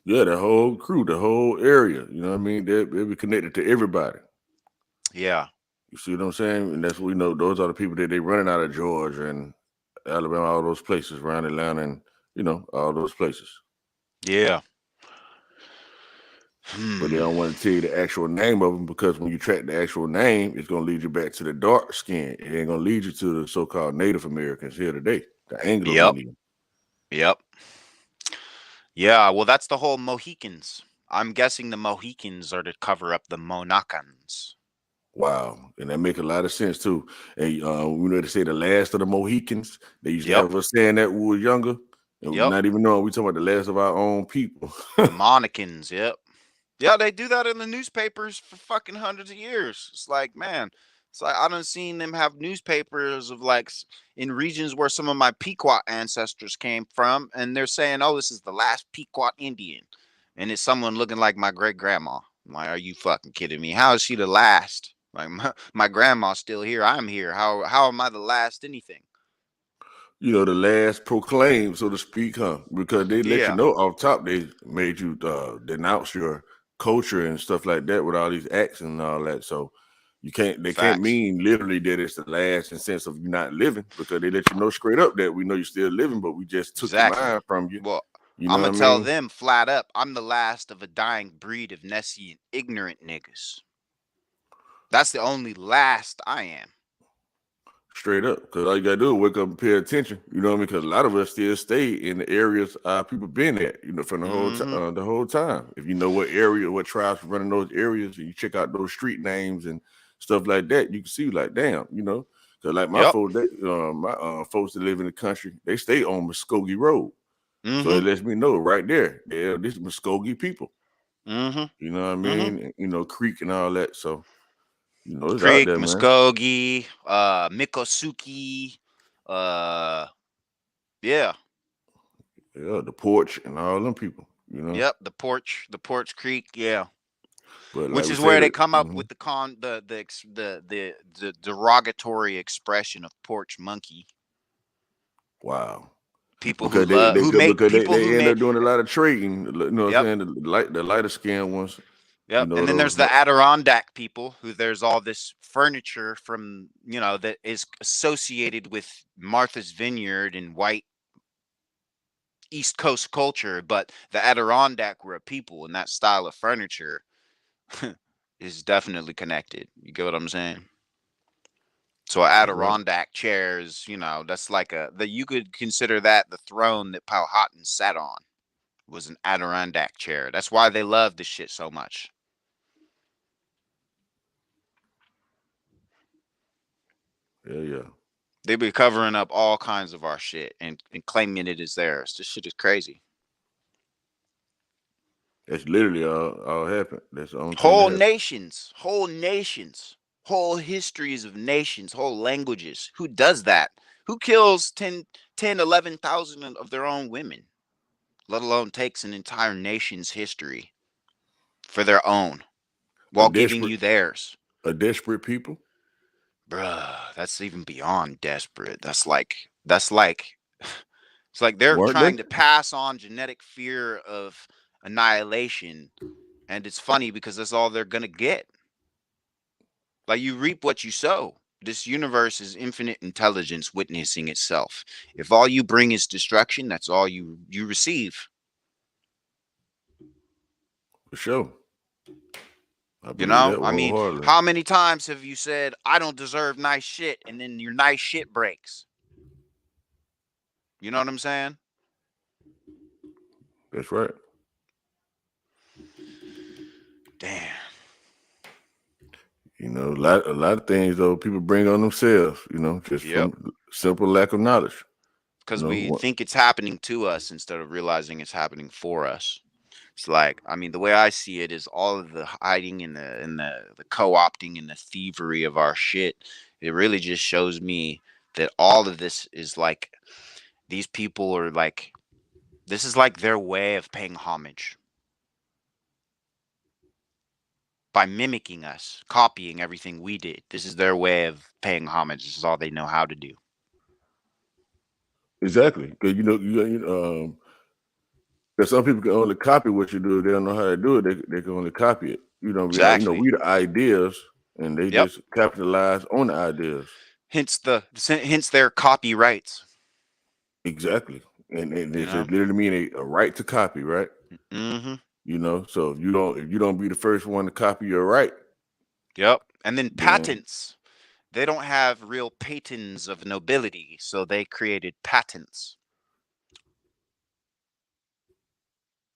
Speaker 10: Yeah, the whole crew, the whole area, you know what I mean? They'll be connected to everybody.
Speaker 8: Yeah.
Speaker 10: You see what I'm saying? And that's what we know. Those are the people that they running out of Georgia and Alabama, all those places around Atlanta, and all those places.
Speaker 8: Yeah.
Speaker 10: But they don't want to tell you the actual name of them, because when you track the actual name, it's going to lead you back to the dark skin. It ain't going to lead you to the so-called Native Americans here today, the Anglo
Speaker 8: Yep.
Speaker 10: Indian.
Speaker 8: Yep. Yeah, well, that's the whole Mohicans. I'm guessing the Mohicans are to cover up the Monacans.
Speaker 10: Wow, and that make a lot of sense too. And we know they say the last of the Mohicans. They used to
Speaker 8: Yep.
Speaker 10: have us saying that when we were younger, and
Speaker 8: Yep.
Speaker 10: not even knowing we talking about the last of our own people.
Speaker 8: The Monacans, yep. Yeah, they do that in the newspapers for fucking hundreds of years. It's like, man, it's like I done seen them have newspapers of like in regions where some of my Pequot ancestors came from, and they're saying, "Oh, this is the last Pequot Indian," and it's someone looking like my great grandma. I'm like, are you fucking kidding me? How is she the last? Like my grandma's still here. I'm here. How am I the last anything?
Speaker 10: You know, the last proclaim, so to speak, huh? Because they let you
Speaker 8: Yeah,
Speaker 10: know off top they made you denounce your culture and stuff like that with all these acts and all that. So they can't
Speaker 8: facts.
Speaker 10: mean literally that it's the last in sense of you not living, because they let you know straight up that we know you're still living, but we just took your
Speaker 8: Exactly.
Speaker 10: mind from you.
Speaker 8: Well,
Speaker 10: You
Speaker 8: I'm
Speaker 10: know
Speaker 8: gonna
Speaker 10: what I
Speaker 8: tell
Speaker 10: mean?
Speaker 8: them flat up. I'm the last of a dying breed of Nessie and ignorant niggas. That's the only last I am.
Speaker 10: Straight up, because all you gotta do is wake up and pay attention. You know what I mean? Because a lot of us still stay in the areas people been at. You know, from
Speaker 8: Mm-hmm.
Speaker 10: the whole time. If you know what area, what tribes running those areas, and you check out those street names and stuff like that, you can see like, damn, you know. Because like my
Speaker 8: Yep.
Speaker 10: folks, my folks that live in the country, they stay on Muskogee Road, so
Speaker 8: Mm-hmm.
Speaker 10: it lets me know right there, yeah, this is Muskogee people.
Speaker 8: Mm-hmm.
Speaker 10: You know what I
Speaker 8: Mm-hmm.
Speaker 10: mean? You know, creek and all that. So you know, it's out
Speaker 8: Creek,
Speaker 10: there, man.
Speaker 8: Muskogee, Mikosuki, uh, yeah.
Speaker 10: Yeah, the porch and all them people. You know.
Speaker 8: Yep, the Porch Creek, yeah.
Speaker 10: But like
Speaker 8: Which
Speaker 10: we
Speaker 8: is where
Speaker 10: said,
Speaker 8: they come up with the derogatory expression of porch monkey.
Speaker 10: wow,
Speaker 8: People who
Speaker 10: because
Speaker 8: love who make people who
Speaker 10: they end
Speaker 8: make
Speaker 10: up doing a lot of trading. You know what
Speaker 8: yep.
Speaker 10: I'm saying? The lighter skinned ones. You
Speaker 8: Yep.
Speaker 10: know
Speaker 8: And then
Speaker 10: those.
Speaker 8: there's the Adirondack people who there's all this furniture from, that is associated with Martha's Vineyard and white East Coast culture, but the Adirondack were a people, and that style of furniture is definitely connected. You get what I'm saying? So a
Speaker 10: That's right.
Speaker 8: Adirondack chair is, that's like you could consider that the throne that Powhatan sat on was an Adirondack chair. That's why they love this shit so much.
Speaker 10: Yeah, yeah.
Speaker 8: They be covering up all kinds of our shit and claiming it is theirs. This shit is crazy.
Speaker 10: That's literally all happened. That's the only thing that
Speaker 8: Whole
Speaker 10: happened.
Speaker 8: nations, whole nations, whole histories of nations, whole languages. Who does that? Who kills 11,000 of their own women, let alone takes an entire nation's history for their own
Speaker 10: A
Speaker 8: while giving
Speaker 10: desperate,
Speaker 8: you theirs?
Speaker 10: a desperate people.
Speaker 8: Bruh, that's even beyond desperate. That's like it's like they're
Speaker 10: Weren't they?
Speaker 8: trying to pass on genetic fear of annihilation, and it's funny because that's all they're gonna get. Like you reap what you sow. This universe is infinite intelligence witnessing itself. If all you bring is destruction, that's all you receive.
Speaker 10: For sure. I
Speaker 8: You
Speaker 10: believe
Speaker 8: know?
Speaker 10: that
Speaker 8: I mean,
Speaker 10: wholeheartedly.
Speaker 8: how many times have you said, I don't deserve nice shit, and then your nice shit breaks? You know what I'm saying?
Speaker 10: That's right.
Speaker 8: Damn.
Speaker 10: You know, a lot of things though people bring on themselves. You know, just
Speaker 8: Yep.
Speaker 10: from simple lack of knowledge. You
Speaker 8: Because
Speaker 10: know,
Speaker 8: we think it's happening to us instead of realizing it's happening for us. It's like, I mean, the way I see it is all of the hiding and the co-opting and the thievery of our shit. It really just shows me that all of this is like these people are like this is like their way of paying homage by mimicking us, copying everything we did. This is their way of paying homage. This is all they know how to do.
Speaker 10: exactly. Because because some people can only copy what you do. They don't know how to do it. They can only copy it. You know,
Speaker 8: Exactly.
Speaker 10: we the ideas, and they
Speaker 8: Yep.
Speaker 10: just capitalize on the ideas.
Speaker 8: Hence their copyrights.
Speaker 10: Exactly, and
Speaker 8: You
Speaker 10: it
Speaker 8: know.
Speaker 10: just literally mean a right to copy, right?
Speaker 8: Mm-hmm.
Speaker 10: You know, so if you don't be the first one to copy your right,
Speaker 8: Yep. And then
Speaker 10: then
Speaker 8: patents. They don't have real patents of nobility, so they created patents.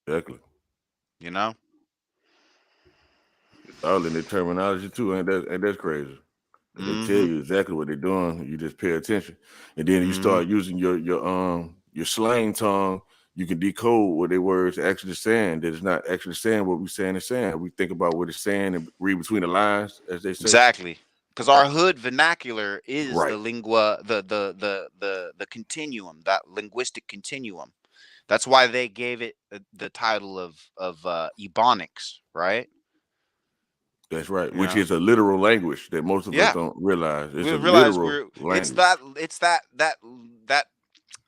Speaker 10: exactly,
Speaker 8: You know.
Speaker 10: all in their terminology too, and that's crazy. They tell
Speaker 8: Mm-hmm.
Speaker 10: you exactly what they're doing. You just pay attention, and then you
Speaker 8: Mm-hmm.
Speaker 10: start using your slang tongue. you can decode what their words actually saying. That it's not actually saying what we're saying it's saying. We think about what it's saying and read between the lines, as they say.
Speaker 8: Exactly. Because our hood vernacular is the
Speaker 10: Right.
Speaker 8: lingua, the continuum, that linguistic continuum. That's why they gave it the title of Ebonics, right?
Speaker 10: That's right.
Speaker 8: You
Speaker 10: Which
Speaker 8: know?
Speaker 10: is a literal language that most of us
Speaker 8: Yeah.
Speaker 10: don't realize. It's
Speaker 8: We
Speaker 10: a
Speaker 8: realize
Speaker 10: literal
Speaker 8: it's
Speaker 10: language.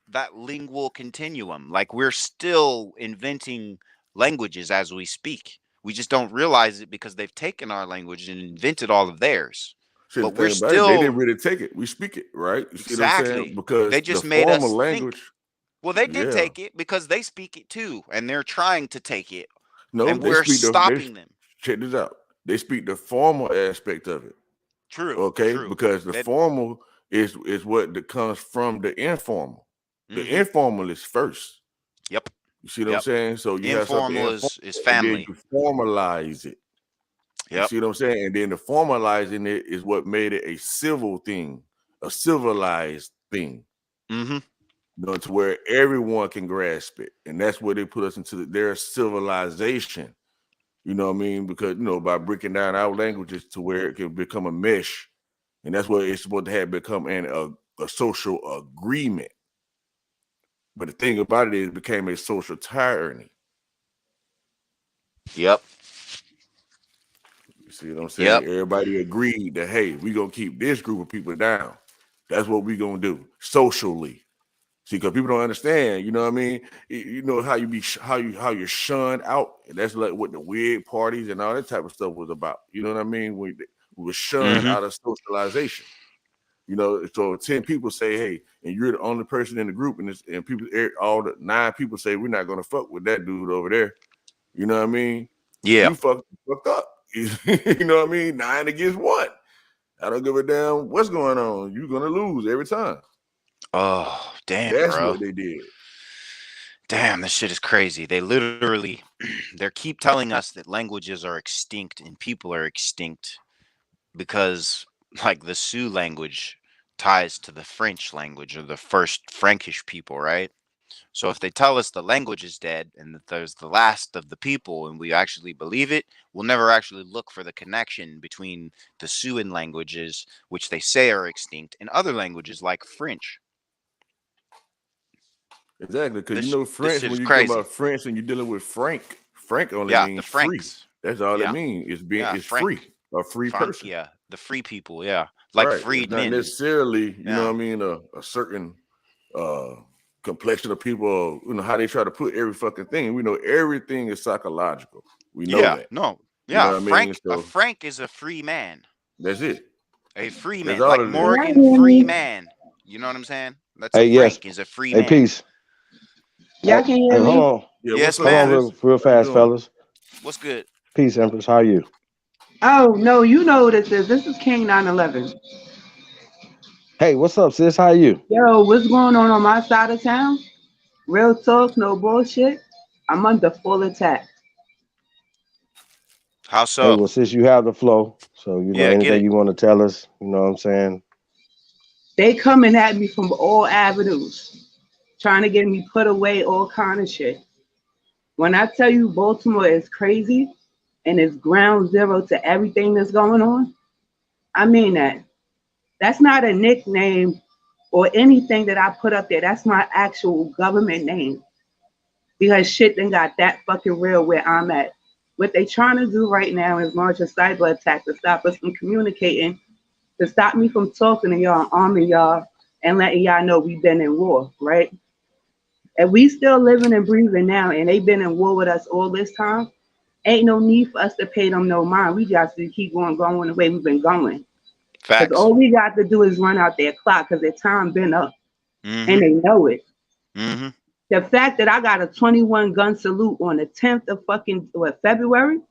Speaker 8: that lingual continuum. Like we're still inventing languages as we speak. We just don't realize it because they've taken our language and invented all of theirs.
Speaker 10: See, the
Speaker 8: But we're
Speaker 10: thing about it, they didn't
Speaker 8: still
Speaker 10: really take it. We speak it, right? You see what I'm saying?
Speaker 8: exactly.
Speaker 10: Because
Speaker 8: They
Speaker 10: the
Speaker 8: just made
Speaker 10: formal
Speaker 8: us think.
Speaker 10: language,
Speaker 8: Well, they did
Speaker 10: yeah.
Speaker 8: take it because they speak it too, and they're trying to take it,
Speaker 10: No,
Speaker 8: and
Speaker 10: they
Speaker 8: we're
Speaker 10: speak they
Speaker 8: stopping them.
Speaker 10: check this out. They speak the formal aspect of it.
Speaker 8: True,
Speaker 10: Okay,
Speaker 8: true.
Speaker 10: because the
Speaker 8: That.
Speaker 10: formal is what that comes from the informal. The
Speaker 8: Mm-hmm.
Speaker 10: informal is first.
Speaker 8: Yep.
Speaker 10: You see what I'm
Speaker 8: Yep.
Speaker 10: saying? So you have something
Speaker 8: Informal
Speaker 10: informal,
Speaker 8: is
Speaker 10: and then
Speaker 8: family.
Speaker 10: you formalize it. You
Speaker 8: Yep.
Speaker 10: see what I'm saying? And then the formalizing it is what made it a civil thing, a civilized thing.
Speaker 8: Mm-hmm.
Speaker 10: You know, to where everyone can grasp it, and that's where they put us into their civilization. You know what I mean? Because by breaking down our languages to where it can become a mesh, and that's what it's supposed to have become a social agreement. But the thing about it is, it became a social tyranny.
Speaker 8: Yep.
Speaker 10: You see what I'm saying?
Speaker 8: Yep.
Speaker 10: Everybody agreed that, hey, we're gonna keep this group of people down. That's what we're gonna do socially. See, because people don't understand, you know what I mean? You know how you be how you're shunned out, and that's like what the wig parties and all that type of stuff was about. You know what I mean? We were shunned
Speaker 8: Mm-hmm.
Speaker 10: out of socialization. So 10 people say, hey, and you're the only person in the group, and people, all the 9 people say, we're not gonna fuck with that dude over there. You know what I mean?
Speaker 8: Yeah.
Speaker 10: You fucked up. You know what I mean? 9 against 1. I don't give a damn what's going on. You're gonna lose every time.
Speaker 8: Oh, damn,
Speaker 10: That's
Speaker 8: bro.
Speaker 10: what they did.
Speaker 8: Damn, this shit is crazy. They literally, they keep telling us that languages are extinct and people are extinct because, like, the Sioux language ties to the French language or the first Frankish people, right? So if they tell us the language is dead and that there's the last of the people and we actually believe it, we'll never actually look for the connection between the Siouan languages, which they say are extinct, and other languages like French.
Speaker 10: Exactly, because
Speaker 8: This
Speaker 10: French,
Speaker 8: shit
Speaker 10: when
Speaker 8: is
Speaker 10: you talk
Speaker 8: crazy.
Speaker 10: about French and you're dealing with Frank only
Speaker 8: Yeah, the
Speaker 10: means free.
Speaker 8: Franks.
Speaker 10: That's all it
Speaker 8: Yeah,
Speaker 10: means.
Speaker 8: yeah,
Speaker 10: It's free,
Speaker 8: Frank.
Speaker 10: a free
Speaker 8: Frank,
Speaker 10: person.
Speaker 8: yeah. The free people, yeah. Like
Speaker 10: Right. It's not
Speaker 8: freedmen.
Speaker 10: necessarily, you know
Speaker 8: Yeah.
Speaker 10: what I mean, a certain uh complexion of people, how they try to put every fucking thing. We know everything is psychological. We know
Speaker 8: Yeah,
Speaker 10: that.
Speaker 8: no.
Speaker 10: You know
Speaker 8: Yeah,
Speaker 10: what I mean?
Speaker 8: A
Speaker 10: So
Speaker 8: Frank is a free man.
Speaker 10: that's it.
Speaker 8: A free
Speaker 10: That's
Speaker 8: man.
Speaker 10: all
Speaker 8: Like
Speaker 10: it is.
Speaker 11: Can y'all
Speaker 8: Morgan,
Speaker 11: hear
Speaker 8: free
Speaker 11: me?
Speaker 8: man. You know what I'm saying? That's a
Speaker 1: Hey, yes.
Speaker 8: Frank is a free
Speaker 1: Hey,
Speaker 8: man.
Speaker 1: peace.
Speaker 11: Y'all
Speaker 1: Hey,
Speaker 11: can hear
Speaker 1: hey, hold
Speaker 11: me?
Speaker 1: on.
Speaker 10: Yeah, what's
Speaker 8: Yes,
Speaker 10: up,
Speaker 1: Hold on
Speaker 8: ma'am.
Speaker 10: sis?
Speaker 1: real
Speaker 10: How you
Speaker 1: fast,
Speaker 10: doing?
Speaker 1: fellas.
Speaker 8: What's good?
Speaker 1: Peace, Empress. How are you?
Speaker 11: Oh no, you know what this is. This is King 911.
Speaker 1: Hey, what's up, sis? How are you?
Speaker 11: Yo, what's going on my side of town? Real talk, no bullshit. I'm under full attack.
Speaker 8: How
Speaker 1: Hey,
Speaker 8: so?
Speaker 1: well, sis, you have the flow. So,
Speaker 8: Yeah, get
Speaker 1: anything
Speaker 8: it.
Speaker 1: you want to tell us, you know what I'm saying?
Speaker 11: They coming at me from all avenues, trying to get me put away, all kind of shit. When I tell you Baltimore is crazy and it's ground zero to everything that's going on, I mean that. That's not a nickname or anything that I put up there. That's my actual government name. Because shit then got that fucking real where I'm at. What they trying to do right now is launch a cyber attack to stop us from communicating, to stop me from talking to y'all, arming y'all, and letting y'all know we've been in war, right? If we still living and breathing now and they been in war with us all this time, ain't no need for us to pay them no mind. We just to keep going the way we've been going. Because
Speaker 8: Facts.
Speaker 11: all we got to do is run out their clock because their time been up and
Speaker 8: Mm-hmm.
Speaker 11: they know it.
Speaker 8: Mm-hmm.
Speaker 11: The fact that I got a 21 gun salute on the 10th of February,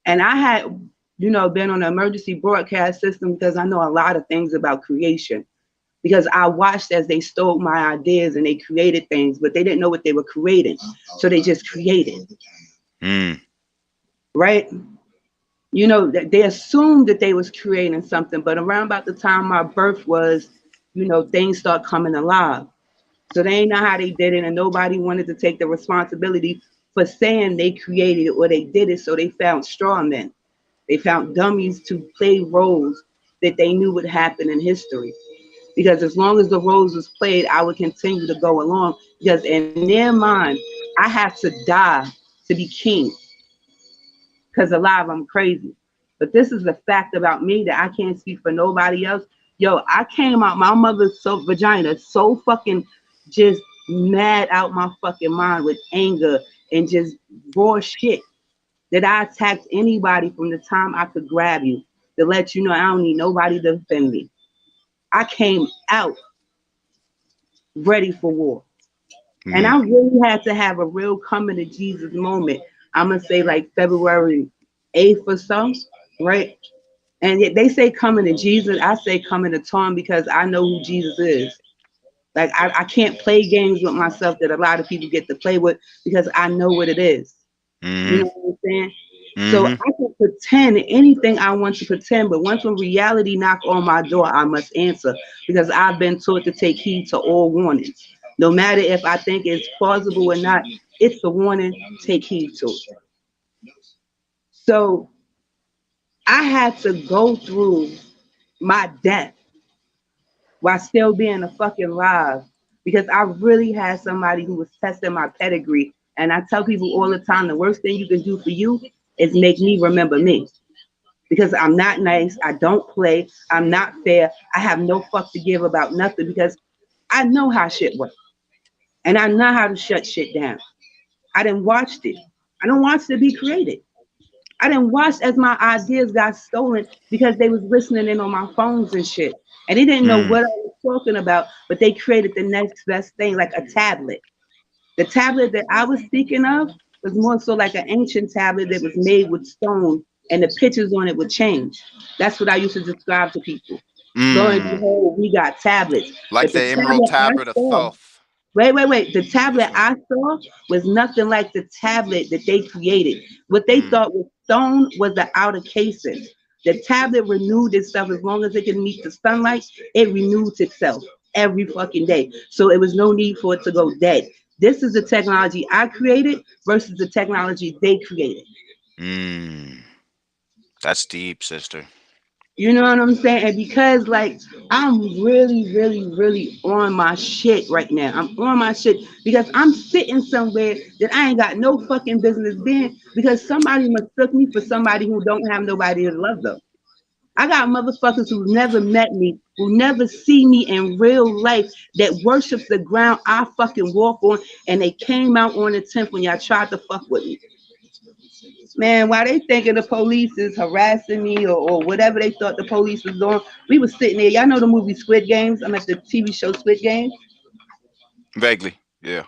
Speaker 11: and I had, been on the emergency broadcast system because I know a lot of things about creation. Because I watched as they stole my ideas and they created things, but they didn't know what they were creating. So they just created.
Speaker 8: Mm.
Speaker 11: Right? They assumed that they was creating something, but around about the time my birth was, things start coming alive. So they ain't know how they did it, and nobody wanted to take the responsibility for saying they created it or they did it. So they found straw men. They found dummies to play roles that they knew would happen in history. Because as long as the roles was played, I would continue to go along. Because in their mind, I have to die to be king. Because alive, I'm crazy. But this is a fact about me that I can't speak for nobody else. Yo, I came out my mother's vagina so fucking just mad out my fucking mind with anger and just raw shit that I attacked anybody from the time I could grab you to let you know I don't need nobody to defend me. I came out ready for war. And I really had to have a real coming to Jesus moment. I'm going to say like February 8th or so, right? And yet they say coming to Jesus. I say coming to Tom because I know who Jesus is. Like I can't play games with myself that a lot of people get to play with because I know what it is. You know what I'm saying? So I can pretend anything I want to pretend, but once when reality knock on my door, I must answer because I've been taught to take heed to all warnings. No matter if I think it's plausible or not, it's a warning, take heed to it. So I had to go through my death while still being a fucking live because I really had somebody who was testing my pedigree. And I tell people all the time, the worst thing you can do for you is make me remember me. Because I'm not nice, I don't play, I'm not fair, I have no fuck to give about nothing because I know how shit works. And I know how to shut shit down. I didn't watch it. I don't watch it be created. I didn't watch as my ideas got stolen because they was listening in on my phones and shit. And they didn't know what I was talking about, but they created the next best thing, like a tablet. The tablet that I was speaking of was more so like an ancient tablet that was made with stone and the pictures on it would change. That's what I used to describe to people. Lo and behold, we got tablets.
Speaker 8: Like
Speaker 11: But
Speaker 8: the
Speaker 11: the
Speaker 8: Emerald
Speaker 11: tablet I
Speaker 8: Tablet of
Speaker 11: saw,
Speaker 8: Thoth.
Speaker 11: wait. The
Speaker 8: Yes,
Speaker 11: tablet
Speaker 8: sir.
Speaker 11: I saw was nothing like the tablet that they created. What they thought was stone was the outer casing. The tablet renewed itself as long as it can meet the sunlight. It renews itself every fucking day. So it was no need for it to go dead. This is the technology I created versus the technology they created.
Speaker 8: That's deep, sister.
Speaker 11: You know what I'm saying? And because like I'm really on my shit right now. I'm on my shit because I'm sitting somewhere that I ain't got no fucking business being because somebody mistook me for somebody who don't have nobody to love them. I got motherfuckers who never met me, who never see me in real life, that worships the ground I fucking walk on, and they came out on the 10th when y'all tried to fuck with me. Man, while they thinking the police is harassing me or whatever they thought the police was doing, we was sitting there. Y'all know the movie Squid Games? I'm at the TV show Squid Games.
Speaker 8: Vaguely. Yeah.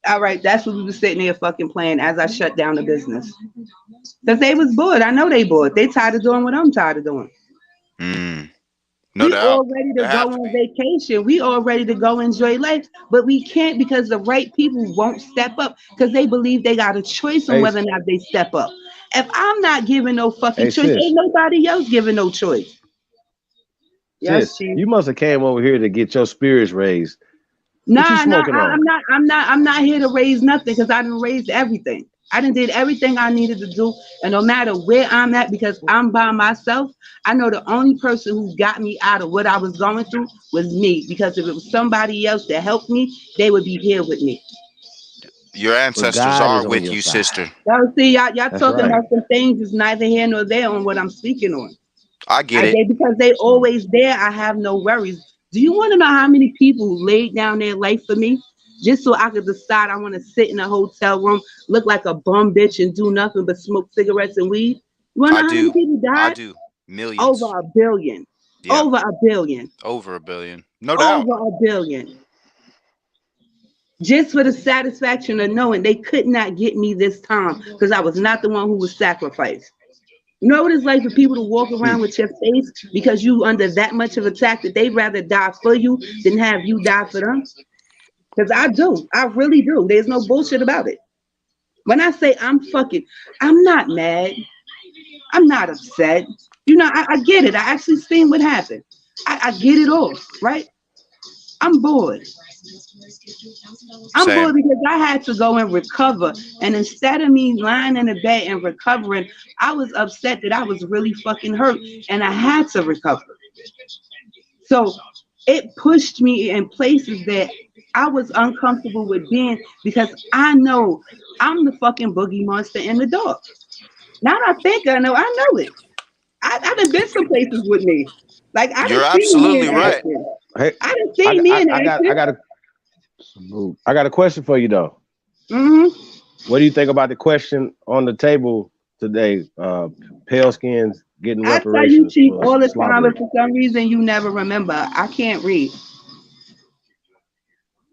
Speaker 11: All right, that's what we was sitting there fucking playing as I shut down the business. Because they was bored. I know they bored. They tired of doing what I'm tired of doing.
Speaker 8: No
Speaker 11: We
Speaker 8: doubt.
Speaker 11: all ready
Speaker 8: They
Speaker 11: to go
Speaker 8: have to
Speaker 11: on
Speaker 8: be.
Speaker 11: vacation. We all ready to go enjoy life, but we can't because the right people won't step up because they believe they got a choice on
Speaker 1: Hey,
Speaker 11: whether or not they step up. If I'm not giving no fucking
Speaker 1: hey,
Speaker 11: choice, ain't
Speaker 1: sis,
Speaker 11: nobody else giving no choice. Yes,
Speaker 1: sis,
Speaker 11: chief.
Speaker 1: you must have came over here to get your spirits raised. What you
Speaker 11: Nah,
Speaker 1: smoking on?
Speaker 11: I'm not here to raise nothing because I done raised everything. I done did everything I needed to do, and no matter where I'm at, because I'm by myself, I know the only person who got me out of what I was going through was me. Because if it was somebody else that helped me, they would be here with me.
Speaker 8: Your
Speaker 1: But
Speaker 8: ancestors
Speaker 1: God
Speaker 8: are
Speaker 1: is on
Speaker 8: with
Speaker 1: your
Speaker 8: you,
Speaker 1: side.
Speaker 8: sister.
Speaker 11: Y'all see, y'all
Speaker 1: That's
Speaker 11: talking
Speaker 1: right.
Speaker 11: about some things that's neither here nor there on what I'm speaking on.
Speaker 8: I get it.
Speaker 11: They because they
Speaker 1: Mm.
Speaker 11: always there, I have no worries. Do you want to know how many people laid down their life for me just so I could decide I want to sit in a hotel room, look like a bum bitch, and do nothing but smoke cigarettes and weed? You want to
Speaker 8: I
Speaker 11: know how many
Speaker 8: do.
Speaker 11: people
Speaker 8: I
Speaker 11: died?
Speaker 8: do. Millions.
Speaker 11: Over a billion.
Speaker 8: Yeah.
Speaker 11: Over a billion.
Speaker 8: Over a billion. No doubt.
Speaker 11: Over a billion. Just for the satisfaction of knowing they could not get me this time because I was not the one who was sacrificed. You know what it's like for people to walk around
Speaker 1: Sheesh.
Speaker 11: with your face because you under that much of attack that they'd rather die for you than have you die for them? Because I do. I really do. There's no bullshit about it. When I say I'm not mad. I'm not upset. You know, I get it. I actually seen what happened. I get it all, right? I'm bored. I'm
Speaker 8: Same.
Speaker 11: bored because I had to go and recover. And instead of me lying in the bed and recovering, I was upset that I was really fucking hurt and I had to recover. So it pushed me in places that I was uncomfortable with being because I know I'm the fucking boogie monster in the dark. Now that I think I know it. I done been some places with me. Like I
Speaker 8: You're
Speaker 11: done seen me
Speaker 8: absolutely
Speaker 11: in
Speaker 8: right.
Speaker 11: action.
Speaker 1: Hey,
Speaker 11: I done seen me in
Speaker 1: I
Speaker 11: action.
Speaker 1: got a question for you though.
Speaker 11: hmm
Speaker 1: What do you think about the question on the table today? Pale skins getting
Speaker 11: I tell you,
Speaker 1: reparations
Speaker 11: Chief,
Speaker 1: for
Speaker 11: all the time, but
Speaker 1: slavery.
Speaker 11: for some reason you never remember. I can't read.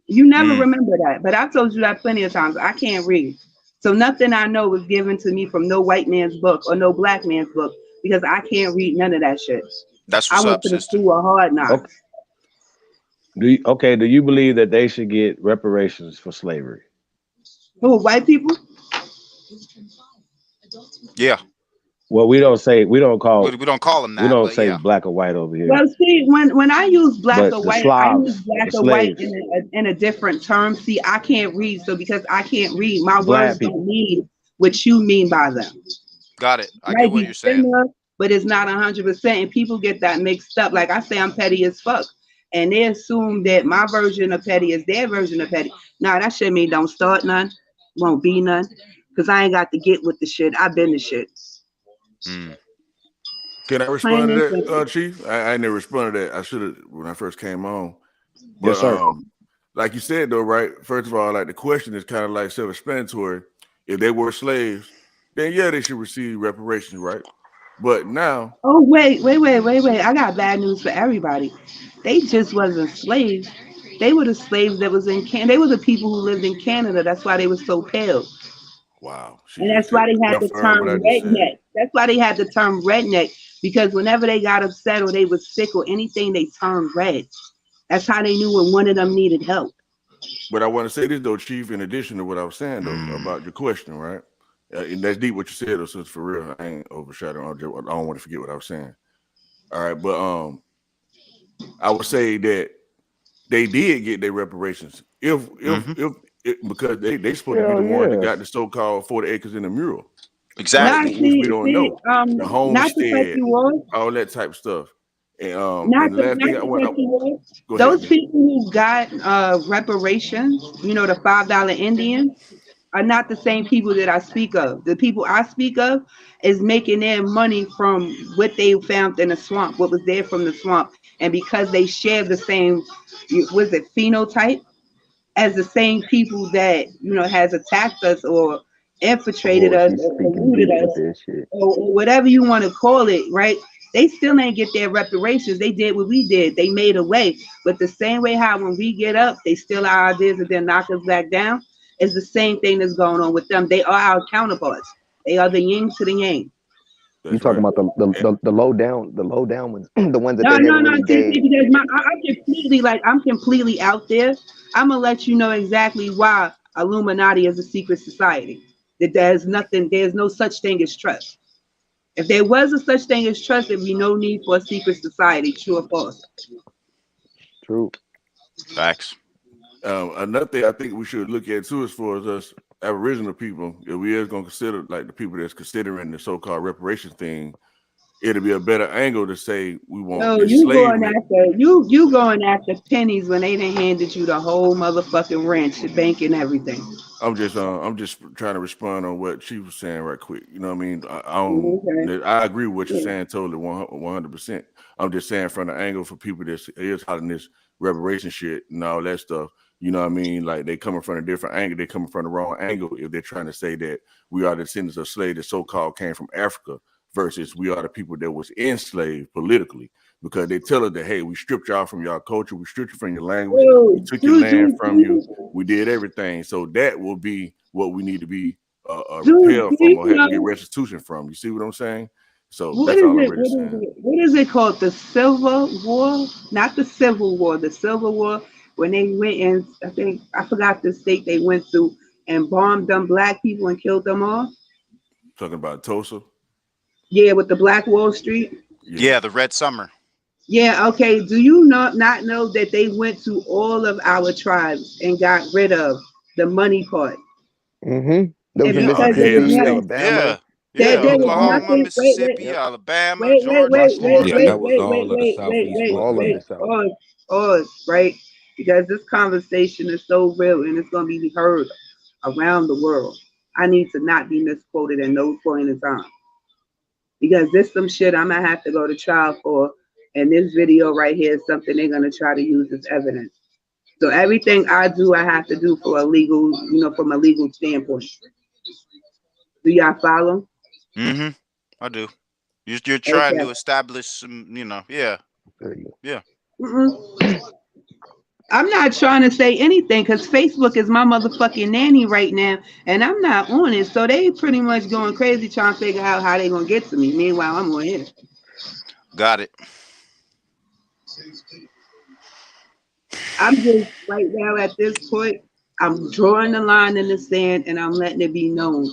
Speaker 11: You never
Speaker 8: Mm,
Speaker 11: remember that. But I told you that plenty of times. I can't read. So nothing I know was given to me from no white man's book or no black man's book because I can't read none of that shit.
Speaker 8: that's
Speaker 11: I
Speaker 8: what's
Speaker 11: went
Speaker 8: up,
Speaker 11: to the
Speaker 8: sister.
Speaker 11: school of hard
Speaker 1: Okay.
Speaker 11: knocks.
Speaker 1: Do you believe that they should get reparations for slavery?
Speaker 11: Who, white people?
Speaker 8: Yeah,
Speaker 1: Well,
Speaker 8: we don't call them
Speaker 1: we
Speaker 8: that,
Speaker 1: don't
Speaker 8: but
Speaker 1: say
Speaker 8: yeah.
Speaker 1: black or white over here,
Speaker 11: Well, see, when I use black
Speaker 1: but
Speaker 11: or
Speaker 1: the
Speaker 11: white, I use
Speaker 1: Slavs,
Speaker 11: black
Speaker 1: the
Speaker 11: or white
Speaker 1: slaves,
Speaker 11: in a different term. See, I can't read, so because I can't read, my words
Speaker 1: black
Speaker 11: don't
Speaker 1: people.
Speaker 11: mean what you mean by them.
Speaker 8: Got it. I get
Speaker 11: Might
Speaker 8: what
Speaker 11: be
Speaker 8: you're saying.
Speaker 11: similar, but it's not 100%. And people get that mixed up. Like I say, I'm petty as fuck, and they assume that my version of petty is their version of petty. Nah, that shit mean don't start none, won't be none, because I ain't got to get with the shit. I've been the shit.
Speaker 8: Mm.
Speaker 10: Can I
Speaker 11: Plain
Speaker 10: respond
Speaker 11: and
Speaker 10: to that,
Speaker 11: simple.
Speaker 10: Chief? I never responded to that. I should have when I first came on.
Speaker 1: Yes,
Speaker 10: But
Speaker 1: sir.
Speaker 10: like you said though, right? First of all, like the question is kind of like self-explanatory. If they were slaves, then yeah, they should receive reparations, right? But now,
Speaker 11: Oh wait! I got bad news for everybody. They just wasn't slaves. They were the slaves that was in Canada. They were the people who lived in Canada. That's why they were so pale.
Speaker 10: wow, she
Speaker 11: And
Speaker 10: just
Speaker 11: that's why they had the
Speaker 10: affirmed
Speaker 11: term
Speaker 10: what I just said.
Speaker 11: redneck. That's why they had the term redneck, because whenever they got upset or they was sick or anything, they turned red. That's how they knew when one of them needed help.
Speaker 10: But I want to say this though, Chief. In addition to what I was saying though
Speaker 8: Mm.
Speaker 10: about your question, right? And that's deep what you said, though. Since for real, I ain't overshadowing. I don't want to forget what I was saying. All right, but I would say that they did get their reparations.
Speaker 8: Hmm.
Speaker 10: Because they supposed to be the
Speaker 1: Hell
Speaker 10: ones that got
Speaker 1: yes.
Speaker 10: the so-called 40 acres in the mural, right?
Speaker 11: Now,
Speaker 8: Exactly.
Speaker 10: Which we don't
Speaker 11: see,
Speaker 10: know. The
Speaker 11: not to cut
Speaker 10: homestead,
Speaker 11: you off,
Speaker 10: all that type of stuff. And the last
Speaker 11: not
Speaker 10: thing I
Speaker 11: to
Speaker 10: want
Speaker 11: cut you off.
Speaker 10: go ahead,
Speaker 11: Those
Speaker 10: man.
Speaker 11: people who got reparations, the $5 Indians, are not the same people that I speak of. The people I speak of is making their money from what they found in the swamp, what was there from the swamp. And because they share the same, was it phenotype, as the same people that, has attacked us or infiltrated
Speaker 9: Oh,
Speaker 11: us
Speaker 9: she's
Speaker 11: or
Speaker 9: speaking
Speaker 11: polluted
Speaker 9: deep with
Speaker 11: us
Speaker 9: this shit.
Speaker 11: or whatever you want to call it, right? They still ain't get their reparations. They did what we did. They made a way. But the same way how when we get up, they steal our ideas and then knock us back down, is the same thing that's going on with them. They are our counterparts. They are the yin to the yang.
Speaker 9: You
Speaker 10: That's
Speaker 9: talking
Speaker 10: right.
Speaker 9: about
Speaker 10: Eh,
Speaker 9: the low down ones, the ones that
Speaker 11: No,
Speaker 9: they
Speaker 11: no,
Speaker 9: never
Speaker 11: no.
Speaker 9: really
Speaker 11: See,
Speaker 9: gave.
Speaker 11: because I'm completely out there. I'm gonna let you know exactly why Illuminati is a secret society. That there's no such thing as trust. If there was a such thing as trust, there'd be no need for a secret society. True or false?
Speaker 9: True.
Speaker 8: Facts.
Speaker 10: Another thing I think we should look at too, as far as us Aboriginal people, if we is gonna consider like the people that's considering the so-called reparations thing, it'll be a better angle to say we want
Speaker 11: No,
Speaker 10: enslavement.
Speaker 11: you going after pennies when they done handed you the whole motherfucking ranch, the bank, and everything.
Speaker 10: I'm just trying to respond on what she was saying right quick. You know what I mean?
Speaker 11: Okay.
Speaker 10: I agree with what you're
Speaker 11: Yeah.
Speaker 10: saying totally 100%. I'm just saying from the angle for people that is hollering this reparation shit and all that stuff. You know what I mean? Like they coming from a different angle. They coming from the wrong angle if they're trying to say that we are the descendants of slaves that so-called came from Africa versus we are the people that was enslaved politically, because they tell us that, hey, we stripped y'all from y'all culture, we stripped you from your language, we
Speaker 11: Oh,
Speaker 10: took your land from you,
Speaker 11: do
Speaker 10: we did everything. So that will be what we need to be repelled from
Speaker 11: you
Speaker 10: or have to get
Speaker 11: know
Speaker 10: restitution from. You see what I'm saying? So
Speaker 11: what
Speaker 10: that's
Speaker 11: is
Speaker 10: all I'm
Speaker 11: it?
Speaker 10: really saying.
Speaker 11: What is it called? The Civil War? Not the Civil War. The Civil War, when they went in, I forgot the state they went through and bombed them black people and killed them all.
Speaker 10: Talking about Tulsa.
Speaker 11: Yeah, with the Black Wall Street.
Speaker 10: Yeah.
Speaker 8: Yeah, the Red Summer.
Speaker 11: Yeah, okay. Do you not know that they went to all of our tribes and got rid of the money part?
Speaker 9: Mm-hmm. Those
Speaker 11: And
Speaker 9: in
Speaker 8: Yeah,
Speaker 11: because there was
Speaker 9: Mississippi,
Speaker 8: Tennessee.
Speaker 11: nothing,
Speaker 9: Alabama.
Speaker 8: Yeah, yeah.
Speaker 11: there was
Speaker 9: All of
Speaker 8: Oklahoma,
Speaker 9: them.
Speaker 11: nothing.
Speaker 8: Mississippi, Alabama,
Speaker 11: Wait, wait,
Speaker 8: Georgia,
Speaker 11: wait, wait,
Speaker 12: Yeah,
Speaker 8: Florida.
Speaker 11: wait,
Speaker 12: that was
Speaker 11: wait,
Speaker 12: all
Speaker 11: wait,
Speaker 12: of the
Speaker 11: wait, wait,
Speaker 12: southeast
Speaker 11: wait,
Speaker 9: All of
Speaker 11: wait.
Speaker 9: the
Speaker 12: Mississippi.
Speaker 9: South.
Speaker 11: Pause, right? Because this conversation is so real and it's going to be heard around the world. I need to not be misquoted at no point in time because this some shit I'm gonna have to go to trial for, and this video right here is something they're gonna try to use as evidence. So everything I do, I have to do for a legal, from a legal standpoint. Do y'all follow?
Speaker 8: Mm-hmm. I do. You're trying
Speaker 11: Okay.
Speaker 8: to establish some, yeah,
Speaker 9: There you go.
Speaker 8: yeah.
Speaker 11: Mm-mm. I'm not trying to say anything because Facebook is my motherfucking nanny right now, and I'm not on it. So they pretty much going crazy trying to figure out how they gonna get to me. Meanwhile, I'm on here.
Speaker 8: Got it.
Speaker 11: I'm just right now at this point. I'm drawing the line in the sand, and I'm letting it be known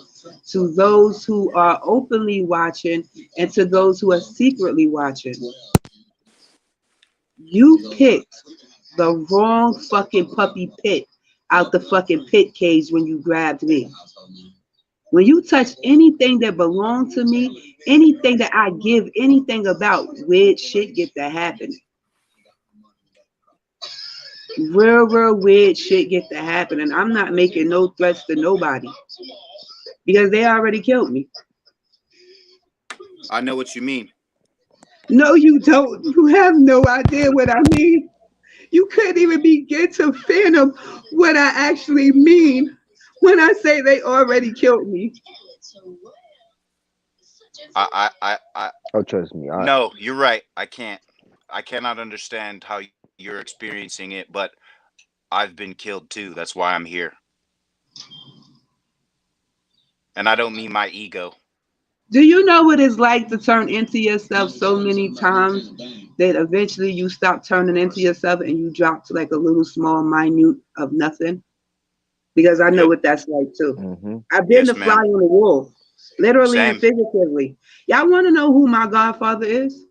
Speaker 11: to those who are openly watching and to those who are secretly watching. You picked the wrong fucking puppy pit out the fucking pit cage when you grabbed me. When you touch anything that belongs to me, anything that I give anything about, weird shit get to happen. Real weird shit get to happen. And I'm not making no threats to nobody because they already killed me.
Speaker 8: I know what you mean.
Speaker 11: No, you don't. You have no idea what I mean. You couldn't even begin to fathom what I actually mean when I say they already killed me.
Speaker 8: I
Speaker 9: Oh, trust me.
Speaker 8: No, you're right. I cannot understand how you're experiencing it, but I've been killed too. That's why I'm here. And I don't mean my ego.
Speaker 11: Do you know what it's like to turn into yourself so many times that eventually you stop turning into yourself and you drop to like a little small minute of nothing? Because I know
Speaker 8: Yep.
Speaker 11: what that's like too.
Speaker 9: Mm-hmm.
Speaker 11: I've been
Speaker 8: Yes,
Speaker 11: the fly
Speaker 8: ma'am.
Speaker 11: on the wall, literally and
Speaker 8: Same.
Speaker 11: figuratively. Y'all want to know who my godfather is?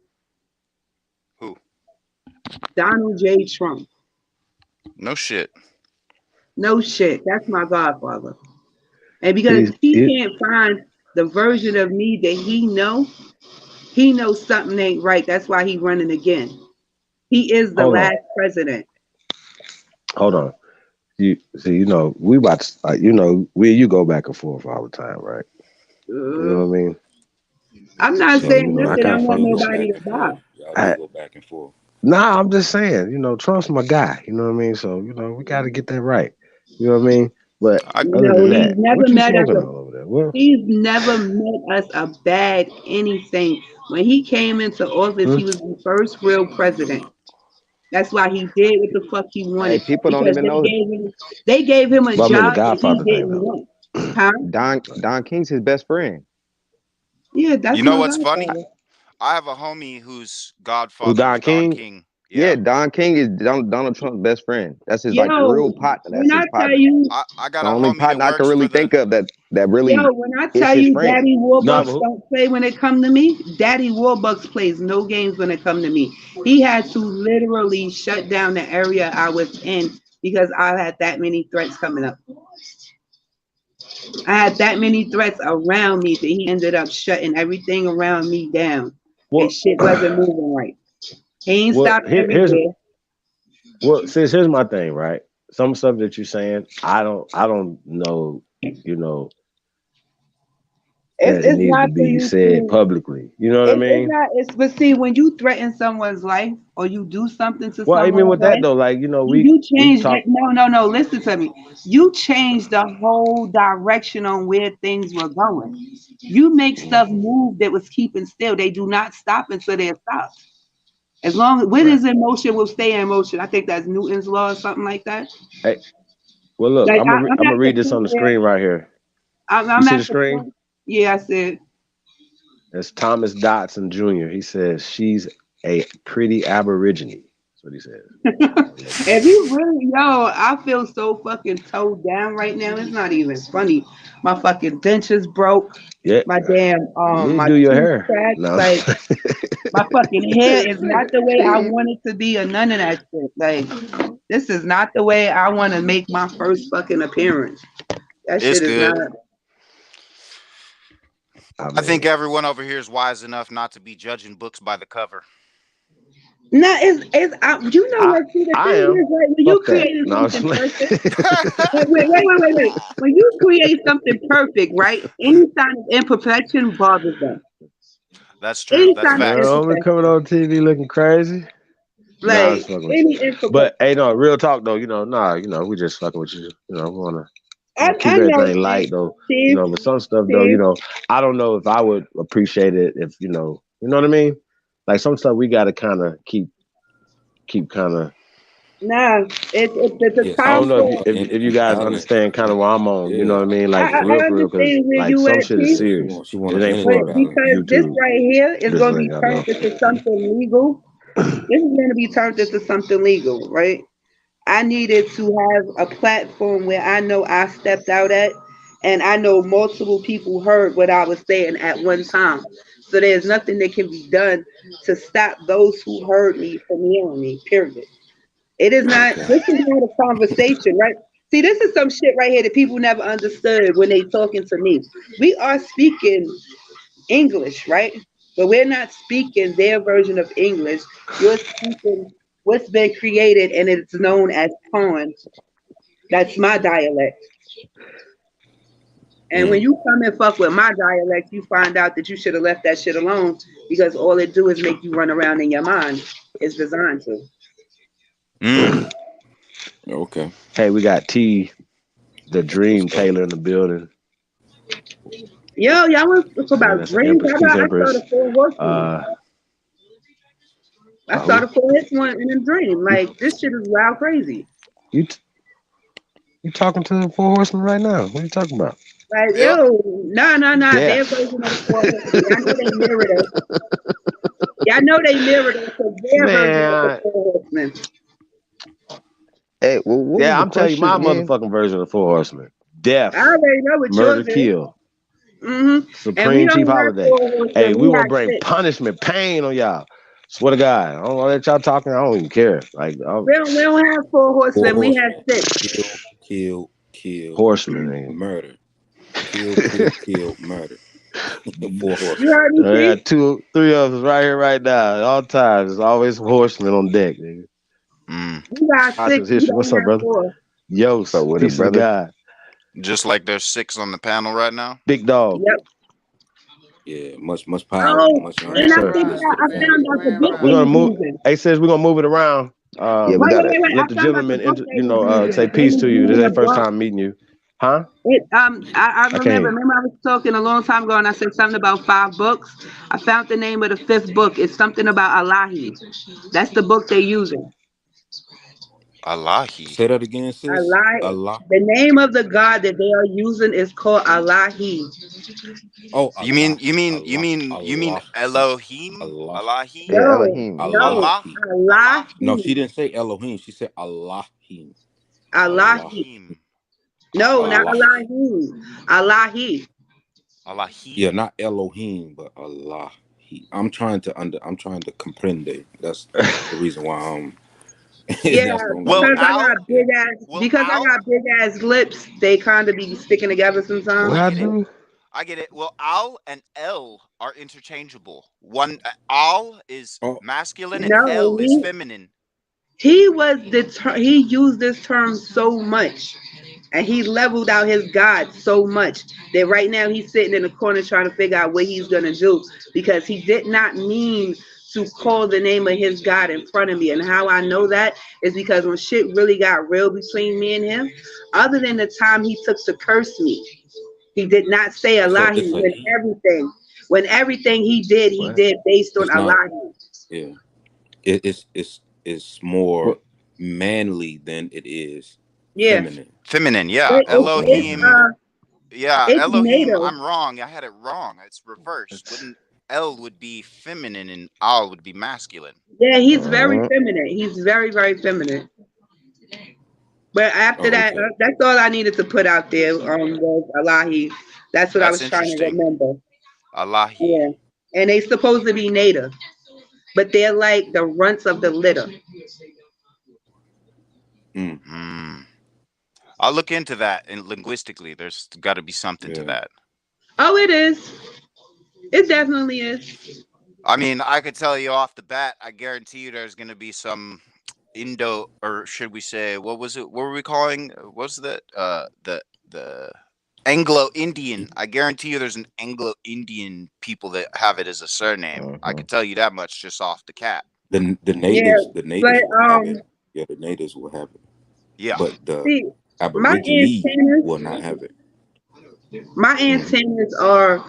Speaker 8: Who?
Speaker 11: Donald J. Trump.
Speaker 8: No shit.
Speaker 11: No shit. That's my godfather. And because
Speaker 1: He's
Speaker 11: he
Speaker 1: it,
Speaker 11: can't find the version of me that he knows something ain't right. That's why he running again. He is the
Speaker 1: hold on,
Speaker 11: last president.
Speaker 1: hold on. You see, we watch, you go back and forth all the time, right? You know
Speaker 11: Uh,
Speaker 1: what I mean?
Speaker 11: I'm not
Speaker 1: So,
Speaker 11: saying
Speaker 1: I
Speaker 11: nothing.
Speaker 1: kind
Speaker 11: I
Speaker 1: of
Speaker 11: want
Speaker 1: fuck
Speaker 12: We
Speaker 1: with
Speaker 12: go
Speaker 1: you.
Speaker 12: back
Speaker 11: nobody to
Speaker 12: and
Speaker 11: die.
Speaker 12: forth. Y'all do
Speaker 1: I,
Speaker 12: go back and forth.
Speaker 1: nah, I'm just saying, Trump's my guy. You know what I mean? So, we got to get that right. You know what I mean? But
Speaker 8: I
Speaker 1: other
Speaker 11: No,
Speaker 1: than
Speaker 11: he's
Speaker 1: that,
Speaker 11: never
Speaker 1: what you
Speaker 11: met us.
Speaker 1: smoking on over there? Well,
Speaker 11: He's never met us a bad anything. When he came into office,
Speaker 1: hmm?
Speaker 11: he was the first real president. That's why he did what the fuck he
Speaker 9: Hey,
Speaker 11: wanted
Speaker 9: people don't
Speaker 11: because
Speaker 9: even know
Speaker 11: they gave him a
Speaker 1: But I mean, the
Speaker 11: job that he
Speaker 1: Godfather thing,
Speaker 11: didn't
Speaker 1: though.
Speaker 11: want. Huh?
Speaker 9: Don King's his best friend.
Speaker 11: Yeah,
Speaker 8: You
Speaker 11: that's
Speaker 8: know
Speaker 11: my
Speaker 8: what's funny?
Speaker 11: godfather.
Speaker 8: I have a homie whose
Speaker 1: Who,
Speaker 8: godfather
Speaker 1: Don
Speaker 8: is Don
Speaker 1: King?
Speaker 8: King.
Speaker 9: Yeah,
Speaker 8: Yeah.
Speaker 9: Don King is Donald Trump's best friend. That's his like
Speaker 11: Yo,
Speaker 9: real partner. That's
Speaker 11: when I
Speaker 9: his
Speaker 11: tell
Speaker 9: partner.
Speaker 11: you,
Speaker 8: I got
Speaker 9: The
Speaker 8: a
Speaker 9: only
Speaker 8: homie that
Speaker 9: partner I can
Speaker 8: works for
Speaker 9: really
Speaker 8: the
Speaker 9: think of that
Speaker 11: yo,
Speaker 9: really
Speaker 11: when I
Speaker 9: is
Speaker 11: tell
Speaker 9: his
Speaker 11: you
Speaker 9: friend.
Speaker 11: Daddy
Speaker 1: No, but
Speaker 11: Warbucks
Speaker 1: who?
Speaker 11: don't play when it come to me, Daddy Warbucks plays no games when it come to me. He had to literally shut down the area I was in because I had that many threats coming up. I had that many threats around me that he ended up shutting everything around me down. And
Speaker 1: What?
Speaker 11: shit wasn't moving right. He ain't
Speaker 1: Well,
Speaker 11: stopped everywhere.
Speaker 1: sis, here's my thing, right? Some stuff that you're saying, I don't know, you know, that it
Speaker 11: It's
Speaker 1: needs to
Speaker 11: not for
Speaker 1: be
Speaker 11: you
Speaker 1: said
Speaker 11: to.
Speaker 1: publicly. You know what I
Speaker 11: It's
Speaker 1: mean?
Speaker 11: not. It's but see when you threaten someone's life or you do something to
Speaker 1: Well, I mean,
Speaker 11: someone's
Speaker 1: with that
Speaker 11: life,
Speaker 1: though, like,
Speaker 11: you
Speaker 1: we
Speaker 11: change that.
Speaker 1: talk.
Speaker 11: No. Listen to me. You change the whole direction on where things were going. You make stuff move that was keeping still. They do not stop until they're stopped. As long as what
Speaker 1: Right.
Speaker 11: is in motion will stay in motion. I think that's Newton's law or something like that.
Speaker 1: Hey, well, look,
Speaker 11: Like I'm
Speaker 1: I'm
Speaker 11: at
Speaker 1: gonna
Speaker 11: the
Speaker 1: read this on
Speaker 11: point
Speaker 1: the
Speaker 11: where
Speaker 1: screen right here. You
Speaker 11: I'm
Speaker 1: see the
Speaker 11: at the
Speaker 1: screen?
Speaker 11: point. Yeah, I said.
Speaker 1: It's Thomas Dodson Jr. He says she's a pretty aborigine. That's what he says.
Speaker 11: If you really, yo, I feel so fucking towed down right now. It's not even funny. My fucking dentures broke.
Speaker 1: Yeah,
Speaker 11: My damn
Speaker 1: you need to
Speaker 11: my
Speaker 1: do your
Speaker 11: tooth
Speaker 1: hair.
Speaker 11: cracked.
Speaker 1: No.
Speaker 11: Like my fucking hair is not the way I want it to be or none of that shit. Like this is not the way I want to make my first fucking appearance. That
Speaker 8: It's
Speaker 11: shit is
Speaker 8: good.
Speaker 11: not.
Speaker 8: I think everyone over here is wise enough not to be judging books by the cover.
Speaker 11: No, you know what? See, the
Speaker 1: I
Speaker 11: thing
Speaker 1: am.
Speaker 11: is, like, when you
Speaker 1: Fuck that.
Speaker 11: create
Speaker 1: No,
Speaker 11: something perfect, wait. When you create something perfect, right? Any sign of imperfection bothers them.
Speaker 8: That's true.
Speaker 11: Any
Speaker 8: That's
Speaker 11: sign of
Speaker 8: facts.
Speaker 1: no, we're coming on
Speaker 11: imperfection,
Speaker 1: TV looking crazy. Nah, I'm
Speaker 11: like
Speaker 1: just fucking with you.
Speaker 11: any
Speaker 1: But
Speaker 11: imperfection.
Speaker 1: hey, no, real talk though. We just fucking with you. We wanna keep
Speaker 11: I know
Speaker 1: everything
Speaker 11: that,
Speaker 1: light though.
Speaker 11: Steve.
Speaker 1: But some stuff though,
Speaker 11: Steve.
Speaker 1: I don't know if I would appreciate it if you know what I mean. Like some stuff we gotta kind of keep kind of.
Speaker 11: Nah, it's a
Speaker 12: Yeah,
Speaker 1: I
Speaker 11: time
Speaker 1: don't
Speaker 12: some
Speaker 1: know
Speaker 11: for.
Speaker 1: if you guys
Speaker 12: balance.
Speaker 1: understand kind of where I'm on. You know
Speaker 12: Yeah,
Speaker 1: what I mean? Like
Speaker 11: I
Speaker 1: for real, because
Speaker 11: understand where
Speaker 1: like
Speaker 11: you
Speaker 1: some
Speaker 11: at,
Speaker 1: shit is
Speaker 11: Steve.
Speaker 12: yeah.
Speaker 1: serious.
Speaker 12: She want
Speaker 1: It
Speaker 12: an
Speaker 1: ain't
Speaker 11: But
Speaker 12: energy
Speaker 1: for
Speaker 12: balance.
Speaker 11: because this
Speaker 1: YouTube.
Speaker 11: right here is
Speaker 1: Just
Speaker 11: going to
Speaker 1: letting
Speaker 11: be
Speaker 1: y'all
Speaker 11: turned
Speaker 1: know.
Speaker 11: into something legal. This is going to be turned into something legal, right? I needed to have a platform where I know I stepped out at, and I know multiple people heard what I was saying at one time. So there's nothing that can be done to stop those who heard me from hearing me. Period. It is not.
Speaker 12: Okay.
Speaker 11: This is not a conversation, right? See, this is some shit right here that people never understood when they talking to me. We are speaking English, right? But we're not speaking their version of English. You're speaking what's been created and it's known as pawn. That's my dialect. And when
Speaker 12: Mm.
Speaker 11: you come and fuck with my dialect, you find out that you should have left that shit alone because all it do is make you run around in your mind. It's designed to.
Speaker 8: Mm.
Speaker 12: Okay.
Speaker 1: Hey, we got T, the Dream
Speaker 12: What's up?
Speaker 1: Taylor in the building.
Speaker 11: Yo, y'all want to talk
Speaker 1: Man,
Speaker 11: about
Speaker 1: that's the
Speaker 11: dreams?
Speaker 1: Empress.
Speaker 11: How
Speaker 1: Peace,
Speaker 11: about I start
Speaker 1: Empress.
Speaker 11: a four horsemen?
Speaker 1: Uh,
Speaker 11: I
Speaker 1: who?
Speaker 11: started four horsemen in a dream.
Speaker 1: You
Speaker 11: Like this shit is wild crazy.
Speaker 1: you you talking to the Four Horsemen right now? What are you talking about?
Speaker 11: Like,
Speaker 8: Yeah.
Speaker 11: yo, no, their
Speaker 1: Death.
Speaker 11: version of the four horsemen. Y'all know they mirrored us. Y'all know they mirrored us to their version of the
Speaker 1: Man,
Speaker 11: four horsemen.
Speaker 9: Hey, well, what was
Speaker 1: yeah,
Speaker 9: the
Speaker 1: I'm telling you
Speaker 9: question
Speaker 1: my
Speaker 9: again?
Speaker 1: motherfucking version of the Four Horsemen.
Speaker 11: I
Speaker 1: Death,
Speaker 11: already know what
Speaker 1: murder,
Speaker 11: yours is.
Speaker 1: kill,
Speaker 11: And we
Speaker 1: Supreme Chief
Speaker 11: don't have
Speaker 1: Holiday.
Speaker 11: four
Speaker 1: Hey,
Speaker 11: horsemen.
Speaker 1: we
Speaker 11: We
Speaker 1: want to
Speaker 11: have
Speaker 1: bring
Speaker 11: six.
Speaker 1: punishment, pain on y'all. Swear to God, I don't want to let y'all talking. I don't even care. Like,
Speaker 11: We don't have four
Speaker 12: Four
Speaker 11: horsemen. We have
Speaker 12: horsemen:
Speaker 11: six.
Speaker 12: kill,
Speaker 1: horsemen, nigga.
Speaker 12: murder. Kill, murder. The four
Speaker 11: You
Speaker 12: horsemen.
Speaker 11: heard me,
Speaker 1: I
Speaker 11: see?
Speaker 1: got three of us right here, right now. At all times, there's always horsemen on deck, nigga.
Speaker 8: Mm.
Speaker 11: We got six.
Speaker 1: Conscious
Speaker 11: We
Speaker 1: history.
Speaker 11: don't
Speaker 1: What's up,
Speaker 11: have
Speaker 1: brother?
Speaker 11: four.
Speaker 1: Yos,
Speaker 9: So with it,
Speaker 1: peace of
Speaker 9: brother.
Speaker 1: God.
Speaker 8: Just like there's 6 on the panel right now.
Speaker 1: Big dog.
Speaker 11: Yep.
Speaker 12: Yeah, much power,
Speaker 11: Oh,
Speaker 12: much
Speaker 1: Yes,
Speaker 11: and I
Speaker 1: sir.
Speaker 11: think
Speaker 12: peace to the
Speaker 11: I
Speaker 12: family.
Speaker 11: found out the
Speaker 2: Grand
Speaker 11: book
Speaker 1: We're
Speaker 11: they
Speaker 1: gonna
Speaker 11: was
Speaker 2: Rising.
Speaker 1: move.
Speaker 11: using.
Speaker 1: Hey, sis, we're gonna move it around.
Speaker 9: Yeah, we got it.
Speaker 1: Let
Speaker 11: I
Speaker 1: the
Speaker 11: found out the
Speaker 1: gentleman,
Speaker 11: book they was using.
Speaker 1: say
Speaker 11: They
Speaker 1: peace
Speaker 11: was
Speaker 1: to you. This is
Speaker 11: using
Speaker 1: their
Speaker 11: a
Speaker 1: first
Speaker 11: book.
Speaker 1: time meeting you, huh?
Speaker 11: I
Speaker 1: I can't hear you.
Speaker 11: remember I was talking a long time ago and I said something about 5 books. I found the name of the 5th book. It's something about Allahi. That's the book they're using.
Speaker 8: Allahi.
Speaker 12: Say that again, sis.
Speaker 11: Allah.
Speaker 12: Allah.
Speaker 11: The name of the God that they are using is called Allahi.
Speaker 12: Oh,
Speaker 8: You mean
Speaker 12: Allah.
Speaker 8: you mean you
Speaker 12: Allah.
Speaker 8: mean you mean
Speaker 12: Allah.
Speaker 8: Elohim?
Speaker 12: Allah.
Speaker 8: Allahi?
Speaker 9: Yeah,
Speaker 11: No,
Speaker 9: Elohim.
Speaker 11: no,
Speaker 8: Allah?
Speaker 12: Allahi.
Speaker 8: Allah?
Speaker 12: No, she
Speaker 11: Allahi,
Speaker 12: didn't say Elohim. She said Allahim. Allah.
Speaker 11: Allahi.
Speaker 8: Allahim.
Speaker 11: No, not
Speaker 12: Allah.
Speaker 8: Allahi.
Speaker 11: Allahim. Allahi.
Speaker 12: Yeah,
Speaker 8: Allahim.
Speaker 12: not Elohim, but Allah. I'm trying to comprende. That's the reason why I'm.
Speaker 11: Yeah,
Speaker 12: That's the only
Speaker 8: Well,
Speaker 11: because
Speaker 12: reason.
Speaker 11: I
Speaker 8: Al,
Speaker 11: got
Speaker 12: Yeah.
Speaker 11: big ass.
Speaker 8: well,
Speaker 11: Because I
Speaker 8: Al,
Speaker 11: got big ass lips, they kind of be sticking together
Speaker 1: What
Speaker 11: sometimes.
Speaker 8: I
Speaker 1: I
Speaker 8: get it.
Speaker 1: do?
Speaker 8: I get it. Well, Al and El are interchangeable. One Al is
Speaker 12: Oh,
Speaker 8: masculine and
Speaker 11: No,
Speaker 8: El is feminine.
Speaker 11: he used this term so much, and he leveled out his God so much that right now he's sitting in the corner trying to figure out what he's gonna do because he did not mean to call the name of his God in front of me. And how I know that is because when shit really got real between me and him, other than the time he took to curse me, he did not say
Speaker 12: so
Speaker 11: Allahi
Speaker 12: it's a he.
Speaker 11: when everything he
Speaker 1: What?
Speaker 11: did based on
Speaker 12: It's not.
Speaker 11: Allahi.
Speaker 12: Yeah. It's more
Speaker 1: What?
Speaker 12: manly than it is
Speaker 11: Yeah,
Speaker 12: feminine.
Speaker 8: Feminine, yeah.
Speaker 11: it, it's it's
Speaker 8: Elohim,
Speaker 11: uh
Speaker 8: yeah.
Speaker 11: it's
Speaker 8: Elohim,
Speaker 11: NATO.
Speaker 8: I'm wrong. I had it wrong. It's reversed. Wouldn't L would be feminine and Al would be masculine.
Speaker 11: Yeah, he's very
Speaker 9: Uh-huh.
Speaker 11: feminine. He's very, very feminine. But after
Speaker 12: Oh,
Speaker 11: that,
Speaker 12: okay.
Speaker 11: that's all I needed to put out there. Was Alahi. That's what I
Speaker 8: That's
Speaker 11: was trying to
Speaker 8: interesting.
Speaker 11: remember.
Speaker 8: Allahi.
Speaker 11: Yeah, and they supposed to be native, but they're like the runts of the litter.
Speaker 12: Mm,
Speaker 8: Hmm. I'll look into that. And linguistically, there's got to be something to
Speaker 12: yeah.
Speaker 8: that.
Speaker 11: Oh, it is. It definitely is.
Speaker 8: I mean, I could tell you off the bat. I guarantee you, there's going to be some Indo, or should we say, what was it? What were we calling? What was that? The Anglo-Indian. I guarantee you, there's an Anglo-Indian people that have it as a surname. I
Speaker 9: Uh-huh.
Speaker 8: could tell you that much just off the cap.
Speaker 12: The
Speaker 11: Yeah,
Speaker 12: the
Speaker 11: but
Speaker 12: natives will have it. Yeah, the natives will have it,
Speaker 8: Yeah.
Speaker 12: but the
Speaker 11: see, my
Speaker 12: Aborigine will not
Speaker 11: antennas,
Speaker 12: have it.
Speaker 11: my
Speaker 12: Mm,
Speaker 11: antennas are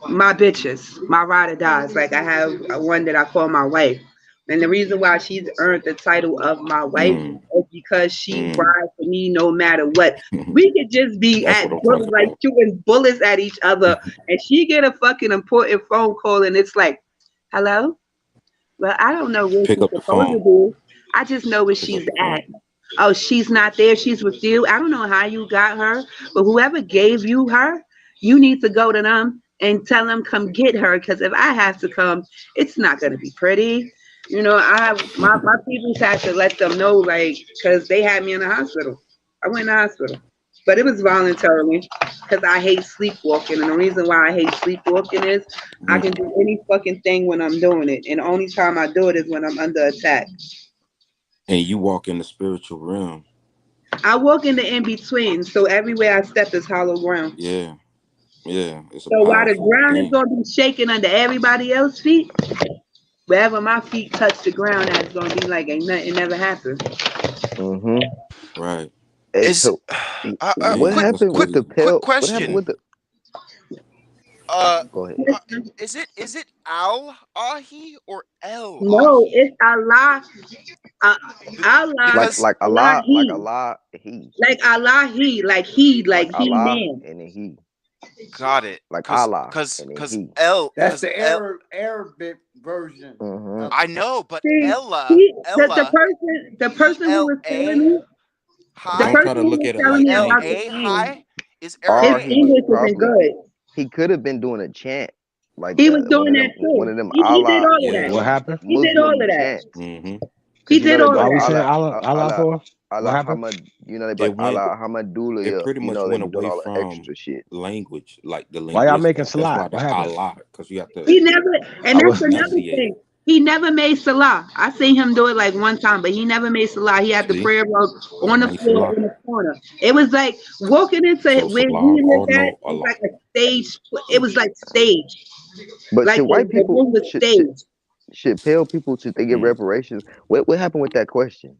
Speaker 11: my bitches, my ride or dies. Like I have one that I call my wife, and the reason why she's earned the title of my wife
Speaker 12: mm,
Speaker 11: is because she
Speaker 12: mm.
Speaker 11: rides for me no matter what. We could just be
Speaker 12: That's
Speaker 11: at
Speaker 12: what I'm talking
Speaker 11: like
Speaker 12: about.
Speaker 11: shooting bullets at each other, and she get a fucking important phone call, and it's like, "Hello." Well, I don't know where
Speaker 12: Pick
Speaker 11: she's
Speaker 12: up the
Speaker 11: supposed to
Speaker 12: phone.
Speaker 11: be. I just know where
Speaker 12: Pick up
Speaker 11: she's
Speaker 12: the
Speaker 11: at.
Speaker 12: phone.
Speaker 11: Oh, she's not there. She's with you. I don't know how you got her, but whoever gave you her, you need to go to them and tell them come get her. Because if I have to come, it's not gonna be pretty. You know, I have my people had to let them know, like, because they had me in the hospital. I went in the hospital, but it was voluntarily because I hate sleepwalking, and the reason why I hate sleepwalking is I
Speaker 12: Mm.
Speaker 11: can do any fucking thing when I'm doing it, and the only time I do it is when I'm under attack.
Speaker 12: And you walk in the spiritual realm.
Speaker 11: I walk in the in between, so everywhere I step is hollow ground.
Speaker 12: Yeah, yeah. It's a
Speaker 11: So while the
Speaker 12: powerful
Speaker 11: ground is
Speaker 12: thing.
Speaker 11: gonna be shaking under everybody else's feet, wherever my feet touch the ground, that's gonna be like ain't nothing never happened.
Speaker 9: Uh-huh.
Speaker 12: Right.
Speaker 9: Hey,
Speaker 8: Is
Speaker 9: so what
Speaker 12: Man,
Speaker 8: quick
Speaker 12: that's
Speaker 9: happened with
Speaker 8: quick
Speaker 9: the
Speaker 12: crazy.
Speaker 8: quick
Speaker 9: pill? What happened
Speaker 8: question.
Speaker 9: with the?
Speaker 8: Uh,
Speaker 9: Go ahead.
Speaker 8: uh is it Al Ahi or El
Speaker 11: No,
Speaker 8: Ahi?
Speaker 11: it's Allah, uh, Allah,
Speaker 8: Because
Speaker 9: Like
Speaker 11: Allahi,
Speaker 9: Allah, he,
Speaker 11: like Allahi, like he,
Speaker 9: like
Speaker 11: like he
Speaker 9: Allah,
Speaker 11: man.
Speaker 9: and then he,
Speaker 8: got it.
Speaker 9: like
Speaker 8: Cause
Speaker 9: Allah,
Speaker 8: cause
Speaker 9: and then
Speaker 8: cause
Speaker 9: he.
Speaker 8: L
Speaker 13: That's
Speaker 8: cause
Speaker 13: the
Speaker 8: L
Speaker 13: Arabic version
Speaker 9: Uh-huh.
Speaker 13: of
Speaker 8: I
Speaker 13: it.
Speaker 8: know, but
Speaker 11: See,
Speaker 8: Ella
Speaker 11: he,
Speaker 8: Ella
Speaker 11: the
Speaker 8: E
Speaker 11: person who
Speaker 8: L
Speaker 11: was telling
Speaker 8: A
Speaker 11: me, the
Speaker 8: high
Speaker 12: Don't try
Speaker 11: person
Speaker 12: to
Speaker 11: who
Speaker 12: look
Speaker 11: was
Speaker 12: at it
Speaker 11: telling
Speaker 12: like
Speaker 8: E
Speaker 11: me
Speaker 8: L
Speaker 11: about the
Speaker 12: language.
Speaker 8: A
Speaker 11: name,
Speaker 8: high is
Speaker 11: his
Speaker 9: Or
Speaker 8: Aramaic.
Speaker 9: he was
Speaker 11: English isn't
Speaker 9: probably
Speaker 11: good.
Speaker 9: he could have been doing a chant like
Speaker 11: He was doing that
Speaker 9: one
Speaker 11: too.
Speaker 9: of them
Speaker 11: He did
Speaker 9: Allah,
Speaker 11: all of
Speaker 12: Yeah.
Speaker 11: that.
Speaker 1: What happened?
Speaker 11: He did all
Speaker 9: Muslim
Speaker 11: of that.
Speaker 9: chants.
Speaker 12: Mm-hmm.
Speaker 11: He
Speaker 9: Cause you know
Speaker 11: did
Speaker 9: they
Speaker 11: all
Speaker 9: be
Speaker 11: of
Speaker 1: Why
Speaker 9: like
Speaker 1: we
Speaker 11: that.
Speaker 1: saying
Speaker 9: Allah,
Speaker 1: Allah
Speaker 9: Allah,
Speaker 1: for? What
Speaker 9: Allah
Speaker 1: happened?
Speaker 9: Hamad. You know they be like
Speaker 12: It went.
Speaker 9: Allah
Speaker 12: It
Speaker 9: Hamadullah.
Speaker 12: pretty
Speaker 9: You
Speaker 12: much
Speaker 9: know they
Speaker 12: went
Speaker 9: be doing
Speaker 12: away
Speaker 9: all the
Speaker 12: from
Speaker 9: extra shit.
Speaker 12: language, like the
Speaker 1: Why y'all making
Speaker 12: linguistic. That's why
Speaker 1: salat?
Speaker 12: the
Speaker 1: What happened?
Speaker 12: Allah, because you have to
Speaker 11: He never, and
Speaker 1: I
Speaker 11: that's
Speaker 1: was
Speaker 11: another
Speaker 12: enunciate.
Speaker 11: thing. He never made salah. I seen him do it like one time, but he never made salah. He had the
Speaker 12: See,
Speaker 11: prayer rug on
Speaker 12: never
Speaker 11: the
Speaker 12: made
Speaker 11: floor
Speaker 12: Salah.
Speaker 11: in the corner. It was like walking into
Speaker 12: So
Speaker 11: where
Speaker 12: Salah
Speaker 11: he
Speaker 12: or
Speaker 11: lived at.
Speaker 12: no
Speaker 11: It was
Speaker 12: Allah.
Speaker 11: like a stage. It
Speaker 12: Mm.
Speaker 11: was like stage.
Speaker 9: But
Speaker 11: Like
Speaker 9: should white
Speaker 11: the
Speaker 9: people
Speaker 11: room was staged.
Speaker 9: should pale people should they get
Speaker 12: Mm.
Speaker 9: reparations? What happened with that question?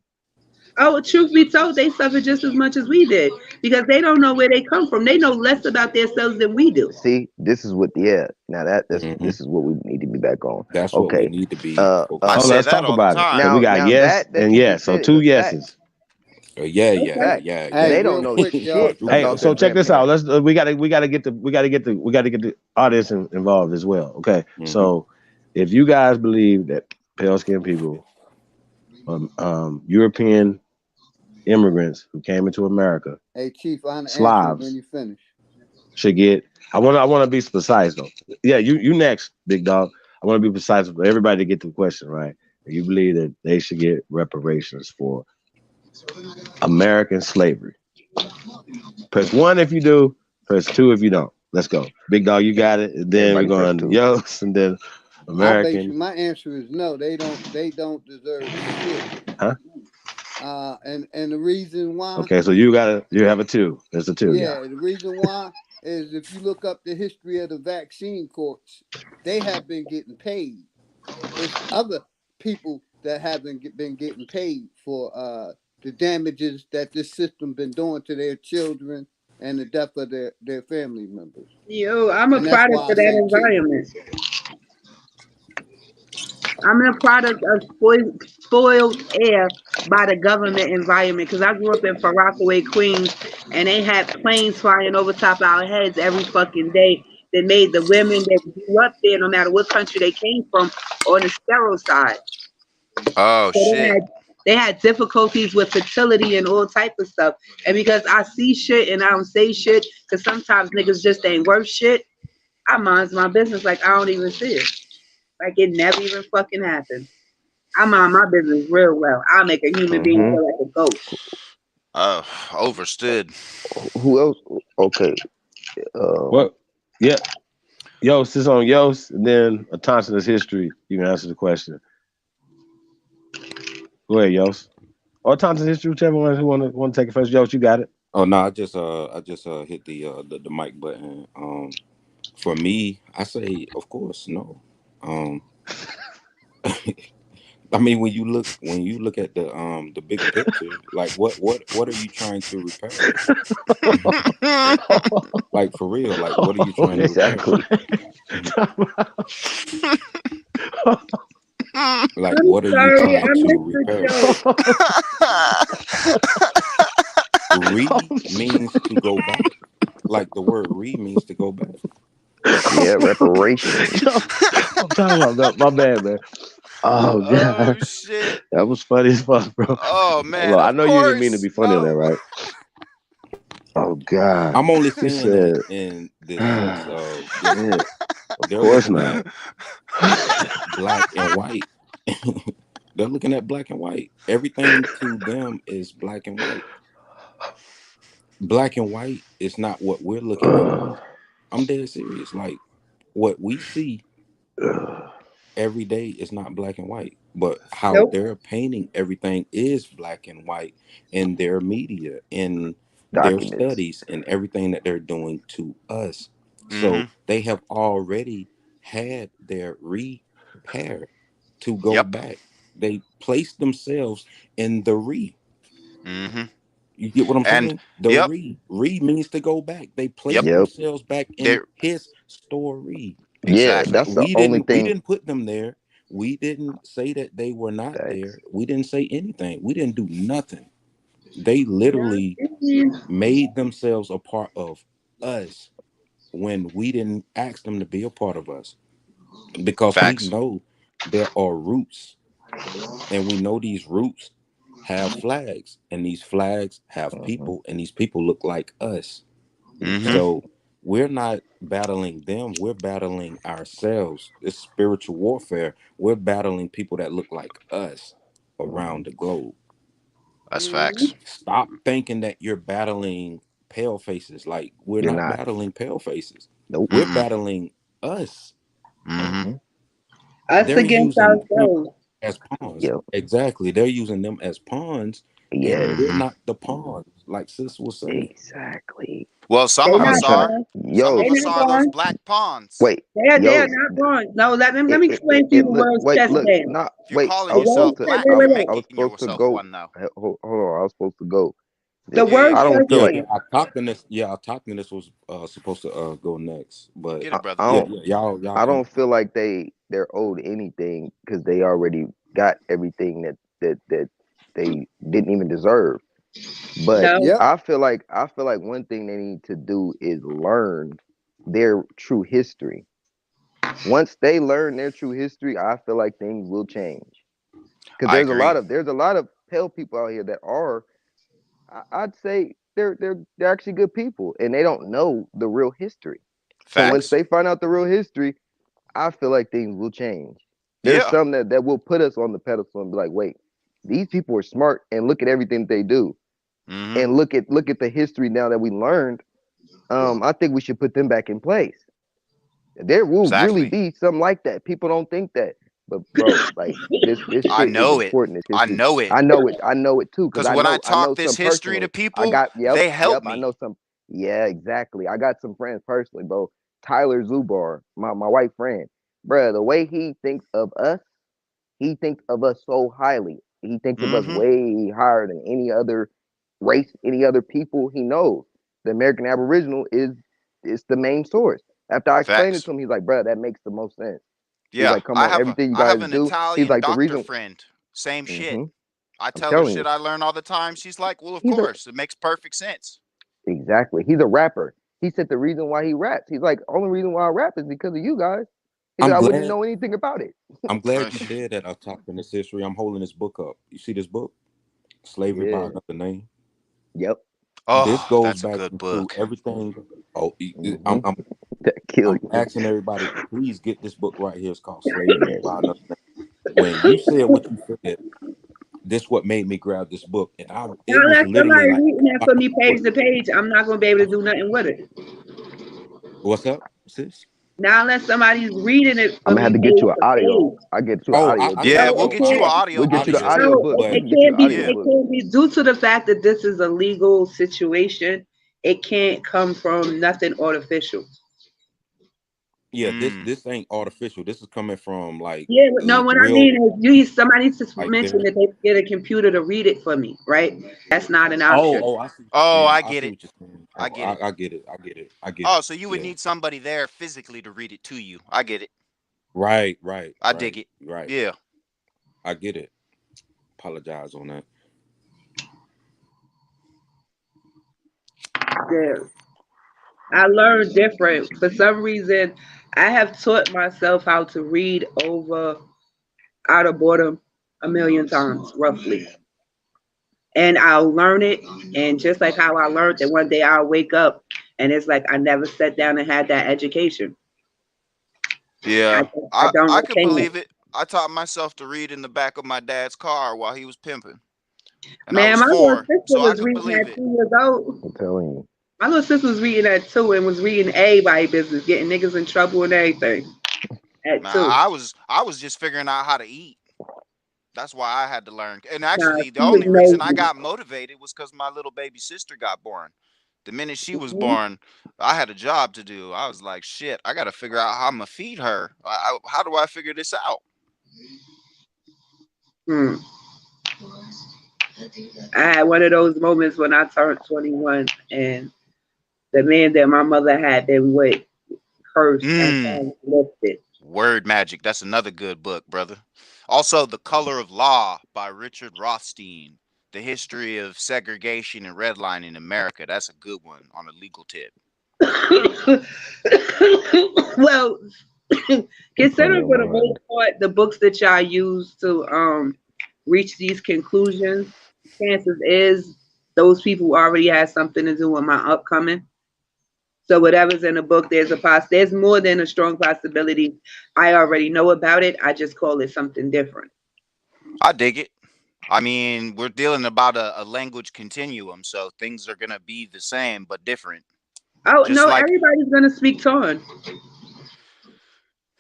Speaker 11: Oh, truth be told, they suffer just as much as we did because they don't know where they come from. They know less about themselves than we do.
Speaker 9: See, this is what now
Speaker 12: Mm-hmm.
Speaker 9: this is what we need to be back on.
Speaker 12: That's what we
Speaker 9: Okay.
Speaker 12: need to be
Speaker 9: Uh
Speaker 8: I
Speaker 9: uh
Speaker 1: Oh,
Speaker 12: focused
Speaker 8: say
Speaker 1: let's
Speaker 12: on.
Speaker 8: that
Speaker 1: talk
Speaker 8: all the
Speaker 1: about it. Cause
Speaker 8: time.
Speaker 1: we got
Speaker 9: now
Speaker 1: yes
Speaker 9: that
Speaker 1: and
Speaker 9: you
Speaker 1: yes.
Speaker 9: just
Speaker 1: So
Speaker 9: said is
Speaker 1: two
Speaker 9: a fact.
Speaker 1: yeses.
Speaker 12: Yeah,
Speaker 9: It's a
Speaker 12: yeah,
Speaker 11: Okay.
Speaker 9: fact.
Speaker 12: yeah,
Speaker 13: Hey,
Speaker 12: yeah.
Speaker 9: They don't
Speaker 13: real
Speaker 9: know
Speaker 13: quick, y'all.
Speaker 9: shit
Speaker 1: Hey,
Speaker 9: about
Speaker 1: so
Speaker 9: their
Speaker 1: check this out.
Speaker 9: grandparents.
Speaker 1: We gotta get the audience involved as well. Okay,
Speaker 12: Mm-hmm.
Speaker 1: so if you guys believe that pale skinned people, European immigrants who came into America,
Speaker 13: Hey, Chief, I'll answer it when
Speaker 1: Slavs
Speaker 13: you finish.
Speaker 1: should get. I want to be precise though. Yeah, you next, big dog. I want to be precise for everybody to get the question right. You believe that they should get reparations for American slavery. Press one if you do. Press two if you don't. Let's go, big dog. You got it. And then we're
Speaker 9: Everybody press
Speaker 1: going
Speaker 9: two.
Speaker 1: Yos, and then American.
Speaker 13: My answer is no. They don't deserve shit.
Speaker 1: Huh?
Speaker 13: And the reason why,
Speaker 1: Okay, so you have a two. There's a two, yeah.
Speaker 13: the reason why is if you look up the history of the vaccine courts, they have been getting paid. It's other people that haven't been getting paid for the damages that this system been doing to their children and the death of their family members.
Speaker 11: Yo, I'm a
Speaker 13: And that's
Speaker 11: product
Speaker 13: why I
Speaker 11: of that
Speaker 13: say two.
Speaker 11: environment. I'm a product of spoiled air by the government environment because I grew up in Far Rockaway, Queens, and they had planes flying over top our heads every fucking day. that made the women that grew up there, no matter what country they came from, on the sterile side.
Speaker 8: Oh
Speaker 11: So
Speaker 8: shit.
Speaker 11: they had difficulties with fertility and all type of stuff. And because I see shit and I don't say shit, because sometimes niggas just ain't worth shit, I mind my business like I don't even see it. Like it never even fucking happened. I mind my business real well. I'll make a human being
Speaker 9: Mm-hmm.
Speaker 11: feel like a ghost.
Speaker 8: Overstood.
Speaker 9: Who else? Okay. Um,
Speaker 1: What? Yeah. Yost is on Yost, and then a Thompson's history. You can answer the question. Go ahead, Yost. Or Thompson's history, whichever one who want to take it first. Yost, you got it.
Speaker 12: Oh no, I just hit the mic button. For me, I say of course no. Um, I mean when you look at the bigger picture, like what are you trying to repair? Like for real, like what are you trying to repair?
Speaker 9: exactly.
Speaker 12: Like
Speaker 11: I'm
Speaker 12: what are you
Speaker 11: sorry,
Speaker 12: trying
Speaker 11: I
Speaker 12: to
Speaker 11: missed the
Speaker 12: repair?
Speaker 11: joke.
Speaker 12: Re means to go back. Like the word re means to go back.
Speaker 9: Yeah, reparations.
Speaker 1: Yo, I'm talking about that. My bad, man. Oh
Speaker 8: Oh
Speaker 1: god,
Speaker 8: shit.
Speaker 1: that was funny as fuck, bro.
Speaker 8: Oh
Speaker 1: Hold
Speaker 8: man,
Speaker 1: on. I
Speaker 8: of
Speaker 1: know you didn't mean to
Speaker 8: course.
Speaker 1: be funny on that,
Speaker 8: No.
Speaker 1: right? Oh god,
Speaker 12: I'm only
Speaker 1: he
Speaker 12: saying
Speaker 1: said,
Speaker 12: it in the sense of just
Speaker 1: "Yeah, of
Speaker 12: they're
Speaker 1: course
Speaker 12: looking
Speaker 1: not."
Speaker 12: at black and white. They're looking at black and white. Everything to them is black and white. Black and white is not what we're looking at. I'm dead serious. Like what we see every day is not black and white, but how
Speaker 11: Nope.
Speaker 12: they're painting everything is black and white in their media, in their
Speaker 9: Documents.
Speaker 12: studies, and everything that they're doing to us. So
Speaker 8: Mm-hmm.
Speaker 12: they have already had their repair to go
Speaker 8: Yep.
Speaker 12: back. They placed themselves in the re.
Speaker 8: Mm-hmm.
Speaker 12: You get what I'm
Speaker 8: And
Speaker 12: saying? The
Speaker 8: yep.
Speaker 12: re means to go back. They
Speaker 8: Yep.
Speaker 12: placed
Speaker 9: Yep.
Speaker 12: themselves back in
Speaker 8: There
Speaker 12: his story.
Speaker 9: Yeah,
Speaker 8: exactly.
Speaker 9: that's the
Speaker 12: we
Speaker 9: only
Speaker 12: didn't we
Speaker 9: thing.
Speaker 12: didn't put them there. We didn't say that they were not
Speaker 9: Thanks.
Speaker 12: there. We didn't say anything. We didn't do nothing. They
Speaker 11: Yeah,
Speaker 12: literally
Speaker 11: it is.
Speaker 12: made themselves a part of us when we didn't ask them to be a part of us, because we
Speaker 8: Facts.
Speaker 12: know there are roots, and we know these roots have flags, and these flags have
Speaker 9: Mm-hmm.
Speaker 12: people, and these people look like us.
Speaker 8: Mm-hmm.
Speaker 9: Exactly.
Speaker 12: So we're not battling them, we're battling ourselves. It's spiritual warfare. We're battling people that look like us
Speaker 9: Mm-hmm.
Speaker 12: around the globe.
Speaker 8: That's
Speaker 11: Mhm.
Speaker 8: facts.
Speaker 12: Stop thinking that you're battling pale faces. Like, we're
Speaker 9: You're
Speaker 12: not
Speaker 9: not.
Speaker 12: battling pale faces.
Speaker 9: Nope.
Speaker 12: We're
Speaker 8: Mm-mm.
Speaker 12: battling us.
Speaker 8: Mm-hmm.
Speaker 9: Mm-hmm.
Speaker 11: Us
Speaker 12: They're
Speaker 11: against
Speaker 12: using them
Speaker 11: ourselves.
Speaker 12: as pawns.
Speaker 9: Yep.
Speaker 12: Exactly. They're using them as pawns, and
Speaker 9: Yes.
Speaker 12: we're
Speaker 8: Mm-hmm.
Speaker 12: not the pawns, like sis was saying.
Speaker 9: Exactly.
Speaker 8: Well, some
Speaker 11: They
Speaker 8: of
Speaker 9: I've
Speaker 11: not
Speaker 9: been
Speaker 8: us
Speaker 9: trying to.
Speaker 8: are.
Speaker 11: born.
Speaker 8: Some
Speaker 11: They
Speaker 8: of
Speaker 9: Yo,
Speaker 8: us
Speaker 11: not
Speaker 8: are those
Speaker 11: born.
Speaker 8: black pawns.
Speaker 9: wait.
Speaker 11: They're
Speaker 9: Yo,
Speaker 11: not born. No, let me
Speaker 9: it,
Speaker 11: explain to you the
Speaker 9: look.
Speaker 11: words
Speaker 9: Wait.
Speaker 11: chest
Speaker 9: Look.
Speaker 11: down.
Speaker 9: Not.
Speaker 8: If you're
Speaker 9: Wait.
Speaker 8: calling
Speaker 9: I was
Speaker 8: yourself
Speaker 9: supposed to.
Speaker 11: Wait,
Speaker 8: black,
Speaker 9: I
Speaker 8: you're
Speaker 9: was.
Speaker 11: wait.
Speaker 9: I was
Speaker 8: making
Speaker 9: supposed to
Speaker 8: yourself
Speaker 9: go.
Speaker 8: one though.
Speaker 9: Hold on. I was supposed to go.
Speaker 11: The
Speaker 8: Yeah,
Speaker 11: word
Speaker 8: yeah.
Speaker 9: I don't
Speaker 11: chest
Speaker 9: feel
Speaker 12: Yeah,
Speaker 9: like.
Speaker 12: yeah.
Speaker 11: down.
Speaker 12: Our talk was supposed to go next, but
Speaker 8: Get
Speaker 9: I,
Speaker 8: it, brother.
Speaker 9: I
Speaker 12: yeah,
Speaker 9: don't.
Speaker 12: yeah, y'all
Speaker 9: I
Speaker 12: can.
Speaker 9: don't feel like they're owed anything because they already got everything that they didn't even deserve. But
Speaker 11: No.
Speaker 13: Yep.
Speaker 9: I feel like one thing they need to do is learn their true history. Once they learn their true history, I feel like things will change. Because
Speaker 8: I
Speaker 9: there's a lot
Speaker 8: agree.
Speaker 9: of pale people out here that are, I'd say they're actually good people and they don't know the real history. So once
Speaker 8: Facts.
Speaker 9: they find out the real history, I feel like things will change. There's
Speaker 8: Yeah.
Speaker 9: some that will put us on the pedestal and be like, wait, these people are smart and look at everything they do
Speaker 8: Mm-hmm.
Speaker 9: and look at the history now that we learned. I think we should put them back in place. There will really
Speaker 8: Exactly.
Speaker 9: be some like that. People don't think that, but bro, like this
Speaker 8: I
Speaker 9: shit is
Speaker 8: know it.
Speaker 9: important. This
Speaker 8: I
Speaker 9: history.
Speaker 8: know it.
Speaker 9: I know it too, because
Speaker 8: Because
Speaker 9: I
Speaker 8: when I
Speaker 9: know I
Speaker 8: talk
Speaker 9: know
Speaker 8: this
Speaker 9: some
Speaker 8: history to
Speaker 9: personally. I
Speaker 8: people,
Speaker 9: got yep,
Speaker 8: they help
Speaker 9: yep. I
Speaker 8: me.
Speaker 9: know some. Yeah, exactly. I got some friends personally, bro. Tyler Zubar, my white friend, bro. The way he thinks of us, he thinks of us so highly. He thinks of us
Speaker 8: Mm-hmm.
Speaker 9: way higher than any other race, any other people he knows. The American Aboriginal is the main source. After I explained it
Speaker 8: Facts.
Speaker 9: to him, he's like, bro, that makes the most sense. He's
Speaker 8: Yeah.
Speaker 9: like, come on, everything you
Speaker 8: I have
Speaker 9: guys
Speaker 8: an
Speaker 9: do. He's
Speaker 8: Italian
Speaker 9: like, the
Speaker 8: doctor
Speaker 9: reason.
Speaker 8: friend. Same shit.
Speaker 9: hmm
Speaker 8: I
Speaker 9: I'm
Speaker 8: tell her
Speaker 9: telling you,
Speaker 8: shit I learn all the time. She's like, well, of
Speaker 9: he's a
Speaker 8: course. It makes perfect sense.
Speaker 9: exactly. He's a rapper. He said the reason why he raps, he's like, only reason why I rap is because of you guys. He said
Speaker 12: I'm
Speaker 9: I wouldn't
Speaker 12: glad.
Speaker 9: know anything about it.
Speaker 12: I'm glad you
Speaker 8: Ush.
Speaker 12: said that. I'm talking this history. I'm holding this book up. You see this book, Slavery by
Speaker 9: Yeah.
Speaker 12: Another Name.
Speaker 9: Yep.
Speaker 12: This
Speaker 8: Oh,
Speaker 12: goes
Speaker 8: that's a
Speaker 12: back
Speaker 8: good
Speaker 12: into
Speaker 8: book.
Speaker 12: everything. Oh,
Speaker 9: Hmm. That kill
Speaker 12: I'm
Speaker 9: you.
Speaker 12: asking everybody, please get this book right here. It's called Slavery by Another Name. When you said what you said, this what made me grab this book, and
Speaker 11: Now
Speaker 12: it was
Speaker 11: let
Speaker 12: literally
Speaker 11: somebody
Speaker 12: like,
Speaker 11: reading that
Speaker 12: I
Speaker 11: for
Speaker 12: could
Speaker 11: me page to page. I'm not gonna be able to do nothing with it.
Speaker 12: what's up, sis?
Speaker 11: Now unless somebody's reading it
Speaker 9: I'm
Speaker 11: for
Speaker 9: gonna have
Speaker 11: me
Speaker 9: to get
Speaker 11: page
Speaker 9: you an
Speaker 11: to
Speaker 9: audio.
Speaker 11: page.
Speaker 9: I get you an
Speaker 12: Oh,
Speaker 9: audio
Speaker 12: I
Speaker 9: book.
Speaker 8: Yeah,
Speaker 11: No,
Speaker 12: got
Speaker 8: we'll
Speaker 11: it
Speaker 12: oh,
Speaker 8: get you an
Speaker 11: can't.
Speaker 8: audio
Speaker 9: We'll get
Speaker 8: book,
Speaker 9: you the
Speaker 12: audio,
Speaker 9: audio
Speaker 8: sister.
Speaker 11: No,
Speaker 9: book. We
Speaker 12: but
Speaker 11: it
Speaker 9: can get you
Speaker 11: can't
Speaker 9: the
Speaker 11: be.
Speaker 9: audio
Speaker 8: Yeah.
Speaker 11: It
Speaker 9: book.
Speaker 11: can't be due to the fact that this is a legal situation. It can't come from nothing artificial.
Speaker 12: yeah, this
Speaker 8: Mm.
Speaker 12: this ain't artificial. This is coming from like
Speaker 11: Yeah, but no. What I
Speaker 12: real,
Speaker 11: mean is, you somebody needs to
Speaker 12: like
Speaker 11: mention
Speaker 12: there.
Speaker 11: that they get a computer to read it for me, right? That's not an
Speaker 12: Oh,
Speaker 11: option.
Speaker 12: oh, I see what you're
Speaker 8: Oh,
Speaker 12: saying.
Speaker 8: I
Speaker 12: I
Speaker 8: get
Speaker 12: see
Speaker 8: it.
Speaker 12: what you're saying.
Speaker 8: I
Speaker 12: Oh,
Speaker 8: get it.
Speaker 12: I get it. I get it. I get it.
Speaker 8: Oh, so you would
Speaker 12: Yeah.
Speaker 8: need somebody there physically to read it to you. I get it.
Speaker 12: Right, right,
Speaker 8: I dig
Speaker 12: right,
Speaker 8: it.
Speaker 12: right.
Speaker 8: Yeah.
Speaker 12: I get it. Apologize on that.
Speaker 11: Yeah, I learned different. For some reason, I have taught myself how to read over out of boredom a million times, roughly. And I'll learn it. And just like how I learned that one day I'll wake up and it's like I never sat down and had that education. I,
Speaker 8: Yeah.
Speaker 11: I don't
Speaker 8: I could
Speaker 11: retain it.
Speaker 8: believe it. I taught myself to read in the back of my dad's car while he was pimping, and I
Speaker 11: Man,
Speaker 8: was
Speaker 11: my little
Speaker 8: 4,
Speaker 11: sister
Speaker 8: so I
Speaker 11: was
Speaker 8: could
Speaker 11: reading
Speaker 8: believe
Speaker 11: at
Speaker 8: it.
Speaker 11: 2 years old.
Speaker 9: I'm telling you.
Speaker 11: My little sister was reading at 2 and was reading everybody business, getting niggas in trouble and everything at
Speaker 8: Nah,
Speaker 11: 2.
Speaker 8: I was just figuring out how to eat. That's why I had to learn. And
Speaker 11: Nah,
Speaker 8: actually, the
Speaker 11: she was
Speaker 8: only reason I
Speaker 11: nosy.
Speaker 8: got motivated was because my little baby sister got born. The minute she was
Speaker 11: Mhm.
Speaker 8: born, I had a job to do. I was like, shit, I got to figure out how I'm going to feed her. How do I figure this out?
Speaker 11: Hmm. I had one of those moments when I turned 21 and the man that my mother had been with cursed and
Speaker 8: Mm,
Speaker 11: finally lifted.
Speaker 8: Word Magic. That's another good book, brother. Also, The Color of Law by Richard Rothstein. The history of segregation and redlining in America. That's a good one on a legal tip.
Speaker 11: Well,
Speaker 9: Funny
Speaker 11: considering
Speaker 9: on
Speaker 11: for
Speaker 9: my
Speaker 11: the most
Speaker 9: end.
Speaker 11: part the books that y'all use to reach these conclusions, chances is those people already had something to do with my upcoming. So whatever's in the book, there's more than a strong possibility I already know about it. I just call it something different.
Speaker 8: I dig it. I mean, we're dealing about a language continuum, so things are gonna be the same but different.
Speaker 11: Oh
Speaker 8: Just
Speaker 11: no,
Speaker 8: like
Speaker 11: everybody's gonna speak Torn.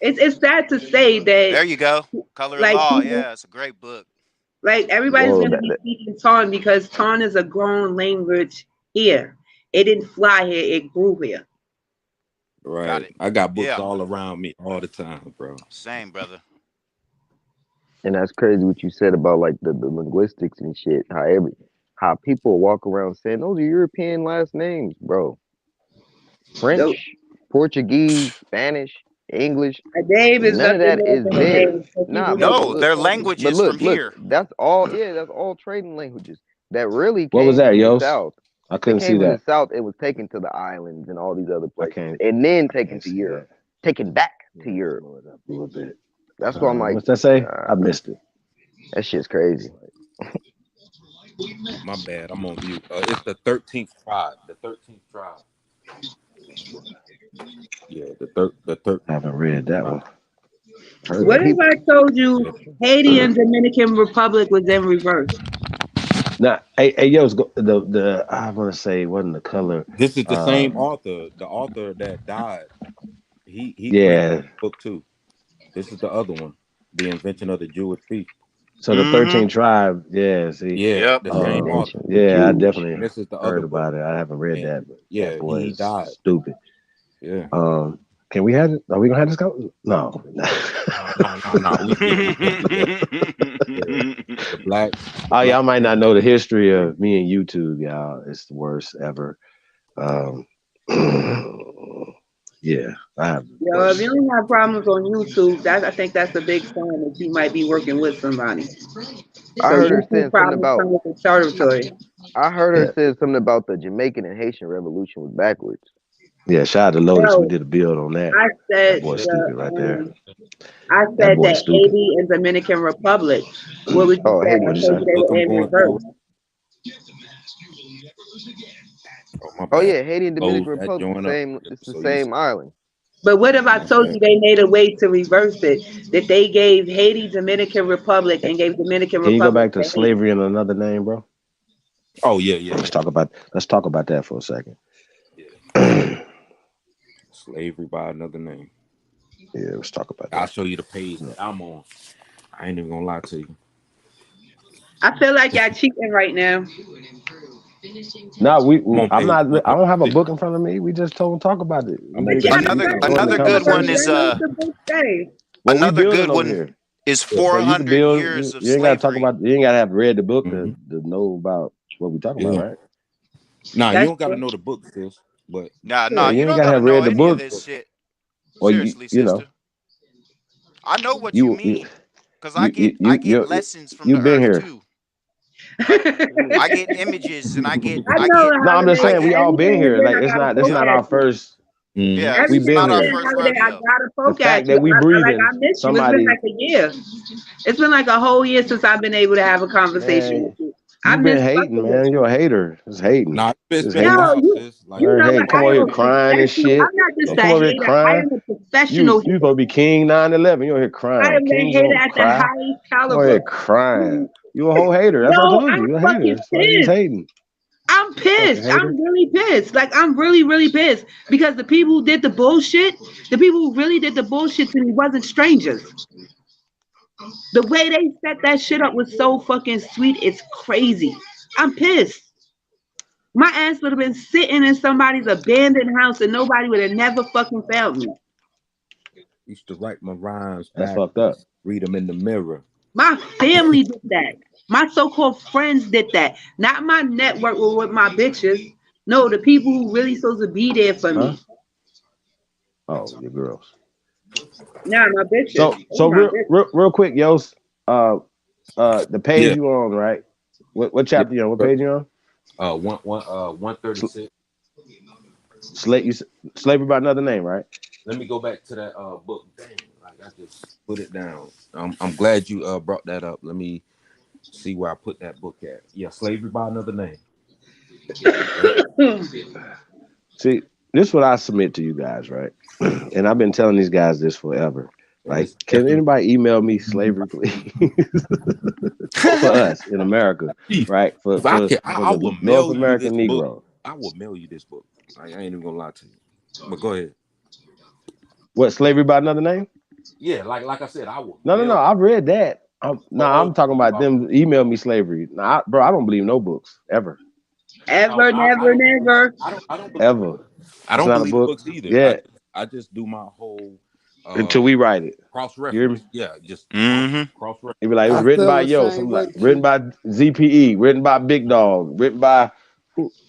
Speaker 11: It's sad to say that
Speaker 8: there you go, Color of
Speaker 11: like
Speaker 8: Law.
Speaker 11: people
Speaker 8: Yeah, it's a great book.
Speaker 11: like everybody's
Speaker 9: Well,
Speaker 11: gonna be speaking Ton because Ton is a grown language here. It didn't fly here, it grew here.
Speaker 8: Got
Speaker 12: Right.
Speaker 8: it.
Speaker 12: I got books
Speaker 8: Yeah,
Speaker 12: all around me all the time, bro.
Speaker 8: same, brother.
Speaker 9: and that's crazy what you said about like the linguistics and shit. How people walk around saying those are European last names, bro.
Speaker 11: So
Speaker 9: French, Portuguese, Spanish, English.
Speaker 11: a name is
Speaker 9: None of
Speaker 11: nothing
Speaker 9: that
Speaker 11: more
Speaker 9: is
Speaker 11: than a
Speaker 9: there.
Speaker 11: name, so
Speaker 9: Nah,
Speaker 11: people know
Speaker 9: but
Speaker 8: No,
Speaker 11: what
Speaker 9: look,
Speaker 8: they're
Speaker 11: you're talking
Speaker 9: but
Speaker 8: languages from
Speaker 9: look,
Speaker 8: here.
Speaker 9: that's all. Yeah, that's all trading languages that really
Speaker 1: What was
Speaker 9: came
Speaker 1: that,
Speaker 9: from the
Speaker 1: Yos?
Speaker 9: south.
Speaker 1: I
Speaker 9: They
Speaker 1: couldn't see
Speaker 9: came from the
Speaker 1: that.
Speaker 9: south. It was taken to the islands and all these other
Speaker 1: I
Speaker 9: places,
Speaker 1: can't.
Speaker 9: and then
Speaker 1: I
Speaker 9: taken
Speaker 1: can't
Speaker 9: to
Speaker 1: see
Speaker 9: Europe,
Speaker 1: that.
Speaker 9: taken back
Speaker 1: Yeah,
Speaker 9: to
Speaker 1: let's
Speaker 9: Europe.
Speaker 1: blow it up a little bit.
Speaker 9: That's why I'm like,
Speaker 1: What's that say?
Speaker 9: nah,
Speaker 1: I missed it.
Speaker 9: that shit's crazy.
Speaker 12: My bad. I'm on mute. It's the 13th tribe. The 13th tribe. Yeah, the
Speaker 1: I haven't
Speaker 12: 13th
Speaker 1: read that
Speaker 12: tribe.
Speaker 1: one. Heard
Speaker 11: What
Speaker 1: of
Speaker 11: if
Speaker 9: People,
Speaker 11: I told you
Speaker 12: Yeah.
Speaker 11: Haiti and Dominican Republic was in reverse?
Speaker 1: it. Now, hey, Yos, the I want to say wasn't the color.
Speaker 12: This is the same
Speaker 1: Um,
Speaker 12: author, the author that died. He created
Speaker 1: yeah.
Speaker 12: the book too. This is the other one, The Invention of the Jewish Feast.
Speaker 1: So the
Speaker 8: Mm-hmm.
Speaker 1: 13 tribe. Yeah. See.
Speaker 12: Yeah,
Speaker 8: Yep.
Speaker 12: the
Speaker 9: the
Speaker 12: same
Speaker 1: Um,
Speaker 12: author.
Speaker 9: invention of the
Speaker 1: yeah, I
Speaker 9: Jews.
Speaker 12: And
Speaker 1: definitely
Speaker 12: this is the other
Speaker 1: heard
Speaker 12: book.
Speaker 1: about it. I haven't read
Speaker 12: And
Speaker 1: that, but
Speaker 12: yeah,
Speaker 1: that boy
Speaker 12: he
Speaker 1: is
Speaker 12: died.
Speaker 1: stupid.
Speaker 12: Yeah.
Speaker 1: Can we have it? Are we gonna have this go? No.
Speaker 12: No. We yeah. The
Speaker 1: Oh,
Speaker 12: black
Speaker 1: y'all might not know the
Speaker 12: history.
Speaker 1: history of me and YouTube, y'all. It's the worst ever. Um, yeah, I have the
Speaker 11: Yo, if you
Speaker 1: worst.
Speaker 11: don't have problems on YouTube, I think that's a big sign that you might be working with somebody.
Speaker 9: I
Speaker 11: So
Speaker 9: heard her
Speaker 11: YouTube
Speaker 9: saying something
Speaker 11: problems
Speaker 9: about.
Speaker 11: come with the territory.
Speaker 9: I heard her
Speaker 1: Yeah.
Speaker 9: saying something about the Jamaican and Haitian revolution was backwards.
Speaker 1: Yeah, shout out to Lotus. We
Speaker 11: No,
Speaker 1: did a build on that.
Speaker 11: I
Speaker 1: That
Speaker 11: said
Speaker 1: boy's stupid right there.
Speaker 11: I
Speaker 1: That
Speaker 11: said
Speaker 1: boy's
Speaker 11: that
Speaker 1: stupid.
Speaker 11: Haiti and Dominican Republic. What would you
Speaker 9: Oh,
Speaker 11: say?
Speaker 9: Haiti
Speaker 11: I
Speaker 1: What'd you
Speaker 11: told
Speaker 1: say?
Speaker 11: you they
Speaker 12: Book
Speaker 11: were
Speaker 12: I'm
Speaker 11: in
Speaker 12: going
Speaker 11: reverse.
Speaker 12: through. Oh my
Speaker 9: Oh
Speaker 12: bad.
Speaker 9: yeah, Haiti and
Speaker 12: Load
Speaker 9: Dominican
Speaker 12: that
Speaker 9: Republic,
Speaker 12: joint up.
Speaker 9: same. It's the
Speaker 12: So you
Speaker 9: same island.
Speaker 11: But what if I
Speaker 9: My
Speaker 11: told
Speaker 9: bad.
Speaker 11: you they made a way to reverse it? That they gave Haiti Dominican Republic and gave Dominican
Speaker 1: Can you go
Speaker 11: Republic
Speaker 1: back to
Speaker 11: to Haiti.
Speaker 1: slavery in another name, bro?
Speaker 12: Oh yeah.
Speaker 1: Let's talk about that for a second.
Speaker 12: Yeah. Slavery by another name.
Speaker 1: Yeah, let's talk about
Speaker 12: I'll
Speaker 1: that.
Speaker 12: show you the page that I'm on. I ain't even gonna lie to you.
Speaker 11: I feel like y'all cheating right now.
Speaker 1: No,
Speaker 12: I'm on
Speaker 1: I'm
Speaker 12: page
Speaker 1: not. I don't have a
Speaker 12: 136.
Speaker 1: book in front of me. We just talk about it.
Speaker 12: I'm
Speaker 1: We
Speaker 12: on
Speaker 1: just
Speaker 11: Yeah,
Speaker 12: page
Speaker 11: that's
Speaker 8: Another
Speaker 11: right.
Speaker 1: join the
Speaker 8: another
Speaker 11: Tell
Speaker 8: good
Speaker 11: us,
Speaker 8: one
Speaker 1: conversation.
Speaker 8: is
Speaker 11: tell us the book say.
Speaker 1: Well, we
Speaker 8: another
Speaker 1: building
Speaker 8: good
Speaker 1: over
Speaker 8: one
Speaker 1: here,
Speaker 8: is
Speaker 1: so you can
Speaker 8: 400
Speaker 1: build.
Speaker 8: years of
Speaker 1: You ain't got to talk
Speaker 8: slavery.
Speaker 1: about. You ain't got to have read the book
Speaker 12: Mm-hmm.
Speaker 1: to know about what we talking about,
Speaker 12: Yeah.
Speaker 1: right?
Speaker 12: Nah, you
Speaker 11: That's
Speaker 12: don't gotta
Speaker 11: true.
Speaker 12: know the book, sis. But
Speaker 8: Nah,
Speaker 1: Yeah,
Speaker 8: you
Speaker 1: you ain't
Speaker 8: don't
Speaker 1: got to
Speaker 8: gotta
Speaker 1: have
Speaker 8: know
Speaker 1: read the
Speaker 8: any of
Speaker 1: book,
Speaker 8: this shit.
Speaker 1: or
Speaker 8: Seriously,
Speaker 1: you know
Speaker 8: sister. I know what you
Speaker 1: you
Speaker 8: mean. Cause
Speaker 1: you
Speaker 8: I get
Speaker 1: you
Speaker 8: lessons from
Speaker 1: you
Speaker 8: the
Speaker 1: been
Speaker 8: earth
Speaker 1: here.
Speaker 8: too. Like I
Speaker 11: I
Speaker 8: get images and
Speaker 11: know
Speaker 1: No,
Speaker 11: how
Speaker 1: I'm
Speaker 11: to
Speaker 1: just
Speaker 11: make
Speaker 8: I
Speaker 1: saying we
Speaker 8: get
Speaker 1: all been
Speaker 11: everything
Speaker 1: here.
Speaker 11: within.
Speaker 1: Like
Speaker 11: I gotta
Speaker 1: it's
Speaker 11: poke
Speaker 8: yeah.
Speaker 1: not
Speaker 11: at
Speaker 1: our
Speaker 11: you.
Speaker 1: first.
Speaker 8: Yeah,
Speaker 1: We
Speaker 8: this is
Speaker 11: Everything
Speaker 1: been
Speaker 8: not our
Speaker 1: here.
Speaker 11: within
Speaker 8: first
Speaker 11: how they, I
Speaker 8: rodeo.
Speaker 11: gotta
Speaker 1: The
Speaker 11: poke at
Speaker 1: fact
Speaker 11: you.
Speaker 1: that we
Speaker 11: Like
Speaker 1: breathing,
Speaker 11: I miss you. It's been
Speaker 1: somebody,
Speaker 11: like a year. It's been like a whole year since I've been able to have a conversation with
Speaker 1: man,
Speaker 11: you. I
Speaker 1: you
Speaker 11: miss
Speaker 1: been hating,
Speaker 11: fucking with
Speaker 1: man.
Speaker 11: you.
Speaker 1: You're a hater. It's hating.
Speaker 12: nah, it's
Speaker 1: It's
Speaker 12: been a
Speaker 11: No,
Speaker 1: hating.
Speaker 12: while,
Speaker 11: you
Speaker 12: sis. Like
Speaker 11: you
Speaker 1: All right,
Speaker 11: know
Speaker 1: hating.
Speaker 11: what?
Speaker 1: Come
Speaker 11: I
Speaker 1: over
Speaker 11: am
Speaker 1: here
Speaker 11: a
Speaker 1: crying and
Speaker 11: professional.
Speaker 1: shit.
Speaker 11: I'm not just
Speaker 1: You
Speaker 11: a
Speaker 1: come over here
Speaker 11: hater. I
Speaker 1: crying.
Speaker 11: am a professional
Speaker 1: You
Speaker 11: hater.
Speaker 1: supposed to be King 9/11. You over here
Speaker 11: I
Speaker 1: crying.
Speaker 11: am a
Speaker 1: Kings
Speaker 11: hater
Speaker 1: don't
Speaker 11: at the
Speaker 1: cry.
Speaker 11: highest
Speaker 1: You over
Speaker 11: caliber.
Speaker 1: here crying. You a whole hater. That's what I
Speaker 11: No,
Speaker 1: told you.
Speaker 11: I'm
Speaker 1: You're a hater.
Speaker 11: fucking
Speaker 1: That's why you was
Speaker 11: pissed.
Speaker 1: hating.
Speaker 11: I'm
Speaker 1: Fucking
Speaker 11: pissed.
Speaker 1: hater.
Speaker 11: I'm really pissed. Like I'm really, really pissed because the people who did the bullshit, the people who really did the bullshit to me wasn't strangers. The way they set that shit up was so fucking sweet. It's crazy. I'm pissed. My ass would have been sitting in somebody's abandoned house and nobody would have never fucking found me.
Speaker 12: used to write my rhymes
Speaker 1: That's fucked up.
Speaker 12: backwards, read them in the mirror.
Speaker 11: My family did that. My so-called friends did that. Not my network or with my bitches. No, the people who really supposed to be there for
Speaker 1: Huh?
Speaker 11: me.
Speaker 1: Oh, your girls.
Speaker 11: Nah, my bitches. Oh
Speaker 1: So
Speaker 11: my
Speaker 1: real quick, Yos. Uh, the page
Speaker 12: Yeah.
Speaker 1: you on, right? What
Speaker 12: Yeah.
Speaker 1: chapter you on? What page you on?
Speaker 12: 136.
Speaker 1: Slavery by another name, right?
Speaker 12: Let me go back to that book. Dang, like I just put it down. I'm glad you brought that up. Let me see where I put that book at. Yeah, Slavery by Another Name. Yep.
Speaker 1: See, this is what I submit to you guys, right? And I've been telling these guys this forever.
Speaker 12: And
Speaker 1: Like,
Speaker 12: it's
Speaker 1: can
Speaker 12: definitely
Speaker 1: anybody email me slavery, please? For us in America,
Speaker 12: Chief,
Speaker 1: right? For
Speaker 12: if I
Speaker 1: for
Speaker 12: can,
Speaker 1: for
Speaker 12: I
Speaker 1: the
Speaker 12: will
Speaker 1: North
Speaker 12: mail you this
Speaker 1: American
Speaker 12: book.
Speaker 1: Negro.
Speaker 12: I will mail you this book. I ain't even gonna lie to you. But go ahead.
Speaker 1: What, slavery by another name?
Speaker 12: Yeah, like I said, I will
Speaker 1: No.
Speaker 12: mail.
Speaker 1: I've read that.
Speaker 12: Oh,
Speaker 1: I'm talking about them email me slavery. Nah, bro, I don't believe no books ever,
Speaker 11: Ever,
Speaker 12: I
Speaker 11: never,
Speaker 12: don't.
Speaker 11: never.
Speaker 12: I don't believe the
Speaker 1: ever.
Speaker 12: book. I
Speaker 1: It's
Speaker 12: don't
Speaker 1: not a
Speaker 12: believe the
Speaker 1: book.
Speaker 12: books either.
Speaker 1: Yeah,
Speaker 12: I just do my whole
Speaker 1: until we write it.
Speaker 12: cross
Speaker 1: You hear me?
Speaker 12: reference. Yeah, just
Speaker 8: Mm-hmm.
Speaker 12: cross reference.
Speaker 1: They be like, it was
Speaker 13: I
Speaker 1: written
Speaker 13: feel
Speaker 1: by
Speaker 13: the
Speaker 1: Yo,
Speaker 13: same
Speaker 1: some like
Speaker 13: way,
Speaker 1: written
Speaker 13: Chief.
Speaker 1: by ZPE, written by Big Dog, written by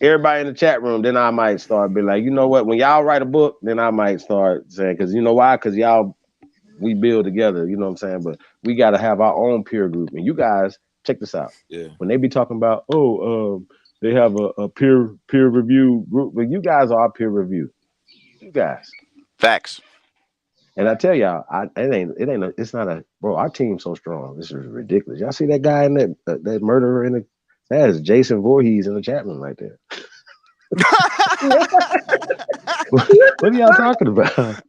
Speaker 1: everybody in the chat room. Then I might start be like, you know what? When y'all write a book, then I might start saying, because you know why? Because y'all we build together. You know what I'm saying? But we got to have our own peer group. And you guys, check this out.
Speaker 12: Yeah.
Speaker 1: When they be talking about, they have a peer review group, but you guys are peer review. You guys.
Speaker 8: Facts.
Speaker 1: And I tell y'all, it's not a, bro, our team's so strong. This is ridiculous. Y'all see that guy in that murderer in the, that is Jason Voorhees in the chat room right there. What are y'all talking about?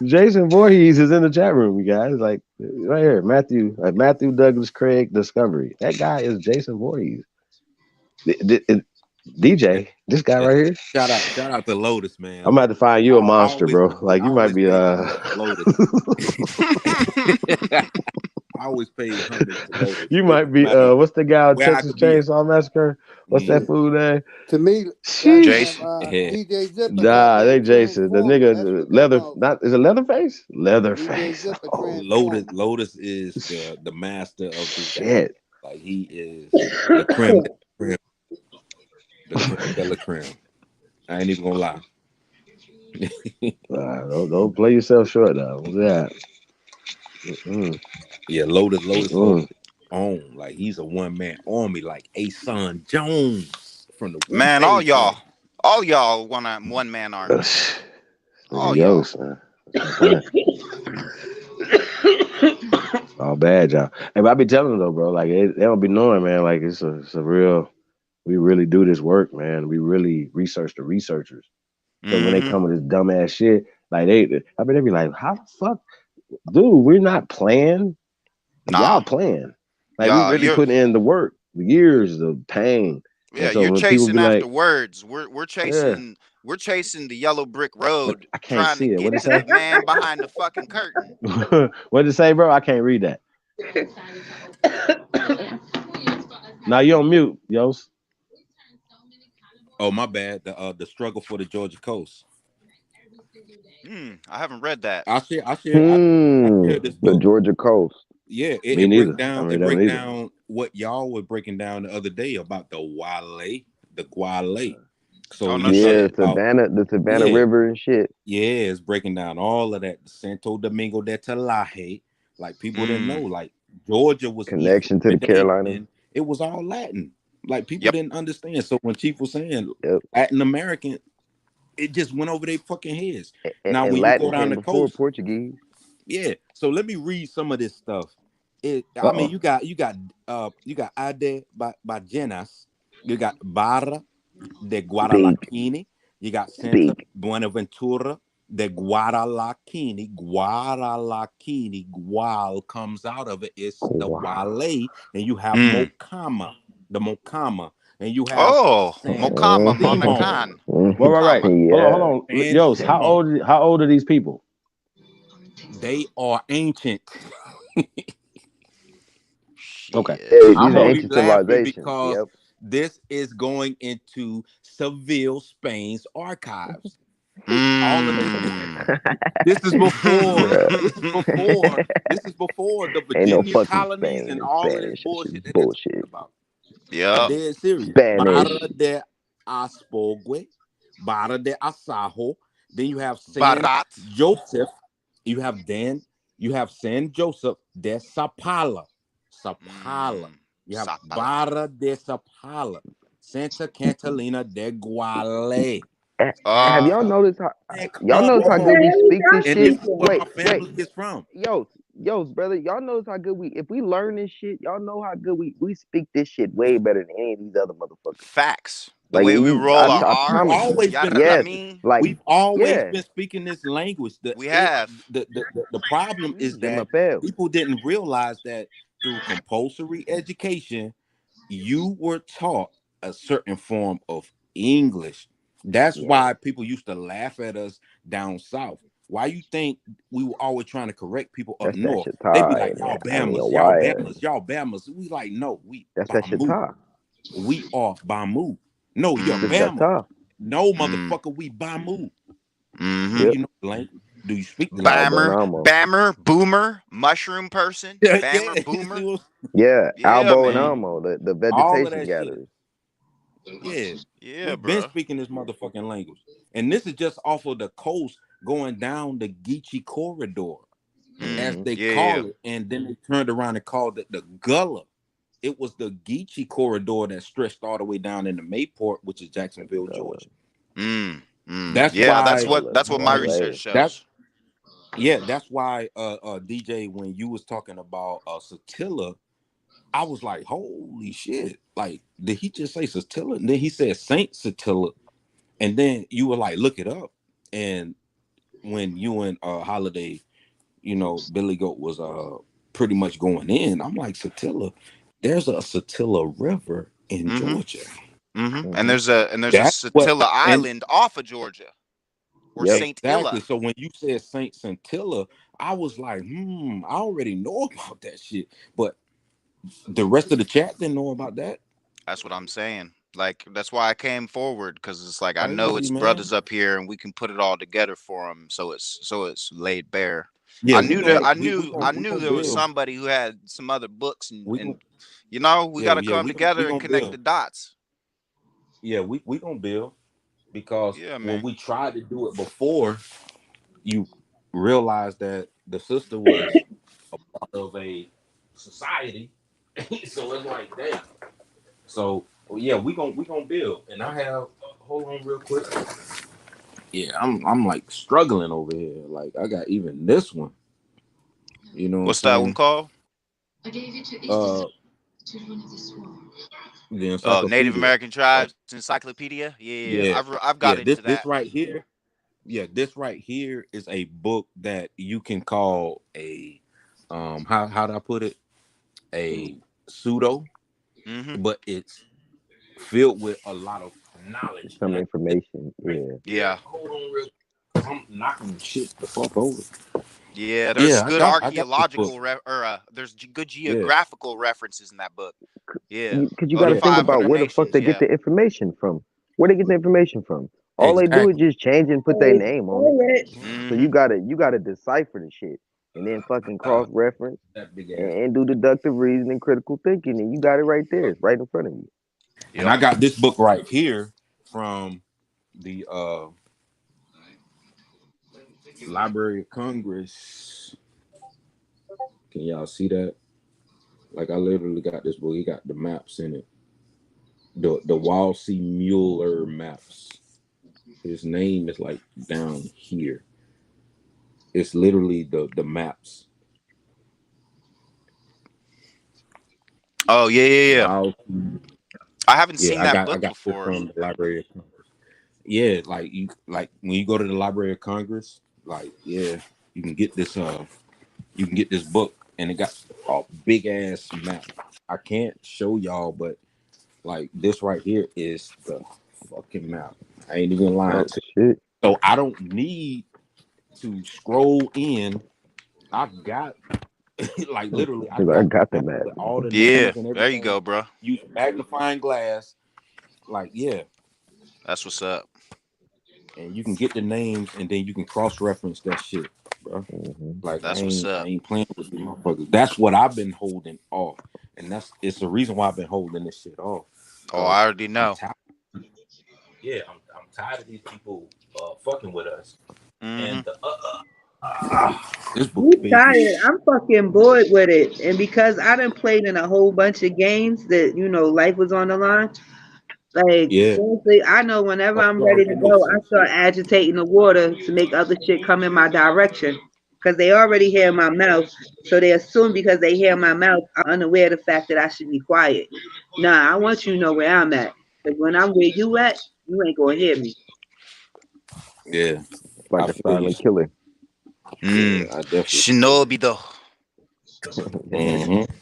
Speaker 1: Jason Voorhees is in the chat room, you guys. Like, right here, Matthew Douglas Craig Discovery. That guy is Jason Voorhees. DJ, this guy
Speaker 12: Yeah.
Speaker 1: right here.
Speaker 12: Shout out to Lotus, man.
Speaker 1: I'm gonna have to find you a
Speaker 12: I
Speaker 1: monster,
Speaker 12: always
Speaker 1: bro. Like
Speaker 12: I
Speaker 1: you might
Speaker 12: always
Speaker 1: be
Speaker 12: pay homage to Lotus. I always pay homage to Lotus.
Speaker 1: you
Speaker 12: It
Speaker 1: might
Speaker 12: don't
Speaker 1: be
Speaker 12: matter
Speaker 1: what's the guy on
Speaker 12: where I
Speaker 1: Texas
Speaker 12: could be at.
Speaker 1: Chainsaw Massacre? What's that fool name?
Speaker 13: To me,
Speaker 1: Sheesh.
Speaker 12: Yeah.
Speaker 13: DJ Zipper,
Speaker 1: Nah, they
Speaker 13: goddamn
Speaker 1: Jason. The
Speaker 13: transformer. That's
Speaker 1: nigga
Speaker 13: what that
Speaker 1: leather
Speaker 13: motherfucker.
Speaker 1: not is it Leatherface?
Speaker 13: DJ
Speaker 1: Leatherface.
Speaker 13: Zipper
Speaker 1: Oh
Speaker 13: transformer.
Speaker 12: Lotus is the master of disaster.
Speaker 1: shit.
Speaker 12: Like he is the creme de la creme. The creme de la creme. I ain't even gonna lie.
Speaker 1: Don't play yourself short now. What's that?
Speaker 12: Yeah, Lotus hold
Speaker 1: Mm-mm.
Speaker 12: his own. Like he's a one man army, like Ason Jones from the Wu
Speaker 8: Man,
Speaker 12: Tang Clan.
Speaker 8: all y'all want a one man army. All
Speaker 1: Yo,
Speaker 8: y'all.
Speaker 1: son. That's my all bad, y'all. Hey, but I be telling them though, bro. Like they don't be knowing, man. Like it's a real. We really do this work, man. We really research the researchers. So when they
Speaker 8: Mm-hmm.
Speaker 1: come with this dumbass shit, like I mean, they be like, "How the fuck, dude? We're not playing. Y'all
Speaker 8: Nah.
Speaker 1: playing. Like we
Speaker 8: Y'all,
Speaker 1: really
Speaker 8: you're
Speaker 1: putting in the work, the years, the pain." And
Speaker 8: yeah,
Speaker 1: so
Speaker 8: you're
Speaker 1: when people
Speaker 8: chasing
Speaker 1: be
Speaker 8: after
Speaker 1: like,
Speaker 8: words.
Speaker 1: "Yeah,
Speaker 8: We're chasing the yellow brick
Speaker 1: but
Speaker 8: road
Speaker 1: I can't
Speaker 8: trying to
Speaker 1: see it. What
Speaker 8: get
Speaker 1: it
Speaker 8: to the
Speaker 1: say?
Speaker 8: man behind the fucking curtain.
Speaker 1: What it say, bro? I can't read that. Now you on mute, Yos.
Speaker 12: Oh, my bad. The struggle for the Georgia coast.
Speaker 8: I haven't read that.
Speaker 12: I shared this
Speaker 9: The
Speaker 12: book.
Speaker 9: Georgia coast.
Speaker 12: Yeah,
Speaker 1: Me neither. I
Speaker 12: it
Speaker 1: read that one
Speaker 12: break
Speaker 1: either.
Speaker 12: down what y'all were breaking down the other day about the Guale.
Speaker 8: Oh
Speaker 12: So
Speaker 8: no
Speaker 12: you talk
Speaker 9: Yeah,
Speaker 8: shit.
Speaker 12: about
Speaker 9: The Savannah
Speaker 12: yeah,
Speaker 9: River and shit.
Speaker 12: yeah, it's breaking down all of that. Santo Domingo de Talaje, like people didn't know,
Speaker 8: Mm.
Speaker 12: like Georgia was East
Speaker 9: Connection to the
Speaker 12: Florida,
Speaker 9: Carolinas.
Speaker 12: and it was all Latin. Like people
Speaker 8: Yep.
Speaker 12: didn't understand. So when Chief was saying
Speaker 9: Yep.
Speaker 12: Latin American, it just went over their fucking heads. Now
Speaker 9: And
Speaker 12: when you
Speaker 9: Latin
Speaker 12: go down
Speaker 9: came
Speaker 12: the
Speaker 9: before
Speaker 12: coast,
Speaker 9: Portuguese.
Speaker 12: yeah. So let me read some of this stuff.
Speaker 1: Uh
Speaker 12: I mean,
Speaker 1: oh.
Speaker 12: you got Ade Bajenas, you got Barra de
Speaker 9: Speak.
Speaker 12: Guadalquini, you got Santa
Speaker 9: Speak.
Speaker 12: Buenaventura de Guadalquini. Guadalquini, Gual comes out of it. It's the
Speaker 9: Wow.
Speaker 12: Wale, and you have
Speaker 8: Mm.
Speaker 12: the Mocama, and you have
Speaker 8: Oh,
Speaker 12: San
Speaker 8: Mokama, Mona
Speaker 12: Simon,
Speaker 8: Khan.
Speaker 1: Right.
Speaker 8: Mokama.
Speaker 1: Hold
Speaker 9: Yeah.
Speaker 1: on.
Speaker 12: San
Speaker 1: Yos,
Speaker 12: Simon.
Speaker 1: how old are these people?
Speaker 12: They are ancient.
Speaker 1: Okay.
Speaker 8: Shit.
Speaker 9: Hey,
Speaker 12: I'm
Speaker 9: these are
Speaker 1: So
Speaker 12: only
Speaker 9: ancient
Speaker 12: laughing
Speaker 9: civilizations.
Speaker 12: because
Speaker 9: Yep.
Speaker 12: this is going into Seville, Spain's archives. All of this,
Speaker 8: Mm.
Speaker 12: this is before,
Speaker 9: Bruh.
Speaker 12: this is before the
Speaker 9: Ain't no
Speaker 12: Virginia
Speaker 9: fucking
Speaker 12: colonies
Speaker 9: Spain
Speaker 12: and
Speaker 9: in
Speaker 12: all of this
Speaker 9: Spanish. That shit is
Speaker 12: bullshit that they're talking
Speaker 9: bullshit.
Speaker 12: about. I'm
Speaker 8: Yep.
Speaker 12: dead serious.
Speaker 9: Spanish.
Speaker 12: Barra de Aspogue, Barra de Asajo. Then you have San
Speaker 8: Barat.
Speaker 12: Joseph. You have San Joseph de Sapala. Sapala. You have
Speaker 8: Sapala.
Speaker 12: Barra de Sapala. Santa Catalina de Guale.
Speaker 9: Have
Speaker 8: Uh,
Speaker 9: y'all noticed how
Speaker 12: Man,
Speaker 9: y'all
Speaker 12: come
Speaker 9: notice how good
Speaker 12: on.
Speaker 9: we speak this
Speaker 12: And this
Speaker 9: shit?
Speaker 12: is where
Speaker 9: Wait,
Speaker 12: my
Speaker 9: wait.
Speaker 12: family is from.
Speaker 9: Yo, brother, y'all notice how good we if we learn this shit, y'all know how good we speak this shit way better than any of these other motherfuckers.
Speaker 8: facts. The
Speaker 9: Like
Speaker 8: way we
Speaker 9: you
Speaker 8: roll our
Speaker 9: I
Speaker 12: We've
Speaker 9: promise
Speaker 8: R's.
Speaker 9: you.
Speaker 12: always been
Speaker 8: Yada yada
Speaker 9: Yes.
Speaker 8: me.
Speaker 9: Like,
Speaker 12: we've always
Speaker 9: yeah.
Speaker 12: been speaking this language.
Speaker 8: We have.
Speaker 12: The problem is
Speaker 9: Jim
Speaker 12: that
Speaker 9: Appel.
Speaker 12: people didn't realize that through compulsory education, you were taught a certain form of English. That's
Speaker 9: Yeah,
Speaker 12: why people used to laugh at us down south. Why you think we were always trying to correct people up
Speaker 9: that's that
Speaker 12: north? They be
Speaker 9: Shatai,
Speaker 12: like,
Speaker 9: man.
Speaker 12: y'all
Speaker 9: I mean a
Speaker 12: Bamas, y'all
Speaker 9: wire.
Speaker 12: Bamas, y'all Bamas. We like, no, we
Speaker 9: That's that
Speaker 12: Bamu.
Speaker 9: Shatai.
Speaker 12: We are Bamu. No, you're
Speaker 9: That's
Speaker 8: Mm.
Speaker 12: Bama.
Speaker 9: Shatai.
Speaker 12: No,
Speaker 8: Mm.
Speaker 12: motherfucker, we Bamu. Do
Speaker 8: Mm-hmm.
Speaker 9: Yep.
Speaker 12: you know the language? Do you speak the language?
Speaker 8: Bammer,
Speaker 9: Albonamo.
Speaker 8: Bammer, Boomer, Mushroom Person,
Speaker 12: Yeah,
Speaker 8: Bammer,
Speaker 12: yeah. You see
Speaker 8: Boomer.
Speaker 12: what-
Speaker 9: Yeah,
Speaker 8: Yeah,
Speaker 9: Albo and
Speaker 8: man.
Speaker 9: Almo, the
Speaker 12: all of
Speaker 9: vegetation
Speaker 12: that shit.
Speaker 9: gatherers.
Speaker 12: Yeah,
Speaker 8: Yeah,
Speaker 12: we've been
Speaker 8: bro.
Speaker 12: speaking this motherfucking language, and this is just off of the coast going down the Geechee corridor, as
Speaker 9: Mm-hmm.
Speaker 12: they
Speaker 8: Yeah, yeah.
Speaker 12: call it, and then they turned around and called it the Gullah. It was the Geechee corridor that stretched all the way down into Mayport, which is Jacksonville, Georgia. That's
Speaker 8: Yeah, that's
Speaker 12: why.
Speaker 8: what
Speaker 9: Gullah,
Speaker 8: that's what my research
Speaker 9: Guale.
Speaker 12: That's
Speaker 8: shows.
Speaker 12: yeah. That's why. DJ, when you was talking about Satilla, I was like, holy shit! Like, did he just say Satilla? And then he said Saint Satilla, and then you were like, look it up. And when you and Holiday, Billy Goat was pretty much going in, I'm like, Satilla, there's a Satilla River in
Speaker 8: Mm-hmm.
Speaker 12: Georgia.
Speaker 8: Mm-hmm. And
Speaker 9: Mm-hmm.
Speaker 8: there's a
Speaker 12: That's what
Speaker 8: Satilla
Speaker 12: and
Speaker 8: Island off of Georgia, or
Speaker 9: Yep.
Speaker 8: Saint
Speaker 12: exactly.
Speaker 8: Illa.
Speaker 12: So when you said Saint Scintilla, I was like, I already know about that shit. But the rest of the chat didn't know about that.
Speaker 8: That's what I'm saying. Like that's why I came forward because it's like I know
Speaker 12: Crazy,
Speaker 8: it's
Speaker 12: man.
Speaker 8: brothers up here and we can put it all together for them. So it's laid bare.
Speaker 12: Yeah,
Speaker 8: I
Speaker 12: we
Speaker 8: knew that
Speaker 12: gonna
Speaker 8: I
Speaker 12: we
Speaker 8: knew
Speaker 12: gonna
Speaker 8: there was
Speaker 12: build.
Speaker 8: somebody who had some other books
Speaker 12: We
Speaker 8: and
Speaker 12: gonna
Speaker 8: we got to come
Speaker 12: we
Speaker 8: together and
Speaker 12: gonna
Speaker 8: connect the
Speaker 12: build.
Speaker 8: dots.
Speaker 12: Yeah, we gonna build because
Speaker 8: Yeah,
Speaker 12: when
Speaker 8: man.
Speaker 12: we tried to do it before, you realize that the sister was a part of a society. So it's like, damn. So yeah, we gonna build. And I have hold on real quick. Yeah, I'm like struggling over here. Like I got even this one. You know what I'm
Speaker 8: What's that one
Speaker 12: saying?
Speaker 8: called?
Speaker 12: Uh, the
Speaker 8: Native
Speaker 12: encyclopedia.
Speaker 8: American Tribes Encyclopedia. Yeah,
Speaker 12: Yeah,
Speaker 8: I've got
Speaker 12: yeah.
Speaker 8: into
Speaker 12: This
Speaker 8: that.
Speaker 12: right here. Yeah, this right here is a book that you can call a how do I put it? A pseudo,
Speaker 8: Mm-hmm.
Speaker 12: but it's filled with a lot of knowledge.
Speaker 9: Some
Speaker 12: And this
Speaker 9: information.
Speaker 12: right
Speaker 9: Yeah.
Speaker 12: here,
Speaker 8: Yeah.
Speaker 12: hold on real. I'm knocking shit the fuck over.
Speaker 8: Yeah, there's
Speaker 12: Yeah,
Speaker 8: good
Speaker 12: I got this book.
Speaker 8: archaeological there's good
Speaker 12: Yeah,
Speaker 8: geographical references in that book. Yeah.
Speaker 9: Because you
Speaker 8: Oh,
Speaker 9: got
Speaker 8: the
Speaker 9: to
Speaker 12: yeah,
Speaker 9: think
Speaker 12: I got.
Speaker 8: 500
Speaker 9: about where the fuck
Speaker 8: nations.
Speaker 9: they get
Speaker 8: Yeah.
Speaker 9: the information from. Where they get the information from? All they do is
Speaker 12: Exactly.
Speaker 9: just change and put their name on it. So
Speaker 8: Mm-hmm.
Speaker 9: you gotta decipher the shit and then fucking cross reference
Speaker 12: That big ass.
Speaker 9: and do deductive reasoning, critical thinking, and you got it right there. It's right in front of you.
Speaker 12: And
Speaker 8: Yep.
Speaker 12: I got this book right here from the Library of Congress. Can y'all see that? Like I literally got this book. He got the maps in it. The Walsey Mueller maps. His name is like down here. It's literally the maps.
Speaker 8: Oh, yeah, yeah, yeah.
Speaker 12: Wow.
Speaker 8: I haven't
Speaker 12: Yeah,
Speaker 8: seen that
Speaker 12: I
Speaker 8: book
Speaker 12: got this
Speaker 8: before.
Speaker 12: from the Library of Congress. Yeah, like when you go to the Library of Congress, like yeah, you can get this you can get this book and it got a big ass map. I can't show y'all, but like this right here is the fucking map. I ain't even lying
Speaker 9: Oh
Speaker 12: to
Speaker 9: shit!
Speaker 12: you. So I don't need to scroll in. I've got like literally I
Speaker 9: I
Speaker 12: got the
Speaker 9: got the
Speaker 12: map
Speaker 9: map.
Speaker 12: with all the
Speaker 8: Yeah,
Speaker 12: names and
Speaker 8: there you
Speaker 12: everything.
Speaker 8: go, bro.
Speaker 12: Use magnifying glass. Like yeah.
Speaker 8: That's what's up.
Speaker 12: And you can get the names and then you can cross reference that shit, bro.
Speaker 9: Hmm.
Speaker 12: Like
Speaker 8: That's what's
Speaker 12: I
Speaker 8: up.
Speaker 12: ain't playing with these motherfuckers. That's what I've been holding off, and it's the reason why I've been holding this shit off.
Speaker 8: Oh, I
Speaker 12: Cause
Speaker 8: already
Speaker 12: I'm
Speaker 8: know.
Speaker 12: tired. Yeah, I'm tired of these people fucking with us.
Speaker 8: Mm-hmm.
Speaker 12: And this book
Speaker 11: You
Speaker 12: made me.
Speaker 11: tired. I'm fucking bored with it. And because I done played in a whole bunch of games that, life was on the line, like,
Speaker 12: Yeah,
Speaker 11: seriously, I know whenever
Speaker 12: oh,
Speaker 11: I'm
Speaker 12: you
Speaker 11: ready to
Speaker 12: already know,
Speaker 11: go, I
Speaker 12: sis.
Speaker 11: start agitating the water to make other shit come in my direction. Because they already hear my mouth. So they assume because they hear my mouth, I'm unaware of the fact that I should be quiet. Nah, I want you to know where I'm at. Because when I'm where you at, you ain't going to hear me.
Speaker 12: Yeah,
Speaker 9: It's like
Speaker 12: I
Speaker 9: a
Speaker 12: feel you.
Speaker 9: silent killer.
Speaker 12: Yeah,
Speaker 8: Mm.
Speaker 12: I definitely feel you.
Speaker 8: Shinobi though.
Speaker 12: Mm-hmm.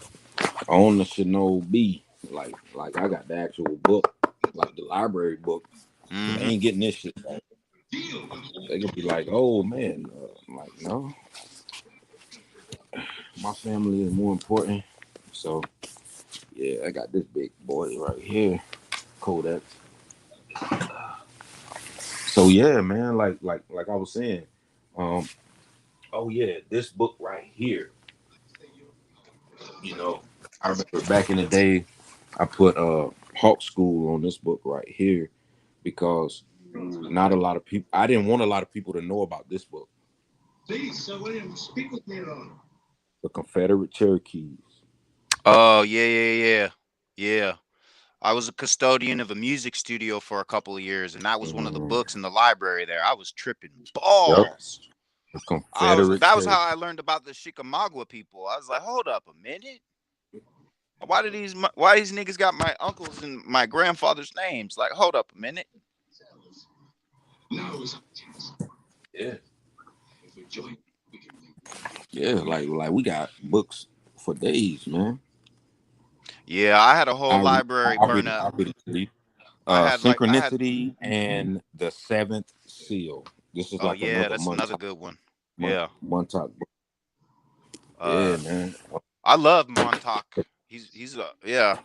Speaker 12: On the Shinobi, like I got the actual book, like the library book. They
Speaker 8: Mm-hmm.
Speaker 12: ain't getting this shit. They gonna be like, "Oh man," I'm like, no, my family is more important. So yeah, I got this big boy right here, Kodak. So yeah, man, like I was saying, um, oh yeah, this book right here. You know, I remember back in the day, I put Hawk School on this book right here because not a lot of people. I didn't want a lot of people to know about this book, the Confederate Cherokees.
Speaker 8: Oh, yeah, yeah, yeah. Yeah. I was a custodian of a music studio for a couple of years, and that was one of the
Speaker 12: Mm,
Speaker 8: books in the library there. I was tripping
Speaker 12: yep,
Speaker 8: balls.
Speaker 12: the Confederate
Speaker 8: That was how
Speaker 12: Cherokee.
Speaker 8: I learned about the Chickamauga people. I was like, hold up a minute. Why these niggas got my uncles and my grandfather's names? Like, hold up a minute.
Speaker 12: Yeah, yeah, like we got books for days, man.
Speaker 8: Yeah, I had a whole library burn up.
Speaker 12: I read it. To you.
Speaker 8: I had
Speaker 12: Synchronicity and the Seventh Seal. This is
Speaker 8: oh
Speaker 12: like
Speaker 8: yeah,
Speaker 12: another
Speaker 8: that's another good one.
Speaker 12: Mon-
Speaker 8: Yeah.
Speaker 12: Montauk book.
Speaker 8: Uh
Speaker 12: Yeah, man.
Speaker 8: I love Montauk. He's yeah.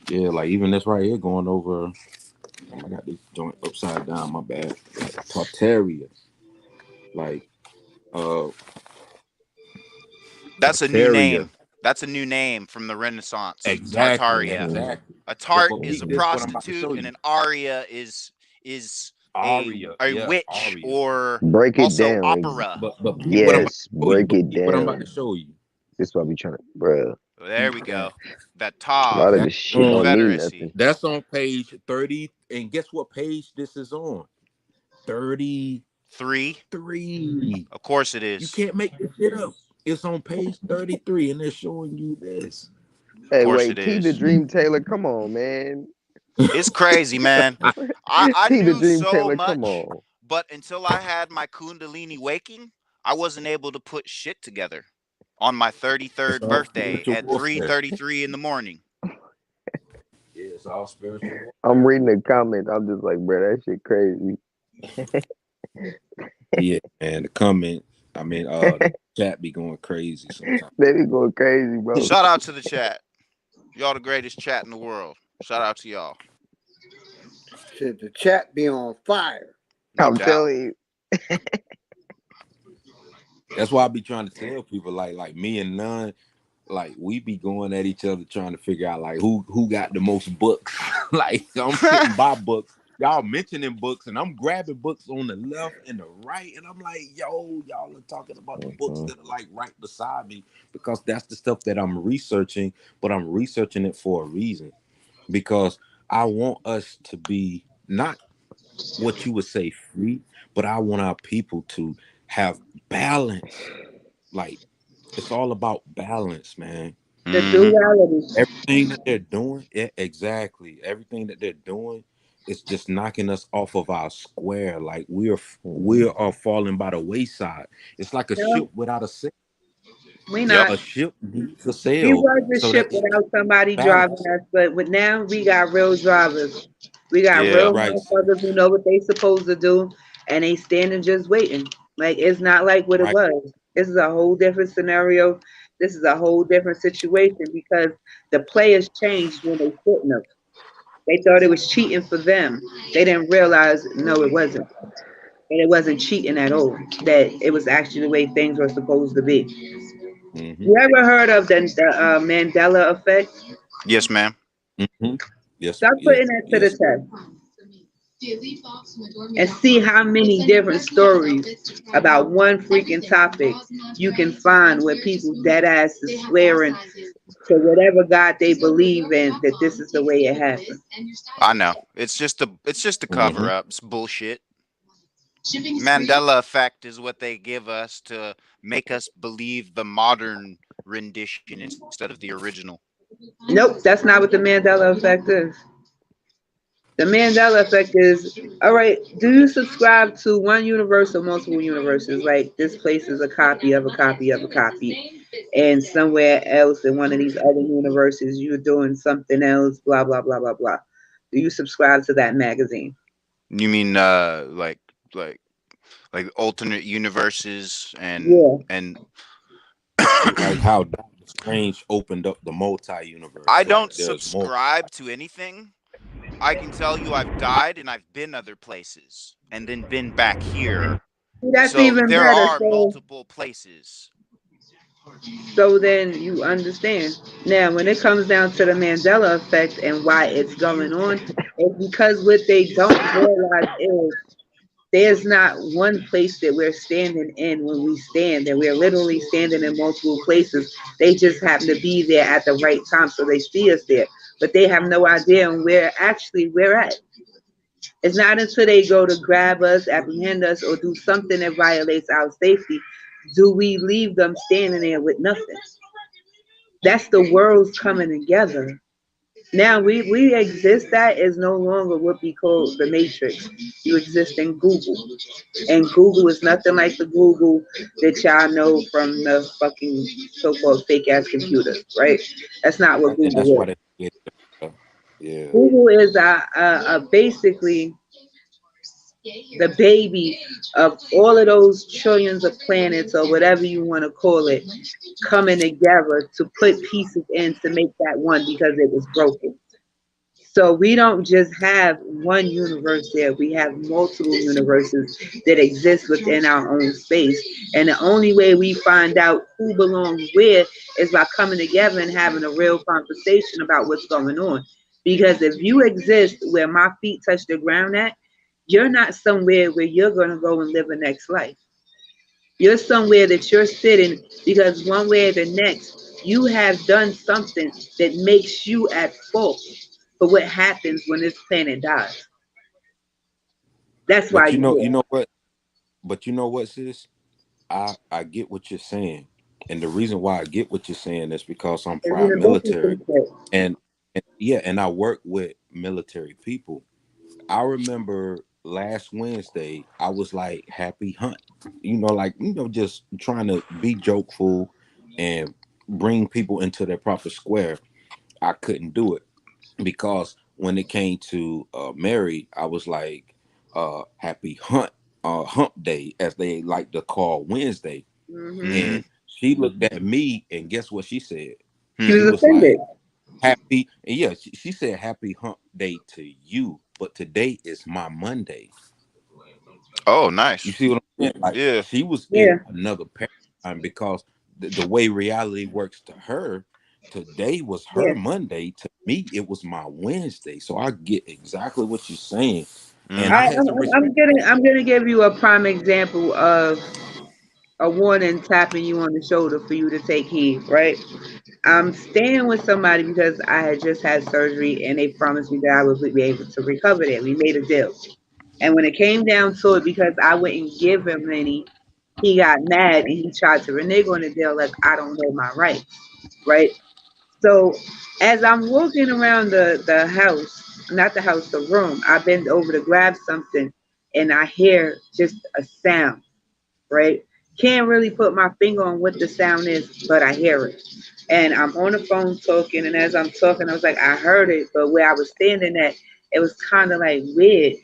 Speaker 12: Yeah, like even this right here going over. I got this joint upside down. My bad. Like Tartaria, like uh
Speaker 8: That's a new
Speaker 12: Tartaria.
Speaker 8: name. That's a new name from the Renaissance.
Speaker 12: Exactly,
Speaker 8: Tartaria.
Speaker 9: Hmm.
Speaker 12: exactly.
Speaker 8: A tart
Speaker 12: But
Speaker 8: is
Speaker 12: peep
Speaker 8: a
Speaker 12: this. What I'm about to
Speaker 8: prostitute,
Speaker 12: show
Speaker 8: and
Speaker 12: you.
Speaker 8: an aria is
Speaker 12: Aria,
Speaker 8: a
Speaker 12: yeah,
Speaker 8: witch,
Speaker 12: aria.
Speaker 8: or
Speaker 9: Break it
Speaker 8: also
Speaker 9: down.
Speaker 8: opera.
Speaker 12: But peep what I'm about
Speaker 9: Yes,
Speaker 12: to show you.
Speaker 9: break
Speaker 12: But
Speaker 9: it
Speaker 12: peep what I'm about to
Speaker 9: down.
Speaker 12: show you.
Speaker 9: This is what we trying to, bruh.
Speaker 8: There
Speaker 12: Peep
Speaker 8: we
Speaker 12: that.
Speaker 8: go. That
Speaker 9: A lot
Speaker 8: Tav,
Speaker 9: of
Speaker 12: That's
Speaker 9: this shit
Speaker 12: on.
Speaker 9: don't mean nothing.
Speaker 8: Confederacy.
Speaker 12: That's on page 30. And guess what page this is on?
Speaker 8: Three.
Speaker 12: 33.
Speaker 8: Of course it
Speaker 12: You
Speaker 8: is.
Speaker 12: can't make this shit up. It's on page 33 and they're showing you this.
Speaker 8: Of
Speaker 9: Hey,
Speaker 8: course
Speaker 9: wait,
Speaker 8: it
Speaker 9: T the
Speaker 8: is.
Speaker 9: Dream Taylor, come on, man.
Speaker 8: It's crazy, man. I
Speaker 9: T the
Speaker 8: knew
Speaker 9: Dream
Speaker 8: so
Speaker 9: Taylor, come
Speaker 8: much,
Speaker 9: on.
Speaker 8: but until I had my Kundalini waking, I wasn't able to put shit together on my
Speaker 12: It's
Speaker 8: 33rd
Speaker 12: all
Speaker 8: birthday
Speaker 12: spiritual
Speaker 8: at
Speaker 12: warfare.
Speaker 8: 3:33 in the morning.
Speaker 12: Yeah, it's all spiritual
Speaker 9: I'm
Speaker 12: warfare.
Speaker 9: reading the comments. I'm just like, bro, that shit crazy.
Speaker 12: Yeah, man. The comment, I mean, the chat be going crazy sometimes.
Speaker 9: They be going crazy, bro.
Speaker 8: Shout out to the chat. Y'all the greatest chat in the world. Shout out to y'all.
Speaker 13: Shit, the chat be on fire.
Speaker 8: No
Speaker 9: I'm
Speaker 8: doubt.
Speaker 9: telling you.
Speaker 12: That's why I be trying to tell people like me and none, like we be going at each other trying to figure out like who got the most books. Like I'm sitting by books, y'all mentioning books, and I'm grabbing books on the left and the right, and I'm like, yo, y'all are talking about the books
Speaker 9: Mhm.
Speaker 12: that are like right beside me because that's the stuff that I'm researching, but I'm researching it for a reason because I want us to be not what you would say free, but I want our people to have balance. Like it's all about balance, man.
Speaker 11: The
Speaker 8: Mm-hmm.
Speaker 11: duality.
Speaker 12: Everything that they're doing, yeah, exactly. Everything that they're doing is just knocking us off of our square. Like we
Speaker 9: Mhm.
Speaker 12: are falling by the wayside. It's like a ship
Speaker 11: No,
Speaker 12: without a sail.
Speaker 11: we
Speaker 8: Yep.
Speaker 11: not.
Speaker 12: A ship needs a
Speaker 11: We
Speaker 12: sail
Speaker 11: was a
Speaker 12: so that
Speaker 11: ship
Speaker 12: it can
Speaker 11: without somebody driving
Speaker 12: balance.
Speaker 11: us, but with now we got real drivers. We got
Speaker 8: Yeah.
Speaker 11: real
Speaker 12: Right,
Speaker 11: motherfuckers who know what they supposed to do, and they standing just waiting. Like it's not like what it
Speaker 12: right.
Speaker 11: was. This is a whole different scenario. This is a whole different situation because the players changed when they shouldn't have. They thought it was cheating for them. They didn't realize no, it wasn't. And it wasn't cheating at all. That it was actually the way things were supposed to be.
Speaker 12: Mm-hmm.
Speaker 11: You ever heard of the Mandela effect?
Speaker 8: Yes, ma'am.
Speaker 12: Mm-hmm. Yes,
Speaker 11: Start
Speaker 12: yes,
Speaker 11: putting that to the
Speaker 12: yes.
Speaker 11: test and see how many different stories about one freaking topic you can find where people dead ass is swearing to whatever God they believe in that this is the way it happened.
Speaker 8: I know. It's just a
Speaker 12: Mm-hmm.
Speaker 8: cover up. It's bullshit. Mandela effect is what they give us to make us believe the modern rendition instead of the original.
Speaker 11: Nope, that's not what the Mandela effect is. The Mandela effect is all right. Do you subscribe to one universe or multiple universes? Like this place is a copy of a copy of a copy, and somewhere else in one of these other universes, you're doing something else. Blah blah blah blah blah. Do you subscribe to that magazine?
Speaker 8: You mean like like alternate universes
Speaker 11: Yeah.
Speaker 8: and
Speaker 12: Like how Doctor Strange opened up the multi-universe.
Speaker 8: I
Speaker 12: Like
Speaker 8: don't
Speaker 12: there's more.
Speaker 8: subscribe to anything. I can tell you I've died and I've been other places and then been back here.
Speaker 11: That's
Speaker 8: So
Speaker 11: even
Speaker 8: there
Speaker 11: better.
Speaker 8: are multiple places.
Speaker 11: So then you understand. Now, when it comes down to the Mandela effect and why it's going on, it's because what they don't realize is there's not one place that we're standing in when we stand, that we're literally standing in multiple places. They just happen to be there at the right time, so they see us there. But they have no idea where actually we're at. It's not until they go to grab us, apprehend us, or do something that violates our safety do we leave them standing there with nothing. That's the world's coming together. Now we exist that is no longer what we call the matrix. You exist in Google. And Google is nothing like the Google that y'all know from the fucking so-called fake ass computers, right? That's not what
Speaker 12: And that's
Speaker 11: Google
Speaker 12: why
Speaker 11: is.
Speaker 12: they get yeah.
Speaker 11: Google is a basically the baby of all of those trillions of planets or whatever you want to call it coming together to put pieces in to make that one because it was broken. So we don't just have one universe there. We have multiple universes that exist within our own space. And the only way we find out who belongs where is by coming together and having a real conversation about what's going on. Because if you exist where my feet touch the ground at, you're not somewhere where you're going to go and live a next life. You're somewhere that you're sitting because one way or the next, you have done something that makes you at fault for what happens when this planet dies. That's why
Speaker 12: But
Speaker 11: you're
Speaker 12: you
Speaker 11: here.
Speaker 12: know what? But you know what, sis? I get what you're saying, and the reason why I get what you're saying is because I'm
Speaker 11: Because
Speaker 12: prior
Speaker 11: you've been through
Speaker 12: military,
Speaker 11: some shit.
Speaker 12: and, and yeah, and I work with military people. I remember last Wednesday, I was like, happy hunt, like just trying to be jokeful and bring people into their proper square. I couldn't do it because when it came to Mary, I was like, happy hunt, hump day, as they like to call Wednesday.
Speaker 11: Hmm.
Speaker 8: Mm-hmm.
Speaker 12: And she looked at me, and guess what she said?
Speaker 11: She
Speaker 8: Hmm.
Speaker 11: was
Speaker 12: She was
Speaker 11: offended.
Speaker 12: like, happy, and yeah, she said happy hump day to you, but today is my Monday.
Speaker 8: Oh,
Speaker 12: You
Speaker 8: nice.
Speaker 12: see what I'm saying? Like
Speaker 8: Yeah.
Speaker 12: she was in
Speaker 11: Yeah.
Speaker 12: another paradigm because the way reality works to her, today was
Speaker 11: Yeah.
Speaker 12: her Monday. To me, it was my Wednesday. So I get exactly what you're saying, and I
Speaker 8: Mm-hmm.
Speaker 12: had to respect that.
Speaker 11: I'm gonna give you a prime example of a warning tapping you on the shoulder for you to take heed, right? I'm staying with somebody because I had just had surgery and they promised me that I would be able to recover that. We made a deal. And when it came down to it, because I wouldn't give him any, he got mad and he tried to renege on the deal like I don't know my rights, right? So as I'm walking around the house, not the house, the room, I bend over to grab something and I hear just a sound, right? Can't really put my finger on what the sound is, but I hear it. And I'm on the phone talking, and as I'm talking, I was like, I heard it, but where I was standing at, it was kind of like weird.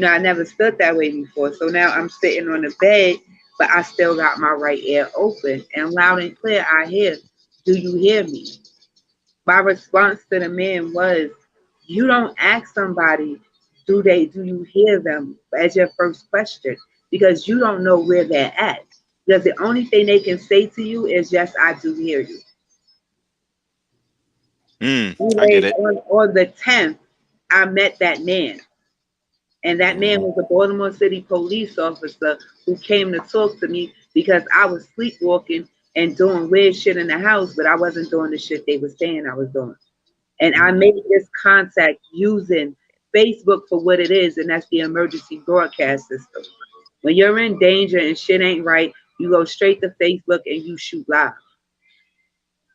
Speaker 11: I never stood that way before. So now I'm sitting on the bed, but I still got my right ear open and loud and clear. I hear, do you hear me? My response to the man was, you don't ask somebody, do you hear them as your first question because you don't know where they're at. Because the only thing they can say to you is, yes, I do hear you.
Speaker 8: I get
Speaker 11: Anyways,
Speaker 8: it.
Speaker 11: on the 10th, I met that man. And that man
Speaker 12: Hmm.
Speaker 11: was a Baltimore City police officer who came to talk to me because I was sleepwalking and doing weird shit in the house, but I wasn't doing the shit they were saying I was doing. And I
Speaker 12: Hmm.
Speaker 11: made this contact using Facebook for what it is, and that's the emergency broadcast system. When you're in danger and shit ain't right, you go straight to Facebook and you shoot live.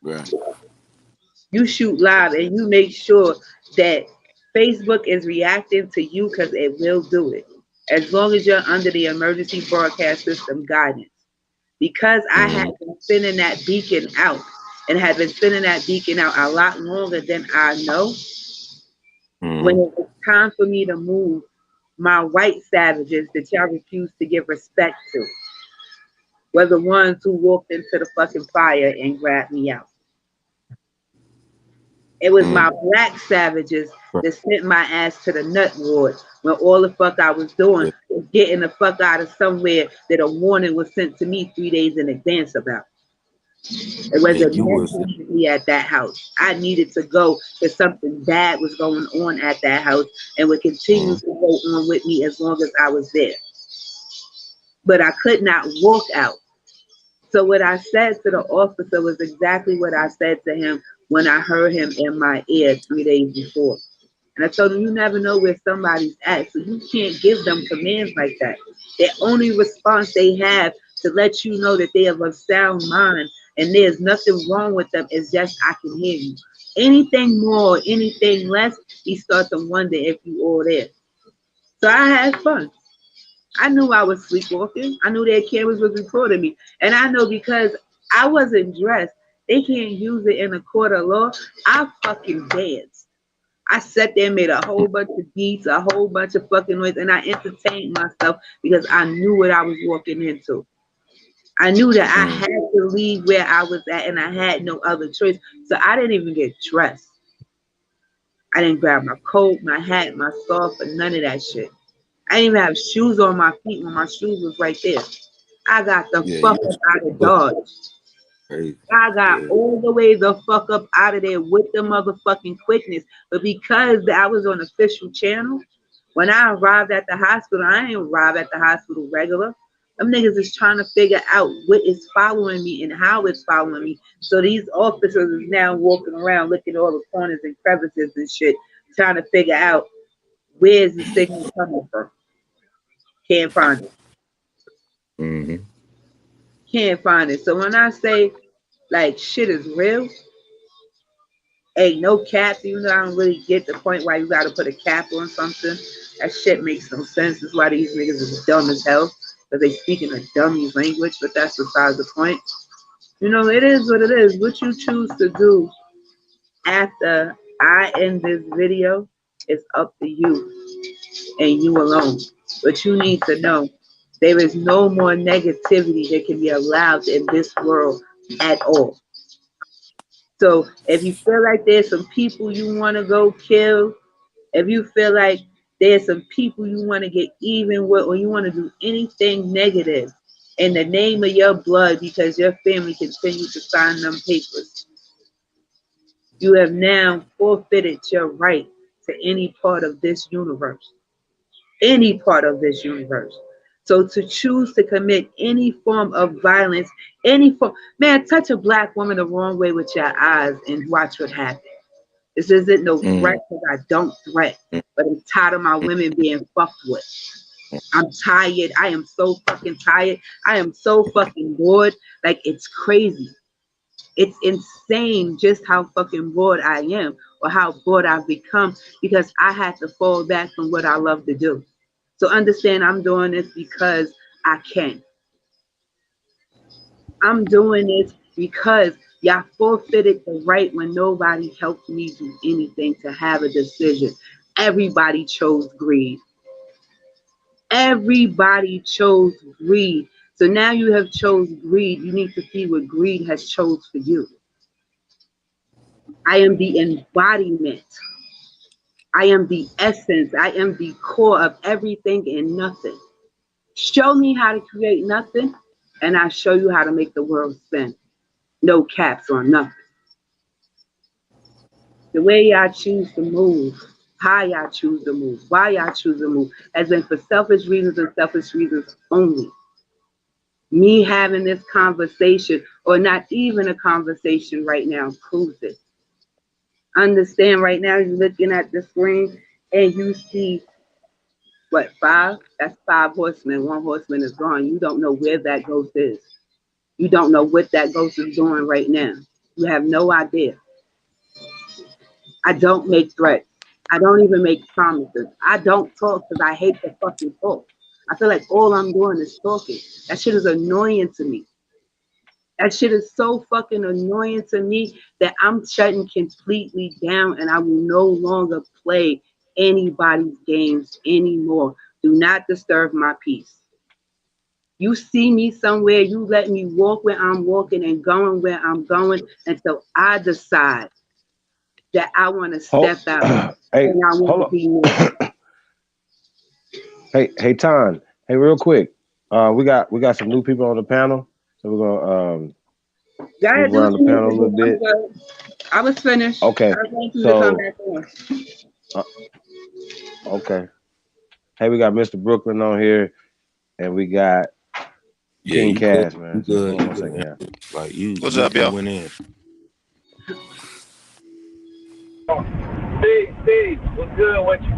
Speaker 12: Right.
Speaker 11: You shoot live and you make sure that Facebook is reacting to you because it will do it. As long as you're under the emergency broadcast system guidance. Because I had
Speaker 12: Hmm.
Speaker 11: been sending that beacon out and had been sending that beacon out a lot longer than I know, when
Speaker 12: Hmm.
Speaker 11: it was time for me to move, my white savages that y'all refused to give respect to were the ones who walked into the fucking fire and grabbed me out. It was
Speaker 12: Hmm.
Speaker 11: my black savages
Speaker 12: Right.
Speaker 11: that sent my ass to the nut ward when all the fuck I was doing
Speaker 12: Yeah.
Speaker 11: was getting the fuck out of somewhere that a warning was sent to me 3 days in advance about. It
Speaker 12: And
Speaker 11: wasn't
Speaker 12: you
Speaker 11: meant
Speaker 12: was
Speaker 11: to be at that house. I needed to go because something bad was going on at that house and would continue
Speaker 12: hmm.
Speaker 11: to go on with me as long as I was there. But I could not walk out. So what I said to the officer was exactly what I said to him when I heard him in my ear 3 days before. And I told him, you never know where somebody's at, so you can't give them commands like that. The only response they have to let you know that they have a sound mind and there's nothing wrong with them is just, I can hear you. Anything more, anything less, he starts to wonder if you all there. So I had fun. I knew I was sleepwalking. I knew their cameras was recording me. And I know because I wasn't dressed, they can't use it in a court of law. I fucking danced. I sat there and made a whole bunch of beats, a whole bunch of fucking noise, and I entertained myself because I knew what I was walking into. I knew that I
Speaker 12: Hmm.
Speaker 11: had to leave where I was at and I had no other choice. So I didn't even get dressed. I didn't grab my coat, my hat, my scarf, or none of that shit. I didn't even have shoes on my feet when my shoes was right there. I got the
Speaker 12: Yeah,
Speaker 11: fuck
Speaker 12: you
Speaker 11: up
Speaker 12: was
Speaker 11: out of
Speaker 12: black
Speaker 11: Dodge.
Speaker 12: crazy.
Speaker 11: I got
Speaker 12: Yeah.
Speaker 11: all the way the fuck up out of there with the motherfucking quickness. But because I was on official channel, when I arrived at the hospital, I didn't arrive at the hospital regular. Them niggas is trying to figure out what is following me and how it's following me. So these officers is now walking around looking at all the corners and crevices and shit, trying to figure out where's the signal coming from. Can't find it.
Speaker 12: Mm-hmm.
Speaker 11: Can't find it. So when I say like shit is real, ain't no cap, even though I don't really get the point why you gotta put a cap on something. That shit makes no sense. That's why these niggas is dumb as hell. Because they speak in a dummy language, but that's besides the point. You know, it is what it is. What you choose to do after I end this video is up to you and you alone. But you need to know there is no more negativity that can be allowed in this world at all. So if you feel like there's some people you want to go kill, if you feel like there's some people you want to get even with, or you want to do anything negative in the name of your blood because your family continues to sign them papers, you have now forfeited your right to any part of this universe. Any part of this universe. So to choose to commit any form of violence, any form, man, touch a black woman the wrong way with your eyes and watch what happens. This isn't no threat because I don't threat, but I'm tired of my women being fucked with. I'm tired. I am so fucking tired. I am so fucking bored. Like, it's crazy. It's insane just how fucking bored I am or how bored I've become because I had to fall back from what I love to do. So understand I'm doing this because I can. I'm doing this because y'all forfeited the right when nobody helped me do anything to have a decision. Everybody chose greed. Everybody chose greed. So now you have chose greed. You need to see what greed has chose for you. I am the embodiment. I am the essence. I am the core of everything and nothing. Show me how to create nothing, and I show you how to make the world spin. No caps on nothing. The way y'all choose to move, how y'all choose to move, why y'all choose to move, as in for selfish reasons and selfish reasons only. Me having this conversation, or not even a conversation right now, proves it. Understand right now you're looking at the screen and you see what, five? That's five horsemen. One horseman is gone. You don't know where that ghost is. You don't know what that ghost is doing right now. You have no idea. I don't make threats. I don't even make promises. I don't talk because I hate to fucking talk. I feel like all I'm doing is talking. That shit is annoying to me. That shit is so fucking annoying to me that I'm shutting completely down and I will no longer play anybody's games anymore. Do not disturb my peace. You see me somewhere, you let me walk where I'm walking and going where I'm going until I decide that I want to step out
Speaker 1: Hey,
Speaker 11: and I want
Speaker 1: hold
Speaker 11: to be me.
Speaker 1: up. Hey, Ton. Hey, real quick. We got some new people on the panel, so we're gonna
Speaker 11: Gotta
Speaker 1: move
Speaker 11: do
Speaker 1: around the
Speaker 11: some
Speaker 1: panel a little
Speaker 11: music. I'm
Speaker 1: bit.
Speaker 11: good. I was finished.
Speaker 1: Okay,
Speaker 11: I was waiting for you to come
Speaker 1: so
Speaker 11: back on.
Speaker 1: uh, okay. Hey, we got Mr. Brooklyn on here, and we got
Speaker 12: Yeah,
Speaker 1: King
Speaker 12: you good.
Speaker 1: Cash,
Speaker 12: You
Speaker 1: man. So hold
Speaker 12: good.
Speaker 1: on
Speaker 12: You
Speaker 1: one second
Speaker 12: good.
Speaker 1: here.
Speaker 12: Like you,
Speaker 8: What's
Speaker 12: you,
Speaker 8: up,
Speaker 12: you
Speaker 8: y'all?
Speaker 12: went in.
Speaker 14: Steve, what's good with you?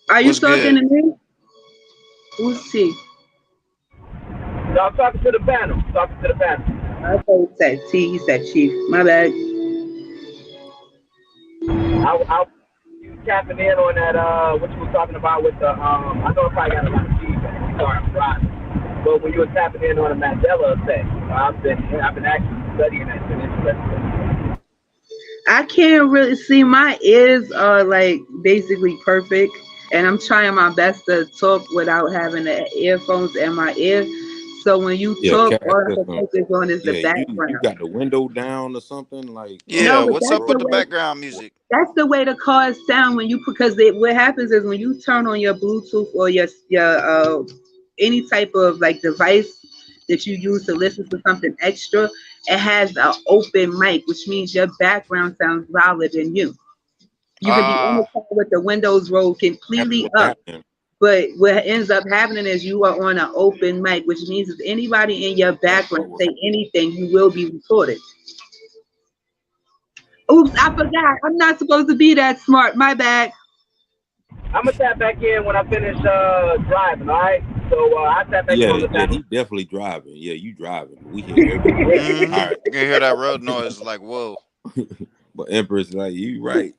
Speaker 11: Are you
Speaker 8: What's
Speaker 11: talking
Speaker 8: good?
Speaker 11: to me? Who's she?
Speaker 14: Y'all talking to the panel. Talking to the panel.
Speaker 11: I thought he said T. He said Chief. My bad.
Speaker 14: I you tapping in on that what you were talking about with the I know I probably got a lot of feedback. Sorry, I'm driving. But when you were tapping in on the Mandela effect, I've been actually studying that. It's been interesting.
Speaker 11: I can't really see. My ears are like basically perfect, and I'm trying my best to talk without having the earphones in my ear. So when you
Speaker 12: Yeah,
Speaker 11: talk,
Speaker 12: Cash
Speaker 11: all I can
Speaker 12: system.
Speaker 11: focus on is the
Speaker 12: Yeah, you
Speaker 11: background.
Speaker 12: got the window down or something like
Speaker 8: Yeah,
Speaker 11: No, but
Speaker 8: what's up with the background music?
Speaker 11: that's the way the cars sound when you, because what happens is when you turn on your Bluetooth or your any type of like device that you use to listen to something extra, it has an open mic, which means your background sounds louder than you. You can be in the
Speaker 8: Ah,
Speaker 11: car with the windows rolled
Speaker 12: after
Speaker 11: completely
Speaker 12: what
Speaker 11: up,
Speaker 12: happened.
Speaker 11: but what ends up happening is you are on an open mic, which means if anybody in your
Speaker 12: That's
Speaker 11: background
Speaker 12: what was
Speaker 11: say anything, you will be recorded. Oops, I forgot. I'm not supposed to be that smart. My bad.
Speaker 14: I'm gonna tap back in when I finish driving. All right. So I tap back in
Speaker 12: Yeah,
Speaker 14: on the
Speaker 12: yeah,
Speaker 14: panel.
Speaker 12: he definitely driving. Yeah, you driving. We hear everything. All right.
Speaker 8: You can hear that road noise like, whoa.
Speaker 12: But Empress, like you right.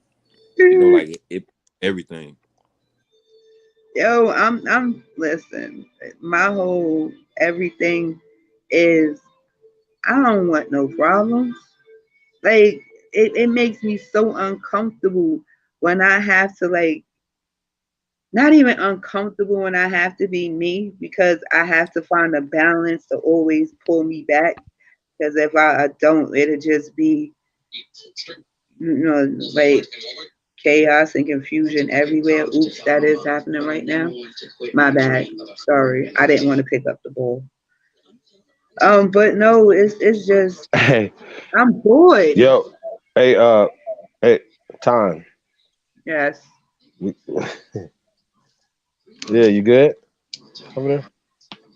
Speaker 12: Like it everything.
Speaker 11: Yo, I'm listen, my whole everything is I don't want no problems. Like it makes me so uncomfortable when I have to like not even uncomfortable when I have to be me because I have to find a balance to always pull me back. Because if I don't, it'll just be like chaos and confusion everywhere. Oops, that is happening right now. My bad. Sorry, I didn't want to pick up the ball. But no, it's just
Speaker 1: Hey,
Speaker 11: I'm bored.
Speaker 1: yo, hey, hey, time.
Speaker 11: Yes.
Speaker 1: We, yeah, you good over there?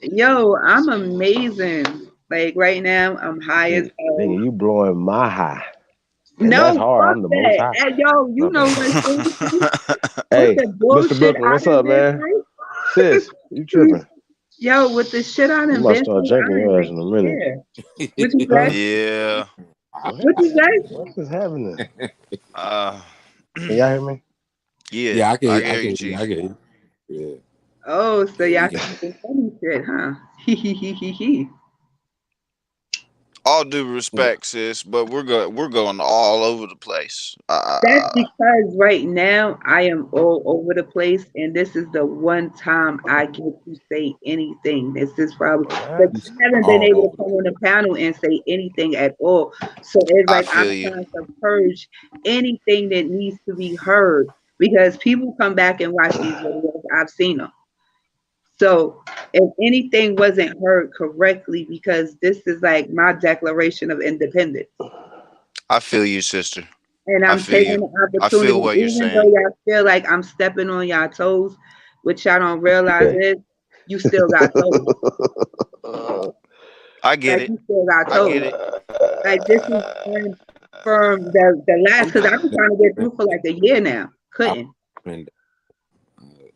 Speaker 11: Yo, I'm amazing. Like right now, I'm high as
Speaker 1: Nigga,
Speaker 11: hell.
Speaker 1: you blowing my high, and
Speaker 11: No,
Speaker 1: that's hard.
Speaker 11: fuck
Speaker 1: I'm the most
Speaker 11: that.
Speaker 1: high.
Speaker 11: Hey, yo, you
Speaker 1: My
Speaker 11: know
Speaker 1: bad.
Speaker 11: what? Seriously, with
Speaker 1: Hey,
Speaker 11: the
Speaker 1: Mr.
Speaker 11: bullshit
Speaker 1: Brooklyn,
Speaker 11: I
Speaker 1: what's
Speaker 11: done
Speaker 1: up,
Speaker 11: been
Speaker 1: man?
Speaker 11: through.
Speaker 1: Sis, you tripping?
Speaker 11: Yo, with the shit I
Speaker 1: I'm
Speaker 11: done
Speaker 1: about to
Speaker 11: been
Speaker 1: start
Speaker 11: through, I
Speaker 1: drinking
Speaker 11: don't
Speaker 1: your ass
Speaker 11: even
Speaker 1: in a minute.
Speaker 11: care. What you
Speaker 1: Huh?
Speaker 11: say?
Speaker 8: Yeah.
Speaker 1: What?
Speaker 11: What you say?
Speaker 1: What is happening?
Speaker 8: Uh,
Speaker 1: Can y'all hear me?
Speaker 8: yeah,
Speaker 12: Yeah,
Speaker 8: I
Speaker 12: I
Speaker 8: hear you,
Speaker 12: can hear you. I
Speaker 8: Chief.
Speaker 12: can hear you. Yeah.
Speaker 11: Oh, so
Speaker 12: Yeah,
Speaker 11: y'all
Speaker 12: we can.
Speaker 11: see some funny shit, huh? Hee hee hee hee hee.
Speaker 8: All due respect, sis, but we're going all over the place.
Speaker 11: That's because right now I am all over the place, and this is the one time I get to say anything. This is probably because
Speaker 1: What?
Speaker 12: He's
Speaker 11: I haven't been
Speaker 12: all
Speaker 11: able to
Speaker 12: over the
Speaker 11: come
Speaker 12: place.
Speaker 11: on the panel and say anything at all. So it's
Speaker 8: I
Speaker 11: like I'm
Speaker 8: feel you.
Speaker 11: trying to purge anything that needs to be heard because people come back and watch these videos. I've seen them. So if anything wasn't heard correctly, because this is like my declaration of independence.
Speaker 8: I feel you, sister.
Speaker 11: And
Speaker 8: I
Speaker 11: I'm
Speaker 8: feel
Speaker 11: taking
Speaker 8: you.
Speaker 11: the
Speaker 8: I
Speaker 11: opportunity,
Speaker 8: feel what you're
Speaker 11: even though
Speaker 8: saying.
Speaker 11: y'all feel like I'm stepping on y'all toes, which y'all don't realize
Speaker 1: Okay.
Speaker 11: is you still got toes.
Speaker 8: I get
Speaker 11: Like
Speaker 8: it.
Speaker 11: you still got
Speaker 8: I
Speaker 11: toes.
Speaker 8: get it.
Speaker 11: Like this is from the last
Speaker 12: I'm
Speaker 11: because I've been trying to get through for like a year now.
Speaker 12: I've
Speaker 11: Couldn't.
Speaker 12: been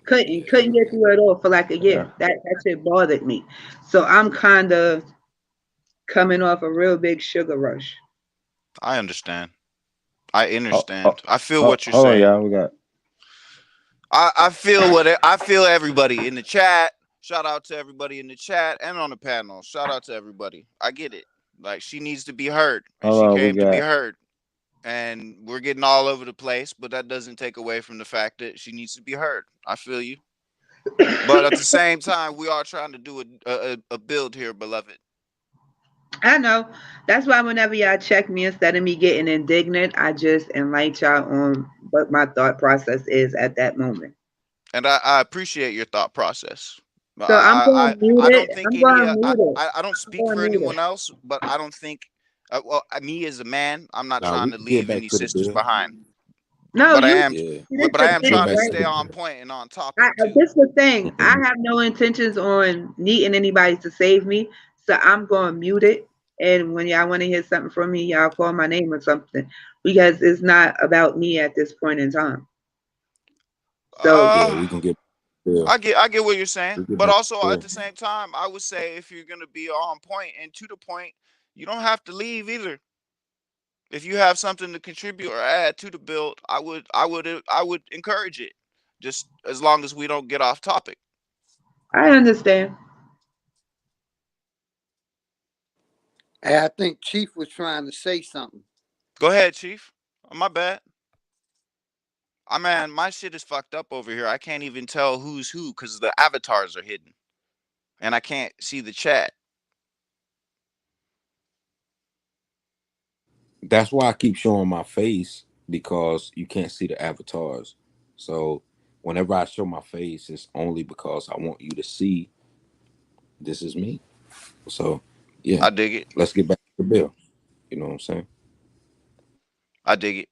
Speaker 11: Couldn't get through it all for like a
Speaker 1: Yeah.
Speaker 11: year. That shit bothered me. So I'm kinda coming off a real big sugar rush.
Speaker 8: I understand. I
Speaker 1: Oh, oh,
Speaker 8: understand. I feel
Speaker 1: oh,
Speaker 8: what you're
Speaker 1: hold on,
Speaker 8: saying.
Speaker 1: y'all. We got.
Speaker 8: I feel I feel everybody in the chat. Shout out to everybody in the chat and on the panel. Shout out to everybody. I get it. Like she needs to be heard, and
Speaker 1: Hold
Speaker 8: she
Speaker 1: on. We
Speaker 8: came to be
Speaker 1: got.
Speaker 8: heard. And we're getting all over the place, but that doesn't take away from the fact that she needs to be heard. I feel you. But at the same time, we are trying to do a build here, beloved.
Speaker 11: I know. That's why whenever y'all check me, instead of me getting indignant, I just enlighten y'all on what my thought process is at that moment.
Speaker 8: And I appreciate your thought process.
Speaker 11: So I'm going to mute
Speaker 8: I
Speaker 11: it.
Speaker 8: don't think
Speaker 11: I'm going to
Speaker 8: any
Speaker 11: mute it.
Speaker 8: I don't
Speaker 11: I'm
Speaker 8: speak
Speaker 11: going to
Speaker 8: for
Speaker 11: mute
Speaker 8: anyone
Speaker 11: it.
Speaker 8: else, but I don't think me as a man, I'm not
Speaker 12: Nah,
Speaker 8: trying
Speaker 12: we
Speaker 8: to
Speaker 12: can get
Speaker 8: leave
Speaker 12: back
Speaker 8: any
Speaker 12: to the
Speaker 8: sisters
Speaker 12: bill.
Speaker 8: behind.
Speaker 11: No,
Speaker 8: But I
Speaker 11: you
Speaker 8: am
Speaker 12: Yeah,
Speaker 11: see, this
Speaker 8: but I
Speaker 11: the
Speaker 8: am
Speaker 12: get
Speaker 11: thing,
Speaker 8: trying to
Speaker 12: back to
Speaker 8: stay
Speaker 12: the
Speaker 11: right?
Speaker 8: on
Speaker 12: bill.
Speaker 8: point and on topic too.
Speaker 11: This the thing. I
Speaker 12: Mhm.
Speaker 11: have no intentions on needing anybody to save me, so I'm going to mute it. And when y'all want to hear something from me, y'all call my name or something because it's not about me at this point in time. So
Speaker 12: Yeah,
Speaker 8: Uh
Speaker 12: we can get back to the bill.
Speaker 8: I get what you're saying,
Speaker 12: We get
Speaker 8: but
Speaker 12: back
Speaker 8: also
Speaker 12: to the
Speaker 8: at
Speaker 12: bill.
Speaker 8: the same time, I would say if you're gonna be on point and to the point, you don't have to leave either. If you have something to contribute or add to the build, I would encourage it. Just as long as we don't get off topic.
Speaker 11: I understand.
Speaker 13: Hey, I think Chief was trying to say something.
Speaker 8: Go ahead, Chief. My bad. I man, my shit is fucked up over here. I can't even tell who's who because the avatars are hidden and I can't see the chat.
Speaker 12: That's why I keep showing my face because you can't see the avatars. So whenever I show my face, it's only because I want you to see this is me. So yeah,
Speaker 8: I dig it.
Speaker 12: let's get back to the bill. You know what I'm saying?
Speaker 8: I dig it.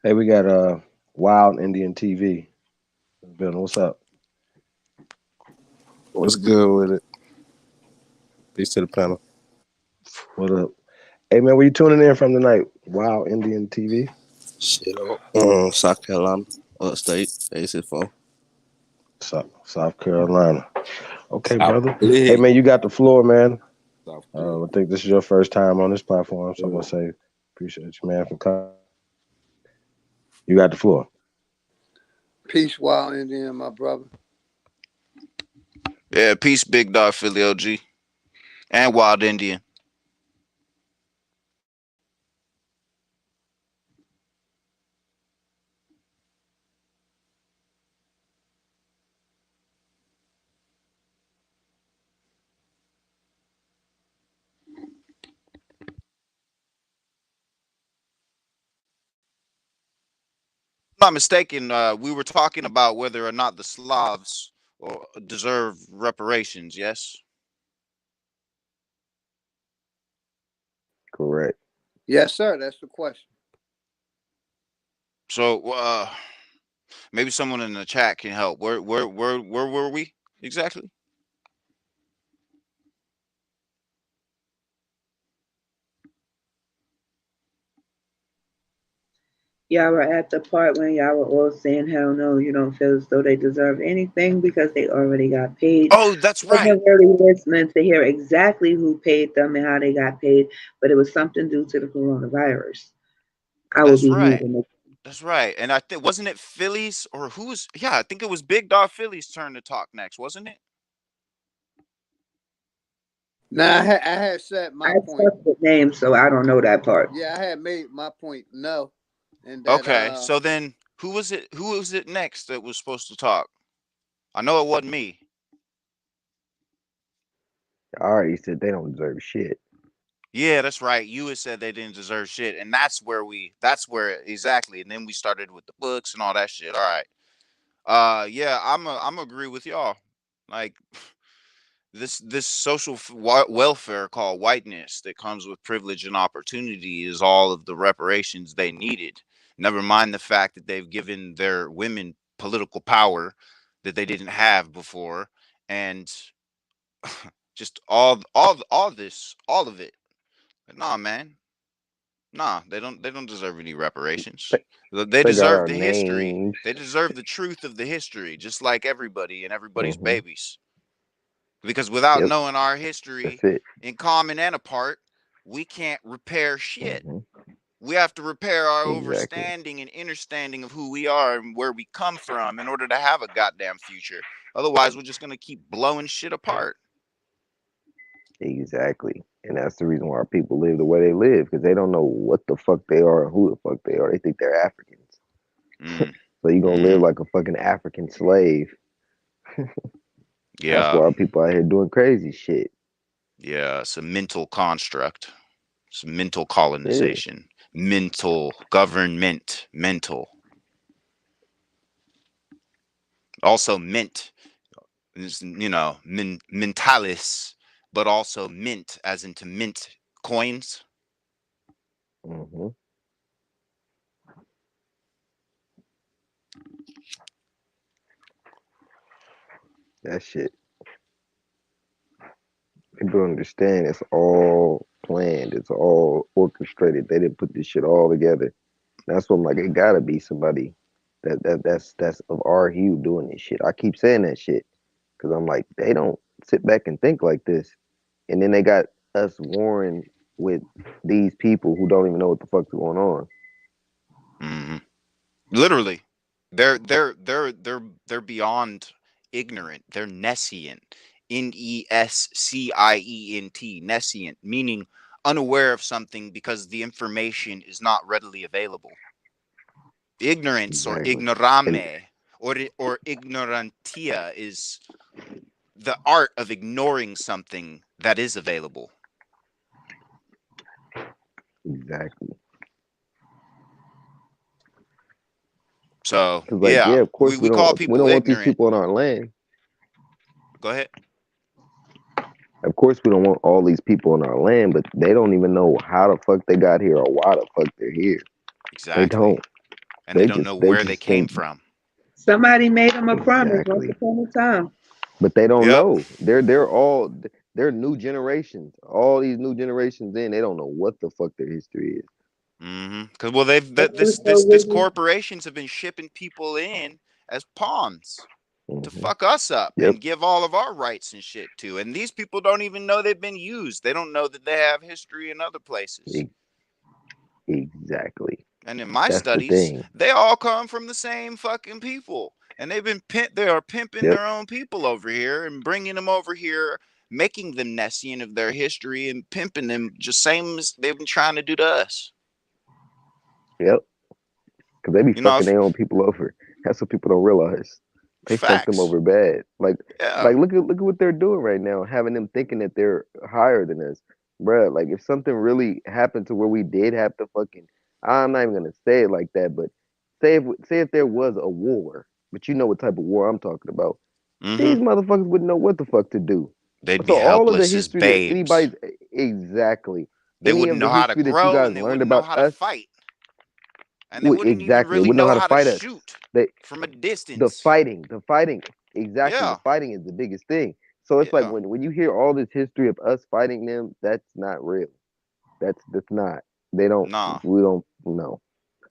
Speaker 1: Hey, we got Wild Indian TV. Building. What's up?
Speaker 15: What's good with it? Peace to the panel.
Speaker 1: What up? Hey man, where you tuning in from tonight? Wow, Indian TV.
Speaker 15: Shit, South Carolina, upstate, 864.
Speaker 1: South Carolina. Okay,
Speaker 15: I
Speaker 1: brother. Hey
Speaker 15: believe
Speaker 1: man, you got the floor, man.
Speaker 15: South
Speaker 1: I
Speaker 15: Carolina.
Speaker 1: think this is your first time on this platform, so I want to say appreciate you, man, for coming. You got the floor.
Speaker 13: Peace, Wild Indian, my brother.
Speaker 8: Yeah, peace, Big Dog Philly OG and Wild Indian. If I'm not mistaken, we were talking about whether or not the Slavs deserve reparations. Yes.
Speaker 9: Correct.
Speaker 13: Yes, sir. That's the question.
Speaker 8: So maybe someone in the chat can help. Where were we exactly?
Speaker 11: Y'all were at the part when y'all were all saying, hell no, you don't feel as though they deserve anything because they already got paid.
Speaker 8: Oh, that's right.
Speaker 11: Wasn't really listening to hear exactly who paid them and how they got paid, but it was something due to the coronavirus. I will
Speaker 8: That's
Speaker 11: be
Speaker 8: right.
Speaker 11: moving it.
Speaker 8: That's right. And I think wasn't it Phillies or who's? Yeah, I think it was Big Dog Philly's turn to talk next, wasn't it?
Speaker 13: Now, I had said my
Speaker 11: I
Speaker 13: point.
Speaker 11: stuck with names, so I don't know that part.
Speaker 13: Yeah, I had made my point. No, and that
Speaker 8: Okay, so then who was it? Who was it next that was supposed to talk? I know it wasn't me.
Speaker 9: I already said they don't deserve shit.
Speaker 8: Yeah, that's right. You had said they didn't deserve shit, and that's where exactly. And then we started with the books and all that shit. All right. Yeah, I'm agree with y'all. Like this social welfare called whiteness that comes with privilege and opportunity is all of the reparations they needed. Never mind the fact that they've given their women political power that they didn't have before, and just all of it. Nah, man. Nah, they don't deserve any reparations. They
Speaker 9: They got
Speaker 8: deserve
Speaker 9: our
Speaker 8: the history.
Speaker 9: names.
Speaker 8: They deserve the truth of the history, just like everybody and everybody's
Speaker 9: Hmm.
Speaker 8: babies. Because without
Speaker 9: Yep,
Speaker 8: knowing our
Speaker 9: that's
Speaker 8: history
Speaker 9: it.
Speaker 8: in common and apart, we can't repair shit.
Speaker 9: Hmm.
Speaker 8: We have to repair our
Speaker 9: Exactly.
Speaker 8: overstanding and understanding of who we are and where we come from in order to have a goddamn future. Otherwise, we're just gonna keep blowing shit apart.
Speaker 9: Exactly. And that's the reason why people live the way they live, because they don't know what the fuck they are and who the fuck they are. They think they're Africans.
Speaker 8: Mm,
Speaker 9: So you gonna live
Speaker 8: mm,
Speaker 9: like a fucking African slave. That's
Speaker 8: yeah,
Speaker 9: why people out here doing crazy shit.
Speaker 8: yeah. It's a mental construct. It's mental
Speaker 9: Yeah,
Speaker 8: colonization, mental government, mental. Also, mint is, mentalis, but also mint, as into mint coins.
Speaker 9: hmm, that shit. People don't understand. It's all planned. It's all orchestrated. They didn't put this shit all together. That's what I'm like. It gotta be somebody that's of our hue doing this shit. I keep saying that shit because I'm like, they don't sit back and think like this. And then they got us warring with these people who don't even know what the fuck's going on.
Speaker 8: Hmm. Literally, they're beyond ignorant. They're nescient. Nescient. Nescient, meaning unaware of something because the information is not readily available. Ignorance or
Speaker 9: Exactly. And
Speaker 8: ignorame or ignorantia is the art of ignoring something that is available.
Speaker 9: exactly.
Speaker 8: So
Speaker 9: Cause like,
Speaker 8: yeah,
Speaker 9: yeah, of
Speaker 8: we,
Speaker 9: course
Speaker 8: we call
Speaker 9: we
Speaker 8: people
Speaker 9: don't want these
Speaker 8: ignorant.
Speaker 9: people on our land.
Speaker 8: Go ahead.
Speaker 9: Of course we don't want all these people on our land, but they don't even know how the fuck they got here or why the fuck they're here. They
Speaker 8: Exactly.
Speaker 9: don't.
Speaker 8: And they
Speaker 9: They
Speaker 8: don't
Speaker 9: just
Speaker 8: know
Speaker 9: they
Speaker 8: where they
Speaker 9: just
Speaker 8: came
Speaker 9: think
Speaker 8: from.
Speaker 11: Somebody made them a promise once
Speaker 9: exactly.
Speaker 11: upon a time.
Speaker 9: But they don't
Speaker 8: Yep.
Speaker 9: know. They're all They're new generations. All these new generations in, they don't know what the fuck their history is.
Speaker 8: Because well, this corporations have been shipping people in as pawns to fuck us up
Speaker 9: Yep.
Speaker 8: and give all of our rights and shit to. And these people don't even know they've been used. They don't know that they have history in other places.
Speaker 9: Exactly.
Speaker 8: And in my
Speaker 9: That's the
Speaker 8: studies,
Speaker 9: thing.
Speaker 8: they all come from the same fucking people. And they are pimping
Speaker 9: Yep.
Speaker 8: their own people over here and bringing them over here, making them Nessian of their history and pimping them just same as they've been trying to do to us.
Speaker 9: Yep. Because they be
Speaker 8: You know,
Speaker 9: fucking their own people over. That's what people don't realize. They fuck them
Speaker 8: facts.
Speaker 9: over bad. Like
Speaker 8: Yeah.
Speaker 9: look at what they're doing right now, having them thinking that they're higher than us. Bruh, like if something really happened to where we did have to fucking, I'm not even gonna say it like that, but say if there was a war, but you know what type of war I'm talking about. These motherfuckers wouldn't know what the fuck to do.
Speaker 8: They'd be
Speaker 9: So all of the
Speaker 8: helpless as
Speaker 9: history that
Speaker 8: babes.
Speaker 9: anybody's exactly
Speaker 8: They
Speaker 9: any
Speaker 8: wouldn't
Speaker 9: of the
Speaker 8: know how to
Speaker 9: history that you
Speaker 8: grow,
Speaker 9: guys
Speaker 8: and they
Speaker 9: learned
Speaker 8: wouldn't know
Speaker 9: about
Speaker 8: how to
Speaker 9: us,
Speaker 8: fight. And they wouldn't even
Speaker 9: exactly, they
Speaker 8: really
Speaker 9: wouldn't know
Speaker 8: know
Speaker 9: how to
Speaker 8: how to
Speaker 9: fight us.
Speaker 8: shoot
Speaker 9: They
Speaker 8: from a
Speaker 9: the
Speaker 8: distance.
Speaker 9: fighting, exactly,
Speaker 8: Yeah.
Speaker 9: the fighting is the biggest thing. So it's like
Speaker 8: Yeah.
Speaker 9: when you hear all this history of us fighting them, that's not real. That's not. They don't.
Speaker 8: Nah.
Speaker 9: We don't know.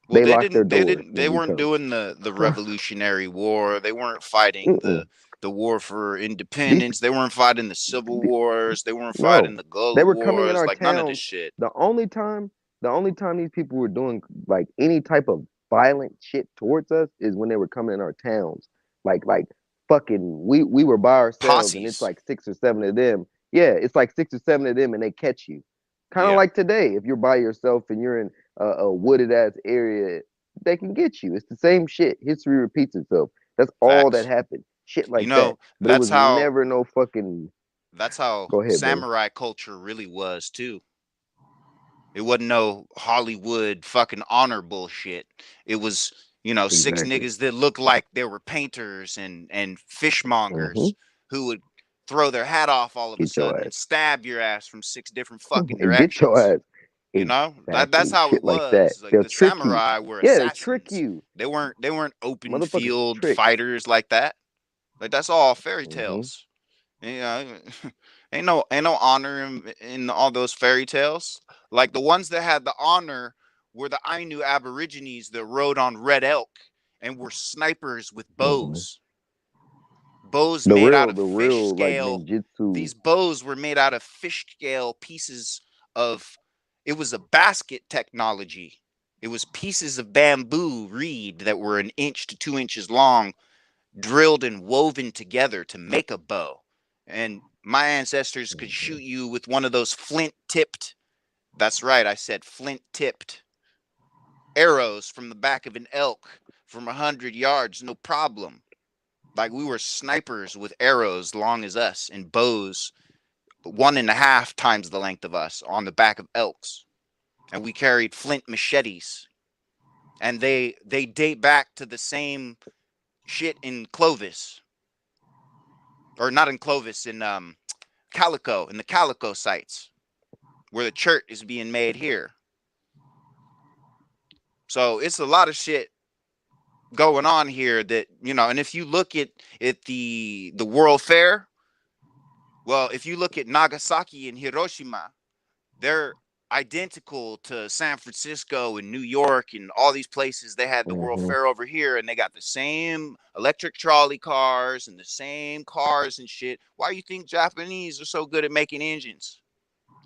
Speaker 8: Well,
Speaker 9: They lock their doors
Speaker 8: they
Speaker 9: when we
Speaker 8: weren't
Speaker 9: come.
Speaker 8: doing the Revolutionary War. They weren't fighting the war for
Speaker 9: These
Speaker 8: independence. They weren't fighting the Civil Wars. They weren't
Speaker 9: No,
Speaker 8: fighting the Gullah
Speaker 9: they were coming in
Speaker 8: Wars.
Speaker 9: our
Speaker 8: Like none of this
Speaker 9: towns.
Speaker 8: shit.
Speaker 9: The only time these people were doing like any type of violent shit towards us is when they were coming in our towns. Like fucking, we were by ourselves, and it's
Speaker 8: Posses.
Speaker 9: like 6 or 7 of them. Yeah, it's like 6 or 7 of them, and they catch you. Kind of
Speaker 8: Yeah.
Speaker 9: like today, if you're by yourself and you're in a wooded ass area, they can get you. It's the same shit. History repeats itself. That's all that
Speaker 8: Facts.
Speaker 9: happened. Shit
Speaker 8: You
Speaker 9: like that.
Speaker 8: know,
Speaker 9: But it was never no fucking.
Speaker 8: that's how
Speaker 9: Go ahead, brother.
Speaker 8: samurai culture really was too. It wasn't no Hollywood fucking honor bullshit. It was, six
Speaker 9: Exactly.
Speaker 8: niggas that looked like they were painters and fishmongers who would throw their hat off all of a
Speaker 9: Get your
Speaker 8: sudden and
Speaker 9: ass.
Speaker 8: stab your ass from 6 different fucking
Speaker 9: And get your
Speaker 8: directions.
Speaker 9: ass.
Speaker 8: That's
Speaker 9: Exactly.
Speaker 8: how
Speaker 9: Shit
Speaker 8: it
Speaker 9: like that.
Speaker 8: was. Like
Speaker 9: They'll
Speaker 8: the
Speaker 9: trick you.
Speaker 8: samurai were
Speaker 9: Yeah, they trick
Speaker 8: assassins.
Speaker 9: you.
Speaker 8: They weren't open
Speaker 9: Motherfuckers
Speaker 8: field
Speaker 9: trick.
Speaker 8: fighters like that. Like that's all fairy tales. Ain't no honor in all those fairy tales. Like the ones that had the honor were the Ainu Aborigines that rode on red elk and were snipers with bows. Bows
Speaker 9: The
Speaker 8: made out of
Speaker 9: real
Speaker 8: fish
Speaker 9: like
Speaker 8: scale.
Speaker 9: ninjutsu.
Speaker 8: These bows were made out of fish scale pieces of. It was a basket technology. It was pieces of bamboo reed that were 1 inch to 2 inches long, drilled and woven together to make a bow. And my ancestors could shoot you with one of those flint tipped. That's right, I said flint tipped arrows from the back of an elk from 100 yards, no problem. Like we were snipers with arrows long as us and bows 1.5 times the length of us on the back of elks. And we carried flint machetes. And they date back to the same shit in Clovis. Or not in Clovis, in Calico, in the Calico sites, where the church is being made here. So it's a lot of shit going on here that, and if you look at the World Fair, well, if you look at Nagasaki and Hiroshima, they're identical to San Francisco and New York and all these places. They had the World Fair over here, and they got the same electric trolley cars and the same cars and shit. Why do you think Japanese are so good at making engines?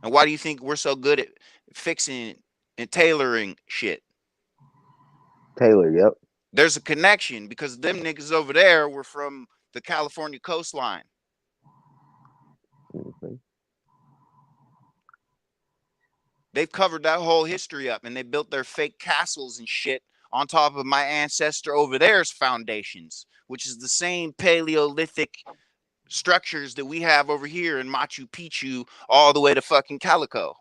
Speaker 8: And why do you think we're so good at fixing and tailoring shit?
Speaker 9: Taylor, yep.
Speaker 8: There's a connection because them niggas over there were from the California coastline. They've covered that whole history up, and they built their fake castles and shit on top of my ancestor over there's foundations, which is the same Paleolithic structures that we have over here in Machu Picchu all the way to fucking Calico.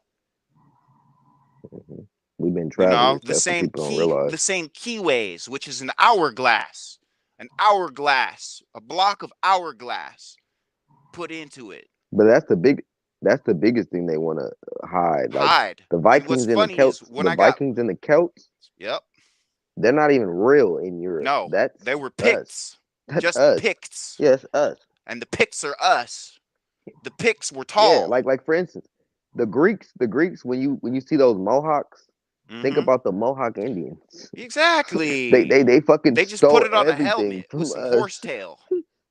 Speaker 9: We've been travelers.
Speaker 8: The
Speaker 9: That's what
Speaker 8: same
Speaker 9: people don't realize.
Speaker 8: the same keyways, which is an hourglass, a block of hourglass put into it.
Speaker 9: But that's the biggest thing they want to hide. Like the Vikings and the Celts. Vikings and the Celts.
Speaker 8: Yep.
Speaker 9: They're not even real in Europe.
Speaker 8: No, they were Picts.
Speaker 9: That's
Speaker 8: just
Speaker 9: us.
Speaker 8: Picts.
Speaker 9: Yes, us.
Speaker 8: And the Picts are us. The picks were
Speaker 9: Yeah,
Speaker 8: tall.
Speaker 9: like for instance, the Greeks, when you see those Mohawks, think
Speaker 8: Mm-hmm.
Speaker 9: about the Mohawk Indians.
Speaker 8: Exactly.
Speaker 9: They fucking
Speaker 8: They just put
Speaker 9: stole
Speaker 8: it on a
Speaker 9: everything
Speaker 8: helmet with
Speaker 9: from
Speaker 8: some
Speaker 9: us.
Speaker 8: horsetail.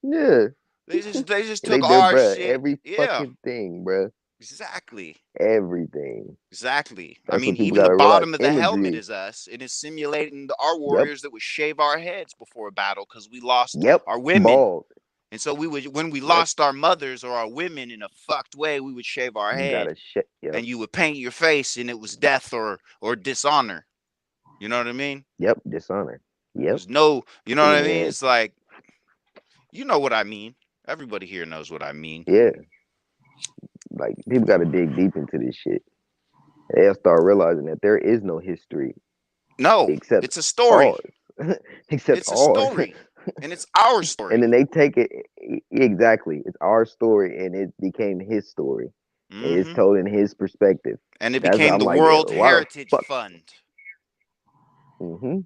Speaker 9: Yeah,
Speaker 8: They just
Speaker 9: they
Speaker 8: took
Speaker 9: did,
Speaker 8: our
Speaker 9: bruh.
Speaker 8: shit.
Speaker 9: Every
Speaker 8: Yeah,
Speaker 9: fucking thing, bruh.
Speaker 8: exactly.
Speaker 9: Everything.
Speaker 8: Exactly. I
Speaker 9: That's
Speaker 8: mean,
Speaker 9: what people
Speaker 8: even the
Speaker 9: gotta realize.
Speaker 8: bottom of the helmet
Speaker 9: Imagery.
Speaker 8: is us. It is simulating our
Speaker 9: Yep.
Speaker 8: warriors that would shave our heads before a battle because we lost
Speaker 9: Yep.
Speaker 8: our women.
Speaker 9: Bald.
Speaker 8: And so we would, when we
Speaker 9: Yep.
Speaker 8: lost our mothers or our women in a fucked way, we would shave our
Speaker 9: You
Speaker 8: head
Speaker 9: gotta shit. Yep.
Speaker 8: and you would paint your face and it was death or dishonor. You know what I mean?
Speaker 9: Yep. Dishonor. Yep.
Speaker 8: There's no, you know what I mean?
Speaker 9: And
Speaker 8: It's like, you know what I mean. Everybody here knows what I mean.
Speaker 9: yeah, like people gotta dig deep into this shit. They'll start realizing that there is no history
Speaker 8: No,
Speaker 9: except
Speaker 8: it's a story.
Speaker 9: ours. Except
Speaker 8: It's a
Speaker 9: ours.
Speaker 8: story. And it's our
Speaker 9: And
Speaker 8: story.
Speaker 9: then they take it exactly. It's our story, and it became his story. And it's
Speaker 8: Mm-hmm.
Speaker 9: told in his perspective.
Speaker 8: And it
Speaker 9: That's
Speaker 8: became
Speaker 9: I'm
Speaker 8: the
Speaker 9: like,
Speaker 8: World
Speaker 9: why the
Speaker 8: Heritage
Speaker 9: fuck?
Speaker 8: Fund.
Speaker 9: Mm-hmm.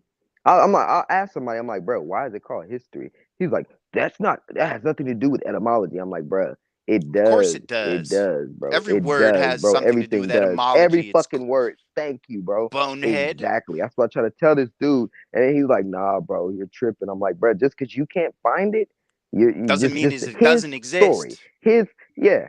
Speaker 9: I'm like, I'll ask somebody. I'm like, bro, why is it called history? He's like, that has nothing to do with etymology. I'm like, bro, it
Speaker 8: Of course
Speaker 9: does.
Speaker 8: it
Speaker 9: It
Speaker 8: does.
Speaker 9: does, bro.
Speaker 8: Every
Speaker 9: It
Speaker 8: word
Speaker 9: does,
Speaker 8: has
Speaker 9: bro.
Speaker 8: something to do
Speaker 9: Everything
Speaker 8: with
Speaker 9: does. Every
Speaker 8: etymology. It's
Speaker 9: fucking word. Thank you, bro.
Speaker 8: bonehead.
Speaker 9: Exactly. That's what I try to tell this dude. And he's like, nah, bro, you're tripping. I'm like, bro, just because you can't find it, you
Speaker 8: Doesn't mean
Speaker 9: just
Speaker 8: it
Speaker 9: his
Speaker 8: doesn't
Speaker 9: story.
Speaker 8: exist.
Speaker 9: His
Speaker 8: Yeah.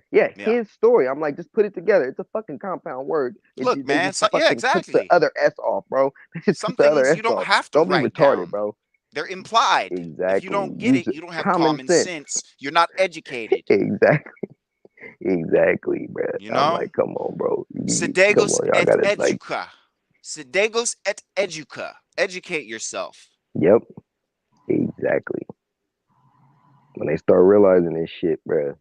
Speaker 9: his story. I'm like, just put it together. It's a fucking compound word.
Speaker 8: Look,
Speaker 9: They
Speaker 8: man.
Speaker 9: just
Speaker 8: So, yeah,
Speaker 9: fucking took the
Speaker 8: exactly.
Speaker 9: other S off, bro. They just
Speaker 8: Some
Speaker 9: took the other
Speaker 8: things
Speaker 9: S
Speaker 8: you don't
Speaker 9: off.
Speaker 8: have to
Speaker 9: Don't be
Speaker 8: write
Speaker 9: retarded,
Speaker 8: down.
Speaker 9: bro.
Speaker 8: They're implied. If you
Speaker 9: Exactly.
Speaker 8: don't get
Speaker 9: Use
Speaker 8: it, you don't have
Speaker 9: common
Speaker 8: common
Speaker 9: sense.
Speaker 8: sense. You're not educated.
Speaker 9: Exactly. Exactly, bro.
Speaker 8: You
Speaker 9: I'm
Speaker 8: know?
Speaker 9: like, come on, bro. Come
Speaker 8: Sedegos
Speaker 9: on, y'all
Speaker 8: et
Speaker 9: gotta like,
Speaker 8: educa. Sedegos et educa. Educate yourself.
Speaker 9: yep, exactly. When they start realizing this shit, bro,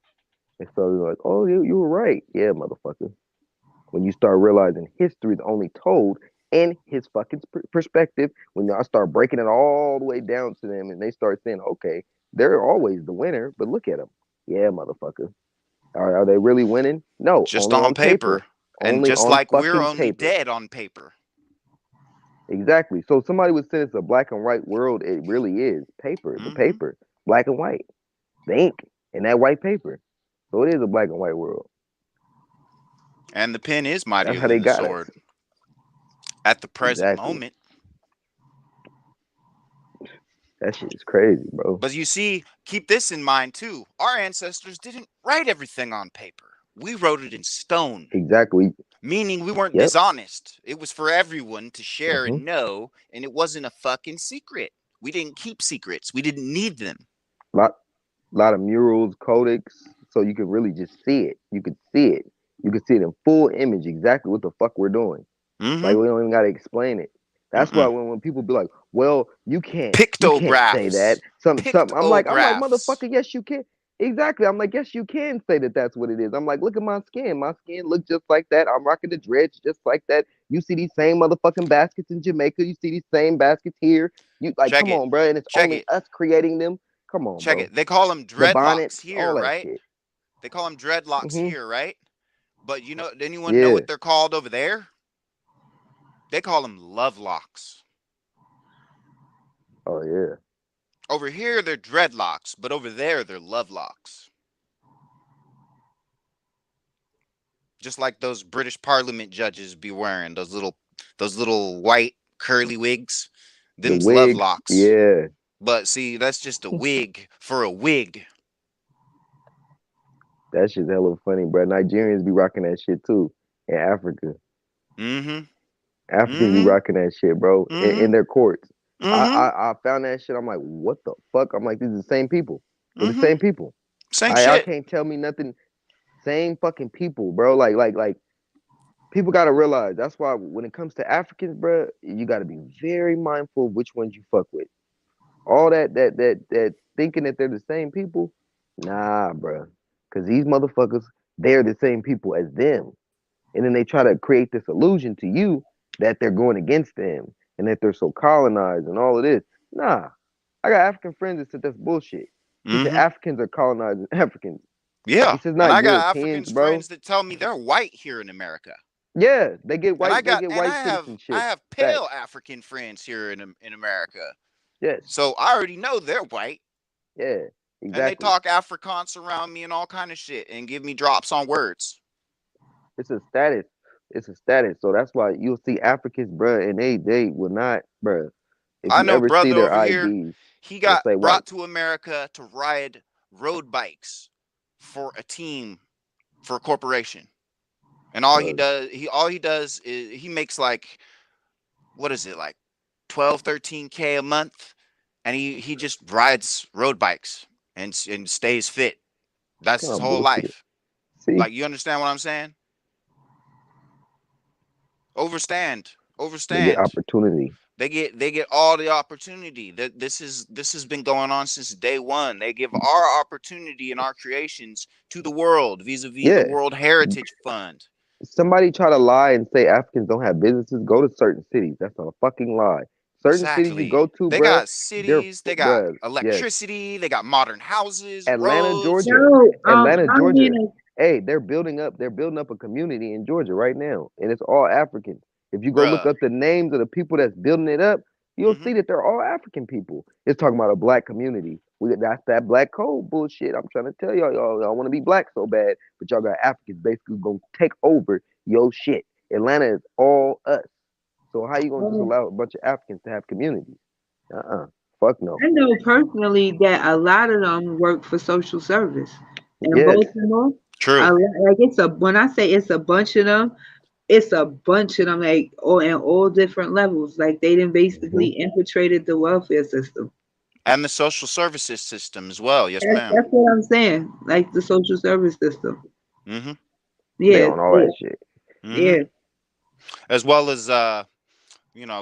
Speaker 9: they start like, oh, you were right. Yeah, motherfucker. When you start realizing history is only told in his fucking perspective, when I start breaking it all the way down to them and they start saying, okay, they're always the winner, but look at them. Yeah, motherfucker. Are they really winning? No,
Speaker 8: Just
Speaker 9: only
Speaker 8: on
Speaker 9: on
Speaker 8: paper.
Speaker 9: paper.
Speaker 8: And
Speaker 9: Only
Speaker 8: just
Speaker 9: on
Speaker 8: like we're
Speaker 9: fucking
Speaker 8: only
Speaker 9: paper.
Speaker 8: dead on paper.
Speaker 9: Exactly. So somebody would say it's a black and white world. It really is. Paper, the
Speaker 8: Mm-hmm.
Speaker 9: paper, black and white, the ink in that white paper. So it is a black and white world.
Speaker 8: And the pen is
Speaker 9: That's
Speaker 8: mightier
Speaker 9: how they
Speaker 8: than the
Speaker 9: got us.
Speaker 8: sword. At the present
Speaker 9: Exactly.
Speaker 8: moment.
Speaker 9: That shit is crazy, bro.
Speaker 8: But you see, keep this in mind too. Our ancestors didn't write everything on paper. We wrote it in stone.
Speaker 9: Exactly.
Speaker 8: Meaning we weren't
Speaker 9: Yep.
Speaker 8: dishonest. It was for everyone to share
Speaker 9: Mm-hmm.
Speaker 8: and know, and it wasn't a fucking secret. We didn't keep secrets. We didn't need them.
Speaker 9: Lot of murals, codex, so you could really just see it. You could see it. You could see it in full image, exactly what the fuck we're doing.
Speaker 8: Mm-hmm.
Speaker 9: Like we don't even gotta explain it. That's why when people be like, well, you can't say that. Something. I'm like, motherfucker, yes you can. Exactly. I'm like, yes, you can say that that's what it is. I'm like, look at my skin. My skin looks just like that. I'm rocking the dreads just like that. You see these same motherfucking baskets in Jamaica. You see these same baskets here. You like,
Speaker 8: Check
Speaker 9: come
Speaker 8: it.
Speaker 9: on, bro. And it's
Speaker 8: Check
Speaker 9: only
Speaker 8: it.
Speaker 9: us creating them. Come on,
Speaker 8: Check
Speaker 9: bro.
Speaker 8: it. They call them
Speaker 9: The
Speaker 8: dreadlocks
Speaker 9: bonnets,
Speaker 8: here,
Speaker 9: all that
Speaker 8: right?
Speaker 9: shit.
Speaker 8: They call them dreadlocks
Speaker 9: Mm-hmm.
Speaker 8: here, right? But you know, anyone know
Speaker 9: Yeah.
Speaker 8: what they're called over there? They call them love locks.
Speaker 9: Oh yeah.
Speaker 8: Over here, they're dreadlocks, but over there, they're love locks. Just like those British Parliament judges be wearing those little white curly wigs.
Speaker 9: The
Speaker 8: Them's love
Speaker 9: wigs.
Speaker 8: locks.
Speaker 9: Yeah.
Speaker 8: But see, that's just a wig for a wig.
Speaker 9: That shit's hella funny, bro. Nigerians be rocking that shit too in Africa.
Speaker 8: Mm-hmm.
Speaker 9: Africans be rocking that shit, bro, in their courts.
Speaker 8: Mm-hmm.
Speaker 9: I found that shit. I'm like, what the fuck? I'm like, these are the same people. They're the
Speaker 8: Mm-hmm.
Speaker 9: same people.
Speaker 8: Same
Speaker 9: Y'all
Speaker 8: shit.
Speaker 9: can't tell me nothing. Same fucking people, bro. Like people gotta realize that's why when it comes to Africans, bro, you gotta be very mindful of which ones you fuck with. All that thinking that they're the same people, nah, bro. Cause these motherfuckers, they're the same people as them. And then they try to create this illusion to you that they're going against them and that they're so colonized and all of this. Nah. I got African friends that said that's bullshit. He said
Speaker 8: Mm-hmm.
Speaker 9: Africans are colonizing Africans.
Speaker 8: Yeah.
Speaker 9: He says
Speaker 8: And
Speaker 9: not
Speaker 8: I got
Speaker 9: Europeans,
Speaker 8: Africans
Speaker 9: bro.
Speaker 8: friends that tell me they're white here in America.
Speaker 9: Yeah, they get
Speaker 8: And
Speaker 9: white
Speaker 8: I
Speaker 9: citizenship.
Speaker 8: have pale African friends here in America.
Speaker 9: Yes.
Speaker 8: So I already know they're white.
Speaker 9: Yeah.
Speaker 8: And they
Speaker 9: Exactly.
Speaker 8: talk Afrikaans around me and all kind of shit and give me drops on words.
Speaker 9: It's a status. It's a status. So that's why you'll see Africans, bruh, and they will not, bruh. If
Speaker 8: I
Speaker 9: you
Speaker 8: know
Speaker 9: ever see
Speaker 8: brother
Speaker 9: their
Speaker 8: over here,
Speaker 9: IDs,
Speaker 8: he
Speaker 9: it'll
Speaker 8: got
Speaker 9: say white.
Speaker 8: brought to America to ride road bikes for a team, for a corporation. And all he does is he makes like, what is it, like 12, 13K a month, and he just rides road bikes and stays fit. That's
Speaker 9: Kind
Speaker 8: his
Speaker 9: of
Speaker 8: whole
Speaker 9: bullshit.
Speaker 8: life.
Speaker 9: See,
Speaker 8: Like, you understand what I'm saying? Overstand.
Speaker 9: they get
Speaker 8: Overstand.
Speaker 9: opportunity.
Speaker 8: They get all the opportunity. That this has been going on since day one. They give our opportunity and our creations to the world vis-a-vis the
Speaker 9: Yeah.
Speaker 8: World Heritage Fund.
Speaker 9: Somebody try to lie and say Africans don't have businesses, go to certain cities. That's not a fucking lie. Certain cities you go
Speaker 8: Exactly.
Speaker 9: to,
Speaker 8: They
Speaker 9: bruh,
Speaker 8: got
Speaker 9: they're,
Speaker 8: cities, they got
Speaker 9: bruh, yes.
Speaker 8: electricity, they got modern houses,
Speaker 9: Atlanta,
Speaker 8: roads.
Speaker 9: Georgia.
Speaker 11: No,
Speaker 9: Atlanta,
Speaker 11: I don't
Speaker 9: Georgia.
Speaker 11: mean
Speaker 9: Hey, they're building up a community in Georgia right now, and it's all Africans. If you go look
Speaker 8: Bruh.
Speaker 9: up the names of the people that's building it up, you'll
Speaker 8: Mm-hmm.
Speaker 9: see that they're all African people. It's talking about a black community. That's that black code bullshit. I'm trying to tell y'all want to be black so bad, but y'all got Africans basically gonna take over your shit. Atlanta is all us. So how you gonna just
Speaker 11: like.
Speaker 9: allow a bunch of Africans to have communities? Fuck no.
Speaker 11: I know personally that a lot of them work for social service in
Speaker 9: Yes.
Speaker 11: Baltimore.
Speaker 8: True.
Speaker 11: Like it's a when I say it's a bunch of them, it's a bunch of them like all in all different levels. Like they done basically infiltrated the welfare system.
Speaker 8: And the social services system as well. Yes, ma'am.
Speaker 11: That's what I'm saying. Like the social service system.
Speaker 8: Mm-hmm.
Speaker 9: They
Speaker 11: Yeah,
Speaker 9: on all that shit.
Speaker 8: Mm-hmm.
Speaker 11: yeah.
Speaker 8: As well as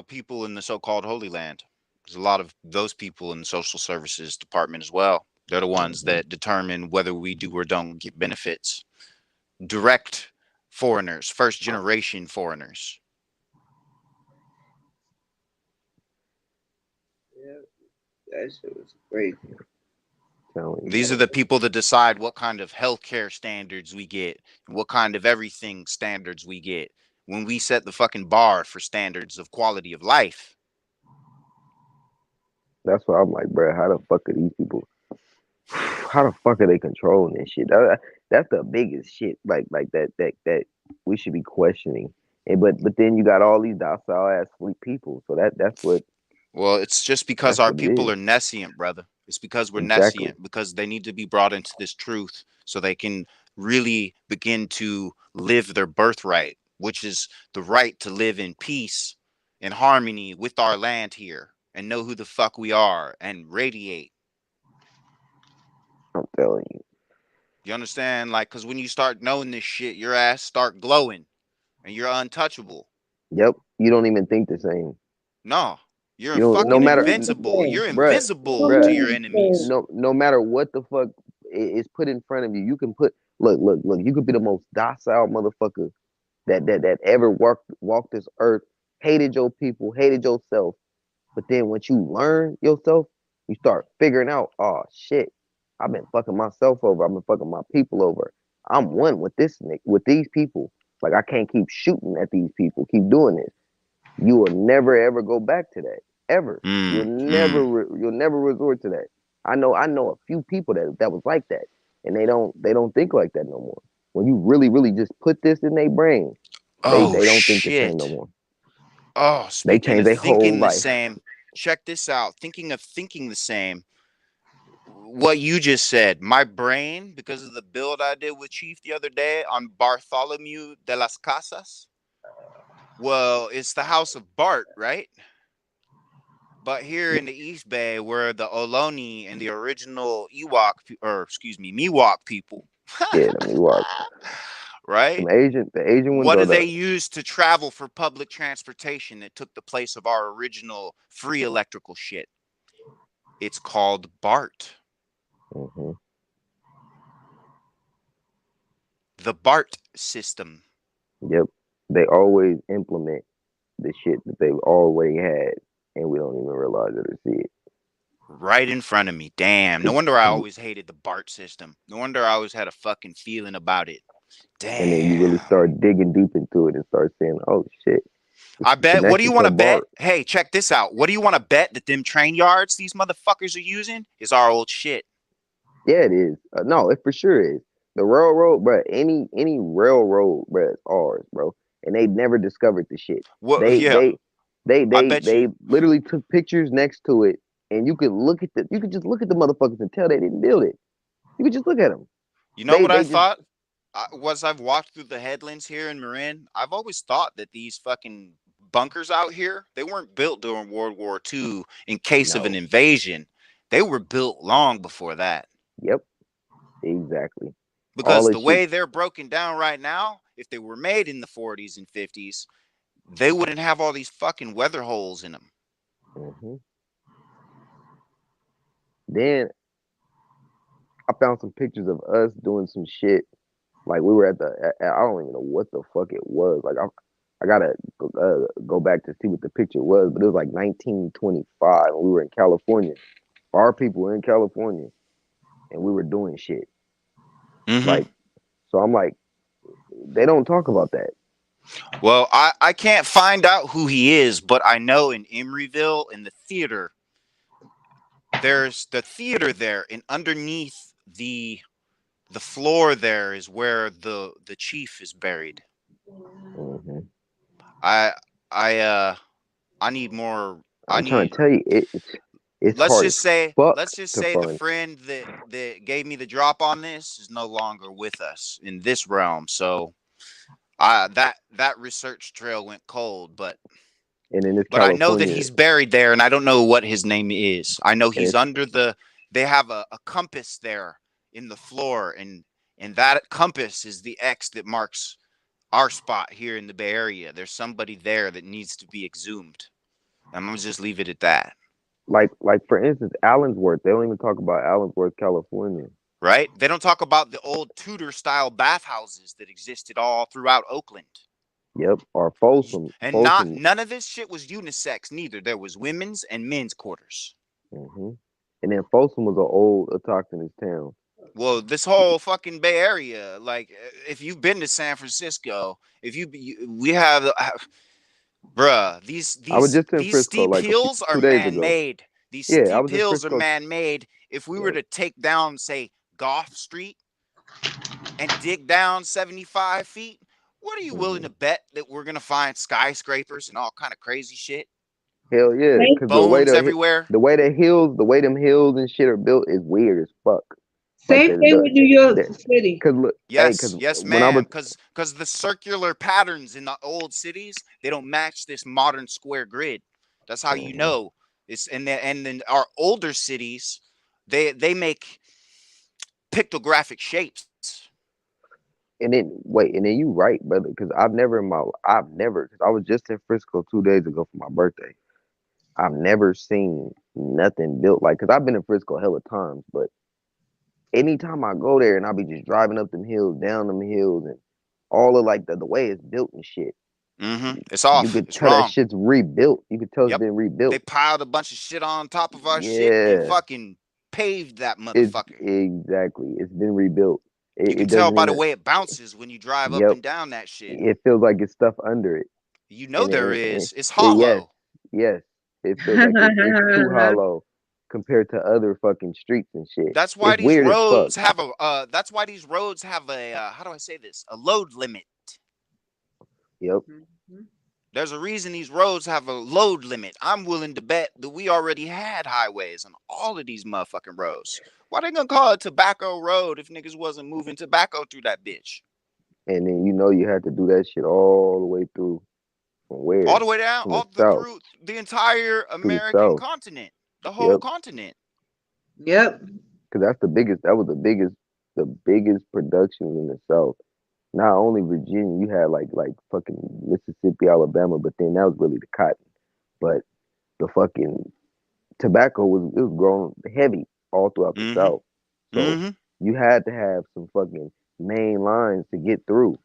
Speaker 8: people in the so-called Holy Land. There's a lot of those people in the social services department as well. They're the ones that determine whether we do or don't get benefits. Direct foreigners, first generation foreigners.
Speaker 11: Yeah, that shit was crazy.
Speaker 8: These are the people that decide what kind of healthcare standards we get, what kind of everything standards we get when we set the fucking bar for standards of quality of life.
Speaker 9: That's why I'm like, bro, how the fuck are these people? How the fuck are they controlling this shit? That's the biggest shit. Like that we should be questioning. And but then you got all these docile ass sleep people. So that's what
Speaker 8: Well, it's just because
Speaker 9: that's
Speaker 8: our
Speaker 9: what it
Speaker 8: people
Speaker 9: is.
Speaker 8: are nescient, brother. It's because we're
Speaker 9: Exactly.
Speaker 8: nescient, because they need to be brought into this truth so they can really begin to live their birthright, which is the right to live in peace and harmony with our land here and know who the fuck we are and radiate.
Speaker 9: I'm telling you.
Speaker 8: You understand? Like, because when you start knowing this shit, your ass start glowing and you're untouchable.
Speaker 9: Yep. You don't even think the same.
Speaker 8: No, you're
Speaker 9: You don't no
Speaker 8: fucking
Speaker 9: matter
Speaker 8: invincible. You're
Speaker 9: bruh,
Speaker 8: invisible to
Speaker 9: bruh,
Speaker 8: your enemies.
Speaker 9: no matter what the fuck is put in front of you, you can put look, you could be the most docile motherfucker that ever walked this earth, hated your people, hated yourself. But then once you learn yourself, you start figuring out, oh shit, I've been fucking myself over. I've been fucking my people over. I'm one with with these people. Like I can't keep shooting at these people, keep doing this. You will never ever go back to that. Ever. You'll never resort to that. I know a few people that was like that. And they don't think like that no more. When you really just put this in their brain, they
Speaker 8: Oh,
Speaker 9: don't think the same no
Speaker 8: shit.
Speaker 9: more.
Speaker 8: Oh,
Speaker 9: They
Speaker 8: speaking
Speaker 9: change
Speaker 8: of
Speaker 9: their whole
Speaker 8: thinking the
Speaker 9: life.
Speaker 8: same, check this out. Thinking of thinking the same, what you just said, my brain, because of the build I did with Chief the other day on Bartholomew de las Casas, well, it's the house of Bart, right? But here in the East Bay, where the Ohlone and the original Miwok people,
Speaker 9: Yeah, the Miwok.
Speaker 8: right?
Speaker 9: The Asian ones
Speaker 8: What
Speaker 9: are
Speaker 8: do they
Speaker 9: the
Speaker 8: use to travel for public transportation that took the place of our original free electrical shit? It's called BART. The BART system.
Speaker 9: Yep. They always implement the shit that they've already had and we don't even realize it or see it.
Speaker 8: Right in front of me. Damn. No wonder I always hated the BART system. No wonder I always had a fucking feeling about it. Damn.
Speaker 9: And then you really start digging deep into it and start saying, oh shit.
Speaker 8: I bet. What do you
Speaker 9: Connected
Speaker 8: want
Speaker 9: to
Speaker 8: to bet?
Speaker 9: BART.
Speaker 8: Hey, check this out. What do you want to bet that them train yards these motherfuckers are using is our old shit?
Speaker 9: Yeah, it is. No, it for sure is. The railroad, bro. Any railroad, bro, is ours, bro. And they never discovered the shit.
Speaker 8: Well,
Speaker 9: They
Speaker 8: yeah,
Speaker 9: they they
Speaker 8: I
Speaker 9: they
Speaker 8: bet
Speaker 9: they
Speaker 8: you.
Speaker 9: literally took pictures next to it, and you could just look at the motherfuckers and tell they didn't build it. You could just look at them.
Speaker 8: You know
Speaker 9: They
Speaker 8: what I
Speaker 9: they just
Speaker 8: thought? Was I've walked through the headlands here in Marin. I've always thought that these fucking bunkers out here, they weren't built during World War II in case of an
Speaker 9: no.
Speaker 8: invasion. They were built long before that.
Speaker 9: Yep, exactly. All
Speaker 8: Because the
Speaker 9: this shit.
Speaker 8: way they're broken down right now, if they were made in the 40s and 50s, they wouldn't have all these fucking weather holes in them.
Speaker 9: hmm Then I found some pictures of us doing some shit. Like we were I don't even know what the fuck it was. Like I gotta go back to see what the picture was, but it was like 1925, and we were in California. Our people were in California, and we were doing shit.
Speaker 8: Mm-hmm.
Speaker 9: Like, so I'm like, they don't talk about that.
Speaker 8: Well, I can't find out who he is, but I know in Emeryville, in the theater, there's the theater there, and underneath the floor there is where the chief is buried.
Speaker 9: hmm
Speaker 8: I I I need more. I
Speaker 9: I'm trying
Speaker 8: need.
Speaker 9: to tell you, it's
Speaker 8: Let's
Speaker 9: hard
Speaker 8: just
Speaker 9: as
Speaker 8: say.
Speaker 9: fuck
Speaker 8: Let's just
Speaker 9: to
Speaker 8: say the
Speaker 9: find.
Speaker 8: friend that gave me the drop on this is no longer with us in this realm. So that research trail went cold,
Speaker 9: And in this
Speaker 8: but I know that
Speaker 9: California,
Speaker 8: he's buried there, and I don't know what his name is. I know
Speaker 9: and
Speaker 8: he's under the. They have a compass there in the floor, and that compass is the X that marks our spot here in the Bay Area. There's somebody there that needs to be exhumed. I'm gonna just leave it at that.
Speaker 9: like for instance, Allensworth. They don't even talk about Allensworth, California.
Speaker 8: Right? They don't talk about the old Tudor style bathhouses that existed all throughout Oakland.
Speaker 9: Yep, or Folsom,
Speaker 8: And not
Speaker 9: Folsom.
Speaker 8: none of this shit was unisex neither. There was women's and men's quarters.
Speaker 9: hmm And then Folsom was an old autochthonous town.
Speaker 8: Well, this whole fucking Bay Area, like if you've been to San Francisco, if we have bruh, these
Speaker 9: I was
Speaker 8: these
Speaker 9: just in
Speaker 8: these
Speaker 9: Frisco
Speaker 8: steep
Speaker 9: like
Speaker 8: hills are
Speaker 9: 2 days ago.
Speaker 8: man-made. These
Speaker 9: Yeah, I
Speaker 8: steep
Speaker 9: was in
Speaker 8: hills are
Speaker 9: Frisco.
Speaker 8: man-made. If we were
Speaker 9: Yep.
Speaker 8: to take down, say, Gough Street and dig down 75 feet, what are you willing
Speaker 9: hmm
Speaker 8: to bet that we're gonna find skyscrapers and all kind of crazy shit?
Speaker 9: Hell yeah,
Speaker 11: Same,
Speaker 9: because
Speaker 8: Bones everywhere.
Speaker 9: the way them hills and shit are built is weird as fuck. Like
Speaker 11: same thing with New York
Speaker 9: the
Speaker 11: City.
Speaker 9: cause look, hey,
Speaker 8: Yes,
Speaker 9: cause
Speaker 8: yes,
Speaker 9: when I was
Speaker 8: ma'am. Cause the circular patterns in the old cities, they don't match this modern square grid. That's how you
Speaker 9: mhm.
Speaker 8: know. It's and then our older cities, they make pictographic shapes.
Speaker 9: And then wait, and then you right, brother, because I've never, because I was just in Frisco 2 days ago for my birthday. I've never seen nothing built like, because I've been in Frisco hella times, but anytime I go there and I be just driving up them hills, down them hills, and all of like the way it's built and shit,
Speaker 8: It's
Speaker 9: you
Speaker 8: off.
Speaker 9: could
Speaker 8: It's
Speaker 9: tell that
Speaker 8: wrong.
Speaker 9: shit's rebuilt. You could tell it's
Speaker 8: Yep.
Speaker 9: been
Speaker 8: They
Speaker 9: rebuilt.
Speaker 8: piled a bunch of shit on top of our shit and
Speaker 9: Yeah,
Speaker 8: fucking paved that
Speaker 9: it's
Speaker 8: motherfucker.
Speaker 9: exactly. It's been rebuilt.
Speaker 8: You can
Speaker 9: It
Speaker 8: tell
Speaker 9: doesn't
Speaker 8: by the
Speaker 9: even.
Speaker 8: way it bounces when you drive up
Speaker 9: Yep.
Speaker 8: and down that shit.
Speaker 9: It feels like it's stuff under it,
Speaker 8: You know
Speaker 9: and
Speaker 8: there is. It's
Speaker 9: yes,
Speaker 8: hollow.
Speaker 9: yes, it feels like it's too hollow compared to other fucking streets and shit.
Speaker 8: That's why
Speaker 9: It's
Speaker 8: these
Speaker 9: weird as fuck.
Speaker 8: roads have a. That's why these roads have a. How do I say this? A load limit.
Speaker 9: Yep.
Speaker 8: There's a reason these roads have a load limit. I'm willing to bet that we already had highways on all of these motherfucking roads. Why they gonna call it Tobacco Road if niggas wasn't moving tobacco through that bitch?
Speaker 9: And then you had to do that shit all the way through from
Speaker 8: All
Speaker 9: where?
Speaker 8: the way down,
Speaker 9: From the
Speaker 8: all the
Speaker 9: south
Speaker 8: through the entire
Speaker 9: to the
Speaker 8: American
Speaker 9: south.
Speaker 8: continent, the whole
Speaker 9: Yep.
Speaker 8: continent.
Speaker 11: Yep.
Speaker 9: Because that's the biggest. That was the biggest production in the south. Not only Virginia, you had like fucking Mississippi, Alabama, but then that was really the cotton. But the fucking tobacco was grown heavy all throughout the
Speaker 8: Mm-hmm.
Speaker 9: South. So
Speaker 8: Mm-hmm.
Speaker 9: you had to have some fucking main lines to get through.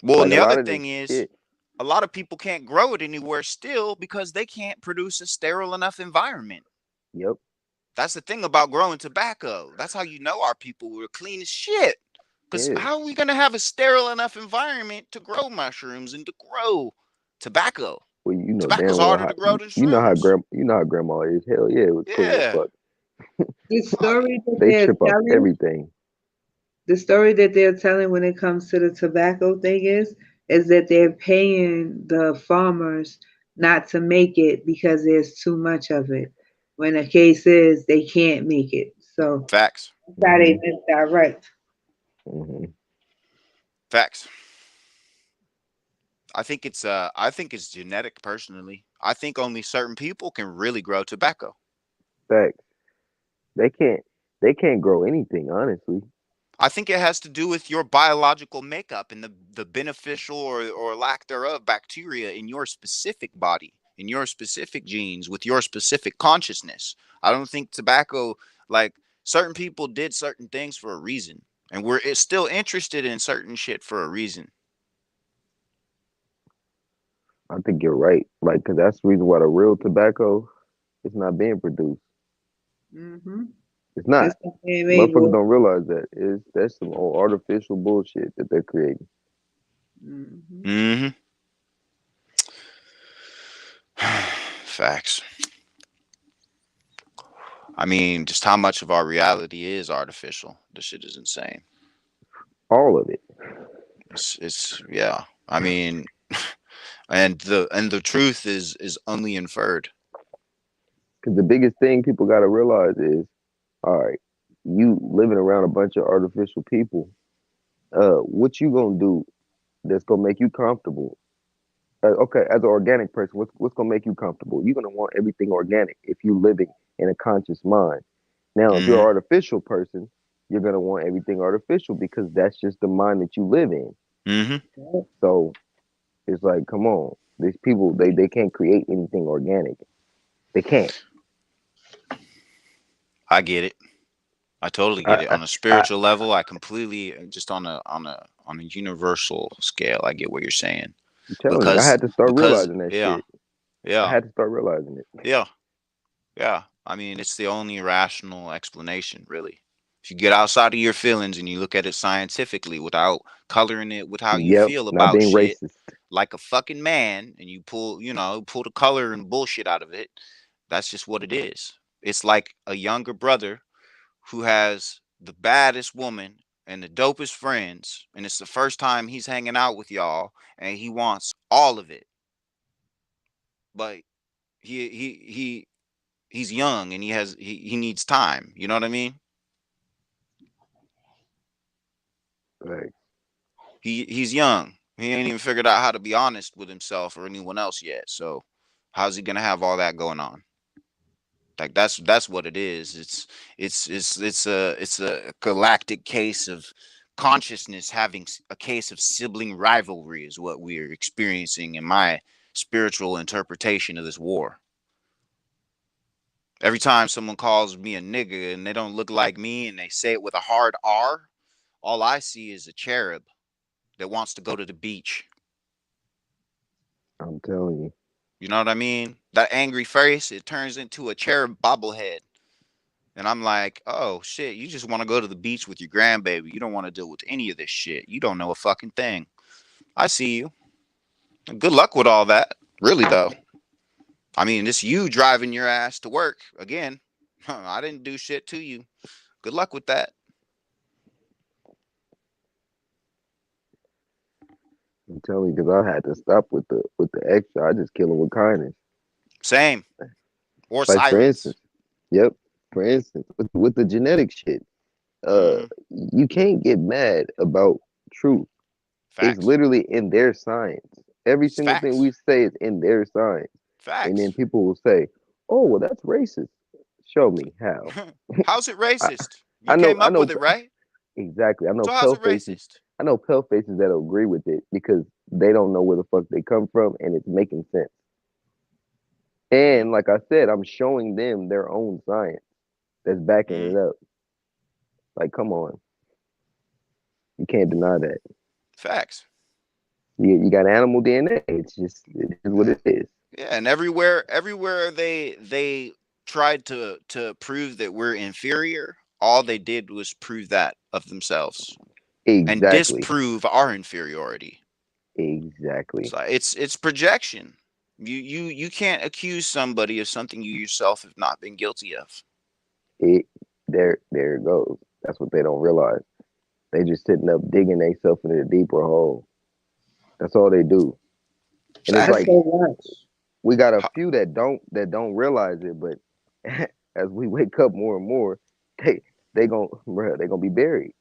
Speaker 8: Well, and
Speaker 9: Like a
Speaker 8: the other
Speaker 9: lot of this
Speaker 8: thing is,
Speaker 9: shit.
Speaker 8: a lot of people can't grow it anywhere still because they can't produce a sterile enough environment.
Speaker 9: Yep.
Speaker 8: That's the thing about growing tobacco. That's how you know our people were clean as shit. Because
Speaker 9: Yeah.
Speaker 8: how are we going to have a sterile enough environment to grow mushrooms and to grow tobacco?
Speaker 9: Well, you know damn
Speaker 8: Tobacco's
Speaker 9: well
Speaker 8: harder
Speaker 9: how
Speaker 8: to grow than
Speaker 9: you know how
Speaker 8: shrooms.
Speaker 9: grandma is. Hell yeah, it was clean as
Speaker 8: Yeah.
Speaker 9: fuck.
Speaker 11: The story that
Speaker 9: They
Speaker 11: they're
Speaker 9: trip off
Speaker 11: telling,
Speaker 9: everything.
Speaker 11: the story that they're telling when it comes to the tobacco thing is that they're paying the farmers not to make it because there's too much of it. When the case is they can't make it. So
Speaker 8: Facts.
Speaker 11: that's how they
Speaker 9: Hmm.
Speaker 11: misdirect.
Speaker 9: Hmm.
Speaker 8: Facts. I think it's genetic personally. I think only certain people can really grow tobacco.
Speaker 9: Facts. They can't. They can't grow anything, honestly.
Speaker 8: I think it has to do with your biological makeup and the beneficial or lack thereof bacteria in your specific body, in your specific genes, with your specific consciousness. I don't think tobacco, like certain people did certain things for a reason. And we're still interested in certain shit for a reason.
Speaker 9: I think you're right. Like, cause that's the reason why the real tobacco is not being produced.
Speaker 11: Mm-hmm.
Speaker 9: It's not.
Speaker 11: It's the made
Speaker 9: Motherfuckers
Speaker 11: boy.
Speaker 9: don't realize that. That's some old artificial bullshit that they're creating.
Speaker 11: Mm-hmm.
Speaker 8: Mm-hmm. Facts. I mean, just how much of our reality is artificial. This shit is insane.
Speaker 9: All of it.
Speaker 8: It's yeah. I mean, and the truth is only inferred.
Speaker 9: Cause the biggest thing people gotta realize is, all right, you living around a bunch of artificial people. What you gonna do that's gonna make you comfortable? Okay, as an organic person, what's gonna make you comfortable? You're gonna want everything organic if you're living in a conscious mind. Now, if you're an
Speaker 8: Mm-hmm.
Speaker 9: artificial person, you're gonna want everything artificial because that's just the mind that you live in.
Speaker 8: Mm-hmm.
Speaker 9: So it's like, come on, these people they can't create anything organic. They can't.
Speaker 8: I get it. I totally
Speaker 9: I,
Speaker 8: get it.
Speaker 9: I,
Speaker 8: On a
Speaker 9: I
Speaker 8: spiritual level, I completely just on a universal scale, I get what you're saying.
Speaker 9: I'm telling you, I
Speaker 8: Because
Speaker 9: had to start
Speaker 8: because
Speaker 9: realizing that
Speaker 8: yeah,
Speaker 9: shit. I
Speaker 8: yeah,
Speaker 9: had to start realizing it.
Speaker 8: yeah. Yeah, I mean, it's the only rational explanation, really. If you get outside of your feelings and you look at it scientifically without coloring it with how you
Speaker 9: Yep,
Speaker 8: feel
Speaker 9: not
Speaker 8: about
Speaker 9: being
Speaker 8: shit,
Speaker 9: racist.
Speaker 8: like a fucking man, and you pull the color and bullshit out of it, that's just what it is. It's like a younger brother who has the baddest woman and the dopest friends, and it's the first time he's hanging out with y'all, and he wants all of it, but he's young and he needs time. You know what I mean?
Speaker 9: Like,
Speaker 8: He's young. He ain't even figured out how to be honest with himself or anyone else yet. So how's he gonna have all that going on? Like that's what it is. It's a galactic case of consciousness having a case of sibling rivalry is what we're experiencing in my spiritual interpretation of this war. Every time someone calls me a nigga and they don't look like me and they say it with a hard R, all I see is a cherub that wants to go to the beach.
Speaker 9: I'm telling you.
Speaker 8: You know what I mean? That angry face, it turns into a cherub bobblehead. And I'm like, oh shit, you just want to go to the beach with your grandbaby. You don't want to deal with any of this shit. You don't know a fucking thing. I see you. Good luck with all that. Really though. I mean, it's you driving your ass to work again. I didn't do shit to you. Good luck with that.
Speaker 9: I'm telling you, because I had to stop with the extra. I just kill them with kindness.
Speaker 8: Same. Or
Speaker 9: Like for
Speaker 8: silence.
Speaker 9: instance, yep. For instance, with the genetic shit, uh,
Speaker 8: Mm-hmm.
Speaker 9: you can't get mad about truth. It's
Speaker 8: Facts.
Speaker 9: literally in their science. Every
Speaker 8: It's
Speaker 9: single thing
Speaker 8: facts.
Speaker 9: we say is in their science. And then
Speaker 8: Facts.
Speaker 9: people will say, "Oh, well, that's racist." Show me how.
Speaker 8: How's it
Speaker 9: I,
Speaker 8: racist?
Speaker 9: I
Speaker 8: You
Speaker 9: know,
Speaker 8: came
Speaker 9: I
Speaker 8: up with
Speaker 9: know
Speaker 8: it, right?
Speaker 9: exactly. I know
Speaker 8: So how's
Speaker 9: pale
Speaker 8: it
Speaker 9: faces.
Speaker 8: racist?
Speaker 9: I know pale faces that'll agree with it because they don't know where the fuck they come from, and it's making sense. And like I said, I'm showing them their own science that's backing
Speaker 8: Mm-hmm.
Speaker 9: it up. Like, come on, you can't deny that.
Speaker 8: Facts.
Speaker 9: You got animal DNA. It's just it is what
Speaker 8: Yeah.
Speaker 9: it is.
Speaker 8: Yeah, and everywhere they tried to prove that we're inferior, all they did was prove that of themselves and
Speaker 9: Exactly.
Speaker 8: disprove our inferiority.
Speaker 9: Exactly.
Speaker 8: So it's projection. You can't accuse somebody of something you yourself have not been guilty of.
Speaker 9: it there it goes. That's what they don't realize. They just sitting up digging themselves into a deeper hole. That's all they do. And it's
Speaker 11: That's
Speaker 2: Facts.
Speaker 9: like
Speaker 11: so much.
Speaker 9: we got a few that don't realize it, but as we wake up more and more, they they gonna be buried.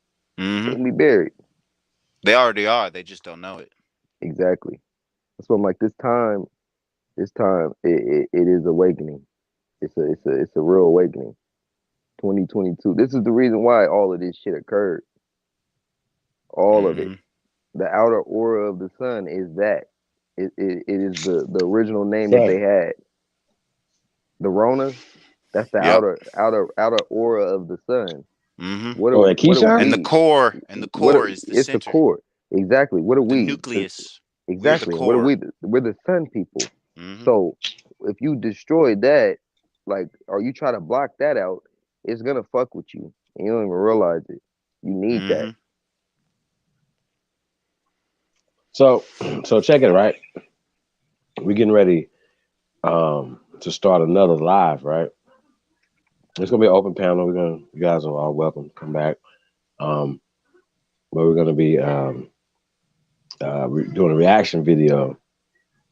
Speaker 9: They
Speaker 8: Mm-hmm.
Speaker 9: gonna be buried.
Speaker 8: They already are. They just don't know it.
Speaker 9: Exactly. That's what I'm like. This time, it is awakening. It's a real awakening. 2022. This is the reason why all of this shit occurred. All of it.
Speaker 8: Mm-hmm.
Speaker 9: The outer aura of the sun is that. It is the original name that
Speaker 1: Right.
Speaker 9: they had. The Rona. That's the
Speaker 8: Yep.
Speaker 9: outer aura of the sun.
Speaker 8: Mm-hmm.
Speaker 1: Oh, that
Speaker 9: What are
Speaker 1: Keyshawn?
Speaker 8: And
Speaker 9: we?
Speaker 8: the core is the
Speaker 9: It's the
Speaker 8: center,
Speaker 9: core. Exactly. What are
Speaker 8: the
Speaker 9: we?
Speaker 8: nucleus. We're the
Speaker 9: Exactly. And what are
Speaker 8: core.
Speaker 9: we? We're the sun people.
Speaker 8: Mm-hmm.
Speaker 9: So if you destroy that, like, or you try to block that out, it's gonna fuck with you, and you don't even realize it. You need that.
Speaker 8: Mm-hmm.
Speaker 1: So check it, right? We're getting ready to start another live, right? It's gonna be an open panel. You guys are all welcome to come back. Um, but we're gonna be doing a reaction video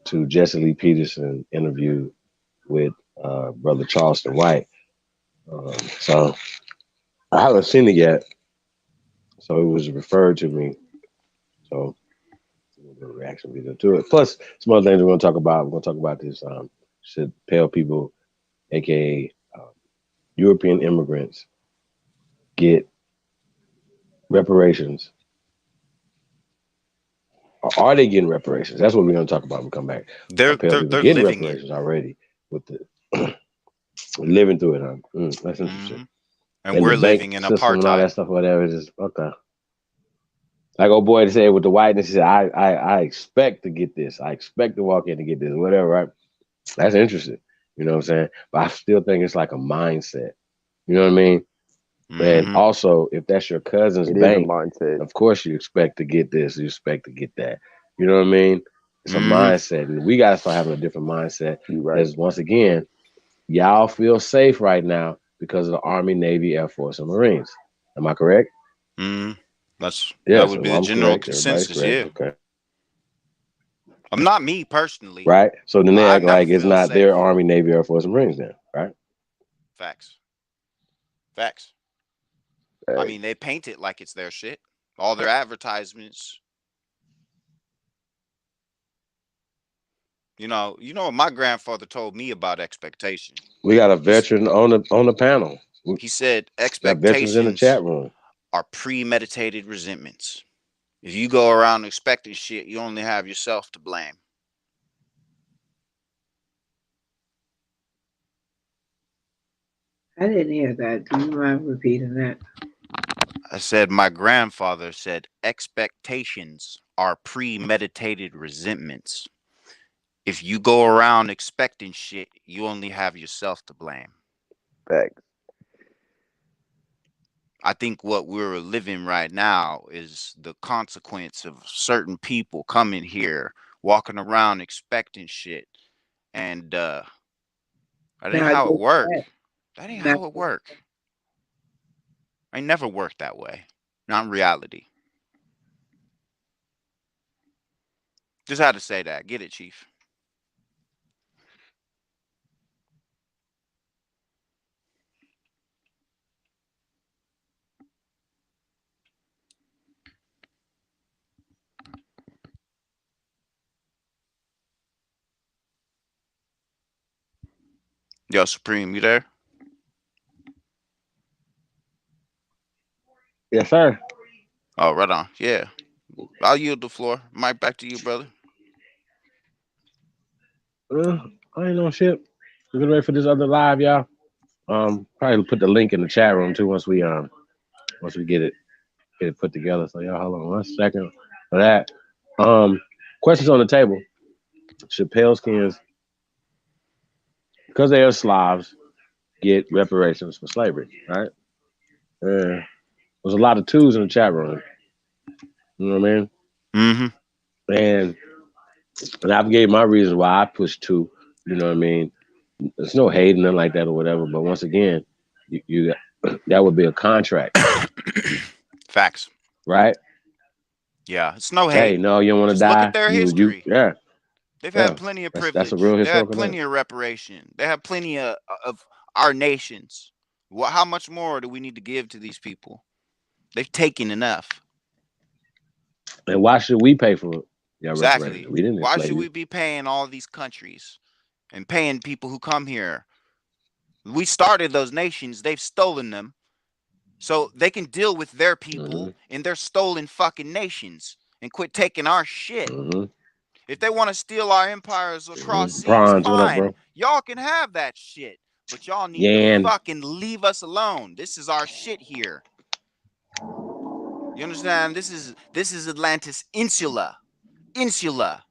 Speaker 1: to Jesse Lee Peterson interview with brother Charleston White. So I haven't seen it yet. So it was referred to me. So we'll do a reaction video to it. Plus some other things we're gonna talk about. We're gonna talk about this. Should pale people, aka European immigrants, get reparations? Or are they getting reparations? That's what we're going to talk about when we come back. Are pale people
Speaker 8: They're
Speaker 1: getting
Speaker 8: living it.
Speaker 1: reparations already with the living through it? That's interesting.
Speaker 8: Mm-hmm. And
Speaker 1: And the
Speaker 8: we're
Speaker 1: bank
Speaker 8: living in
Speaker 1: system and all
Speaker 8: apartheid.
Speaker 1: that stuff, whatever. Just okay. Like old boy said with the whiteness, he said, I expect to get this. I expect to walk in to get this, whatever, right? That's interesting. You know what I'm saying? But I still think it's like a mindset. You know what I mean? And
Speaker 8: Mm-hmm.
Speaker 1: also, if that's your cousin's
Speaker 9: It is a
Speaker 1: bank,
Speaker 9: mindset.
Speaker 1: of course you expect to get this, you expect to get that. You know what I mean? It's a
Speaker 8: Mm-hmm.
Speaker 1: mindset, and we gotta start having a different mindset.
Speaker 9: You right.
Speaker 1: Because once again, y'all feel safe right now because of the Army, Navy, Air Force, and Marines. Am I correct?
Speaker 8: Mm-hmm. That
Speaker 1: Yes,
Speaker 8: would be the
Speaker 1: I'm
Speaker 8: general
Speaker 1: correct. Everybody's
Speaker 8: consensus.
Speaker 1: correct.
Speaker 8: Yeah.
Speaker 1: Okay.
Speaker 8: I'm not me personally.
Speaker 1: Right? So then they
Speaker 8: I
Speaker 1: act
Speaker 8: never
Speaker 1: like it's
Speaker 8: feel
Speaker 1: not their
Speaker 8: safe.
Speaker 1: Army, Navy, Air Force, and Marines then, right?
Speaker 8: Facts. Facts. I mean, they paint it like it's their shit. All their advertisements. You know what my grandfather told me about expectation.
Speaker 1: We got a
Speaker 8: He's,
Speaker 1: veteran on the panel. We
Speaker 8: he said
Speaker 1: got veterans in the
Speaker 8: expectations
Speaker 1: chat room.
Speaker 8: are premeditated resentments. If you go around expecting shit, you only have yourself to blame.
Speaker 11: I didn't hear that. Do you mind repeating that?
Speaker 8: I said my grandfather said expectations are premeditated resentments. If you go around expecting shit, you only have yourself to blame.
Speaker 9: Facts.
Speaker 8: I think what we're living right now is the consequence of certain people coming here, walking around expecting shit, and that ain't
Speaker 11: Not
Speaker 8: how it
Speaker 11: just
Speaker 8: work.
Speaker 11: that.
Speaker 8: That ain't
Speaker 11: Not
Speaker 8: how it
Speaker 11: just
Speaker 8: work. I never worked that way. Not in reality. Just had to say that. Get it, Chief. Yo, Supreme, you there?
Speaker 1: Yes, sir.
Speaker 8: Oh, right on. Yeah. I'll yield the floor. Mike, back to you, brother.
Speaker 1: I ain't no shit. We're getting ready for this other live, y'all. Probably put the link in the chat room too once we get it put together. So y'all hold on 1 second for that. Questions on the table. Should Paleskins, because they are Slavs, get reparations for slavery? Right? There's a lot of twos in the chat room. You know what I mean?
Speaker 8: Mm-hmm.
Speaker 1: And I've gave my reasons why I pushed two. You know what I mean? There's no hating nothing like that or whatever. But once again, you that would be a contract,
Speaker 8: Facts.
Speaker 1: right?
Speaker 8: Yeah, it's no
Speaker 1: Hey,
Speaker 8: hate.
Speaker 1: no, you don't want to
Speaker 8: Just look at
Speaker 1: die.
Speaker 8: their
Speaker 1: You
Speaker 8: history.
Speaker 1: yeah,
Speaker 8: They've had
Speaker 1: yeah.
Speaker 8: plenty of
Speaker 1: That's a real
Speaker 8: privilege. They had
Speaker 1: historical thing.
Speaker 8: plenty of reparation. They have plenty of our nations. How much more do we need to give to these people? They've taken enough.
Speaker 1: And why should we pay for your reparations?
Speaker 8: Exactly.
Speaker 1: We didn't
Speaker 8: Why
Speaker 1: enslave
Speaker 8: should
Speaker 1: you.
Speaker 8: we be paying all these countries and paying people who come here? We started those nations. They've stolen them. So they can deal with their
Speaker 1: Mm-hmm.
Speaker 8: people in their stolen fucking nations and quit taking our shit.
Speaker 1: Mm-hmm.
Speaker 8: If they want to steal our empires across
Speaker 1: Mm-hmm.
Speaker 8: seas,
Speaker 1: Bronze, what up,
Speaker 8: fine.
Speaker 1: bro?
Speaker 8: Y'all can have that shit. But y'all need to
Speaker 1: Yan.
Speaker 8: fucking leave us alone. This is our shit here. You understand? This is Atlantis Insula. Insula.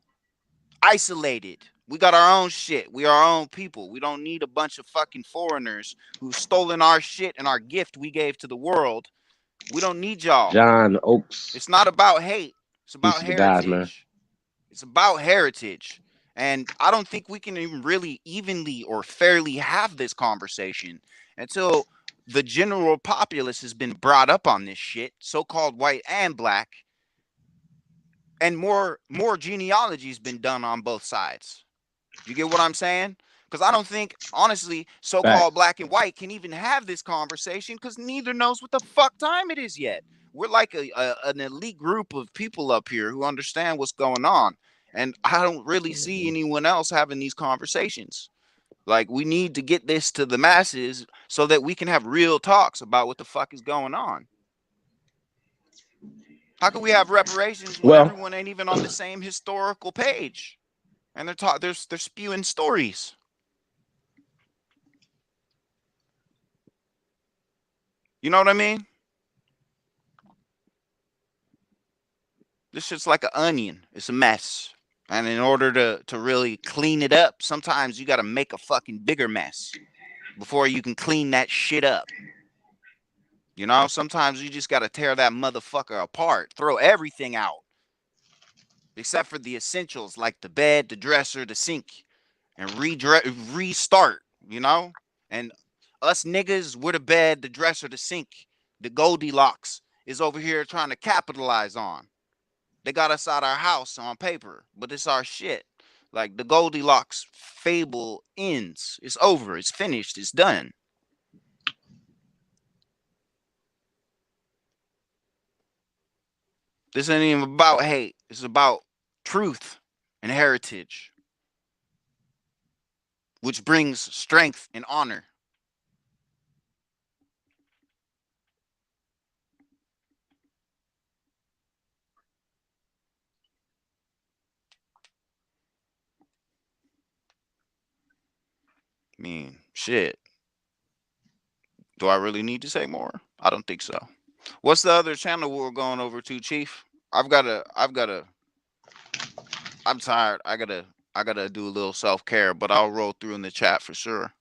Speaker 8: Isolated. We got our own shit. We are our own people. We don't need a bunch of fucking foreigners who've stolen our shit and our gift we gave to the world. We don't need y'all.
Speaker 1: John Oaks.
Speaker 8: It's not about hate. It's
Speaker 1: Peace
Speaker 8: about
Speaker 1: to the guys, man.
Speaker 8: heritage. It's about heritage. And I don't think we can even really evenly or fairly have this conversation until the general populace has been brought up on this shit, so-called white and black, and more genealogy's been done on both sides. You get what I'm saying? Because I don't think, honestly, so-called
Speaker 1: Facts.
Speaker 8: black and white can even have this conversation because neither knows what the fuck time it is yet. We're like an elite group of people up here who understand what's going on. And I don't really see anyone else having these conversations. Like, we need to get this to the masses so that we can have real talks about what the fuck is going on. How can we have reparations when
Speaker 1: Well,
Speaker 8: everyone ain't even on the same historical page? And they're spewing stories. You know what I mean? This shit's like an onion. It's a mess. And in order to really clean it up, sometimes you got to make a fucking bigger mess before you can clean that shit up. You know, sometimes you just got to tear that motherfucker apart, throw everything out, except for the essentials like the bed, the dresser, the sink, and restart, you know? And us niggas, we're the bed, the dresser, the sink. The Goldilocks is over here trying to capitalize on. They got us out our house on paper, but it's our shit. Like the Goldilocks fable ends. It's over. It's finished. It's done. This ain't even about hate. It's about truth and heritage, which brings strength and honor. I mean, shit. Do I really need to say more? I don't think so. What's the other channel we're going over to, Chief? I'm tired. I gotta do a little self-care, but I'll roll through in the chat for sure.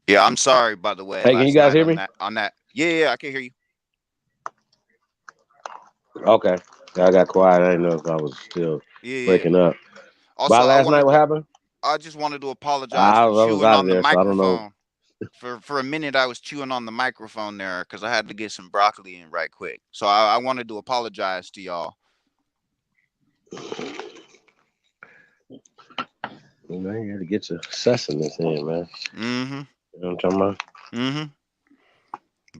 Speaker 8: Yeah, I'm sorry by the way
Speaker 1: hey, can you
Speaker 8: last
Speaker 1: guys
Speaker 8: night
Speaker 1: hear me?
Speaker 8: on that. Yeah, I can hear you.
Speaker 1: Okay. I got quiet. I didn't know if I was still
Speaker 8: Yeah.
Speaker 1: breaking up. By
Speaker 8: Also,
Speaker 1: last night, what happened?
Speaker 8: I just wanted to apologize
Speaker 1: I
Speaker 8: for
Speaker 1: was
Speaker 8: chewing
Speaker 1: out of
Speaker 8: on the
Speaker 1: there, so I don't know.
Speaker 8: microphone. For a minute, I was chewing on the microphone there because I had to get some broccoli in right quick. So I wanted to apologize to y'all.
Speaker 1: Man, you got to get your sustenance in, man.
Speaker 8: Mm-hmm.
Speaker 1: You know what I'm talking about?
Speaker 8: Mm-hmm.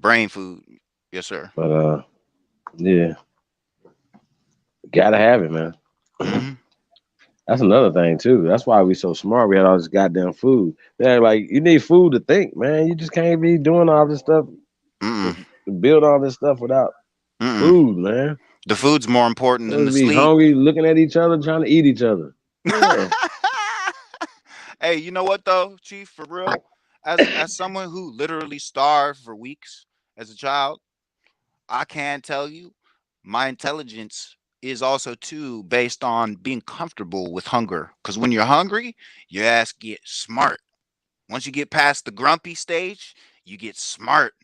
Speaker 8: Brain food. Yes, sir.
Speaker 1: But yeah, gotta have it, man.
Speaker 8: Mm-hmm.
Speaker 1: That's another thing too. That's why we so smart. We had all this goddamn food. They're like, you need food to think, man. You just can't be doing all this stuff
Speaker 8: Mm-mm.
Speaker 1: to build all this stuff without
Speaker 8: Mm-mm.
Speaker 1: food, man.
Speaker 8: The food's more important than the
Speaker 1: Let's be
Speaker 8: sleep.
Speaker 1: hungry, looking at each other, trying to eat each other. Yeah.
Speaker 8: Hey, you know what though, Chief? For real, as someone who literally starved for weeks as a child, I can tell you, my intelligence is also too based on being comfortable with hunger. Because when you're hungry, your ass get smart. Once you get past the grumpy stage, you get smart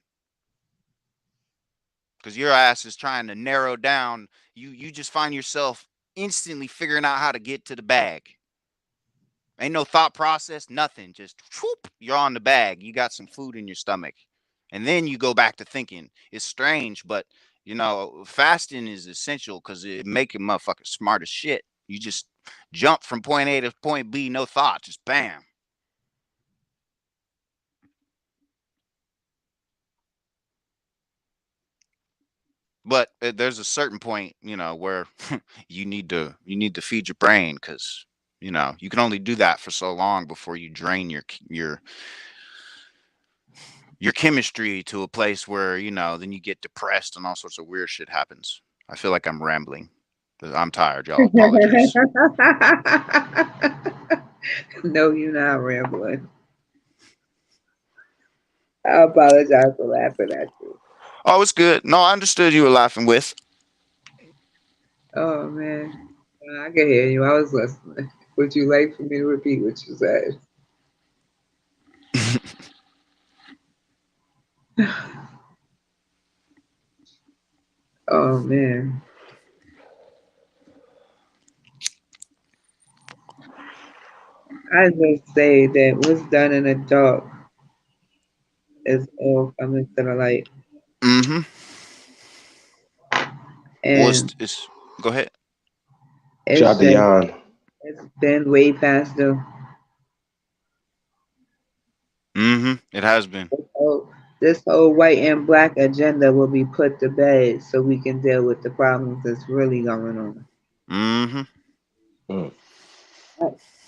Speaker 8: because your ass is trying to narrow down. You just find yourself instantly figuring out how to get to the bag. Ain't no thought process, nothing. Just whoop, you're on the bag. You got some food in your stomach. And then you go back to thinking. It's strange, but fasting is essential because it make a motherfucker smart as shit. You just jump from point A to point B, no thought, just bam. But there's a certain point, where you need to feed your brain because you can only do that for so long before you drain your chemistry to a place where then you get depressed and all sorts of weird shit happens. I feel like I'm rambling. I'm tired, y'all. Apologies.
Speaker 11: No, you're not rambling. I apologize for laughing at you.
Speaker 8: Oh, it's good. No, I understood you were laughing with.
Speaker 11: Oh man, I can hear you. I was listening. Would you like for me to repeat what you said? Oh man, I just say that what's done in the dark is all coming to the light,
Speaker 8: Mm-hmm. Well,
Speaker 11: and
Speaker 8: go ahead.
Speaker 11: it's
Speaker 1: Shout out to
Speaker 11: just
Speaker 1: Jan.
Speaker 11: it's been way past due.
Speaker 8: Mm-hmm. It has been.
Speaker 11: So this whole white and black agenda will be put to bed so we can deal with the problems that's really going on.
Speaker 8: Mm-hmm.
Speaker 1: Mm.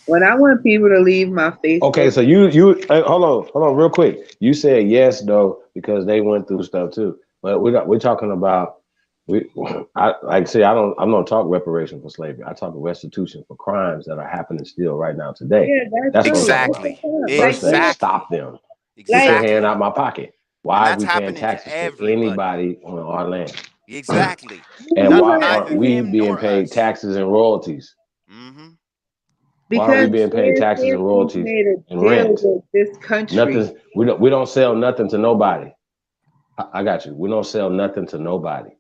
Speaker 11: When I want people to leave my
Speaker 1: Okay,
Speaker 11: Facebook,
Speaker 1: so you hold on real quick. You said yes though because they went through stuff too, but we're talking about we. I like I say I'm not talk reparation for slavery. I talk restitution for crimes that are happening still right now today.
Speaker 11: yeah, that's
Speaker 1: That's what
Speaker 11: true.
Speaker 1: I'm talking
Speaker 11: That's
Speaker 1: about.
Speaker 8: Exactly.
Speaker 11: the point. Like,
Speaker 1: First thing,
Speaker 11: yeah,
Speaker 1: stop
Speaker 8: Exactly.
Speaker 1: them. Get
Speaker 11: like
Speaker 1: your hand
Speaker 8: Exactly.
Speaker 1: out my pocket.
Speaker 8: And
Speaker 1: Why are
Speaker 8: that's
Speaker 1: we paying
Speaker 8: happening to
Speaker 1: taxes to
Speaker 8: everybody.
Speaker 1: anybody on our land?
Speaker 8: Exactly.
Speaker 1: And
Speaker 11: you
Speaker 8: Not
Speaker 1: why
Speaker 11: know
Speaker 1: aren't
Speaker 8: neither
Speaker 11: what?
Speaker 1: we
Speaker 8: them
Speaker 1: being
Speaker 8: nor
Speaker 1: paid
Speaker 8: us.
Speaker 1: taxes and royalties?
Speaker 8: Mm-hmm.
Speaker 1: Why aren't we
Speaker 11: Because
Speaker 1: being paid taxes and
Speaker 11: we've
Speaker 1: royalties
Speaker 11: made a
Speaker 1: and
Speaker 11: deal
Speaker 1: rent?
Speaker 11: with this country.
Speaker 1: Nothing. We don't sell nothing to nobody. I got you. We don't sell nothing to nobody.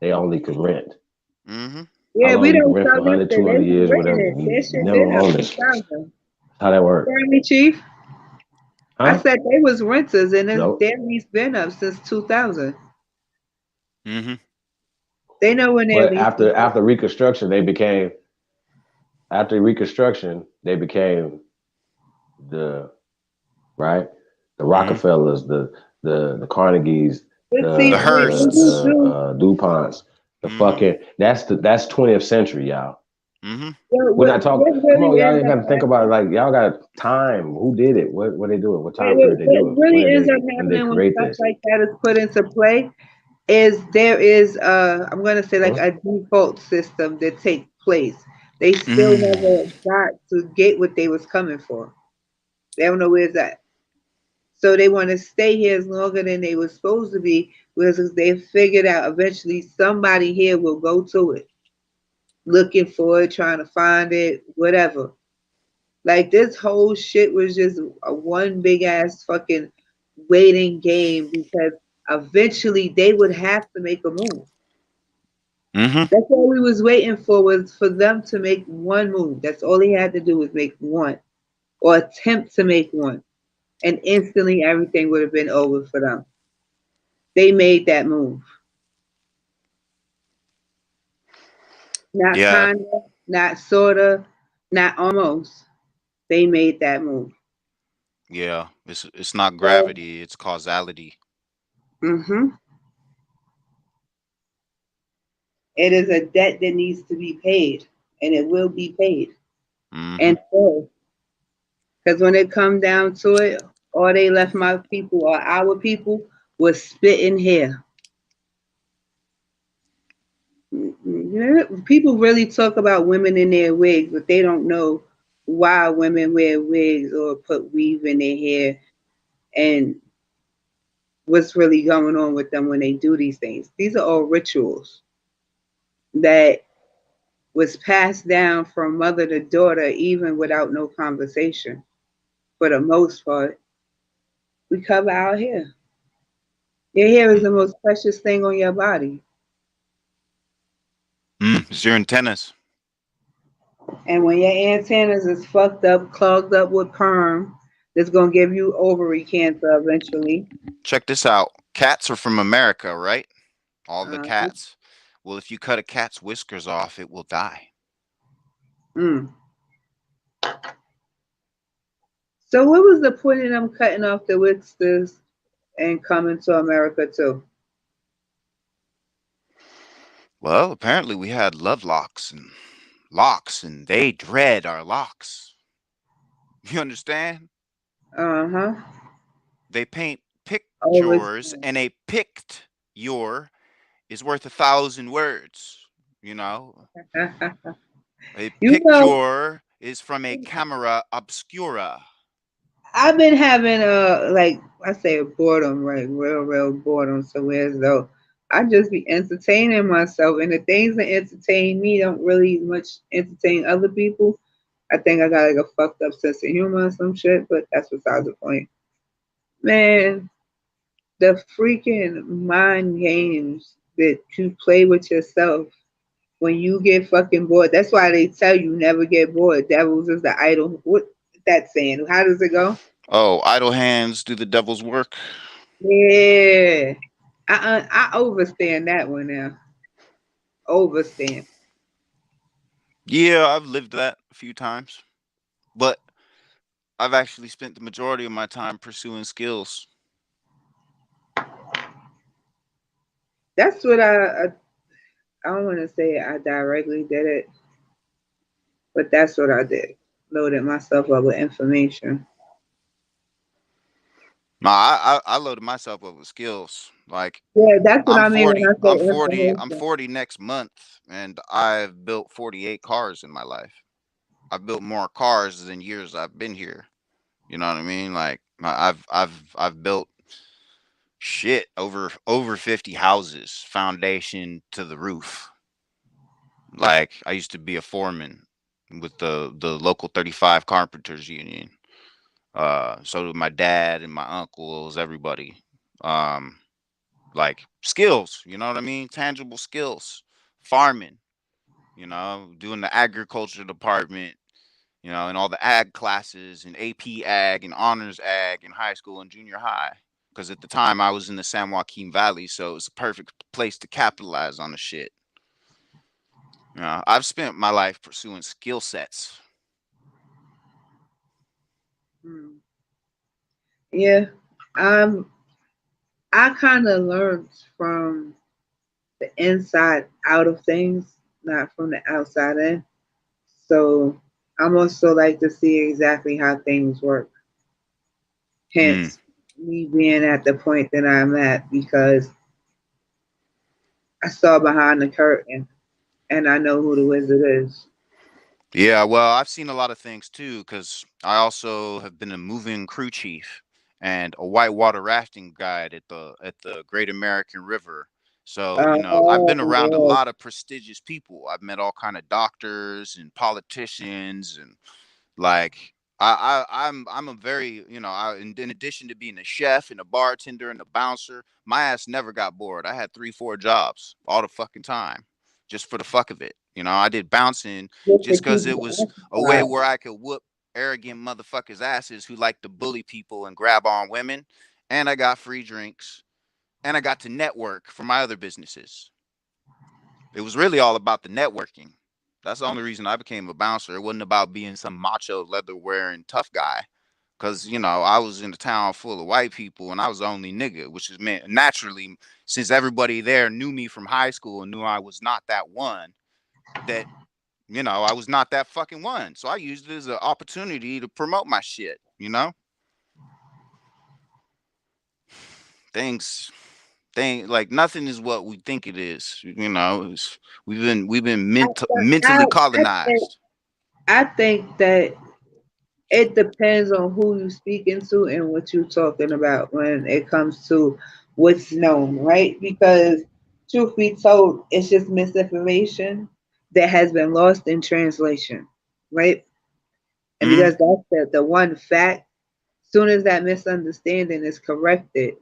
Speaker 1: They only can rent.
Speaker 8: Mm-hmm.
Speaker 1: How
Speaker 11: Yeah,
Speaker 1: long
Speaker 11: we
Speaker 1: you can
Speaker 11: don't
Speaker 1: rent for
Speaker 11: sell
Speaker 1: 100,
Speaker 11: nothing.
Speaker 1: 200
Speaker 11: They
Speaker 1: years,
Speaker 11: renting
Speaker 1: whatever.
Speaker 11: it.
Speaker 1: We
Speaker 11: That shit
Speaker 1: never
Speaker 11: been up
Speaker 1: own this.
Speaker 11: 2000.
Speaker 1: How that work?
Speaker 11: Hear me, Chief? I
Speaker 1: Huh?
Speaker 11: said they was renters and
Speaker 1: Nope.
Speaker 11: their lease been up since 2000.
Speaker 8: Mm-hmm.
Speaker 11: They know when their
Speaker 1: But
Speaker 11: lease is up.
Speaker 1: after Reconstruction, the right, the
Speaker 8: Mm-hmm.
Speaker 1: Rockefellers, the Carnegies,
Speaker 11: But
Speaker 8: The
Speaker 11: see, when you
Speaker 8: Hearsts.
Speaker 11: do,
Speaker 1: DuPonts, the
Speaker 8: Mm-hmm.
Speaker 1: fucking that's 20th century, y'all.
Speaker 8: Mm-hmm.
Speaker 1: We're not talking.
Speaker 11: what
Speaker 1: Come on,
Speaker 11: really
Speaker 1: y'all
Speaker 11: ends
Speaker 1: ain't
Speaker 11: up
Speaker 1: got to think about it.
Speaker 11: happening,
Speaker 1: Like y'all got time. Who did it? What they doing? What time
Speaker 11: what
Speaker 1: period they
Speaker 11: what
Speaker 1: doing?
Speaker 11: really ends up
Speaker 1: When did they
Speaker 11: happening when
Speaker 1: create
Speaker 11: stuff
Speaker 1: this?
Speaker 11: like that is put into play is there is I'm gonna say like
Speaker 1: Huh?
Speaker 11: a default system that takes place. They still
Speaker 8: Mm.
Speaker 11: never got to get what they was coming for. They don't know where's that. So they want to stay here as longer than they were supposed to be because they figured out eventually somebody here will go to it, looking for it, trying to find it, whatever. Like this whole shit was just a one big ass fucking waiting game because eventually they would have to make a move.
Speaker 8: Mm-hmm.
Speaker 11: That's all we was waiting for was for them to make one move. That's all he had to do was make one or attempt to make one. And instantly everything would have been over for them. They made that move. Not
Speaker 8: Yeah.
Speaker 11: kinda, not sorta, not almost. They made that move.
Speaker 8: Yeah. It's not
Speaker 11: So,
Speaker 8: gravity, it's causality.
Speaker 11: hmm it is a debt that needs to be paid, and it will be paid.
Speaker 8: Mm-hmm.
Speaker 11: And so, because when it come down to it, all they left my people or our people was spitting here. People really talk about women in their wigs, but they don't know why women wear wigs or put weave in their hair and what's really going on with them when they do these things. These are all rituals that was passed down from mother to daughter, even without no conversation. For the most part, we cover our hair. Your hair is the most precious thing on your body.
Speaker 8: It's your antennas.
Speaker 11: And when your antennas is fucked up, clogged up with perm, it's gonna give you ovary cancer eventually.
Speaker 8: Check this out. Cats are from America, right? All the
Speaker 11: Uh,
Speaker 8: cats. Well, if you cut a cat's whiskers off, it will die.
Speaker 11: mm. So what was the point of them cutting off the whiskers and coming to America too?
Speaker 8: Well, apparently we had love locks, and they dread our locks. You understand?
Speaker 11: Uh-huh.
Speaker 8: They paint
Speaker 11: Always.
Speaker 8: pictures, and a pict your is worth 1,000 words. You know, a
Speaker 11: You know,
Speaker 8: picture is from a camera obscura.
Speaker 11: I've been having like I say boredom, right? Real boredom. So whereas though I just be entertaining myself, and the things that entertain me don't really much entertain other people. I think I got like a fucked up sense of humor or some shit, but that's besides the point. Man, the freaking mind games that you play with yourself when you get fucking bored. That's why they tell you never get bored. Devils is the idol. What that saying? How does it go?
Speaker 8: Oh, idle hands do the devil's work.
Speaker 11: Yeah. I overstand that one now. Overstand.
Speaker 8: Yeah, I've lived that a few times, but I've actually spent the majority of my time pursuing skills.
Speaker 11: That's what I don't want to say I directly did it, but that's what I did. Loaded myself up with information.
Speaker 8: No, I loaded myself up with skills. Like
Speaker 11: Yeah, that's what
Speaker 8: I'm
Speaker 11: I mean when
Speaker 8: 40.
Speaker 11: I
Speaker 8: I'm
Speaker 11: say
Speaker 8: 40. I'm
Speaker 11: information.
Speaker 8: 40 next month, and I've built 48 cars in my life. I've built more cars than years I've been here. You know what I mean? Like I've built shit over 50 houses, foundation to the roof. Like I used to be a foreman with the local 35 carpenters union. So did my dad and my uncles, everybody. Um, like skills, you know what I mean? Tangible skills. Farming, doing the agriculture department, and all the ag classes and AP ag and honors ag in high school and junior high. Because at the time I was in the San Joaquin Valley, so it was a perfect place to capitalize on the shit. I've spent my life pursuing skill sets.
Speaker 11: Hmm. Yeah. Um I kinda learned from the inside out of things, not from the outside in. So I'm also like to see exactly how things work.
Speaker 8: Mm.
Speaker 11: Hence me being at the point that I'm at because I saw behind the curtain and I know who the wizard is.
Speaker 8: Yeah, well, I've seen a lot of things too, because I also have been a moving crew chief and a whitewater rafting guide at the Great American River. So, I've been around a
Speaker 11: Oh,
Speaker 8: lot of prestigious people. I've met all kind of doctors and politicians and like I'm a very in addition to being a chef and a bartender and a bouncer, my ass never got bored. I had 3 4 jobs all the fucking time, just for the fuck of it. I did bouncing
Speaker 11: yes, just
Speaker 8: just
Speaker 11: to keep
Speaker 8: because it
Speaker 11: you
Speaker 8: was a way
Speaker 11: occupied.
Speaker 8: where I could whoop arrogant motherfuckers asses who like to bully people and grab on women, and I got free drinks, and I got to network for my other businesses. It was really all about the networking. That's the only reason I became a bouncer. It wasn't about being some macho leather wearing tough guy. Cause I was in a town full of white people and I was the only nigga, which is meant naturally, since everybody there knew me from high school and knew I was not that one, that I was not that fucking one. So I used it as an opportunity to promote my shit, things thing like nothing is what we think it is. We've been
Speaker 11: I,
Speaker 8: mentally
Speaker 11: I think
Speaker 8: colonized.
Speaker 11: I think that it depends on who you speaking to and what you're talking about when it comes to what's known, right? Because truth be told, it's just misinformation that has been lost in translation, right? And
Speaker 8: Mm,
Speaker 11: because that's the one fact, soon as that misunderstanding is corrected,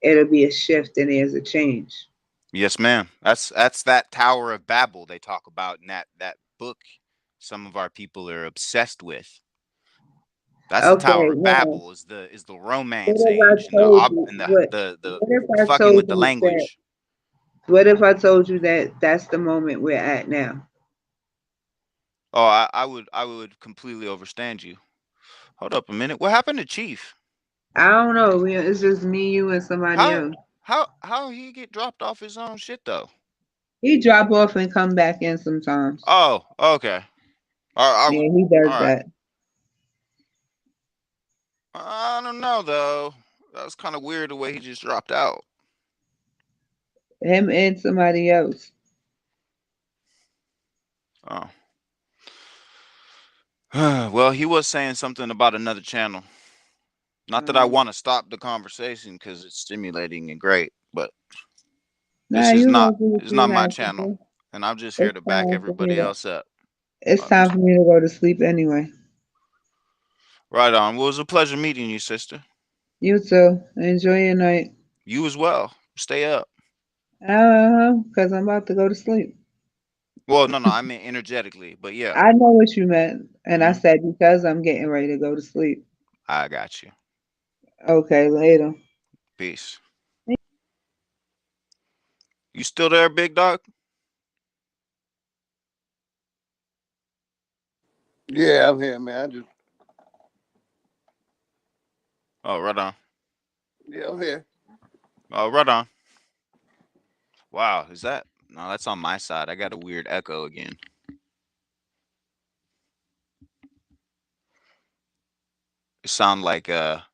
Speaker 11: it'll be a shift and there's a change.
Speaker 8: yes, ma'am. That's that Tower of Babel they talk about in that book. Some of our people are obsessed with. That's the
Speaker 11: Okay,
Speaker 8: Tower of
Speaker 11: now
Speaker 8: Babel is the
Speaker 11: what
Speaker 8: romance
Speaker 11: if I
Speaker 8: age and the
Speaker 11: told
Speaker 8: ob
Speaker 11: you
Speaker 8: and
Speaker 11: what if
Speaker 8: the
Speaker 11: I
Speaker 8: fucking
Speaker 11: told
Speaker 8: with the
Speaker 11: you that
Speaker 8: language.
Speaker 11: what if I told you that that's the moment we're at now?
Speaker 8: Oh, I would completely understand you. Hold up a minute. What happened to Chief?
Speaker 11: I don't know. It's just me, you, and somebody
Speaker 8: How
Speaker 11: else.
Speaker 8: how he get dropped off his own shit though?
Speaker 11: He drop off and come back in sometimes.
Speaker 8: Oh, okay.
Speaker 11: Yeah, he does
Speaker 8: All right.
Speaker 11: that.
Speaker 8: I don't know though. That was kind of weird the way he just dropped out.
Speaker 11: Him and somebody else.
Speaker 8: Oh. Well, he was saying something about another channel. Not that I want to stop the conversation because it's stimulating and great, but
Speaker 11: Nah, you gonna do what
Speaker 8: it's not
Speaker 11: you
Speaker 8: my
Speaker 11: have to
Speaker 8: channel,
Speaker 11: do.
Speaker 8: and I'm just here
Speaker 11: It's
Speaker 8: to back
Speaker 11: time for me
Speaker 8: everybody
Speaker 11: to.
Speaker 8: else up.
Speaker 11: It's time for me to go to sleep anyway.
Speaker 8: Right on. Well, it was a pleasure meeting you, sister.
Speaker 11: You too. Enjoy your night.
Speaker 8: You as well. Stay up.
Speaker 11: Cause I'm about to go to sleep.
Speaker 8: Well, no, I mean energetically, but yeah.
Speaker 11: I know what you meant, and I
Speaker 8: Hmm.
Speaker 11: said because I'm getting ready to go to sleep.
Speaker 8: I got you.
Speaker 11: Okay, later.
Speaker 8: Peace. You still there, big dog?
Speaker 13: Yeah, I'm here, man.
Speaker 8: Oh, right on.
Speaker 13: Yeah, I'm here.
Speaker 8: Oh, right on. Wow, is that? No, that's on my side. I got a weird echo again. It sound like a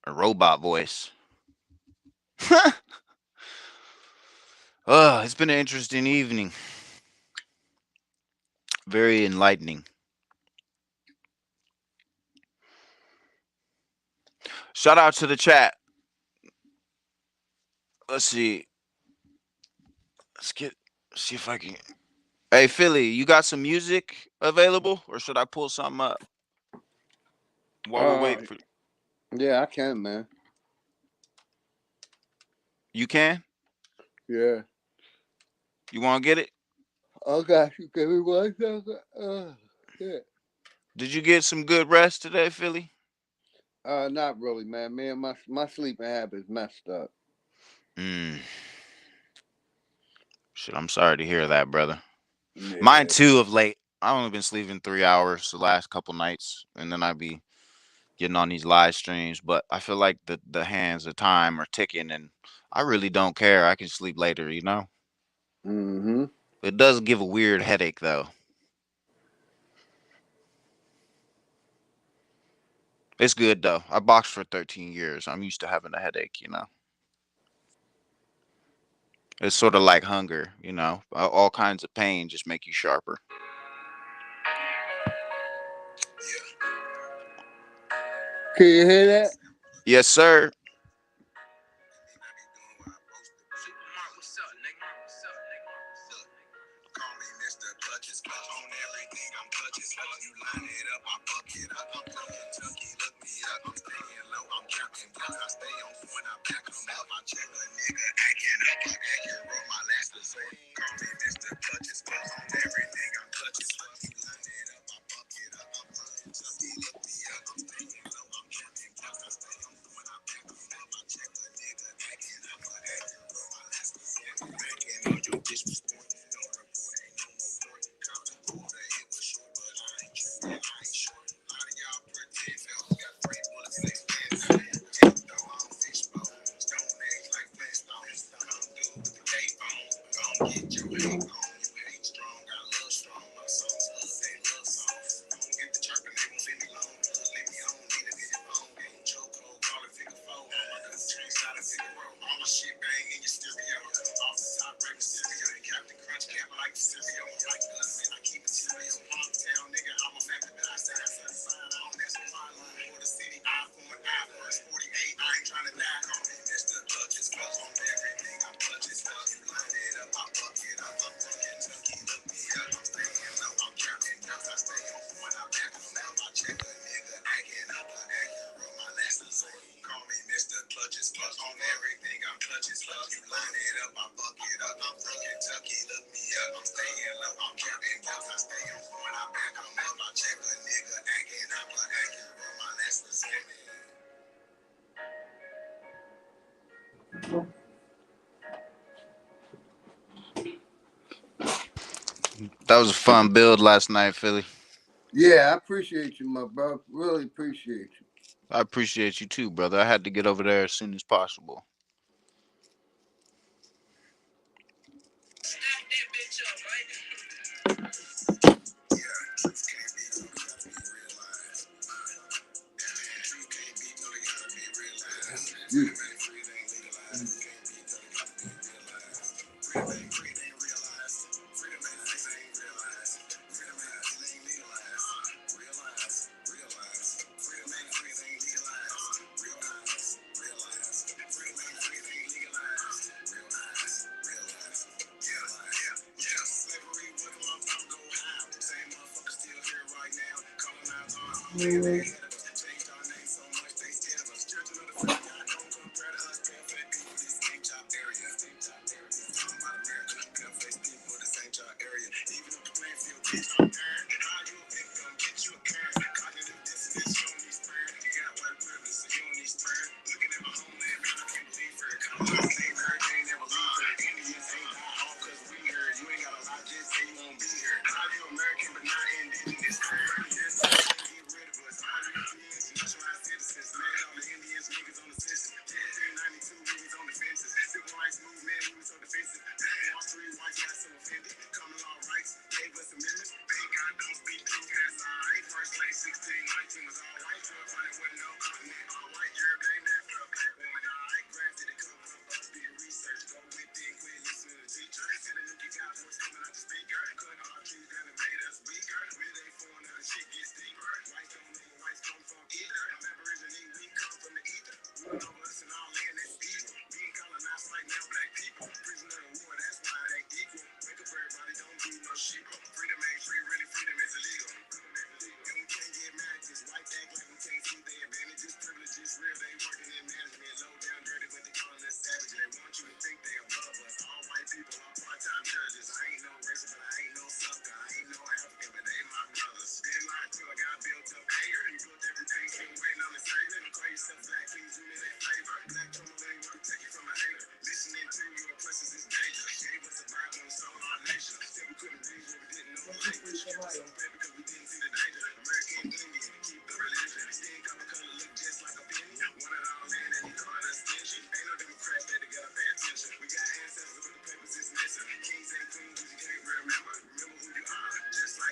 Speaker 8: robot voice. Oh, it's been an interesting evening. Very enlightening. Shout out to the chat. Let's see. See if I can. Hey, Philly, you got some music available, or should I pull something up while we're
Speaker 13: Uh,
Speaker 8: waiting for?
Speaker 13: yeah, I can, man.
Speaker 8: You can.
Speaker 13: Yeah.
Speaker 8: You want to get it?
Speaker 13: I got you. Give me 1 second. Yeah.
Speaker 8: Did you get some good rest today, Philly?
Speaker 13: Not really, man. Man, my sleeping habits messed up.
Speaker 8: Mm. Shit, I'm sorry to hear that, brother. Mine
Speaker 13: Yeah.
Speaker 8: too. Of late, I've only been sleeping 3 hours the last couple nights, and then I be getting on these live streams. But I feel like the hands of time are ticking, and I really don't care. I can sleep later, you know.
Speaker 13: Mm-hmm.
Speaker 8: It does give a weird headache though. It's good though. I boxed for 13 years. I'm used to having a headache, you know. It's sort of like hunger, you know. All kinds of pain just make you sharper.
Speaker 13: Can you hear that?
Speaker 8: Yes, sir. That was a fun build last night, Philly.
Speaker 13: Yeah, I appreciate you, my bro. Really appreciate you.
Speaker 8: I appreciate you too, brother. I had to get over there as soon as possible.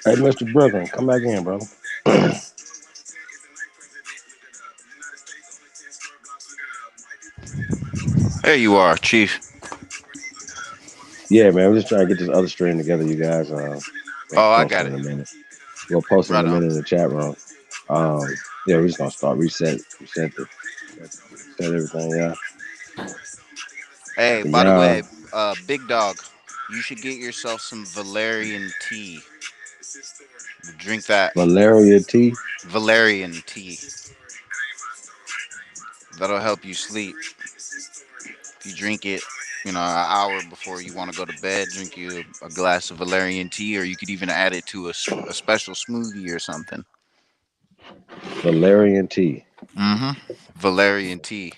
Speaker 1: Hey, Mr. Brooklyn, come back in, brother.
Speaker 8: There you are, Chief.
Speaker 1: Yeah, man, we're just trying to get this other stream together, you guys. We'll
Speaker 8: Oh, I
Speaker 1: post it
Speaker 8: got
Speaker 1: in
Speaker 8: it.
Speaker 1: a minute. We'll post it in
Speaker 8: Right
Speaker 1: a
Speaker 8: on.
Speaker 1: minute in the chat room. Yeah, we're just gonna start reset everything. Yeah,
Speaker 8: Hey,
Speaker 1: but
Speaker 8: by the
Speaker 1: yeah,
Speaker 8: way, Big Dog, you should get yourself some valerian tea. Drink that
Speaker 1: Valeria tea.
Speaker 8: valerian tea. That'll help you sleep. If you drink it, an hour before you want to go to bed, drink you a glass of valerian tea, or you could even add it to a special smoothie or something.
Speaker 1: Valerian tea.
Speaker 8: Mm-hmm. Valerian tea.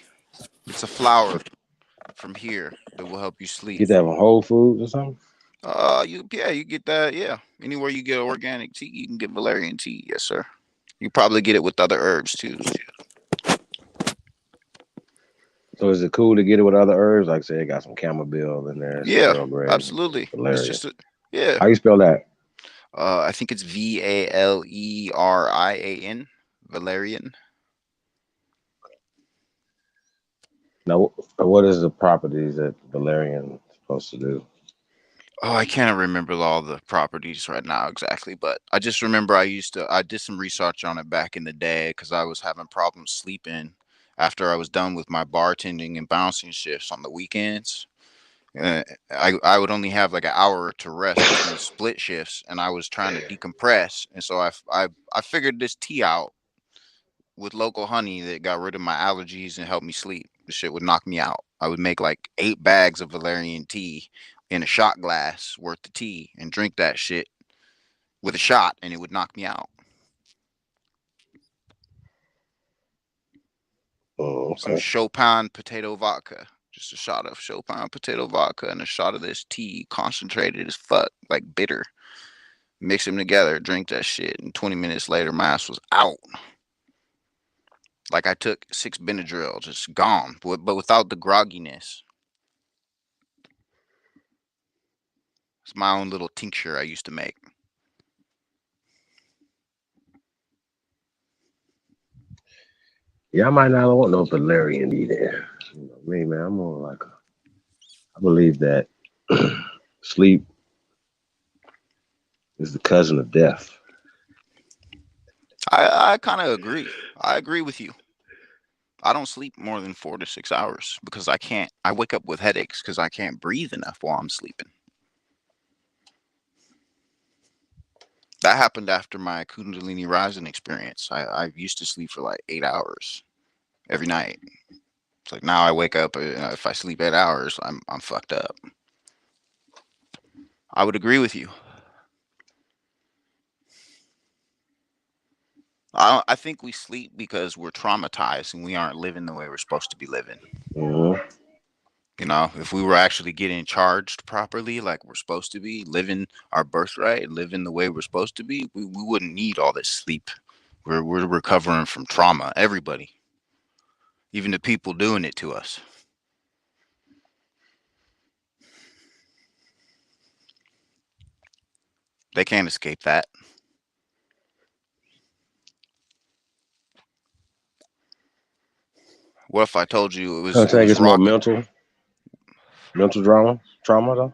Speaker 8: It's a flower from here that will help you
Speaker 1: You
Speaker 8: sleep.
Speaker 1: get that from Whole Foods or something?
Speaker 8: You get that. Yeah, anywhere you get organic tea, you can get valerian tea. Yes, sir. You probably get it with other herbs too.
Speaker 1: So is it cool to get it with other herbs? Like say it got some chamomile in there, some
Speaker 8: Yeah,
Speaker 1: Earl Grey,
Speaker 8: absolutely. It's
Speaker 1: valerian.
Speaker 8: just yeah.
Speaker 1: How you spell that?
Speaker 8: I think it's Valerian. Valerian.
Speaker 1: Now, what is the properties that valerian is supposed to do?
Speaker 8: Oh, I can't remember all the properties right now exactly, but I just remember I did some research on it back in the day because I was having problems sleeping after I was done with my bartending and bouncing shifts on the weekends. I would only have like an hour to rest between split shifts, and I was trying to decompress, and so I figured this tea out with local honey that got rid of my allergies and helped me sleep. The shit would knock me out. I would make like 8 bags of valerian tea in a shot glass worth of tea and drink that shit with a shot, and it would knock me out.
Speaker 1: Oh,
Speaker 8: Some
Speaker 1: okay.
Speaker 8: Chopin potato vodka. Just a shot of Chopin potato vodka and a shot of this tea, concentrated as fuck, like bitter. Mix them together, drink that shit, and 20 minutes later, my ass was out. Like I took 6 Benadryl, just gone, but without the grogginess. It's my own little tincture I used to make.
Speaker 1: Yeah, I might not want no valerian either. You know me, man. I'm more like I believe that sleep is the cousin of death.
Speaker 8: I kind of agree. I agree with you. I don't sleep more than 4 to 6 hours because I can't. I wake up with headaches because I can't breathe enough while I'm sleeping. That happened after my Kundalini rising experience. I used to sleep for like 8 hours every night. It's like now I wake up. If I sleep 8 hours, I'm fucked up. I would agree with you. I think we sleep because we're traumatized and we aren't living the way we're supposed to be living.
Speaker 1: Mm-hmm.
Speaker 8: You know, if we were actually getting charged properly, like we're supposed to be, living our birthright, living the way we're supposed to be, we wouldn't need all this sleep. We're recovering from trauma. Everybody, even the people doing it to us. They can't escape that. What if I told you
Speaker 1: I
Speaker 8: it
Speaker 1: think
Speaker 8: was
Speaker 1: it's more
Speaker 8: rock?
Speaker 1: mental trauma though.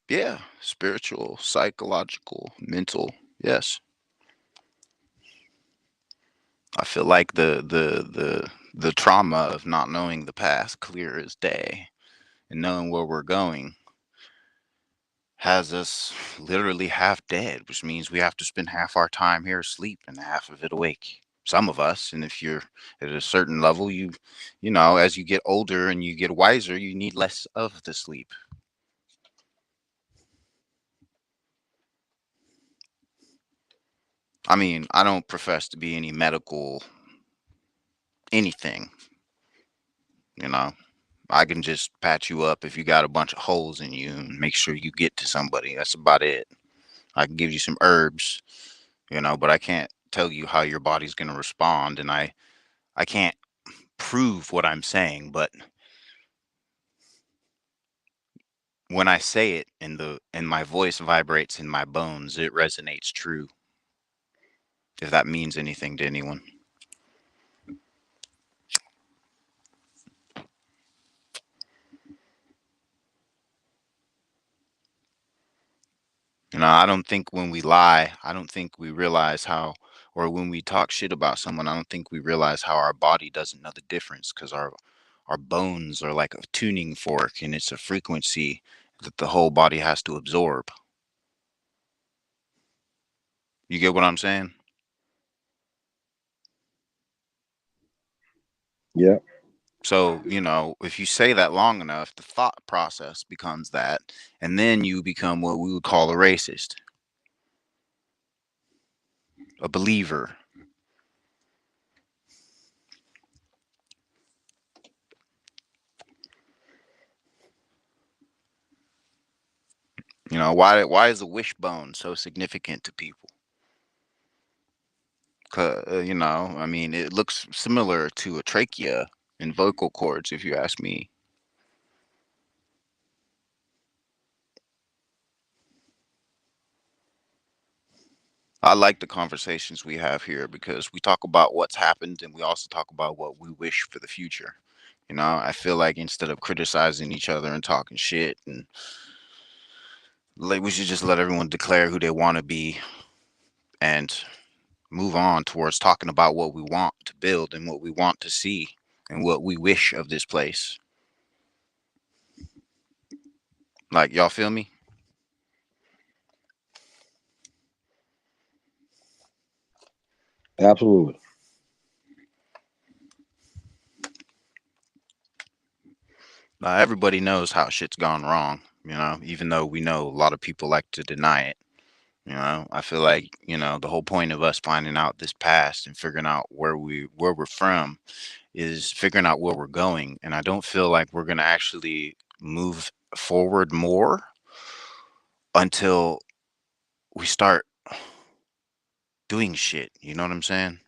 Speaker 8: Yeah, spiritual, psychological, mental. Yes, I feel like the trauma of not knowing the past clear as day and knowing where we're going has us literally half dead, which means we have to spend half our time here asleep and half of it awake. Some of us, and if you're at a certain level, you know, as you get older and you get wiser, you need less of the sleep. I mean, I don't profess to be any medical anything, you know. I can just patch you up if you got a bunch of holes in you and make sure you get to somebody. That's about it. I can give you some herbs, you know, but I can't tell you how your body's going to respond, and I can't prove what I'm saying, but when I say it and my voice vibrates in my bones, it resonates true. If that means anything to anyone. You know, I don't think when we lie, I don't think we realize how, or when we talk shit about someone, I don't think we realize how our body doesn't know the difference because our bones are like a tuning fork and it's a frequency that the whole body has to absorb. You get what I'm saying?
Speaker 1: Yeah.
Speaker 8: So, you know, if you say that long enough, the thought process becomes that, and then you become what we would call a racist, a believer. You know, why is a wishbone so significant to people? You know, I mean, it looks similar to a trachea in vocal cords, if you ask me. I like the conversations we have here because we talk about what's happened and we also talk about what we wish for the future. You know, I feel like instead of criticizing each other and talking shit, and like we should just let everyone declare who they want to be and move on towards talking about what we want to build and what we want to see and what we wish of this place. Like, y'all feel me?
Speaker 1: Absolutely.
Speaker 8: Everybody knows how shit's gone wrong, you know, even though we know a lot of people like to deny it. You know, I feel like, you know, the whole point of us finding out this past and figuring out where we're from is figuring out where we're going. And I don't feel like we're going to actually move forward more until we start doing shit. You know what I'm saying?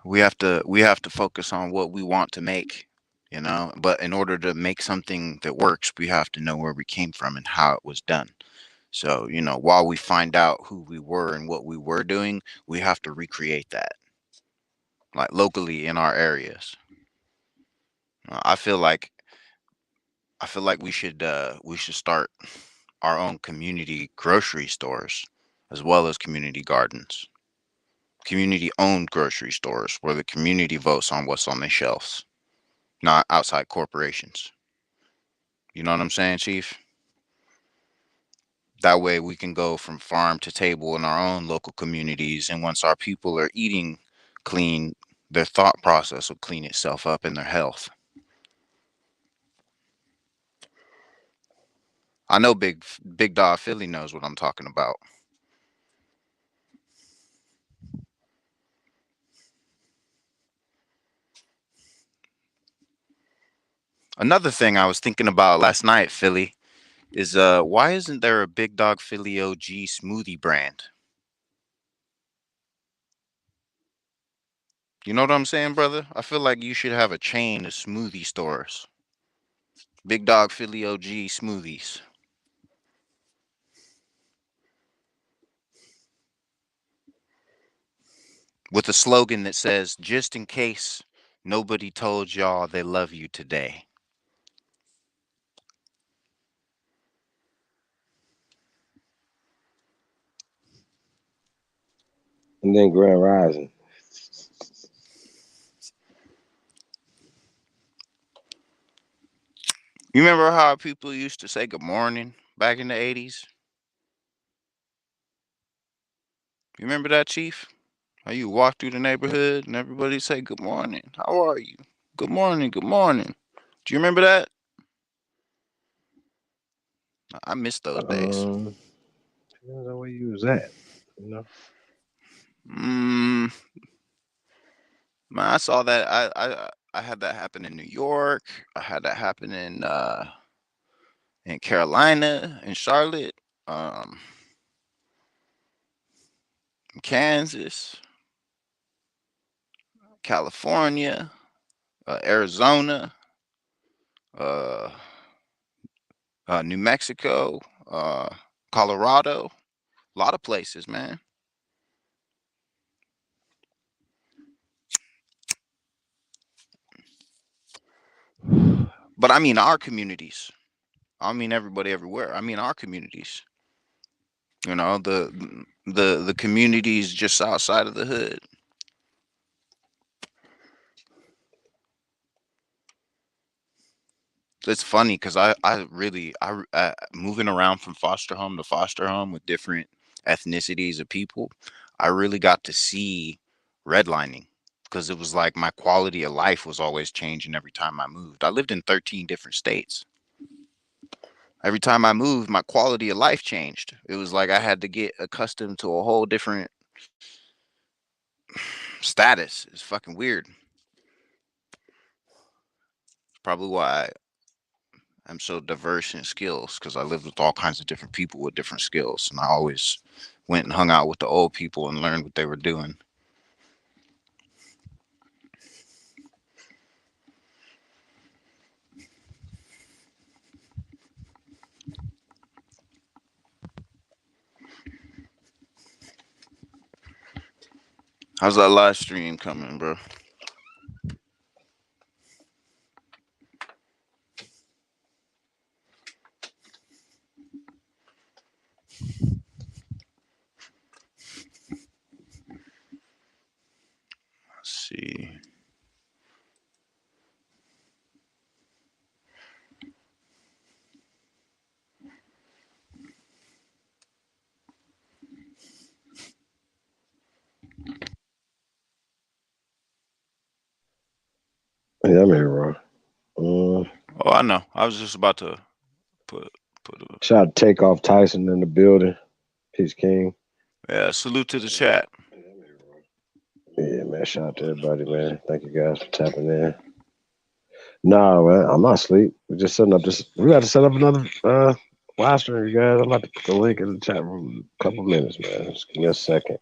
Speaker 8: We have to focus on what we want to make, you know, but in order to make something that works, we have to know where we came from and how it was done. So, you know, while we find out who we were and what we were doing, we have to recreate that, like locally in our areas. Uh, I feel like I feel like we should start our own community grocery stores as well as community gardens. Community owned grocery stores where the community votes on what's on the shelves, not outside corporations. You know what I'm saying, Chief? That way we can go from farm to table in our own local communities. And once our people are eating clean, their thought process will clean itself up in their health. I know Big Dog Philly knows what I'm talking about. Another thing I was thinking about last night, Philly, is why isn't there a Big Dog Philly OG smoothie brand? You know what I'm saying, brother? I feel like you should have a chain of smoothie stores. Big Dog Philly OG smoothies. With a slogan that says, just in case nobody told y'all they love you today.
Speaker 1: And then Grand Rising.
Speaker 8: You remember how people used to say good morning back in the 80s? You remember that, Chief? How you walk through the neighborhood and everybody say good morning. How are you? Good morning, good morning. Do you remember that? I miss those days.
Speaker 1: Depends on where you was at, you know.
Speaker 8: Mm, man, I saw that. I had that happen in New York. I had that happen in Carolina, in Charlotte, um, Kansas, California, Arizona, uh, New Mexico, uh, Colorado, a lot of places, man. But I mean our communities. I mean everybody everywhere. I mean our communities. You know, the communities just outside of the hood. It's funny because I really moving around from foster home with different ethnicities of people. I really got to see redlining because it was like my quality of life was always changing every time I moved. I lived in 13 different states. Every time I moved, my quality of life changed. It was like I had to get accustomed to a whole different status. It's fucking weird. Probably why I'm so diverse in skills because I lived with all kinds of different people with different skills, and I always went and hung out with the old people and learned what they were doing. How's that live stream coming, bro? Let's see.
Speaker 1: Yeah, I'm here, wrong.
Speaker 8: Oh, I know. I was just about to put a
Speaker 1: Shout out to Takeoff Tyson in the building. Peace King.
Speaker 8: salute to the chat.
Speaker 1: Yeah, man. Shout out to everybody, man. Thank you guys for tapping in. No, man, I'm not asleep. We're just setting up this. We got to set up another live stream, you guys. I'm about to put the link in the chat room in a couple minutes, man. Just give me a second.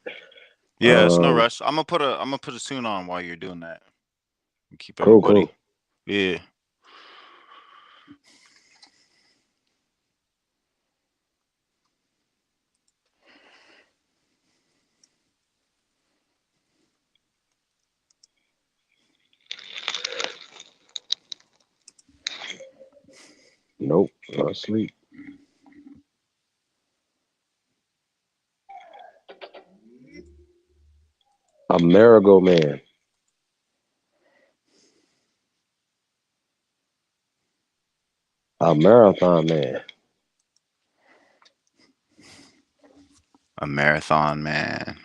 Speaker 8: Yeah, it's no rush. I'm gonna put a tune on while you're doing that. Keep
Speaker 1: Cool,
Speaker 8: everybody.
Speaker 1: cool.
Speaker 8: Yeah.
Speaker 1: Nope, not asleep. A marigold man. A marathon man.
Speaker 8: A marathon man.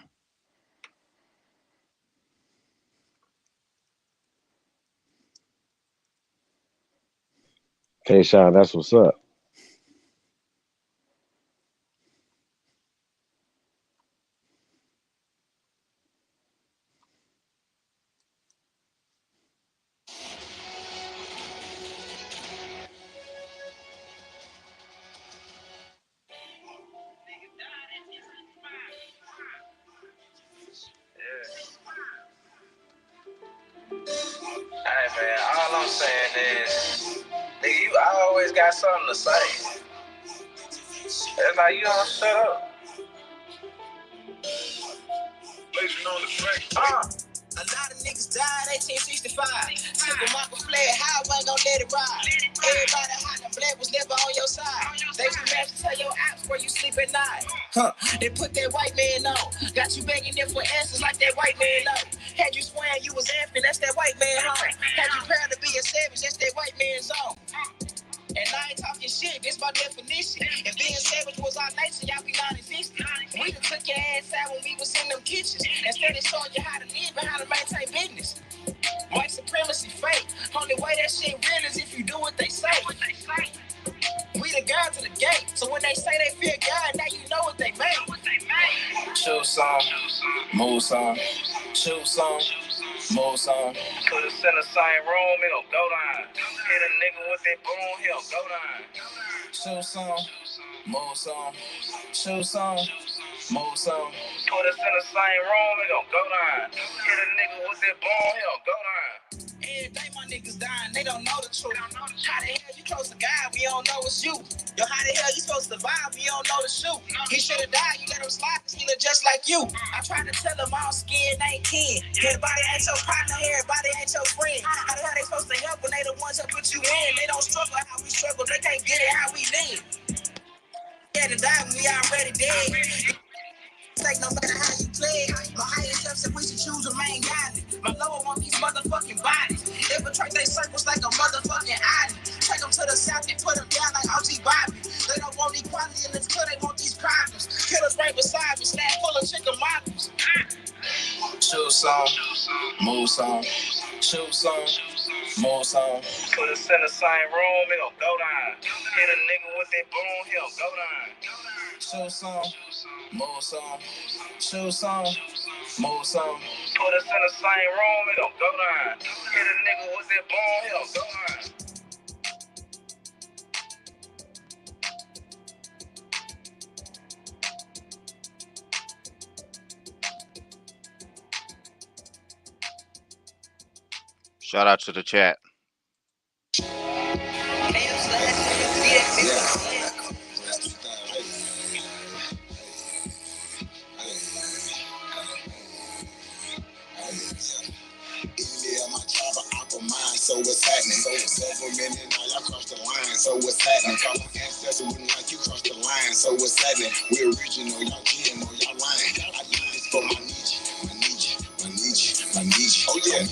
Speaker 1: Hey, Sean, that's what's up.
Speaker 14: Hey man, all I'm saying is, nigga, you always got something to say. It's like you don't shut up.
Speaker 16: A lot of niggas died 1865. Took a Michael fled, how I ain't gon' let it ride. Everybody hot and black was never on your side. They too mad to tell your apps where you sleep at night. They put that white man on. Got you begging them for answers like that white man know. Had you swearing you was effing, that's that white man home. Had you proud to be a savage, that's that white man's zone. And I ain't talking shit, this my definition. If being savage was our nature, y'all be non-existent. We done took your ass out when we was in them kitchens. Instead of showing you how to live and how to maintain business. White supremacy fake. Only way that shit real is if you do what they say. We the guards of the gate, so when they say they fear God, now you know what they made. Choose some, move some, choose some, move some.
Speaker 14: Put us in the same room, it gon' go down. Hit a nigga with that boom, he'll go down.
Speaker 16: Choose some, move some, choose some, move some.
Speaker 14: Put us in the same room, it gon' go down. Hit a nigga with that boom, he'll go down.
Speaker 16: Every day my niggas dying, they don't know the truth. How the hell you close to God, we don't know it's you. Yo, how the hell you supposed to survive, we don't know the shoot. He should've died, you let him slide, cause he look just like you. I tried to tell them all skin ain't kin. Everybody ain't your partner, everybody ain't your friend. How the hell they supposed to help when they the ones that put you in? They don't struggle how we struggle, they can't get it how we live. Yeah, to die when we already dead. Like no matter how you play it. My higher self said we should choose a main godly. My lower want these motherfucking bodies. They betray their circles like a motherfucking island. Take them to the south and put them down like OG Bobby. They don't want equality in this club, they want these problems. Killers right beside me, snap full of chicken models. Choose some, move some, choose some, move some.
Speaker 14: Put us in the same room, it gon' go down. Hit a nigga with that boom, he'll go down.
Speaker 16: Choose some, move some, choose some, move some.
Speaker 14: Put us in the same room, it gon' go down. Hit a nigga with that boom, he'll go down.
Speaker 8: Shout out to the chat.
Speaker 17: So what's happening? So government and all y'all crossed the line. So what's happening? Call my ancestors wouldn't like you crossed the line. So what's happening? We original, y'all GMO, y'all lying. I do this for my niche, my niche, my niche, my niche. Oh yeah,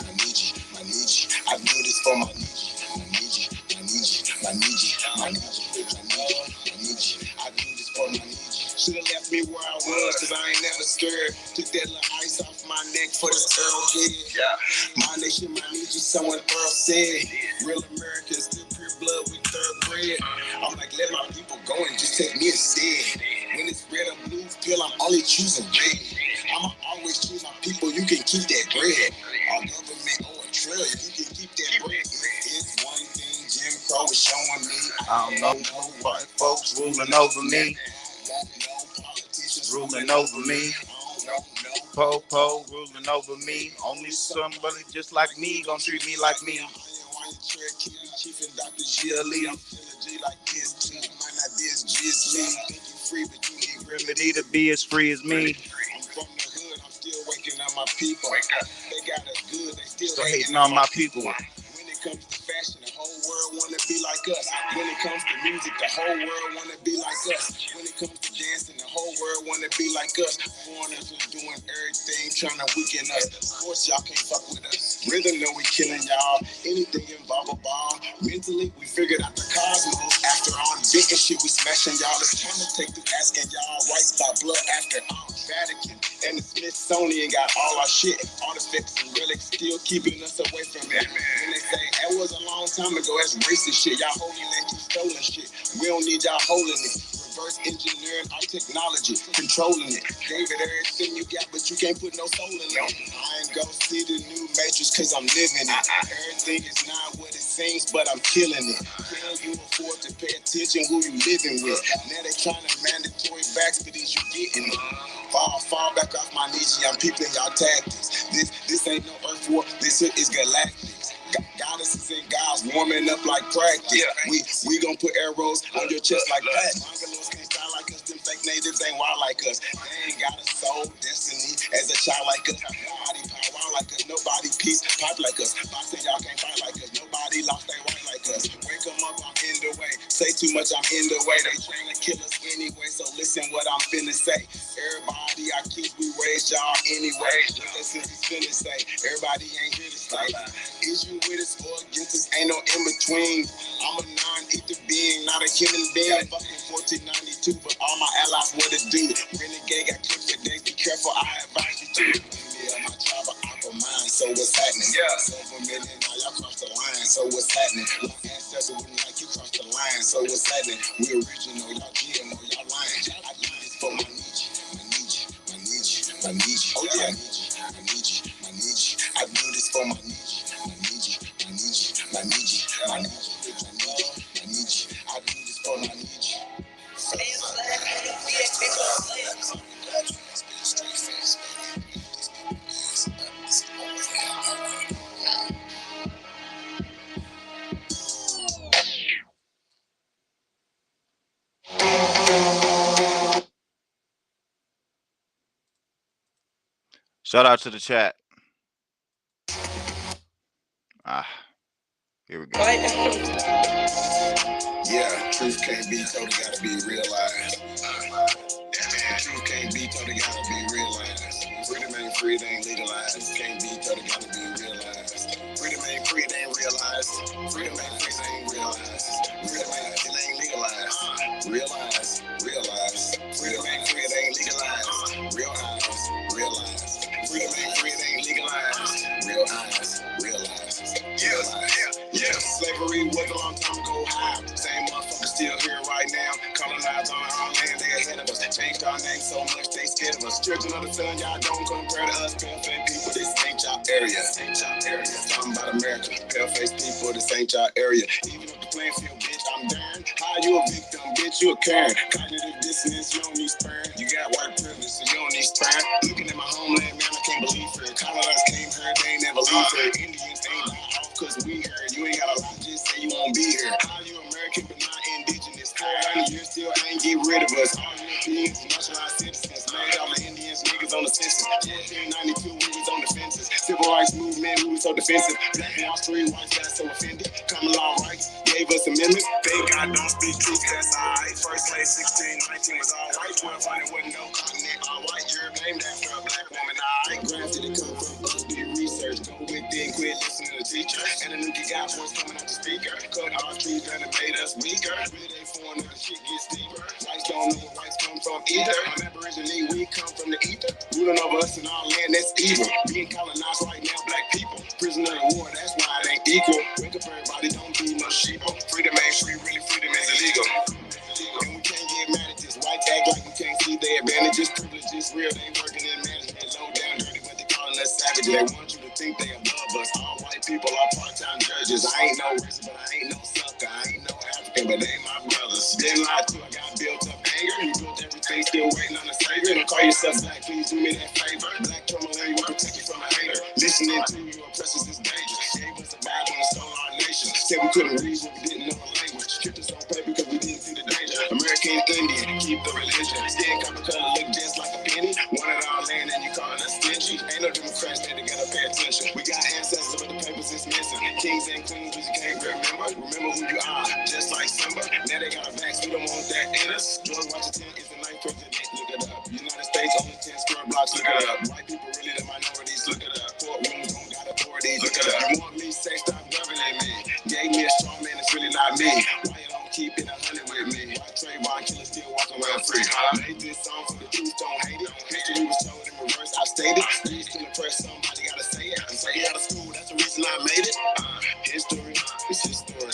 Speaker 17: my niche, my niche. I do this for my niche, my niche, my niche, my niche, my niche, my niche. I do this for my niche. Should've left me where I was, cause I ain't never scared. Took that little ice off my neck for this Earl kid. Yeah. My nation, my nation, someone Earl said. Real Americans still bread. I'm like, let my people go and just take me instead. When it's red or blue pill, I'm only choosing red. I'ma always choose my people, you can keep that bread. Our government or a trillion, you can keep that bread. It's one thing Jim Crow is showing me.
Speaker 8: I don't know white folks ruling over me. Ruling over me. Po ruling over me. Only somebody just like me gonna treat me like me. Remedy to be as free as me.
Speaker 17: I'm from the hood, I'm still waking up my people. They got us good, they still
Speaker 8: hating on my people.
Speaker 17: When it comes to fashion, the whole world wanna be like us. When it comes to music, the whole world wanna be like us. When it comes to dancing, the whole world wanna be like us. Foreigners are doing everything, trying to weaken us. Of course, y'all can't fuck with us. Rhythm know we killing y'all. Anything involve a ball. Mentally, we figured out the cosmos. After all the big shit, we smashing y'all. It's time to take through asking y'all rights by blood after all. Vatican and the Smithsonian got all our shit. Artifacts and relics still keeping us away from it. When they say that was a long time ago, that's racist shit. Y'all holding that you stolen shit. We don't need y'all holding it. Reverse engineering our technology, controlling it. Gave it everything you got, but you can't put no soul in it. I ain't go see the new Matrix cause I'm living it. Everything is not what it seems, but I'm killing it. Can you afford to pay attention who you living with? Now they trying to mandatory vax, but is you getting it? Fall back off my knees, I'm peeping y'all tactics. This ain't no earth war, this is galactics. Goddesses and gods warming up like practice. We gon' put arrows on your chest like that. Mongolos can't style like us, them fake natives ain't wild like us. They ain't got a soul, destiny as a child like us. Nobody power like us, nobody peace pipe like us. Boxing y'all can't fight like us, nobody lost their right like us. Wake them up, I'm in the way. Say too much, I'm in the way. They trying to kill us anyway, so listen what I'm finna say. Everybody I keep, we raise y'all anyway. Listen, we finna say. Everybody ain't here to stay. Is you with us or against us? Ain't no in between. I'm a non-ether being, not a human being. Fucking 1492, but all my allies what it do. Renegade got clipped for days. Be careful, I advise you to. Yeah, my tribe of aqua mine. So what's happening? Silver million, now y'all cross the line. So what's happening? My ancestors wouldn't like you cross the line. So what's happening? We original, y'all GMO, y'all lying. I do this for my niche. My niche. Oh yeah, my niche. I do this for my niche. My niche. I do this for my niche.
Speaker 8: Shout out to the chat. Here we go.
Speaker 17: Yeah, truth can't be told, it gotta be realized. Truth can't be told, it gotta be realized. Freedom ain't free, it ain't legalized. Can't be told, it gotta be realized. Freedom ain't free, it ain't realized. Freedom ain't free, it ain't realized. Realized, it ain't legalized. Realize. Freedom ain't free, it ain't legalized. Realize. Freedom ain't free, it ain't legalized. Realize. Yeah. Slavery was a long time ago. High. Same motherfuckers still here right now. Colonized on our own land, they ahead of us. Changed our name so much, they scared of us. Children of the sun, y'all don't compare to us. Pale-faced people, this ain't y'all area. Talking about America. Pale-faced people, this ain't y'all area. Even if the playing field, bitch, I'm darn. How you a victim, bitch, you a Karen. Cognitive dissonance, you don't need sperm. You got white privilege, so you don't need sperm. Looking at my homeland, man, I can't believe it. Colonized came here, they ain't never leave here. Indians ain't off cause we here. You ain't gotta lie, just say you won't be here. How you American but not indigenous? 400 years still ain't get rid of us. All Europeans, nationalized citizens. Made all the Indians, niggas on the census. 1492, we was on the fences. Civil rights movement, we was so defensive. Black Wall Street, white got so offended. Common law rights, gave us amendments. Thank God don't speak truth, that's alright. First place 1619 was all white. 1200 wasn't no continent. All white Europe named after a black woman. I granted it come from us, do research. Go within, quit listening to the teacher. And the new got voice coming out the speaker. Cut our trees and it made us weaker. Really they foreign, the shit gets deeper. Whites don't know where whites come from either. I'm Aborigine, we come from the ether. Ruling over us in our land, that's evil. Being colonized right now, black people. Prisoner of war, that's why it ain't equal. Wake up everybody, don't be no sheeple. Freedom ain't free, really free to Just privilege is real. They working in management, low down dirty, but they calling us savage. They want you to think they above us. All white people are part-time judges. I ain't no racist, but I ain't no sucker. I ain't no African, but they my brothers. Been lied to, I got built up anger. You built everything, still waiting on the savior. Don't call yourself black, please do me that favor. Black tourmaline will protect you from a hater. Listening to you oppressors is dangerous. Gave us a Bible and stole our nation. Said we couldn't read what we didn't know the language. Stripped us on paper because we didn't see the danger. American Indian, keep the religion. Skin color look just like a penny. Wanted our land and you calling us stingy. Ain't no Democrats, they together pay attention. We got ancestors, but the papers is missing. Kings and queens, but you can't remember. Remember who you are, just like Simba. Now they got a vax, we don't want that in us. George Washington is the ninth president, look it up. United States only 10 square blocks, look it up. White people really the minorities, look it up. Courtrooms don't got authorities, look it up. You want me, say stop governing me. Gave me a strong man, it's really not me. Why you don't keep it 100 with me? Why Trayvon killer still walking around free? I made this song for the truth, don't hate it. History was told in reverse, I stated. Please can impress somebody, gotta say it. I'm straight out of school, that's the reason I made it. History, it's his story.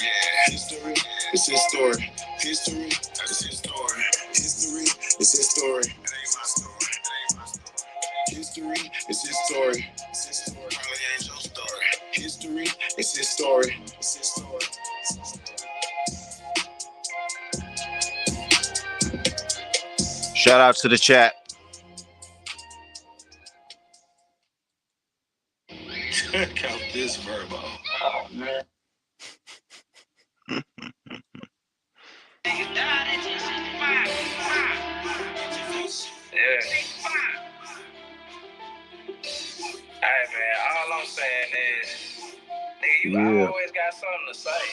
Speaker 17: History, it's his story. History, it's his story. History, it's his story. It ain't my story. It ain't my story. History, it's his story. It's his story. Probably ain't your story. History, it's his story. It's his story. It's his story.
Speaker 8: Shout out to the chat.
Speaker 17: Check out this verbo. Oh, man.
Speaker 14: Yeah. Hey man, all I'm saying is, nigga, you always got something to say.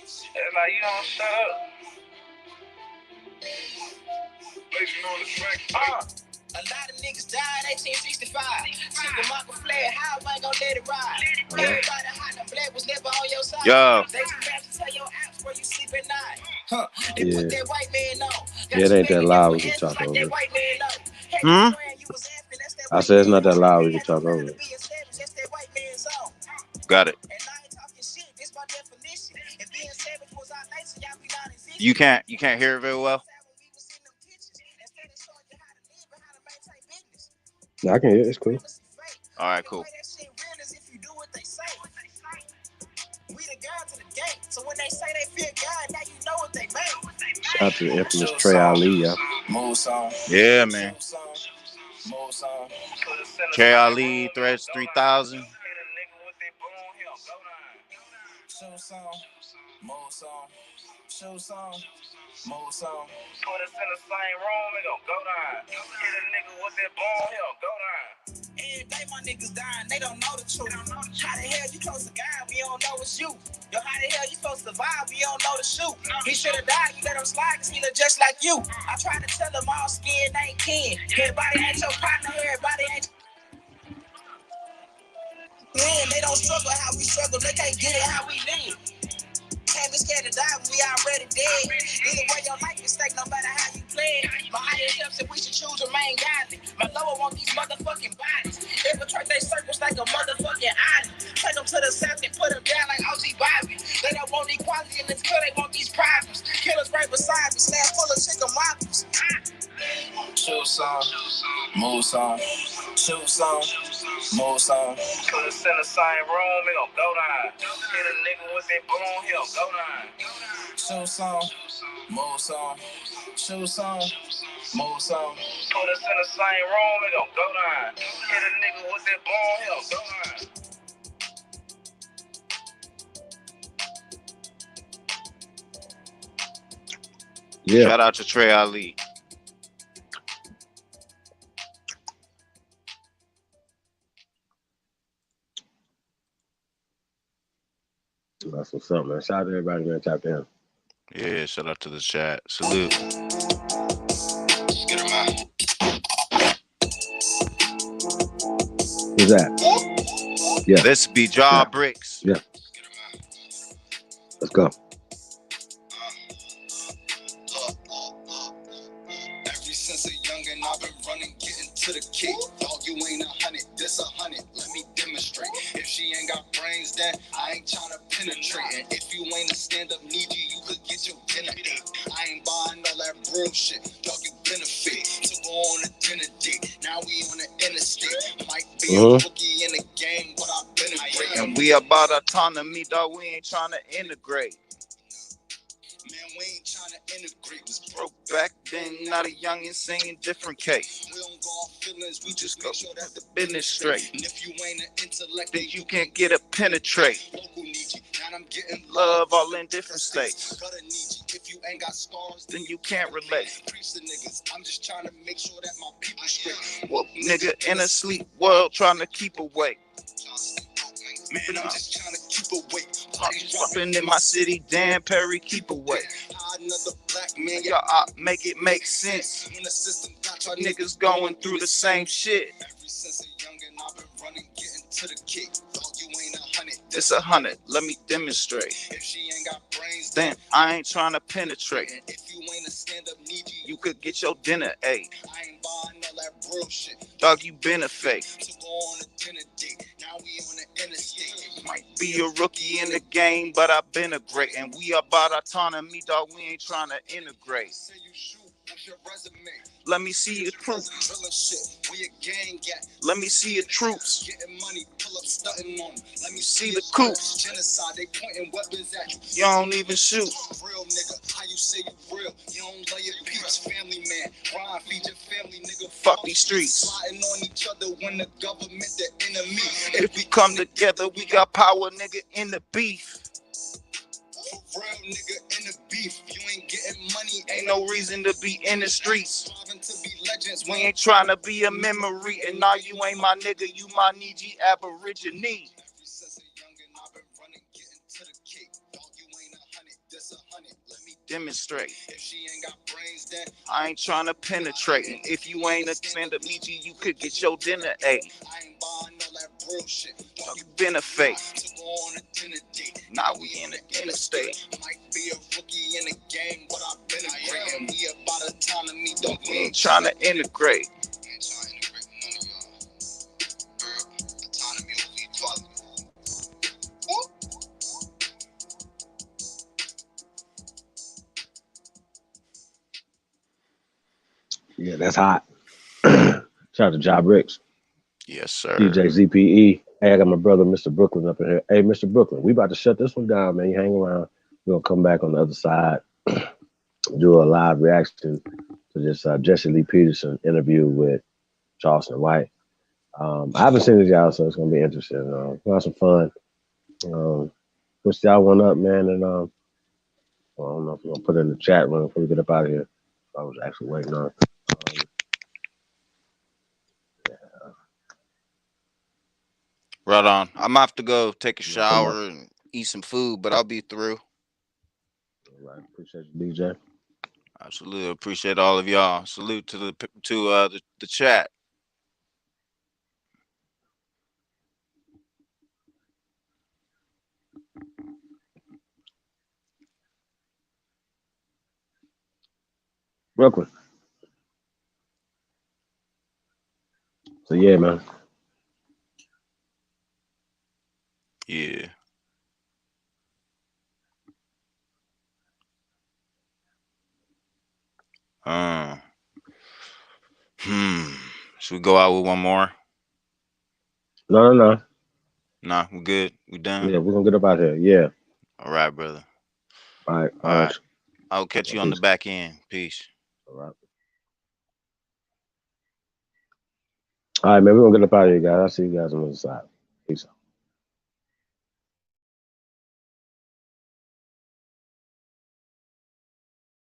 Speaker 14: It's like you don't shut up.
Speaker 16: A lot of niggas died 1865. Took a Michael flag, how I ain't gonna let it ride. Everybody hot and black was never on your side.
Speaker 8: Yo.
Speaker 16: They too fast to tell your apps where you sleep at night. They put that white man on.
Speaker 1: Yeah, it ain't that loud. We can talk over it. I said it's not that loud. We can talk over it.
Speaker 8: Got it. You can't hear it very well?
Speaker 1: No, I can hear it. It's cool.
Speaker 8: All right, cool.
Speaker 1: Shout out to the infamous Trey Ali, yeah.
Speaker 8: Yeah, man. Trey Ali, Threats 3000.
Speaker 14: Put us in the same room, it gon' go down. Hit a nigga with that bone, he gon' go down.
Speaker 16: Every day my niggas dying, they don't know the truth. How the hell you close to God, we don't know it's you. Yo, how the hell you supposed to survive, we don't know the shoot. He should've died, you let him slide, cause he look just like you. I try to tell him all skin ain't kin. Everybody ain't your partner, everybody ain't win. They don't struggle how we struggle, they can't get it how we live. Can't be scared to die when we already dead. Either way, your life is stake, no matter how you play it. My higher self said we should choose to remain godly. My lower want these motherfucking bodies. Infiltrate they circles like a motherfucking island. Take them to the south and put them down like OG Bobby. They don't want equality in this club, they want these problems. Killers right beside me, slab full of chicken moppers.
Speaker 14: Shoot some, move some, shoot some, move some. Put us in the same room, it gon' go down. Hit a nigga with that boom, he gon' go down. Shoot some, move some, shoot some, move some. Put us in the same room, it gon' go down. Hit a nigga with that boom, he gon' go down.
Speaker 1: Yeah.
Speaker 8: Shout out to Trey Ali.
Speaker 1: That's what's up, man. Shout out to everybody that tapped in.
Speaker 8: Yeah, shout out to the chat. Salute.
Speaker 1: Who's that? Yeah.
Speaker 8: This be Jaw Bricks.
Speaker 1: Yeah. Let's go.
Speaker 17: Ever since a youngin', I've been running, getting to the kick. Dog, you ain't 100, this 100. Let me demonstrate. If she ain't got brains, then I ain't tryna penetrate. And if you ain't a stand-up needy, you could get your dinner ate. I ain't buying all that broom shit. Dog, you benefit. rookie in the game, but I've been a great.
Speaker 8: And we about autonomy, dog. We ain't trying to integrate.
Speaker 17: Man, we ain't trying to integrate.
Speaker 8: Was broke back then, not a youngin' singing different case.
Speaker 17: We don't go off feelings, we just
Speaker 8: Go
Speaker 17: make sure that
Speaker 8: the business straight.
Speaker 17: And if you ain't an intellect,
Speaker 8: Then you can't get a penetrate.
Speaker 17: local need you. And I'm getting
Speaker 8: Love all in different states.
Speaker 17: Gotta need you. If you ain't got scars,
Speaker 8: Then you can't relate.
Speaker 17: preach the niggas. I'm just trying to make sure that my people straight.
Speaker 8: Whoop, nigga in a sleep world trying to keep awake.
Speaker 17: Man, I'm just trying to keep awake.
Speaker 8: Parties dropping in my city, Dan Perry, keep away.
Speaker 17: Another black man,
Speaker 8: Y'all make it make sense.
Speaker 17: when the system got y'all
Speaker 8: Niggas going through the same shit.
Speaker 17: Ever since a youngin', I've been running, getting to the kick. Dog, you ain't 100.
Speaker 8: It's 100, let me demonstrate.
Speaker 17: If she ain't got brains,
Speaker 8: Then I ain't trying to penetrate.
Speaker 17: and if you ain't a stand-up needy,
Speaker 8: You could get your dinner ate.
Speaker 17: I ain't buying all that real shit.
Speaker 8: Dog, you been a fake.
Speaker 17: To go on a dinner date, now we on the interstate.
Speaker 8: Might be a rookie in the game, but I've been a great. And we about autonomy, dog. We ain't trying to integrate.
Speaker 17: Say you shoot, what's your resume?
Speaker 8: Let me see your proof.
Speaker 17: Drilling shit, we a gang gat.
Speaker 8: Let me see your troops.
Speaker 17: Getting money, pull up stunting on 'em. Let me
Speaker 8: See
Speaker 17: see
Speaker 8: the
Speaker 17: your
Speaker 8: coops.
Speaker 17: genocide, they pointing weapons at you.
Speaker 8: You don't even shoot.
Speaker 17: Real nigga, how you say you real? You don't love your peeps, family man. Ryan, feed your family, nigga.
Speaker 8: Fuck these streets.
Speaker 17: Sliding on each other when the government the enemy.
Speaker 8: If we come together, we got power, nigga, in the beef.
Speaker 17: For real nigga in the beef, you ain't getting money,
Speaker 8: Ain't no reason to be in the streets.
Speaker 17: striving to be legends.
Speaker 8: We ain't trying to be a memory. And now you ain't my nigga, you my Niji Aborigine.
Speaker 17: Ever since a youngin', I've been running, getting to the cake. Dog, you ain't 100, this 100. Let me
Speaker 8: Demonstrate.
Speaker 17: if she ain't got brains, then
Speaker 8: I ain't trying to penetrate. And if you ain't a stand up Niji, you could get your dinner ate.
Speaker 17: I ain't buying all that real shit.
Speaker 8: Dog, you been a fake.
Speaker 17: To go on a dinner date.
Speaker 8: Now we in the interstate.
Speaker 17: Might be a rookie in the game, but I've been a great. And we about autonomy, don't
Speaker 8: We ain't trying to integrate.
Speaker 17: ain't trying to integrate none of y'all. Autonomy over equality.
Speaker 1: Yeah, that's hot. Shout out to Job Ricks,
Speaker 8: Yes, sir.
Speaker 1: DJ ZPE. Hey, I got my brother, Mr. Brooklyn, up in here. Hey, Mr. Brooklyn, we about to shut this one down, man. You hang around. We're gonna come back on the other side, do a live reaction to this Jesse Lee Peterson interview with Charleston White. I haven't seen it, y'all, so it's gonna be interesting. We'll have some fun. Push y'all one up, man, and well, I don't know if we're gonna put it in the chat room before we get up out of here. I was actually waiting on.
Speaker 8: Right on. I'm gonna have to go take a
Speaker 1: Yeah, come
Speaker 8: shower and eat some food, but I'll be through.
Speaker 1: All right, appreciate you, DJ.
Speaker 8: Absolutely appreciate all of y'all. Salute to the chat.
Speaker 1: Brooklyn. So yeah, man.
Speaker 8: Yeah. Should we go out with one more?
Speaker 1: No.
Speaker 8: Nah, we good. We done.
Speaker 1: Yeah, we're gonna get up out here. Yeah.
Speaker 8: All right, brother.
Speaker 1: All right.
Speaker 8: All right. I'll catch you on the back end. Peace.
Speaker 1: All right. All right, man. We're gonna get up out of here, guys. I'll see you guys on the other side. Peace out.